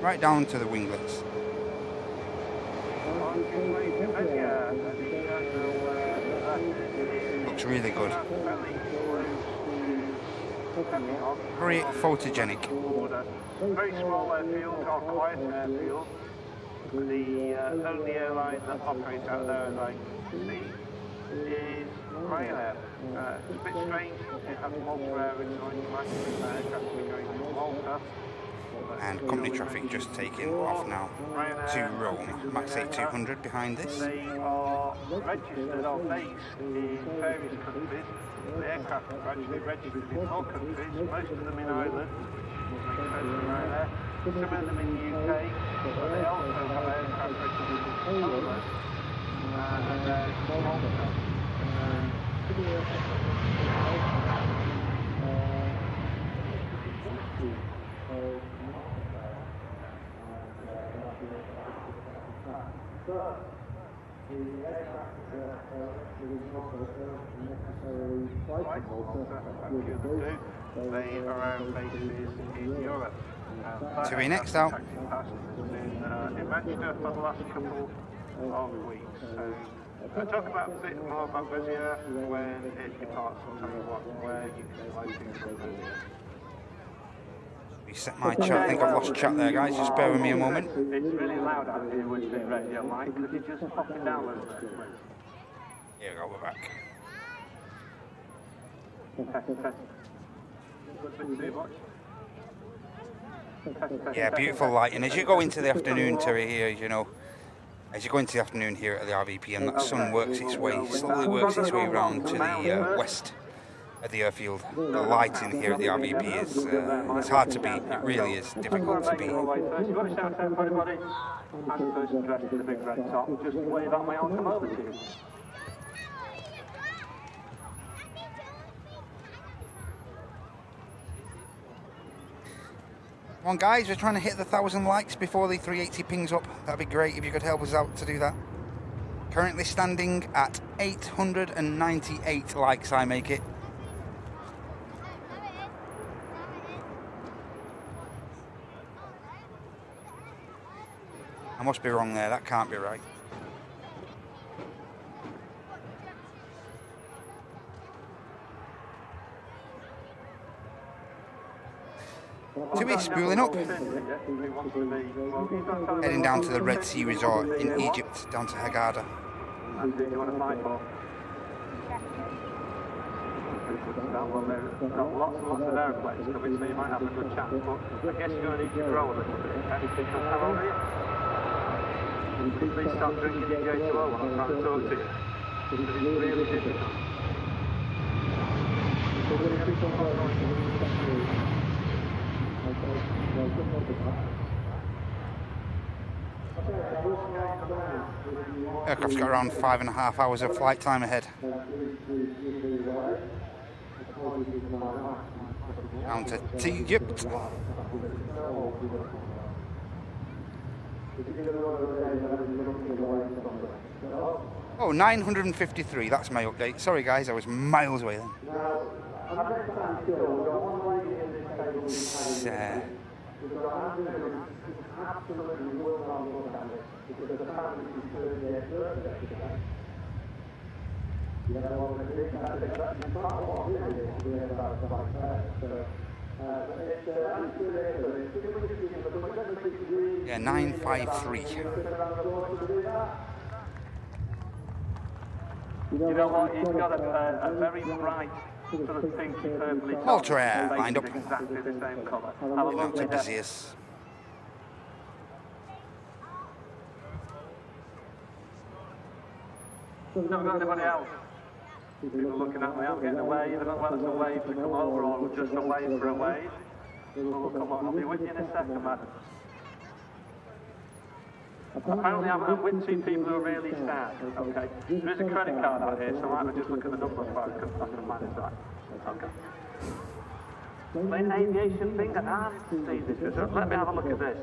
Right down to the winglets. Looks really good. Very photogenic. Very small airfield, or quiet airfield. The only airline that operates out there, as I can see, is Ryanair. It's a bit strange to have Malta Air in international aircraft going to Malta. And company traffic just taking off now to Rome. Max 8200 behind this. They are registered or based in various countries. The aircraft are actually registered in all countries, most of them in Ireland, some of them in the UK, but they also have aircraft registered in Poland and Malta. The aircraft is not necessarily flight to Malta. They are our bases in Europe. To be next out. In Manchester for the last couple of weeks. So I'll talk about a bit more about Bezier when it departs. I'll tell you where you can fly to from Bezier. Reset my chat. I think I've lost chat there, guys. Just bear with me a moment. It's really loud out here with the radio line. Could you just pop it down a little bit, please? Here we go, we're back. Yeah, beautiful lighting. As you go into the afternoon to here, you know, as you go into the afternoon here at the RVP, and that sun works its way, slowly works its way around to the west at the airfield. The lighting here at the RVP is it's hard to beat. It really is difficult to beat. You want to shout out to everybody? I'm the person dressed in the big red top. Just wave at me, I'll come over to you. Come on, guys, we're trying to hit the 1,000 likes before the 380 pings up. That'd be great if you could help us out to do that. Currently standing at 898 likes, I make it. I must be wrong there, that can't be right. To be spooling up. Heading down to the Red Sea Resort in Egypt, down to Hurghada. Well, they've got lots and lots of airplanes coming, so you might have a good chance, but I guess you're going to need to grow a little bit. Anything can come over here? Please stop drinking your J2O when I'm trying to talk to you. It's really difficult. Aircraft's got around 5.5 hours of flight time ahead. Down to Egypt. Oh, 953, that's my update. Sorry guys, I was miles away then. Yeah, 953. You know what? He's got a very bright sort of pinky purpley top. Malta Air lined up. Exactly the same colour. Down to Beziers. Not got anybody else. People looking at me, I'm getting a wave. I don't know whether it's a wave to come over or just a wave for a wave. We'll come on, I'll be with you in a second, madam. Apparently I'm with two people who are really sad, okay? There is a credit card out here, so I might just look at the number so I can manage that. Okay. Plain aviation thing, see this. Let me have a look at this.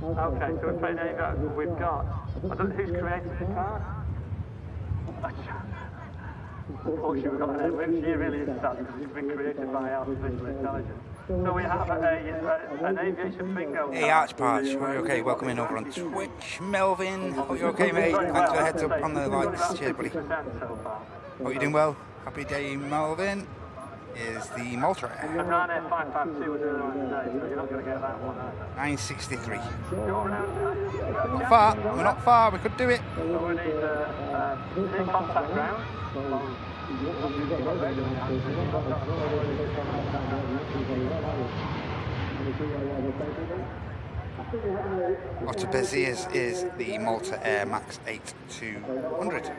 Okay, so we're playing aviation, we've got, I don't know who's created the card. Unfortunately, we've got an which she really is that because it's been created by artificial intelligence. So we have an aviation bingo. Hey Archpatch, are you okay? Welcome in over on Twitch. Melvin, are you okay mate? Thanks for the heads up on the likes. Cheers buddy. Hope you're doing well. Happy day Melvin. Is the Malta Air. And Ryanair 552 was earlier on today, so you're not going to get that one either. 963. Not far, we're not far, we could do it. So we need contact ground. Otter Beziers is the Malta Air Max 8 200.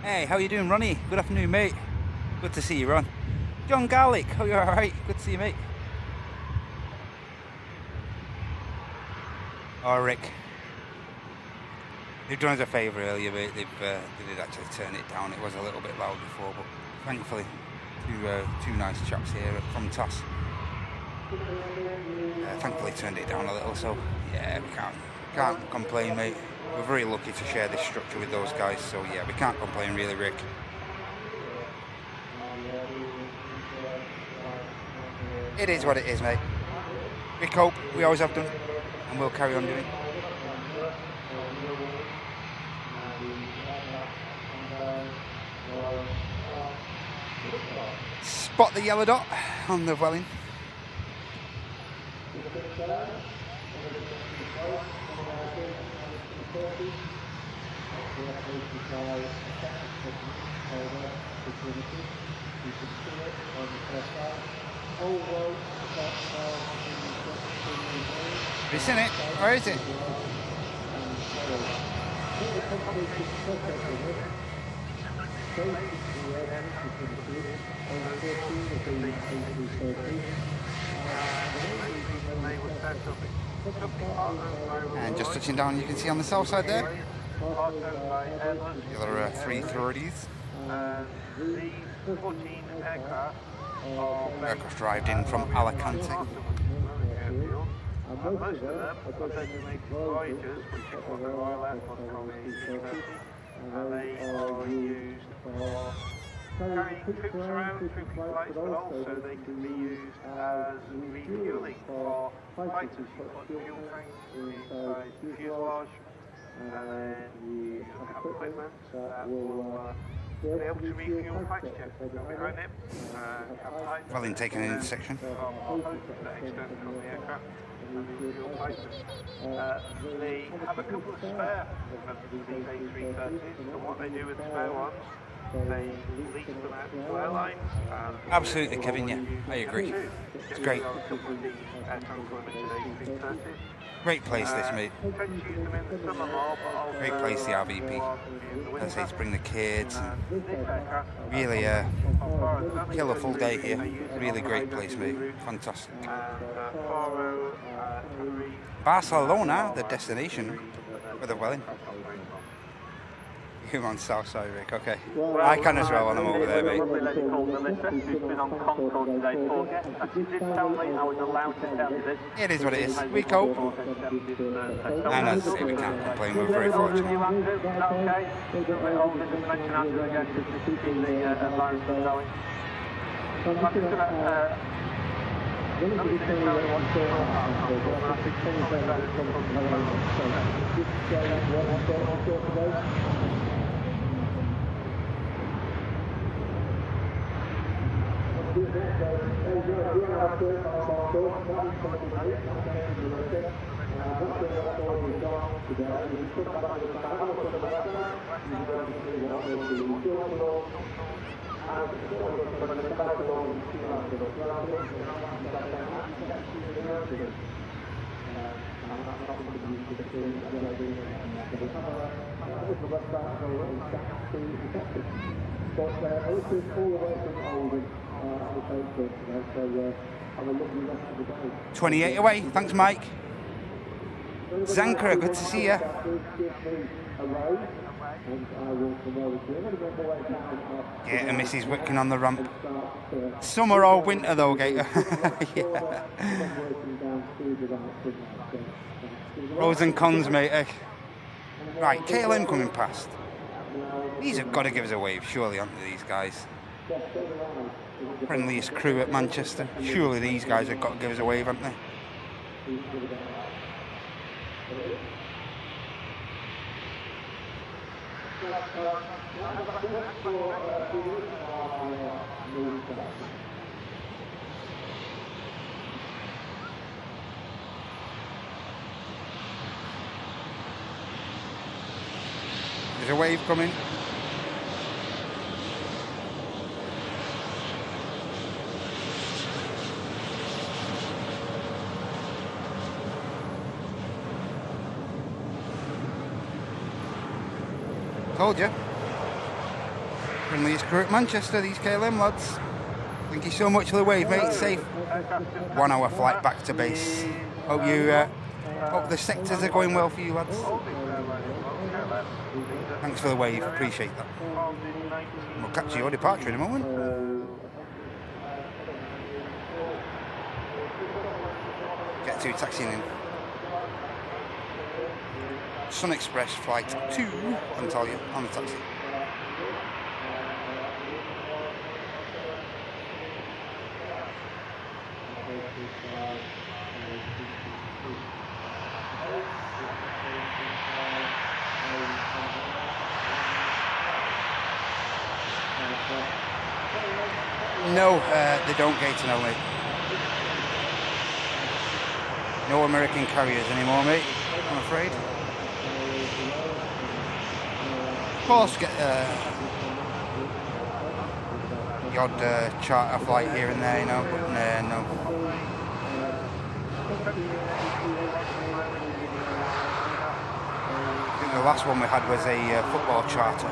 Hey, how you doing, Ronnie? Good afternoon, mate. Good to see you, Ron. John Garlic, how you alright? Good to see you, mate. Oh, Rick. They've done us a favour earlier, mate. They did actually turn it down. It was a little bit loud before, but thankfully, two nice chaps here from TOS. Thankfully turned it down a little, so yeah, we can't complain, mate. We're very lucky to share this structure with those guys, so yeah, we can't complain really, Rick. It is what it is, mate. We cope, we always have done, and we'll carry on doing. Spot the yellow dot on the Welling. Have you seen it? Where is it? And just touching down, you can see on the south side there. The other 330s. These 14 aircraft arrived in from Alicante. Most of them are designated voyagers, which is what the Royal Air Force calls it, and they are used for carrying troops around through flights, but also they can be used as refueling for fighters. You put fuel tanks inside the fuselage, and then you have equipment that will be able to refuel fighter jets. Behind it, Well, taken in section. That extend from the aircraft. They have a couple of spare of these A330s, and what they do with the spare ones, they lease them out to airlines. Absolutely, Kevin, yeah, I agree. It's great. Great place, this, mate. Great place, the RVP. As I say, to bring the kids. And really, kill a full day here. Really great place, mate. Fantastic. Barcelona, the destination for the Welling. You're on south side, Rick, okay. I can as well when I'm over there, mate. It is what it is. We cope. And as I say, we can't complain. We're very fortunate. $28 away, thanks Mike. Zankara, good to see you. Gator misses Wicking on the ramp. Summer or winter though, Gator. Yeah. Pros and cons, mate. Right, KLM coming past. These have got to give us a wave, surely, aren't they, these guys? Friendliest crew at Manchester. Surely these guys have got to give us a wave, haven't they? There's a wave coming. Told you. Friendliest crew at Manchester, these KLM lads. Thank you so much for the wave, mate. Safe 1 hour flight back to base. Hope you hope the sectors are going well for you, lads. Thanks for the wave, appreciate that. We'll catch your departure in a moment. Get to taxiing in. Sun Express flight 2 Antalya on the taxi. No, they don't, Gator, no, mate. No American carriers anymore, mate, I'm afraid. Of course, get the odd charter flight here and there, you know, but no. I think the last one we had was a football charter,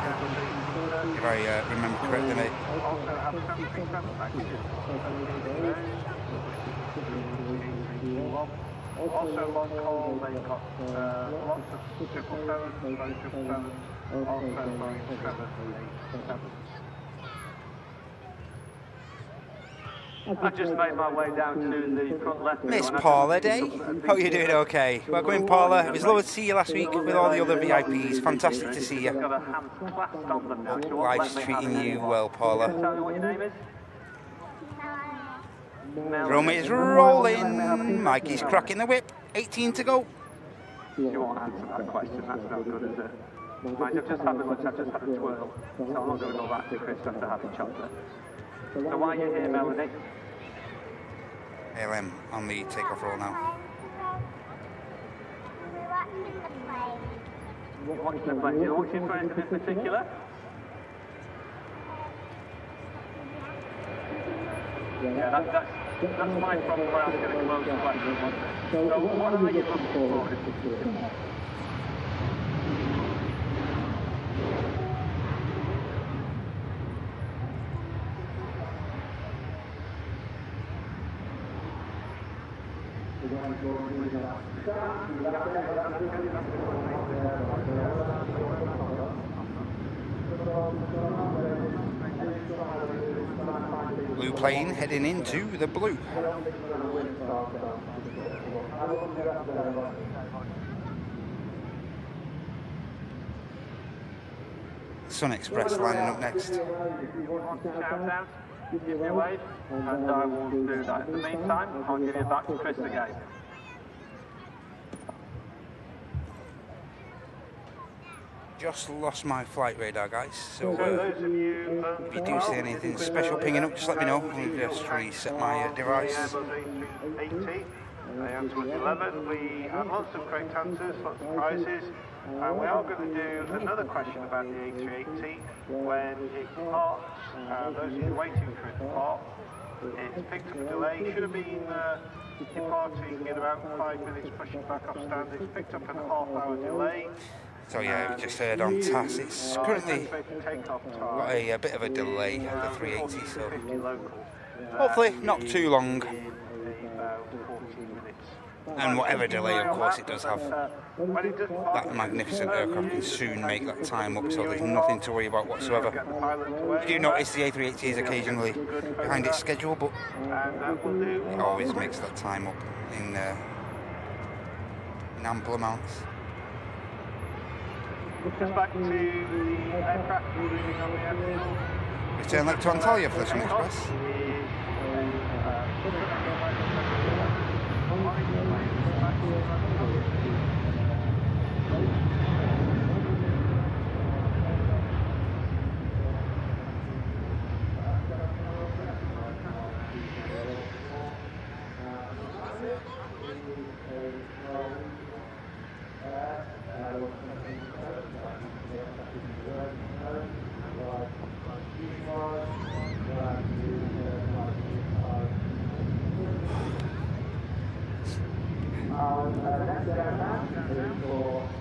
if I remember correctly, mate. Also long haul, they've got lots of 777, also Boeing 787. I just made my way down to the front left. Miss Paula Day, hope you're doing okay. Welcome in, Paula. It was lovely to see you last week with all the other VIPs. Fantastic to see you. Life's treating you well, Paula. Tell me what your name is? Roma is rolling. Mikey's cracking the whip. 18 to go. You won't answer that question. That's no good, is it? Mind, I've just had lunch. I've just had a twirl. So I'm not going to go back to Chris after having chocolate. So why are you here, Melanie? ALM on the takeoff roll now. Watching the plane. You're watching for anything in particular? Yeah, that's my problem where I'm going to close the question. So what are you looking for? Blue plane heading into the blue. Sun Express lining up next. If you want to shout out, give me a wave, and I will do that. In the meantime, I'll give it back to Chris again. Just lost my flight radar, guys. So those of you if you do see anything special pinging up, just let me know. I'll just reset my device. A380, answer was 11. We have lots of correct answers, lots of prizes. And we are going to do another question about the A380 when it departs. Those of you waiting for it to depart, it's picked up a delay. Should have been departing in about 5 minutes, pushing back off stand. It's picked up a half-hour delay. So yeah, we just heard on TAS, it's currently got a bit of a delay, the 380, so hopefully not too long. In about 14 minutes. And whatever delay, of course, it does have, that magnificent aircraft can soon make that time up, so there's nothing to worry about whatsoever. You do notice the A380 is occasionally behind its schedule, but it always makes that time up in ample amounts. Just back to the aircraft moving on the airfield. Return leg to Antalya for the Sun Express.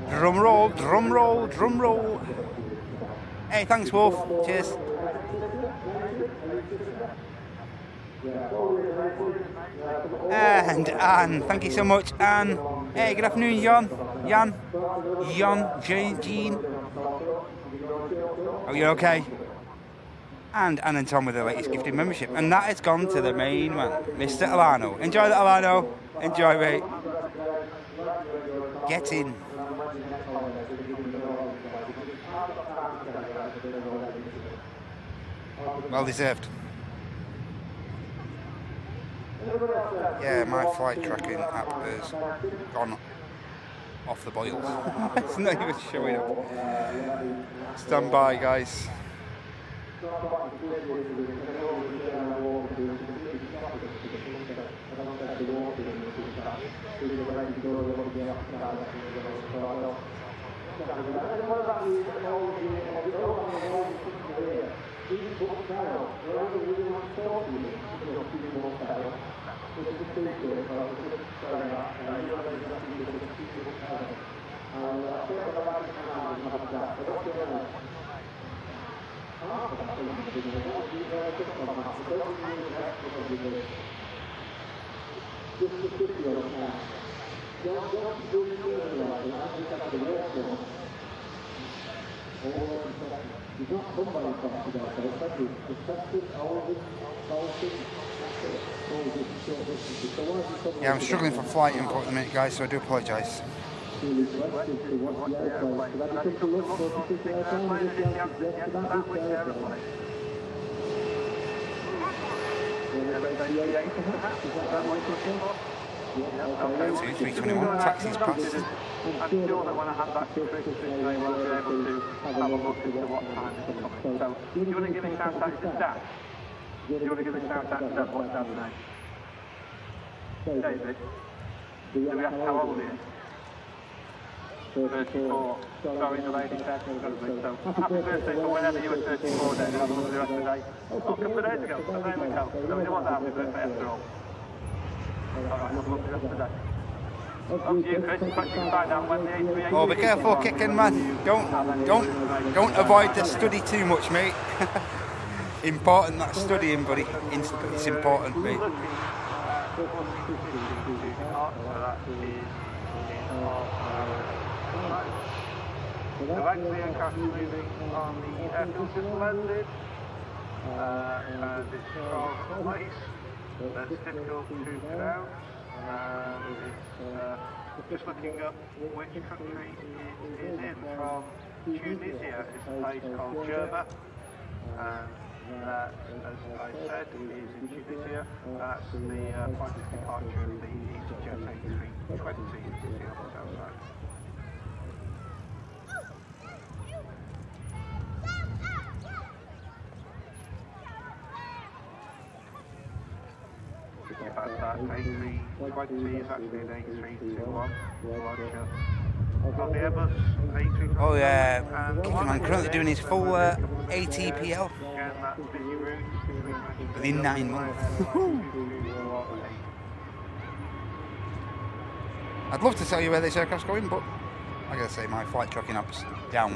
Drum roll, drum roll, drum roll. Hey, thanks, Wolf. Cheers. And Anne, thank you so much, Anne. Hey, good afternoon, Jan, Jean. Are you okay? And Anne and Tom with the latest gifted membership. And that has gone to the main man, Mr. Alano. Enjoy that, Alano. Enjoy, mate. Get in. Well deserved. Yeah, my flight tracking app has gone off the boils. It's not even showing up. Stand by, guys. Yeah, I'm struggling for flight info at the minute, guys, so I do apologise. Okay, 321, taxis passed. I'm sure that when I had that conversation, I was able to have a look at what time it's coming. So, do you want to give a shout out to Dan? Do you want to give a shout out to Dan? What's Dan's name? David. Do we ask how old he is? 34. Sorry, the lady said so happy birthday for whenever you were 34 then, and have a lovely rest of the day. Oh, a couple of days ago, so there we go. So we don't want to have a birthday after all. Alright, have a lovely rest of the day. Up to you, Chris. Perhaps you can find out when the A380... Oh, be careful kicking, man. Don't avoid the study too much, mate. Important that studying, buddy. It's important, mate. So actually the aircraft is moving on the airfield just landed, and it's from place. That's difficult to pronounce, and it's just looking up which country it is in. From Tunisia, it's a place called Jerba, and that, as I said, is in Tunisia. That's the point of departure of the EasyJet A320 you can see on the south side. That A320 is actually an A321 launcher. On the Airbus A320. Oh yeah, I'm currently doing his full ATPL within 9 months. I'd love to tell you where this aircraft's going, but I gotta say my flight tracking app's down.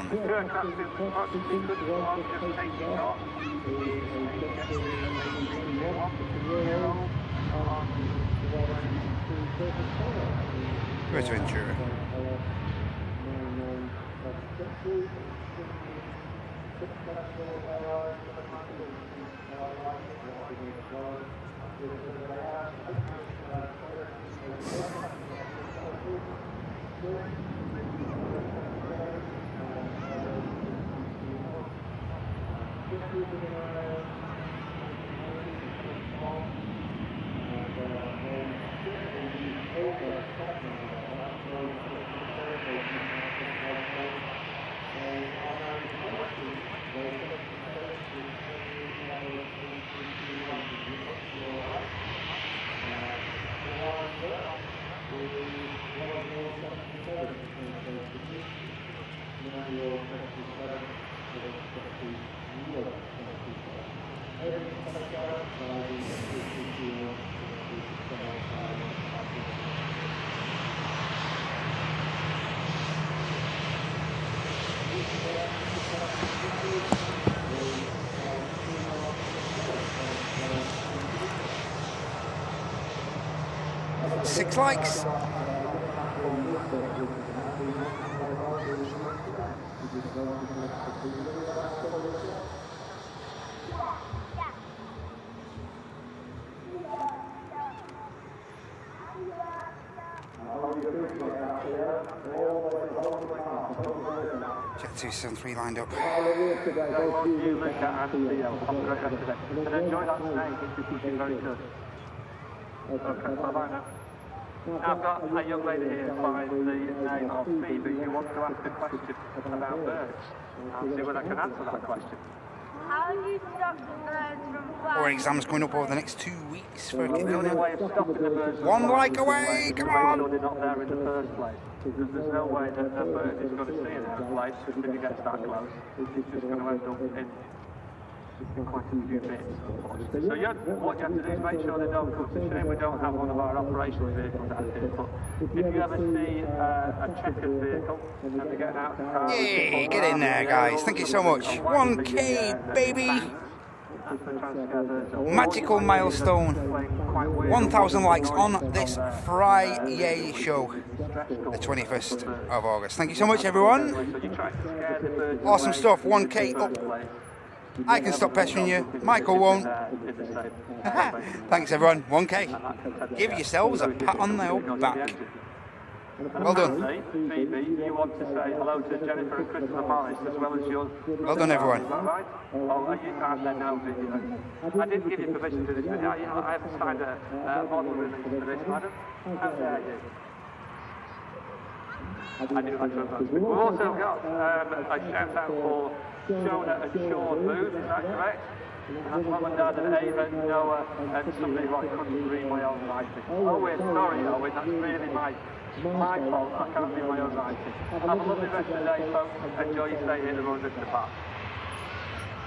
Where's Ventura? Six likes. Jet 273 lined up. You look at and enjoy that snake. It's very good. Okay, bye-bye now. Now I've got a young lady here by the name of Phoebe who wants to ask a question about birds. I'll see whether I can answer that question. How do you stop the birds from flying? More exams coming up over the next 2 weeks for The only way of stopping the birds from One flying like away, is come to make on! sure they're not there in the first place. Because there's no way that a bird is going to see an airplane if it gets that close. It's just going to end up in quite a few bits, unfortunately. So what you have to do is make sure they don't come. It's a shame we don't have one of our operational vehicles out here, but if you ever see a checkered vehicle and they're getting out of the car... Yay, get in there, guys. Thank you so much. 1K, baby! Magical milestone. 1,000 likes on this Friday show, the 21st of August. Thank you so much, everyone. Awesome stuff. 1K up. I can stop pestering you. Michael won't. Thanks, everyone. 1K. Give yourselves a pat on the old back. Well done. Phoebe, you want to say hello to Jennifer and Christopher Morris as well as yours. Well done, everyone. Is that right? Oh, you can't let no video. I did give you permission to this video. I haven't signed a model release for this, madam. How dare you? I do like to. We've also got a shout out for Shona and Sean Booth, is that correct? That's Mum and Dad and Ava, Noah, and somebody who I couldn't read my own writing. Owen, sorry Owen, that's really my fault, I can't read my own writing. Have a lovely rest of the day, folks. Enjoy your stay here in the road at the park.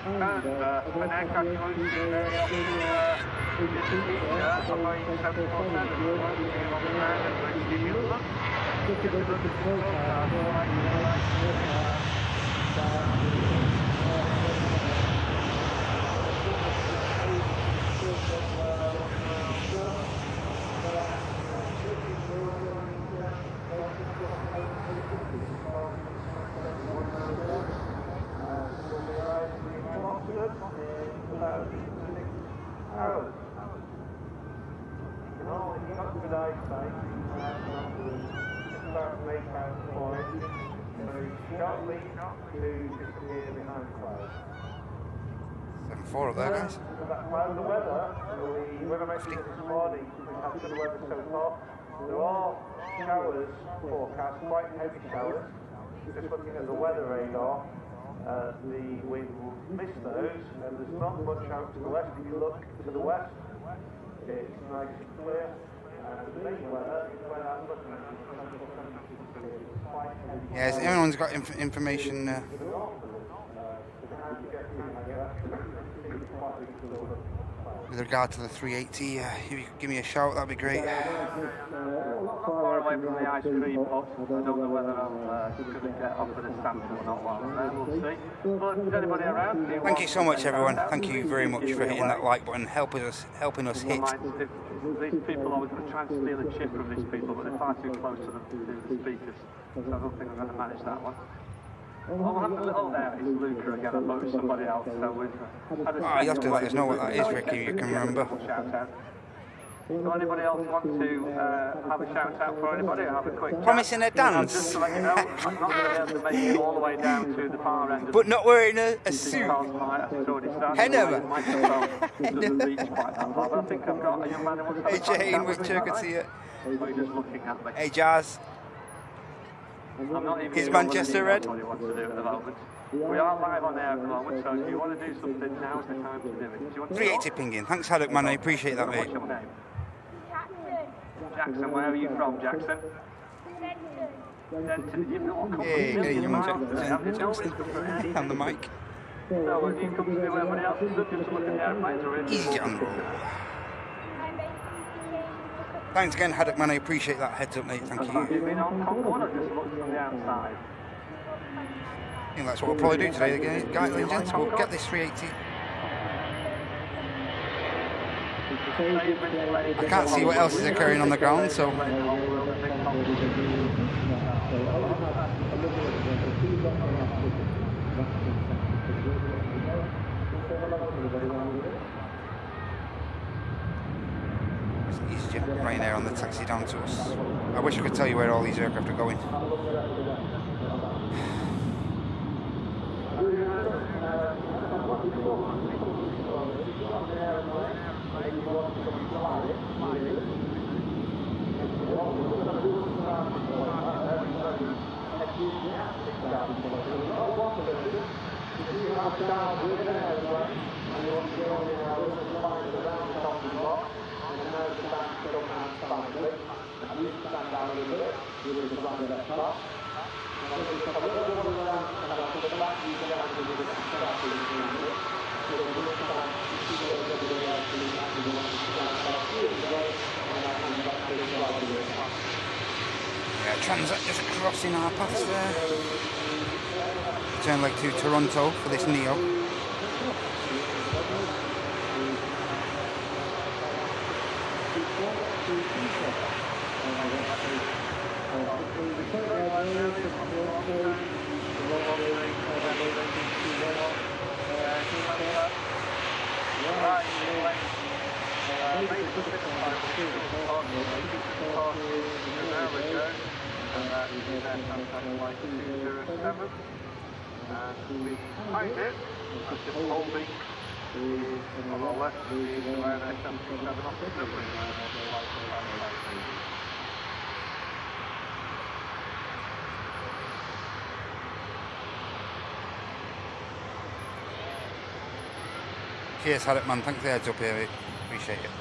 And an aircraft solution very often in the future of Boeing 747 working on the ground and we're giving you a look. Give us a look at the Four up there, guys. Well, the weather mentioned this morning, we've had good weather so far. There are showers forecast, quite heavy showers. Just looking at the weather radar, we will miss those, and there's not much out to the west. If you look to the west, it's nice and clear. The main weather is when I'm looking at it. Yes, everyone's got information with regard to the 380. If you could give me a shout, that'd be great. I'm not far away from the ice cream hut. I don't know whether I'm going to get offered a sample or not while I'm there. We'll see. But is anybody around? Thank you so much, everyone. Thank you very much for hitting that like button, helping us hit these people always going to try and steal a chip from these people, but they're far too close to the speakers, so I don't think I'm going to manage that one. Oh, we'll have a little there. It's Luca again. I thought it was somebody else. So we've had a you have to let us know what that is, Ricky. You can remember. Shout out. So anybody else want to have a shout out for anybody? Or have a quick Promising a dance. Just to let you know, I'm not going to be able to make it all the way down to the far end. But not wearing a suit. Henna. The microphone doesn't reach quite that far. But I think I've got a young man who wants to have a Hey Jane, chat which you can see it. Or are you just looking at me? Hey Jazz. I'm not even Is sure Manchester red? what he wants to do at the moment. We are live on air at the moment, so if you want to do something, now's the time to do it. Do you want to 380 pinging. Thanks, Haddock, man. I appreciate that, mate. What's your name? Jackson. Jackson, where are you from, Jackson? Denton. Denton. You've not come Hey, from hey, young miles Jackson. today, have you? Nobody's come from anything. And the mic. So, have you come to do everybody else's stuff just to look at the airplanes or anything? Easy jungle. Thanks again, Haddock, man. I appreciate that heads up, mate. Thank you. Have you been on Concord or just looked from the outside? I think that's what we'll probably do today, guys and gents. We'll get this 380. I can't see what else is occurring on the ground, so. It's EasyJet Ryanair on the taxi down to us. I wish I could tell you where all these aircraft are going. Yeah, Transat just crossing our paths there. Turn leg to Toronto for this Neo. And we find it, just holding on our left, the Ryanair 737 off the covering Cheers, Haddock, man. Thanks for the heads up here, mate. Appreciate it.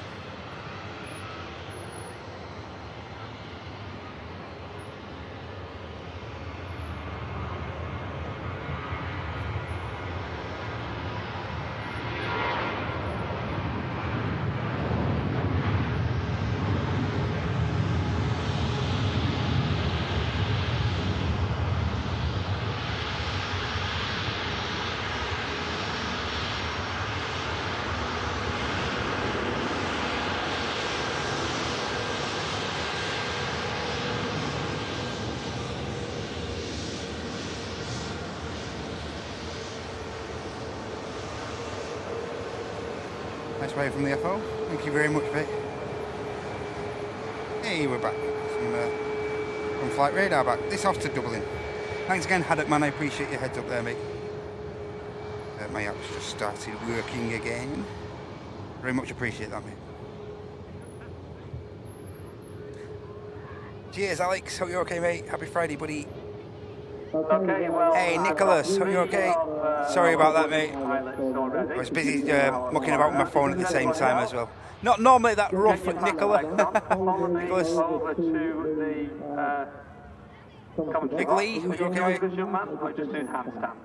Nice way from the FO. Thank you very much, mate. Hey, we're back. From Flight Radar back. This off to Dublin. Thanks again, Haddock, man. I appreciate your heads up there, mate. My app's just started working again. Very much appreciate that, mate. Cheers, Alex. Hope you're okay, mate. Happy Friday, buddy. Okay, well, hey, Nicholas. Hope you're okay. Sorry about that, mate. I was busy mucking about with my phone at the same time as well. Not normally that rough with Nicola. Nicholas. Over to the Big Lee, are you okay, mate? young man, or just doing handstands?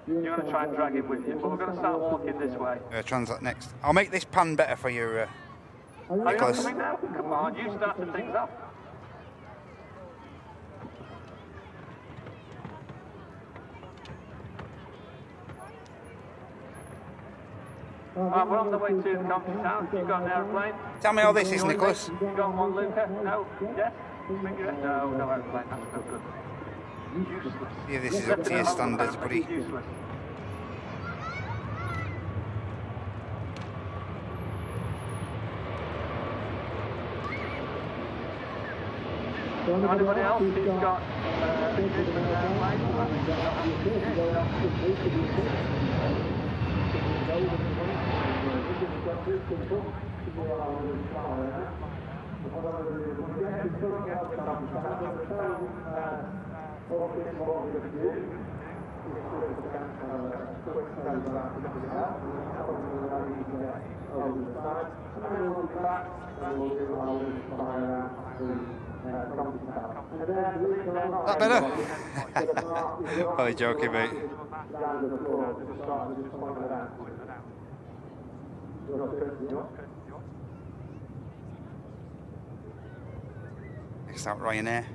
You're going to try and drag him with you, but we're going to start walking this way. Transat next. I'll make this pan better for you, Are you not Nicholas. coming now? Come on, you started things up. Right, we're on the way to Country Town. You've got an airplane. Tell me how this is, Nicholas. You got one, Luca? No? Yes? No, no airplane. That's no good. Useless. Yeah, this is up to your standards, buddy. Useless. Anybody else who's got a different airplane? That better? Only joking, mate. Next out, Ryanair.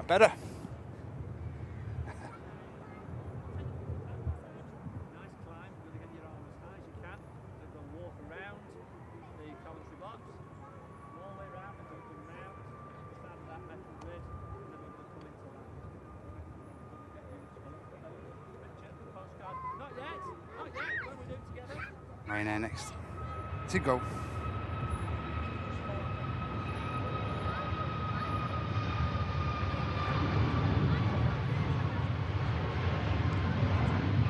Better. Nice climb, you're going to get your arm as high as you can. You're going to walk around the commentary box, all the way around, and then come round, just out of that metal grid, and then we're going to come into that. Picture, postcard. Not yet, when we do it together. Ryanair next. To go.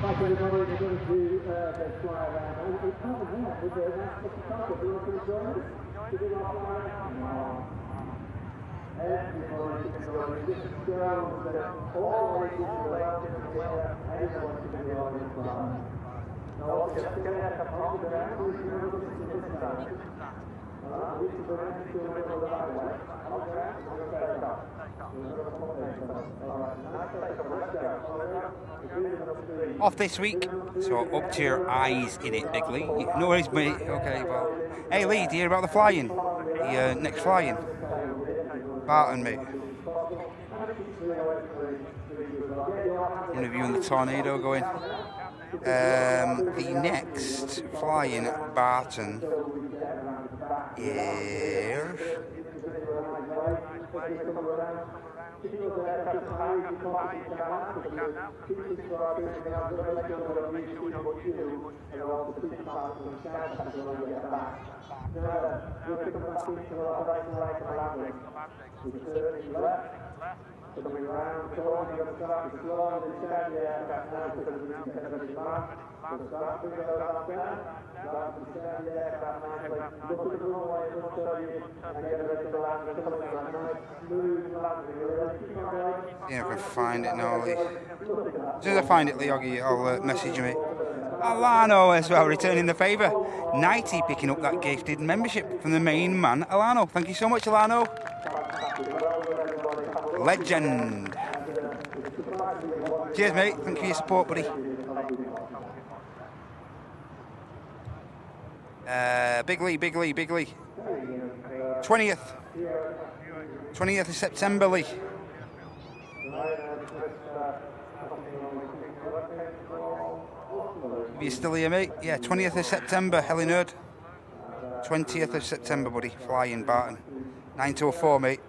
Thank you everybody, we're going to fly around. It's not a minute, we're doing that. Mr. Tucker, do you want to join us? To do our fly around? No. Everybody can join us. This shows that always is welcome here. Everyone can be on this fly. No, just get a couple of around. Who's going to listen to this time? Alright, this is the next to the middle of the highway. On the ground, we're going to take off. Off this week, so up to your eyes in it, Big Lee. No worries, mate. Okay, well. Hey, Lee, do you hear about the flying? The next flying? Barton, mate. Interviewing the tornado going. The next flying at Barton is... Yeah, if I find it now, Lee. As soon as I find it, Lee, I'll message you, mate. Alano as well, returning the favour. Nighty picking up that gifted membership from the main man, Alano. Thank you so much, Alano. Legend. Cheers, mate. Thank you for your support, buddy. Big Lee. 20th of September, Lee. If you're still here, mate. Yeah, 20th of September, Helen Hurd. 20th of September, buddy. Flying Barton. 9 till 4, mate.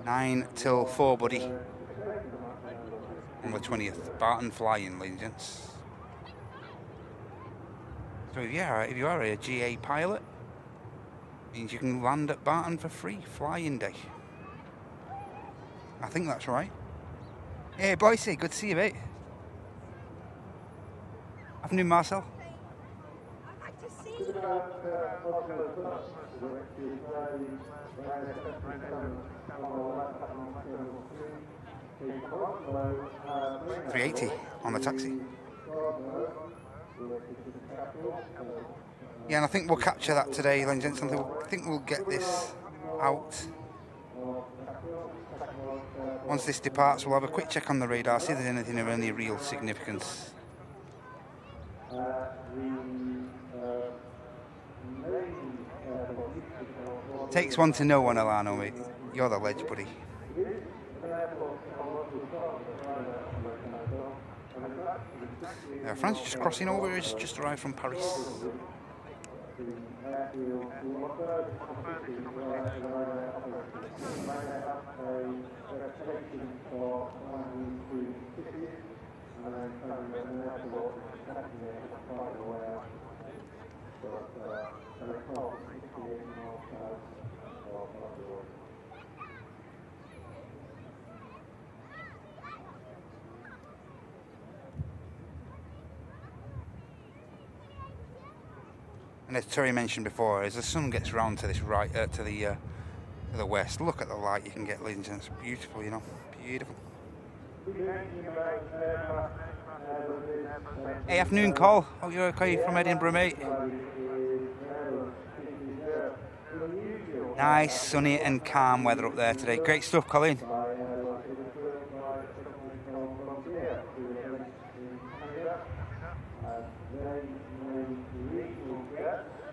Nine till 4, buddy. On the 20th. Barton flying, ladies and gents. So if you are a GA pilot, means you can land at Barton for free. Flying day. I think that's right. Hey, Boise, good to see you, mate. Afternoon, Marcel. I'd like to see you. $380 on the taxi. Yeah, and I think we'll capture that today, ladies and gentlemen. I think we'll get this out. Once this departs, we'll have a quick check on the radar, see if there's anything of any real significance. Takes one to know one, Alano, mate. You're the ledge, buddy. France just crossing over, has just arrived from Paris. And as Terry mentioned before, as the sun gets round to this right, to the west, look at the light you can get, ladies and gents. It's beautiful, you know, beautiful. Hey, afternoon, Cole. Hope you're okay from Edinburgh, mate. Nice, sunny and calm weather up there today. Great stuff, Colin.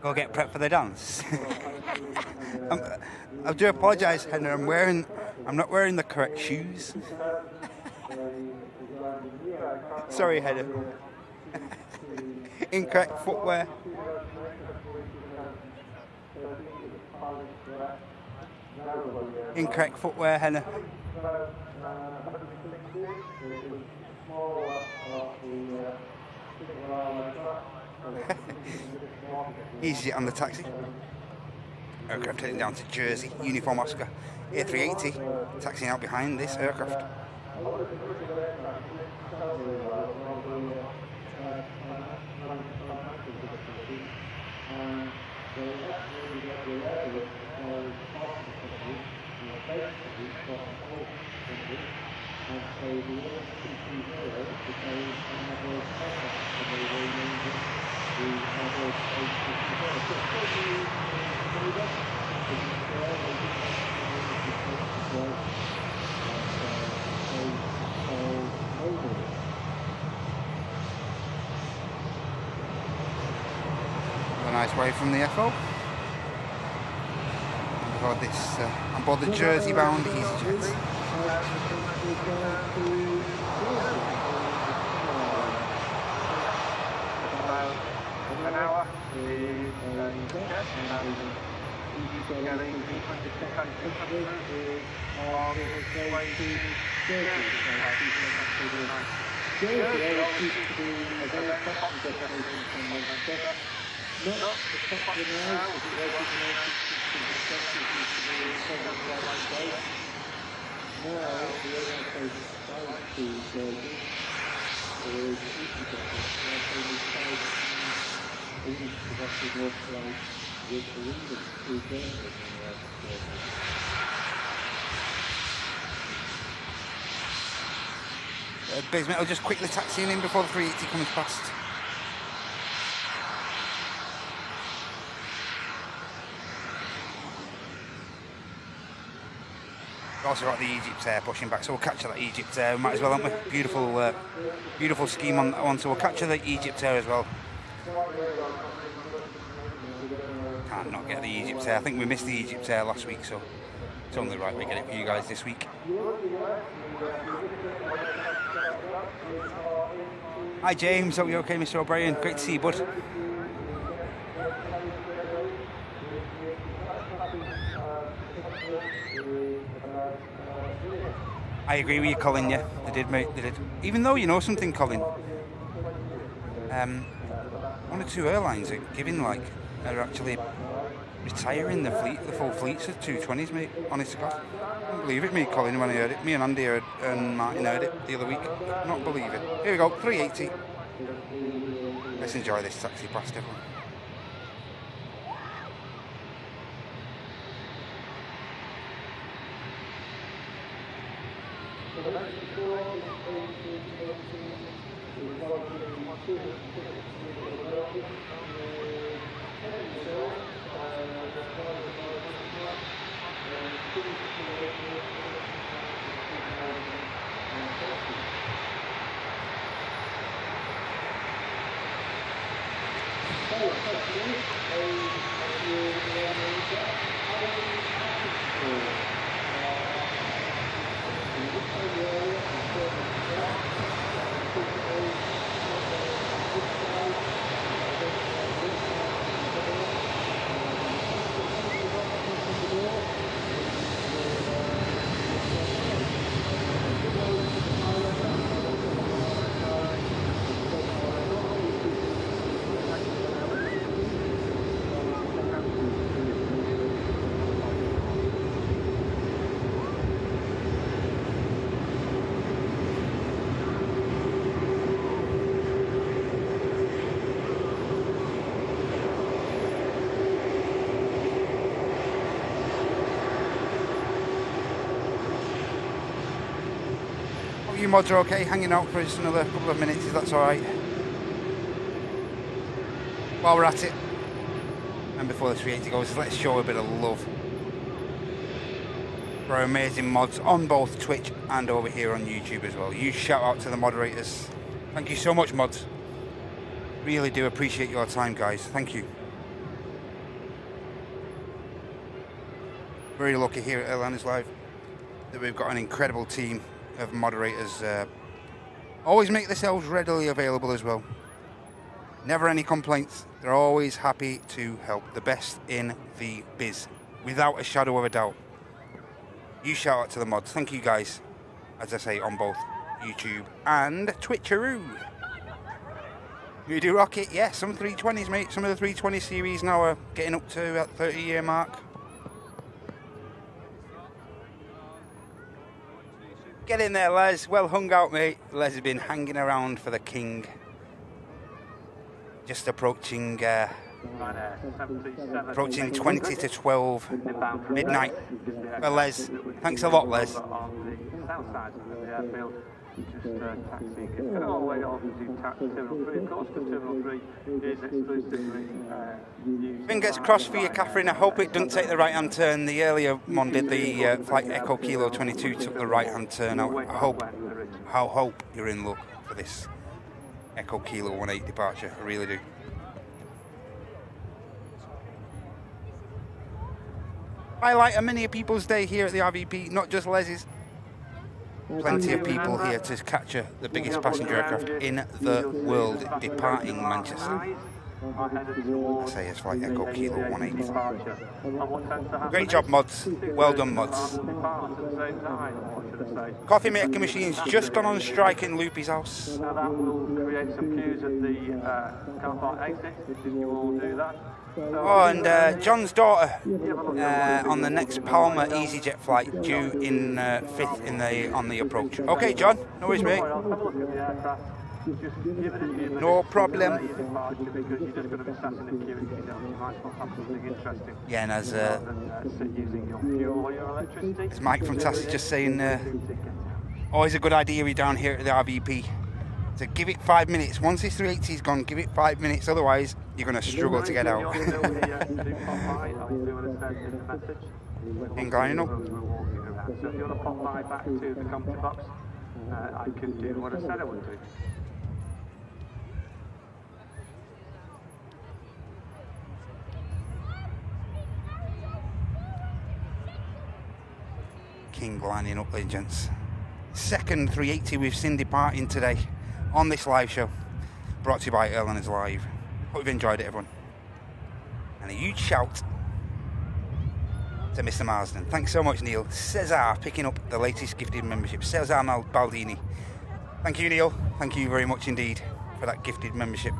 Go get prepped for the dance. I do apologise, Henry. I'm not wearing the correct shoes. Sorry, Heather. Incorrect footwear. Incorrect footwear, Henna. Easy on the taxi. Aircraft heading down to Jersey, Uniform Oscar, A380, taxiing out behind this aircraft. A nice way from the FO. On board the Jersey bound EasyJet. An hour is getting Bismet will just quickly taxiing in before the 380 comes past. We've also got the Egypt Air pushing back, so we'll capture that Egypt Air. We might as well, haven't we? Beautiful, beautiful scheme on that one, so we'll capture the Egypt Air as well. Can't not get the Egypt Air. I think we missed the Egypt Air last week, so it's only right we get it for you guys this week. Hi James, hope you're okay, Mr. O'Brien. Great to see you, bud. I agree with you, Colin, yeah. They did, mate, they did. Even though, you know something, Colin, one or two airlines are giving, like, are actually retiring the full fleets of 220s, mate. Honest to God. I couldn't believe it, me, Colin, when I heard it. Me and Andy heard, and Martin heard it the other week. Could not believe it. Here we go, 380. Let's enjoy this taxi past everyone. You mods are okay, hanging out for just another couple of minutes, if that's alright. While we're at it, and before the 380 goes, let's show a bit of love for our amazing mods on both Twitch and over here on YouTube as well. Huge shout out to the moderators. Thank you so much, mods. Really do appreciate your time, guys. Thank you. Very lucky here at Airline Live that we've got an incredible team of moderators. Always make themselves readily available as well. Never any complaints. They're always happy to help. The best in the biz, without a shadow of a doubt. You shout out to the mods. Thank you, guys. As I say, on both YouTube and Twitcheroo. You do rock it? Yeah, some 320s, mate. Some of the 320 series now are getting up to that 30-year mark. Get in there, Les. Well hung out, mate. Les has been hanging around for the king. Just approaching 20 to 12 midnight. Well, Les, thanks a lot, Les. Fingers crossed for you, Catherine. I hope it doesn't take the right-hand turn. The earlier one did, the flight Echo Kilo 22 took the right-hand turn out. I hope you're in luck for this Echo Kilo 18 departure. I really do. Highlight of many people's day here at the RVP, not just Les's. Plenty of people here to capture the biggest passenger aircraft in the world departing Manchester. SAS Flight Echo Kilo 18. Great job, mods. Well done, mods. Coffee making machine's just gone on strike in Loopy's house. That will create some queues at the car park exit, if you all do that. Oh, and John's daughter on the next Palmer EasyJet flight due in 5th on the approach. Okay, John, no worries, mate. No problem. Yeah, and as Mike from Tassie just saying, always a good idea we down here at the RVP. So give it 5 minutes. Once this 380's gone, give it 5 minutes. Otherwise, you're going to struggle to get out. Ain't going up. So if you want to pop by back to the comfort box, I can do what I said I would do. King lining up there, gents. Second 380 we've seen departing today on this live show, brought to you by Airliners Live. Hope you've enjoyed it, everyone. And a huge shout to Mr. Marsden. Thanks so much, Neil. Cesar picking up the latest gifted membership. Cesar Baldini. Thank you, Neil. Thank you very much indeed for that gifted membership.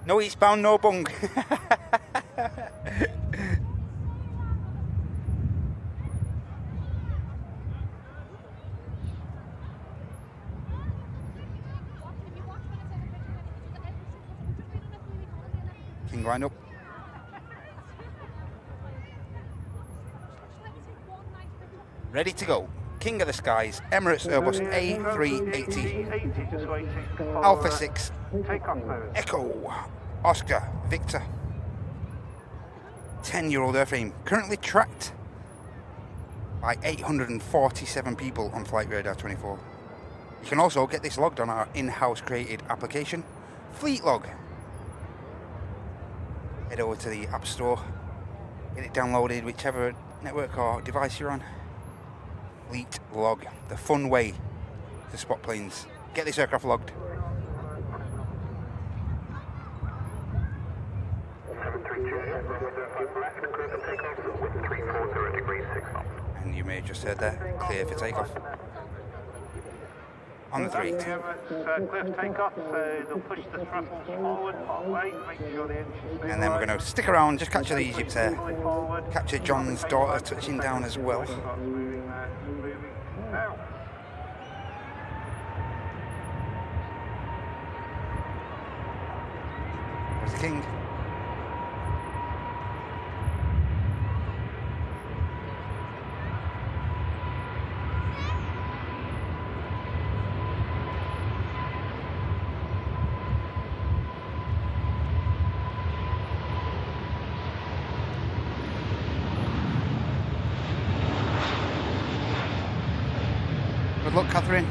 No eastbound, no bung. King wind up. Ready to go. King of the Skies, Emirates Airbus A380, Just waiting for Alpha 6, takeoff mode. Echo, Oscar, Victor. 10-year-old airframe, currently tracked by 847 people on Flight Radar 24. You can also get this logged on our in-house created application, Fleet Log. Head over to the App Store, get it downloaded, whichever network or device you're on. Fleet Log, the fun way to spot planes. Get this aircraft logged. 732 left, clear for takeoff with 340 degrees 6 knots. And you may have just heard there, clear for takeoff. On the 380. Clear for takeoff, so they'll push the thrusters forward part way, make sure the engine's And then we're going to stick around, just capture the Egypt there. forward. Capture John's daughter touching down as well. Moving now. There's the King. Good luck, Catherine.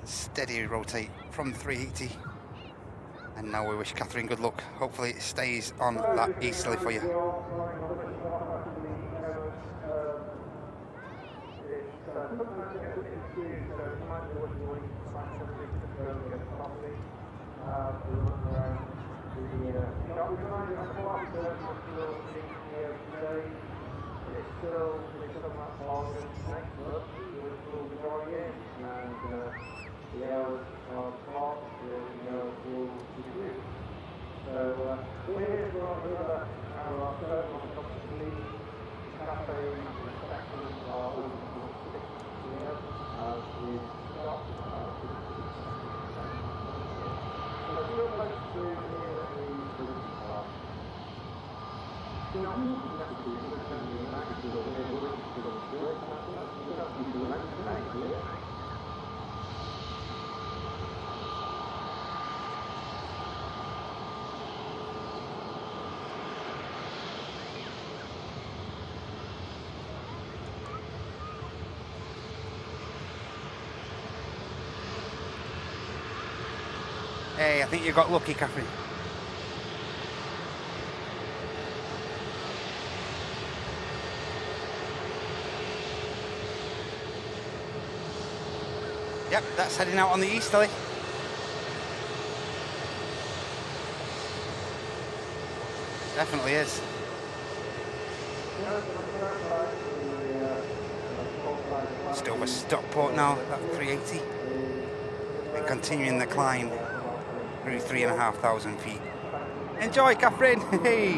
Steady rotate from 380. And now we wish Catherine good luck. Hopefully it stays on that easterly for you. Hey, I think you got lucky, Catherine. Yep, that's heading out on the easterly. Definitely is. Still over Stockport now, that 380. We're continuing the climb through 3,500 feet. Enjoy, Catherine! Hey!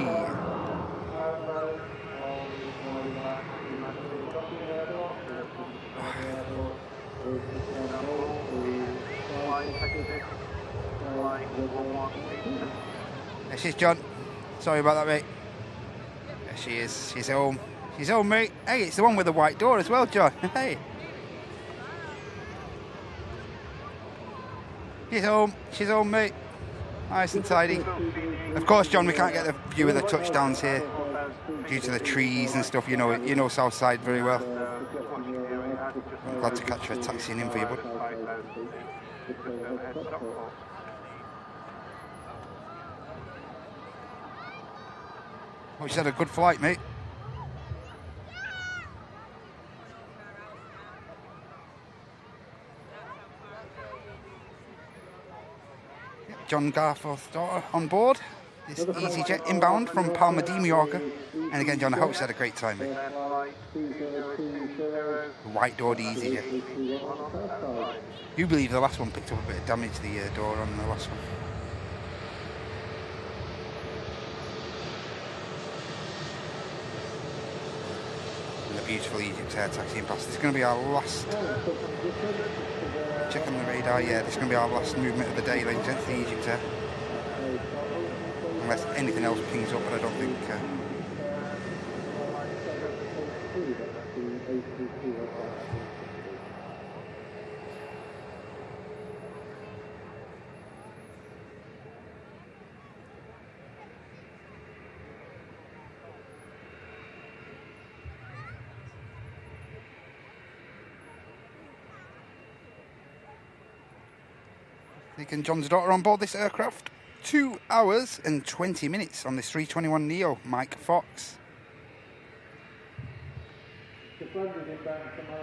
There she's John. Sorry about that, mate. There she is. She's home. She's home, mate. Hey, it's the one with the white door as well, John. Hey. She's home. She's home, mate. Nice and tidy. Of course, John, we can't get the view of the touchdowns here due to the trees and stuff. You know Southside very well. I'm glad to catch her taxiing in for you, bud. Oh, she's had a good flight, mate. John Garforth's daughter on board. this EasyJet inbound from Palma de Mallorca. And again, John, I hope you had a great time, mate. White doored EasyJet. You believe the last one picked up a bit of damage, the door on the last one. And the beautiful Egypt Air taxiing past. This is going to be our last. Check on the radar. Yeah, this is going to be our last movement of the day, ladies and gentlemen, the Egypt Air. Unless anything else pings up, but I don't think. Nick and John's daughter on board this aircraft. 2 hours and 20 minutes on this 321neo, Mike Fox.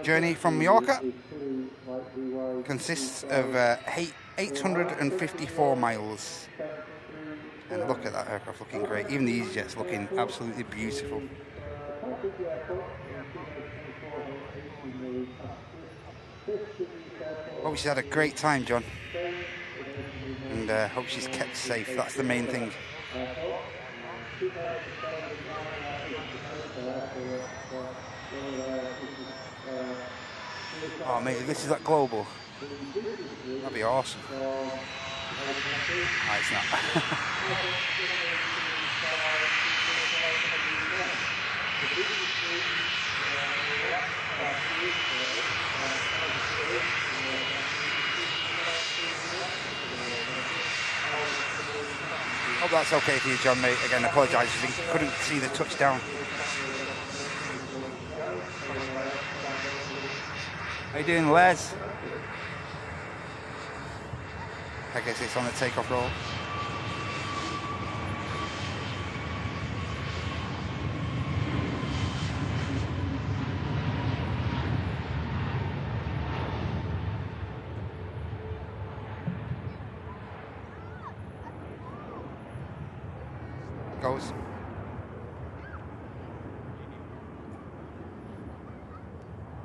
Journey from Mallorca consists of 854 miles. And look at that aircraft looking great. Even the EasyJet's looking absolutely beautiful. Hope she's had a great time, John. And hope she's kept safe. That's the main thing. Oh, mate, if this is that global, that'd be awesome. Oh, it's not. Hope that's okay for you, John, mate. Again, I apologise if you couldn't see the touchdown. How you doing, Les? I guess it's on the takeoff roll. Goes.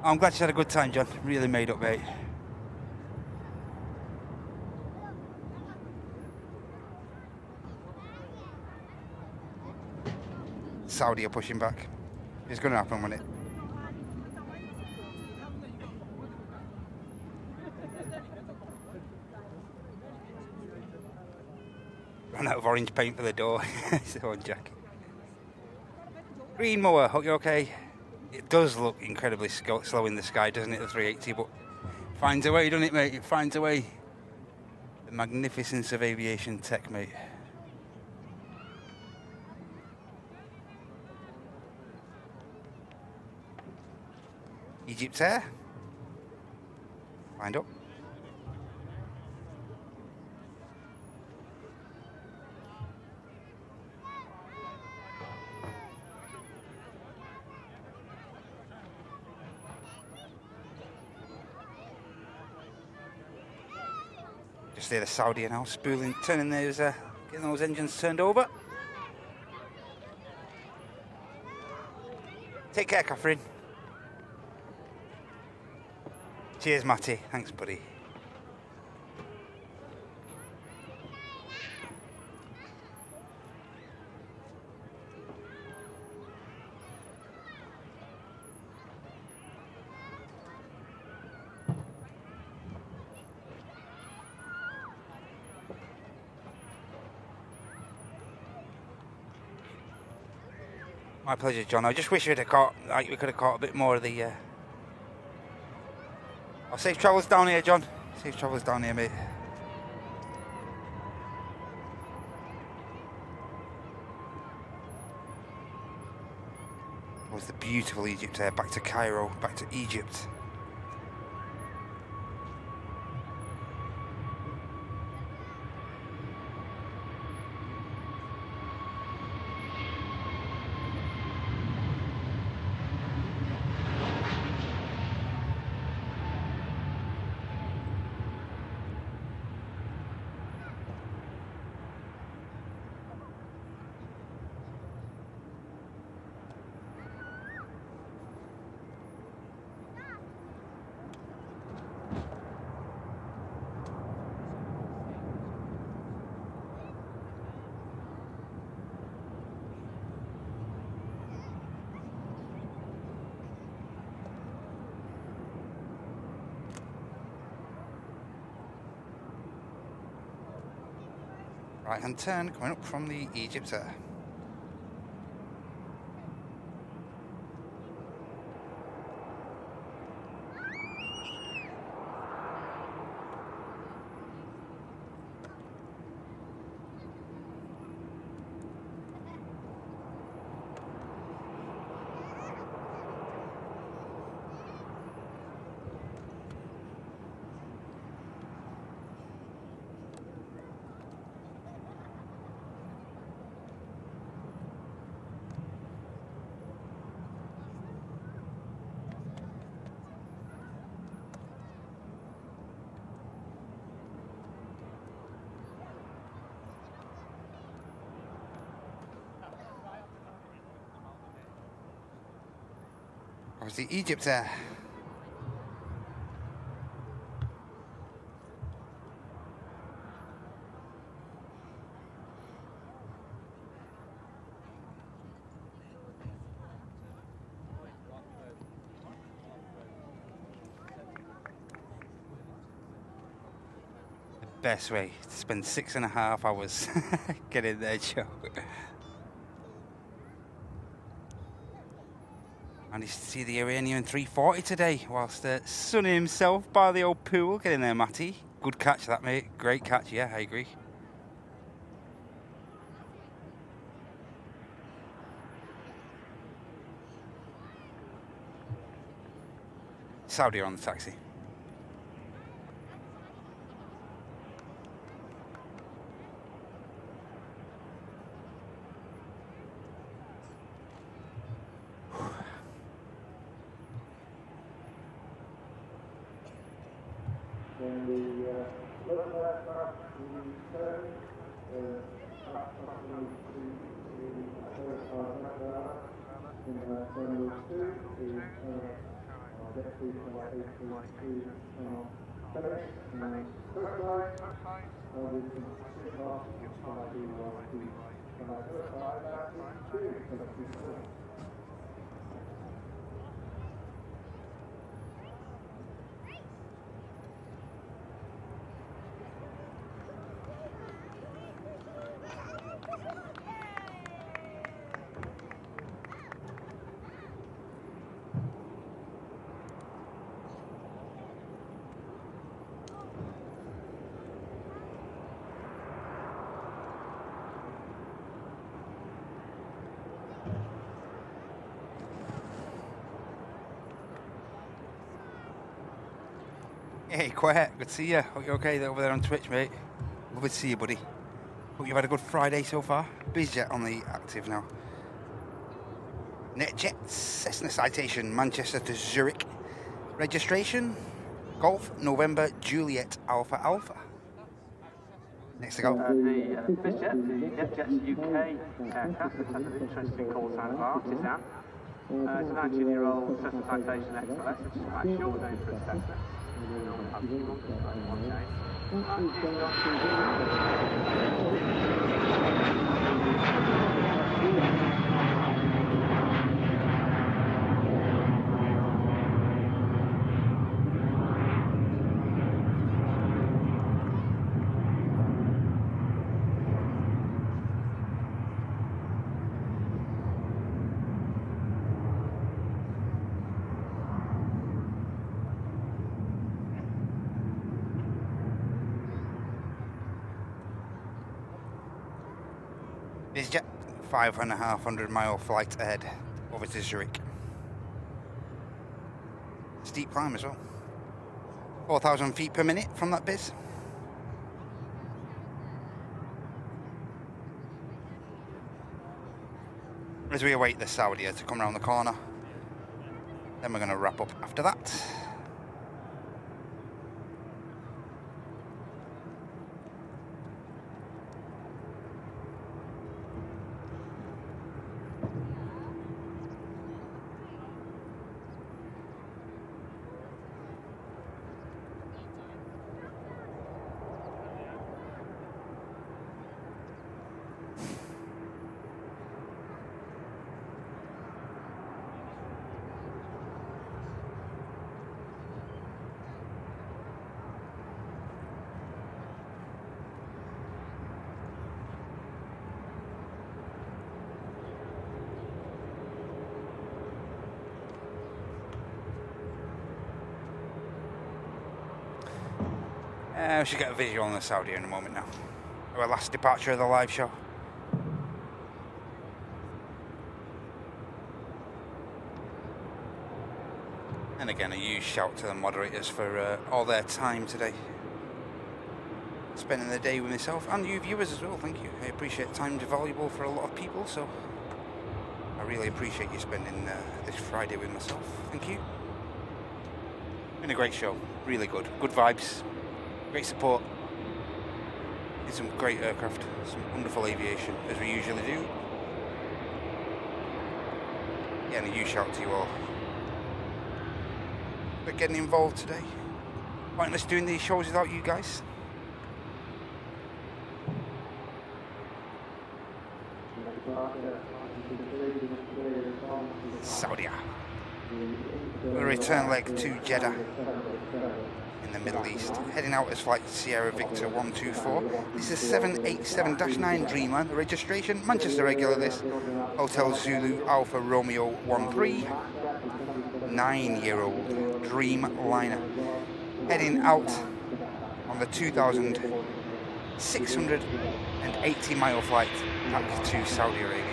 I'm glad you had a good time, John. Really made up, mate. Saudi are pushing back. It's going to happen, won't it? Ran out of orange paint for the door. It's the orange jacket. Green mower, hope you're okay. It does look incredibly slow in the sky, doesn't it, the 380, but finds a way, doesn't it, mate? It finds a way. The magnificence of aviation tech, mate. Egypt Air. Lined up. Just there, the Saudi now spooling, turning those, getting those engines turned over. Take care, Catherine. Cheers, Matty. Thanks, buddy. My pleasure, John. I just wish we could have caught a bit more of the. Oh, safe travels down here, John. Safe travels down here, mate. It was the beautiful Egypt Air back to Cairo, back to Egypt. Right hand turn coming up from the Egypter. Obviously Egypter. The best way to spend 6.5 hours getting there, Joe. Managed to see the Iranian 340 today, whilst Sonny himself by the old pool. Get in there, Matty. Good catch that, mate. Great catch, yeah, I agree. Saudi on the taxi. Then the local aircraft return, approximately to in Terminal 2 is our Jet 3.832 finish and Coast Line, with some ship off Hey, quiet. Good to see you. Hope you're okay over there on Twitch, mate. Lovely to see you, buddy. Hope you've had a good Friday so far. BizJet on the active now. NetJet, Cessna Citation, Manchester to Zurich. Registration, Golf, November, Juliet, Alpha, Alpha. Next to go. The BizJet, the NetJets UK aircraft, which has an interesting call sign of Artisan. It's a 19-year-old Cessna Citation XLS, which is quite a short name for a Cessna. BizJet, 5,500 mile flight ahead over to Zurich. Steep climb as well. 4,000 feet per minute from that biz. As we await the Saudia to come around the corner. Then we're going to wrap up after that. We should get a visual on the Saudi in a moment now. Our last departure of the live show. And again, a huge shout to the moderators for all their time today. Spending the day with myself and you viewers as well, thank you. I appreciate time's valuable for a lot of people, so I really appreciate you spending this Friday with myself. Thank you. Been a great show, really good. Good vibes, great support. Did some great aircraft, some wonderful aviation, as we usually do. Yeah, and a huge shout to you all for getting involved today. Pointless doing these shows without you guys. Saudi. The return leg to Jeddah in the Middle East. Heading out as flight Sierra Victor 124. This is 787-9 Dreamliner. The registration, Manchester regular this. Hotel Zulu Alpha Romeo 13. 9-year-old Dreamliner. Heading out on the 2,680 mile flight back to Saudi Arabia.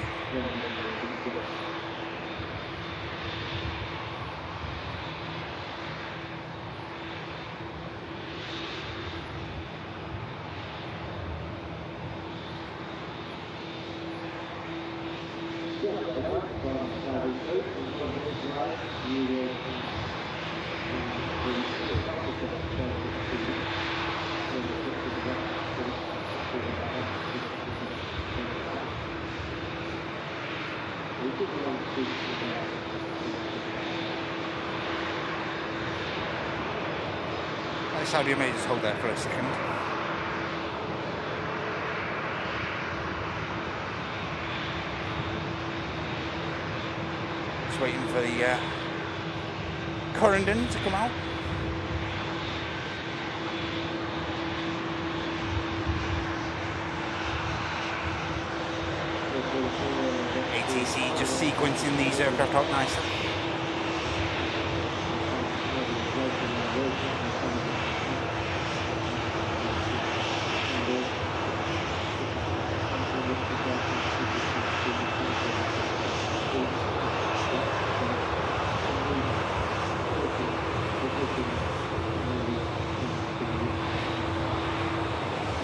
Saudi may just hold there for a second. Just waiting for the Corendon to come out. ATC just sequencing these aircraft out nicely.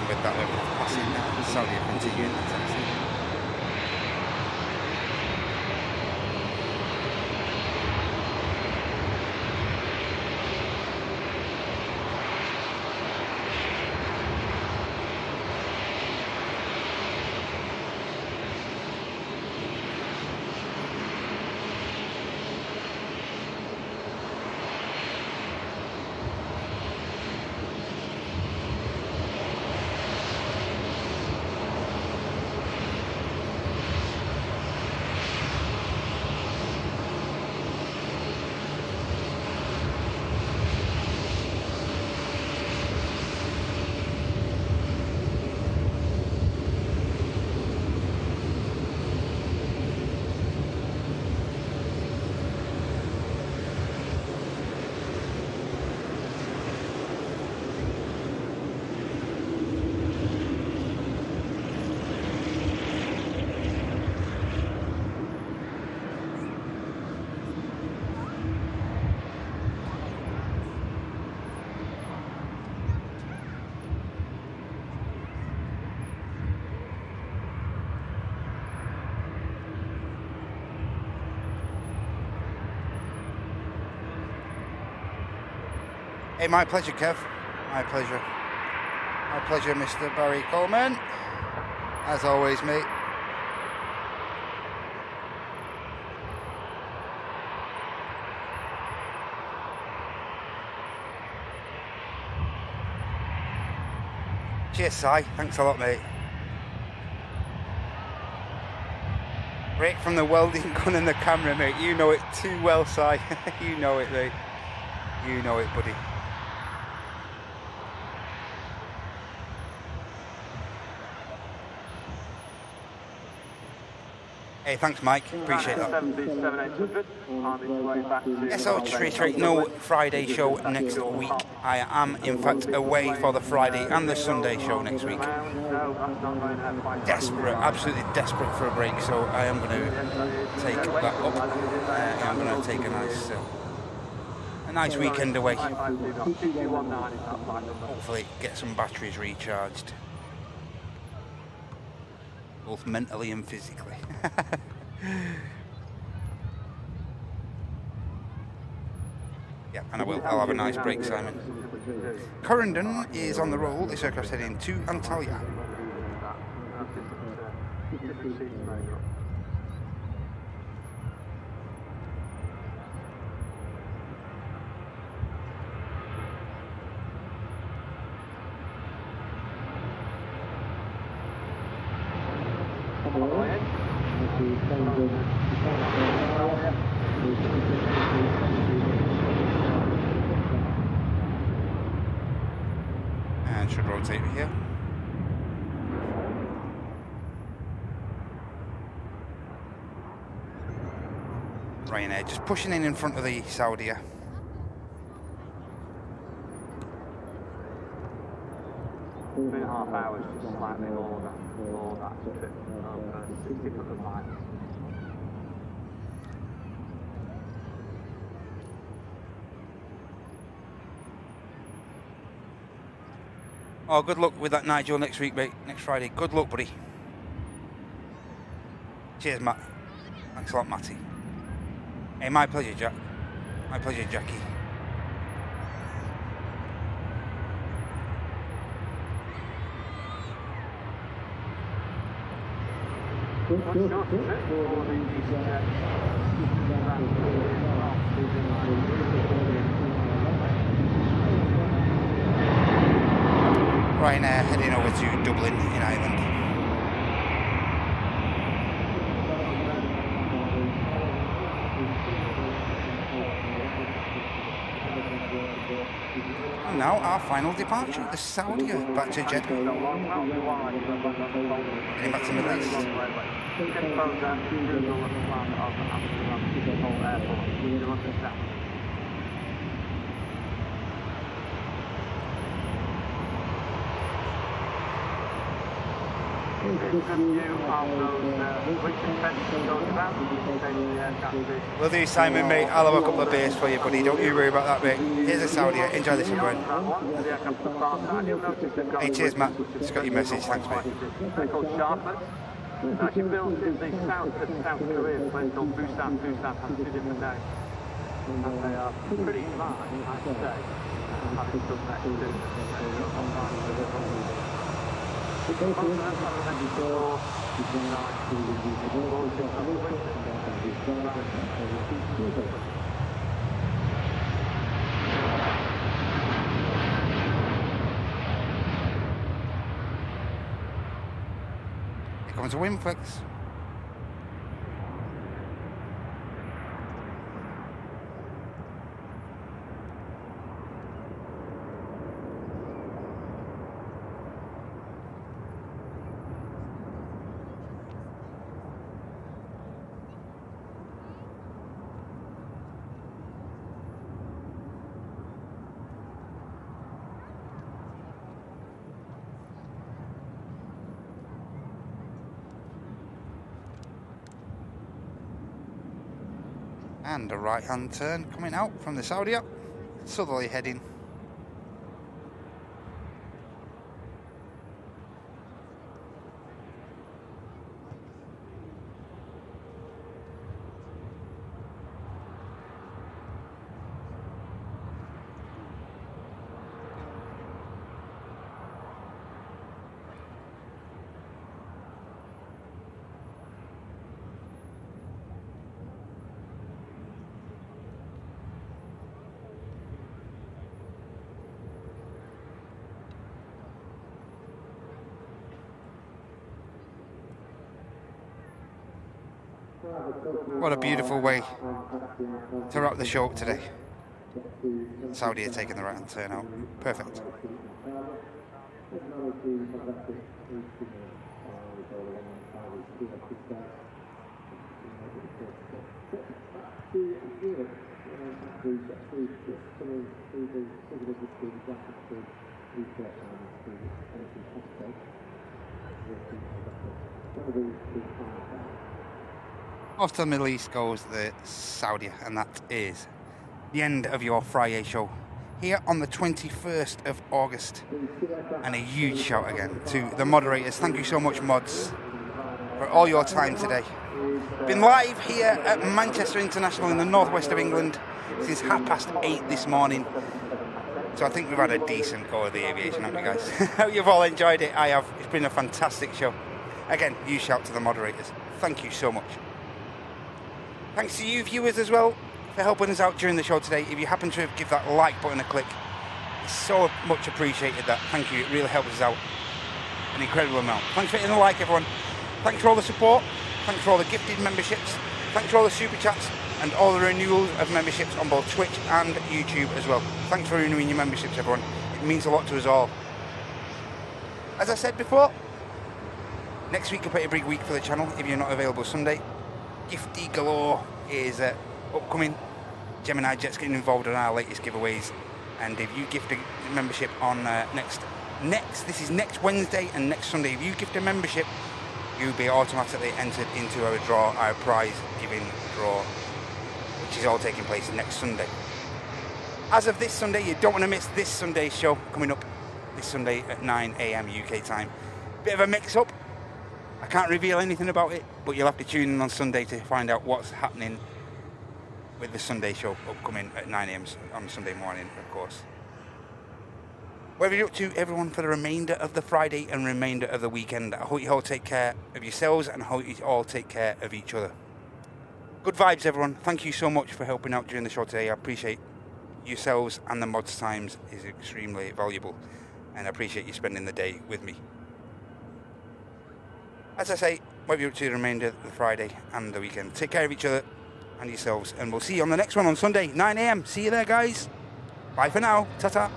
With that aircraft passing now, Saudi are continuing that taxi. Hey, my pleasure, Kev. My pleasure. My pleasure, Mr. Barry Coleman. As always, mate. Cheers, Si. Thanks a lot, mate. Break from the welding gun and the camera, mate. You know it too well, Si. You know it, mate. You know it, buddy. Hey, thanks, Mike. Appreciate that. 737-800 on its way back to... So to reiterate, no Friday show next week. I am, in fact, away for the Friday and the Sunday show next week. No, that's not going ahead quite. Desperate, absolutely desperate for a break, so I am going to take that up. I'm going to take a nice weekend away. Hopefully get some batteries recharged, both mentally and physically. Yeah, and I will. I'll have a nice break, Simon. Corendon is on the roll. This aircraft heading to Antalya. And should rotate here. Ryanair just pushing in front of the Saudia. Three and a half hours, just slightly more that trip. 60 foot of line. Oh, good luck with that, Nigel, next week, mate. Next Friday. Good luck, buddy. Cheers, Matt. Thanks a lot, Matty. Hey, my pleasure, Jack. My pleasure, Jackie. Ryanair heading over to Dublin in Ireland. And now our final departure, the Saudia, back to Jeddah. Heading back to the Middle East. Will do, Simon, mate. I'll have a couple of beers for you, buddy. Don't you worry about that, mate. Here's a Saudia. Enjoy this, everyone. Hey, cheers, Matt. Just got your message. Thanks, mate. It's actually built in the South Korea, a place called Busan. Busan has two different names. And they are pretty smart, I should say. Having done that too. Here comes a Winflex. And a right-hand turn coming out from the Saudia, southerly heading. What a beautiful way to wrap the show up today. Saudi are taking the right-hand turn out. Perfect. Off to the Middle East goes the Saudi, and that is the end of your Friday show here on the 21st of August. And a huge shout again to the moderators. Thank you so much, mods, for all your time today. Been live here at Manchester International in the northwest of England since 8:30 this morning. So I think we've had a decent go of the aviation, haven't we, guys? Hope you've all enjoyed it. I have. It's been a fantastic show. Again, huge shout to the moderators. Thank you so much. Thanks to you viewers as well for helping us out during the show today. If you happen to give that like button a click, it's so much appreciated. That, thank you, it really helps us out an incredible amount. Thanks for hitting the like, everyone. Thanks for all the support. Thanks for all the gifted memberships. Thanks for all the super chats and all the renewals of memberships on both Twitch and YouTube as well. Thanks for renewing your memberships, everyone. It means a lot to us all. As I said before, next week a pretty big week for the channel if you're not available Sunday. Gifty galore is upcoming. Gemini Jet's getting involved in our latest giveaways, and if you gift a membership on this is next Wednesday and next Sunday, if you gift a membership, you'll be automatically entered into our draw, our prize giving draw, which is all taking place next Sunday. As of this Sunday, you don't want to miss this Sunday's show coming up this Sunday at 9 AM UK time. Bit of a mix-up. I can't reveal anything about it, but you'll have to tune in on Sunday to find out what's happening with the Sunday show upcoming at 9 AM on Sunday morning, of course. Whatever you're up to, everyone, for the remainder of the Friday and remainder of the weekend, I hope you all take care of yourselves and I hope you all take care of each other. Good vibes, everyone. Thank you so much for helping out during the show today. I appreciate yourselves, and the mods' times is extremely valuable, and I appreciate you spending the day with me. As I say, whatever you're up to the remainder of the Friday and the weekend, take care of each other and yourselves, and we'll see you on the next one on Sunday, 9 AM. See you there, guys. Bye for now. Ta-ta.